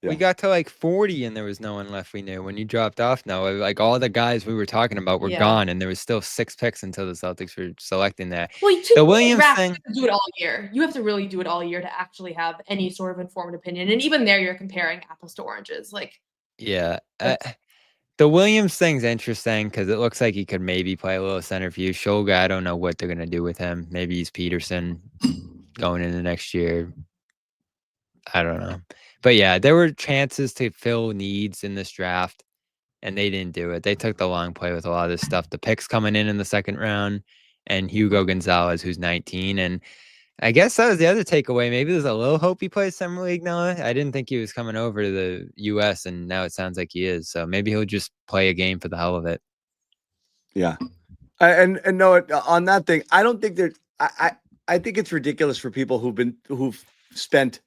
S3: We got to like 40 and there was no one left we knew. When you dropped off, Noah, like all the guys we were talking about were gone, and there was still 6 picks until the Celtics were selecting that.
S5: Well,
S3: The Williams
S5: draft,
S3: thing.
S5: you have to do it all year. You have to really do it all year to actually have any sort of informed opinion. And even there, you're comparing apples to oranges. Like,
S3: Yeah. The Williams thing's interesting because it looks like he could maybe play a little center view. Shoga, I don't know what they're going to do with him. Maybe he's Peterson going into next year. I don't know. But yeah, there were chances to fill needs in this draft, and they didn't do it. They took the long play with a lot of this stuff. The picks coming in the second round, and Hugo Gonzalez, who's 19. And I guess that was the other takeaway. Maybe there's a little hope he plays Summer League now. I didn't think he was coming over to the U.S., and now it sounds like he is. So maybe he'll just play a game for the hell of it.
S2: Yeah. And no, on that thing, I don't think that I think it's ridiculous for people who've spent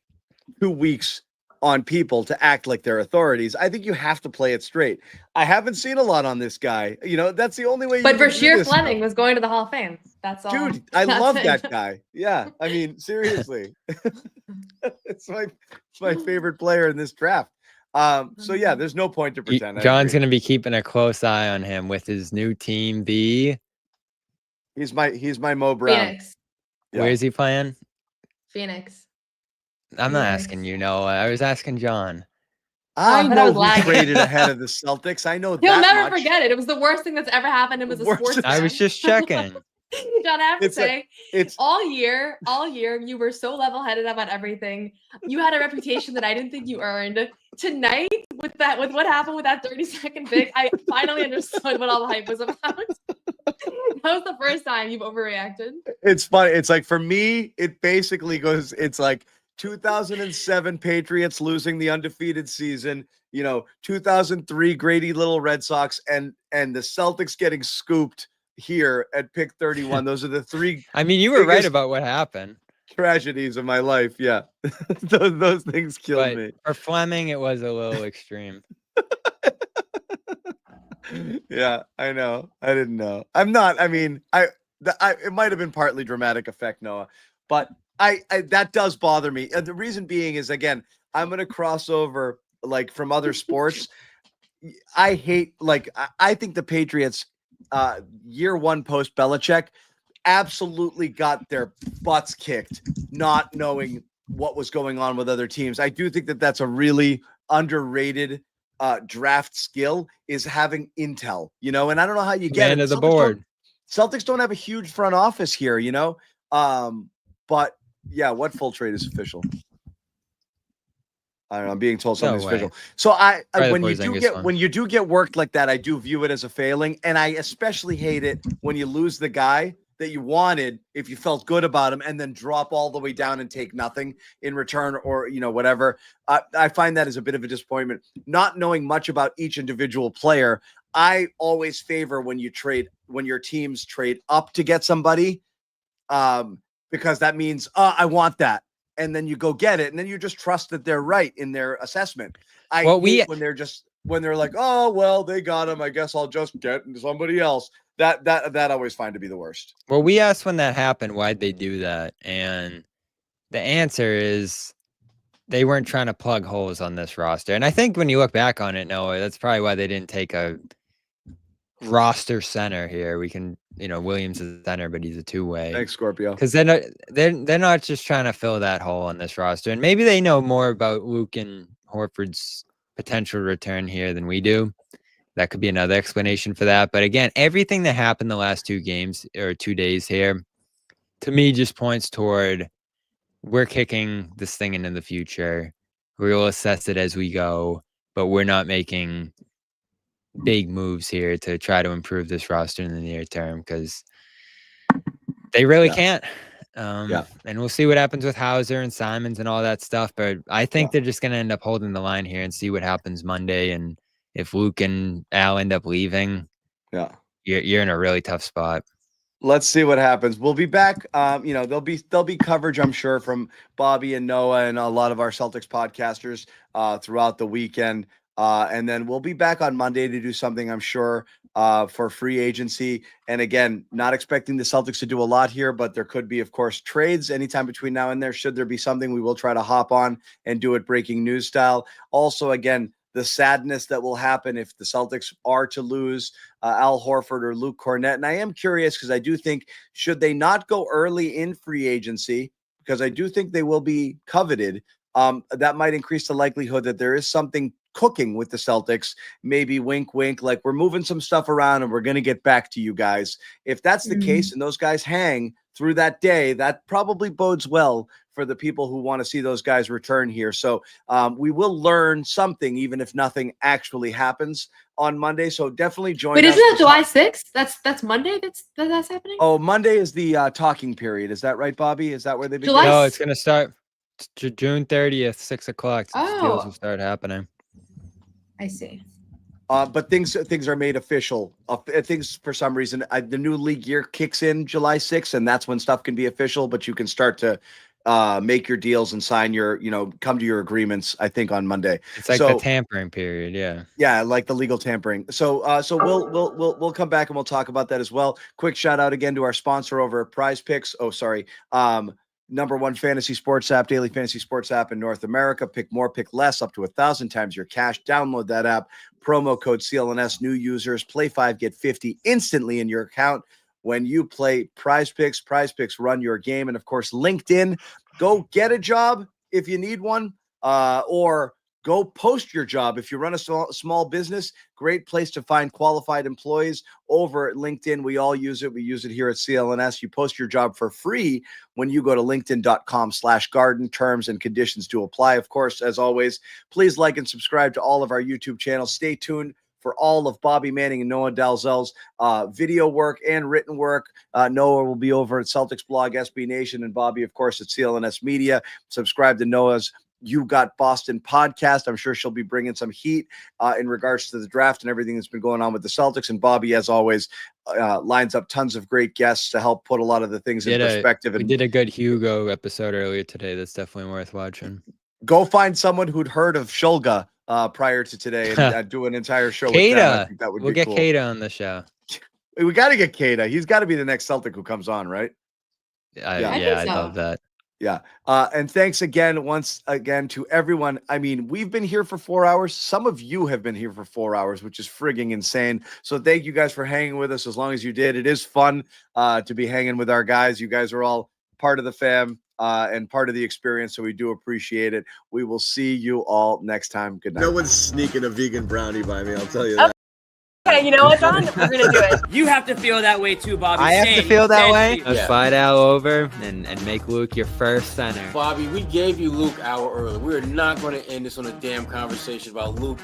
S2: 2 weeks on people to act like they're authorities. I think you have to play it straight. I haven't seen a lot on this guy. You know, that's the only way.
S5: But Bashir Fleming was going to the Hall of Fame. That's all.
S2: Dude, I love that guy. Yeah, I mean, seriously, it's my favorite player in this draft. So yeah, there's no point to pretend.
S3: John's going to be keeping a close eye on him with his new team.
S2: He's my Mo Brown.
S5: Phoenix.
S2: Yeah.
S3: Where's he playing?
S5: Phoenix.
S3: I'm not asking you, Noah. I was asking John.
S2: I
S5: but I
S2: know
S5: was
S2: who
S5: lagging.
S2: traded ahead of the Celtics. I know
S5: He'll
S2: that
S5: never
S2: much.
S5: forget it. It was the worst thing that's ever happened. It was a sports.
S3: I was just checking.
S5: John, I have to say,
S2: it's
S5: all year, you were so level-headed about everything. You had a reputation that I didn't think you earned. Tonight, with what happened with that 30-second pick, I finally understood what all the hype was about. That was the first time you've overreacted.
S2: It's funny. It's like, for me, it basically goes, it's like 2007 Patriots losing the undefeated season, 2003 Grady Little Red Sox, and the Celtics getting scooped here at pick 31. Those are the three.
S3: I mean, you were right about what happened.
S2: Tragedies of my life. Yeah. those things killed me.
S3: For Fleming, it was a little extreme.
S2: Yeah, I know. I didn't know. I'm not. I mean, it might have been partly dramatic effect, Noah, but I that does bother me. And the reason being is, again, I'm going to cross over like from other sports. I hate, like, I think the Patriots, year one post Belichick, absolutely got their butts kicked, not knowing what was going on with other teams. I do think that that's a really underrated draft skill, is having intel, and I don't know how you get
S3: Man
S2: it.
S3: of the board.
S2: Celtics don't have a huge front office here, but yeah, what full trade is official? I don't know. I'm being told something's official. So when you do get worked like that, I do view it as a failing, and I especially hate it when you lose the guy that you wanted if you felt good about him, and then drop all the way down and take nothing in return, or whatever. I find that as a bit of a disappointment. Not knowing much about each individual player, I always favor when your teams trade up to get somebody, because that means I want that. And then you go get it, and then you just trust that they're right in their assessment. When they're like, oh well, they got him, I guess I'll just get somebody else. That I always find to be the worst.
S3: Well, we asked when that happened, why'd they do that? And the answer is they weren't trying to plug holes on this roster. And I think when you look back on it, Noah, that's probably why they didn't take a roster center here. We can, Williams is a center, but he's a two-way.
S2: Thanks, Scorpio.
S3: Because they're not just trying to fill that hole on this roster. And maybe they know more about Luke and Horford's potential return here than we do. That could be another explanation for that. But again, everything that happened the last 2 games or 2 days here, to me, just points toward we're kicking this thing into the future. We'll assess it as we go, but we're not making big moves here to try to improve this roster in the near term, because they really can't. And we'll see what happens with Hauser and Simons and all that stuff. But I think they're just going to end up holding the line here and see what happens Monday. And if Luke and Al end up leaving, you're in a really tough spot.
S2: Let's see what happens. We'll be back. There'll be coverage, I'm sure, from Bobby and Noah and a lot of our Celtics podcasters throughout the weekend. And then we'll be back on Monday to do something, I'm sure, for free agency. And again, not expecting the Celtics to do a lot here, but there could be, of course, trades anytime between now and there. Should there be something, we will try to hop on and do it breaking news style. Also, again, the sadness that will happen if the Celtics are to lose Al Horford or Luke Cornett. And I am curious because I do think, should they not go early in free agency, because I do think they will be coveted, that might increase the likelihood that there is something cooking with the Celtics. Maybe wink, wink, like we're moving some stuff around and we're going to get back to you guys. If that's the case and those guys hang through that day, that probably bodes well for the people who want to see those guys return here. So we will learn something, even if nothing actually happens on Monday. So definitely join us.
S5: Wait, isn't that July 6th? That's Monday that's happening?
S2: Oh, Monday is the talking period. Is that right, Bobby? Is that where they begin?
S3: No, it's going to start June 30th, 6 o'clock.
S5: Oh.
S3: Deals will start happening.
S5: I see.
S2: But things are made official. Things, for some reason, the new league year kicks in July 6th, and that's when stuff can be official. But you can start to make your deals and sign your, come to your agreements, I think, on Monday.
S3: It's like the tampering period, yeah.
S2: Yeah, like the legal tampering. So we'll come back and we'll talk about that as well. Quick shout out again to our sponsor over at Prize Picks. #1 fantasy sports app, daily fantasy sports app in North America. Pick more, pick less, up to 1,000 times your cash. Download that app. Promo code CLNS. New users play 5, get 50 instantly in your account when you play Prize Picks. Prize Picks run your game, and of course, LinkedIn. Go get a job if you need one, or go post your job if you run a small business. Great place to find qualified employees over at LinkedIn. We all use it. We use it here at CLNS. You post your job for free when you go to linkedin.com/garden. Terms and conditions to apply. Of course, as always, please like and subscribe to all of our YouTube channels. Stay tuned for all of Bobby Manning and Noa Dalzell's video work and written work. Noah will be over at Celtics blog, SB Nation, and Bobby, of course, at CLNS Media. Subscribe to Noah's You Got Boston podcast. I'm sure she'll be bringing some heat in regards to the draft and everything that's been going on with the Celtics. And Bobby, as always, lines up tons of great guests to help put a lot of the things in perspective.
S3: We did a good Hugo episode earlier today. That's definitely worth watching.
S2: Go find someone who'd heard of Shulga prior to today and do an entire show with them. I think that would
S3: we'll
S2: be
S3: get
S2: cool.
S3: Kada on the show.
S2: We got to get Kada. He's got to be the next Celtic who comes on, right?
S3: I love that.
S2: Yeah. And thanks once again to everyone. I mean, we've been here for 4 hours. Some of you have been here for 4 hours, which is frigging insane. So thank you guys for hanging with us as long as you did. It is fun to be hanging with our guys. You guys are all part of the fam and part of the experience. So we do appreciate it. We will see you all next time. Good night.
S14: No one's sneaking a vegan brownie by me. I'll tell you that.
S15: Okay, you know what, Don? We're gonna do it.
S1: You have to feel that way too, Bobby.
S3: I have to feel that way. Let's
S1: Yeah.
S3: fight Al over and make Luke your first center.
S16: Bobby, we gave you Luke an hour early. We are not going to end this on a damn conversation about Luke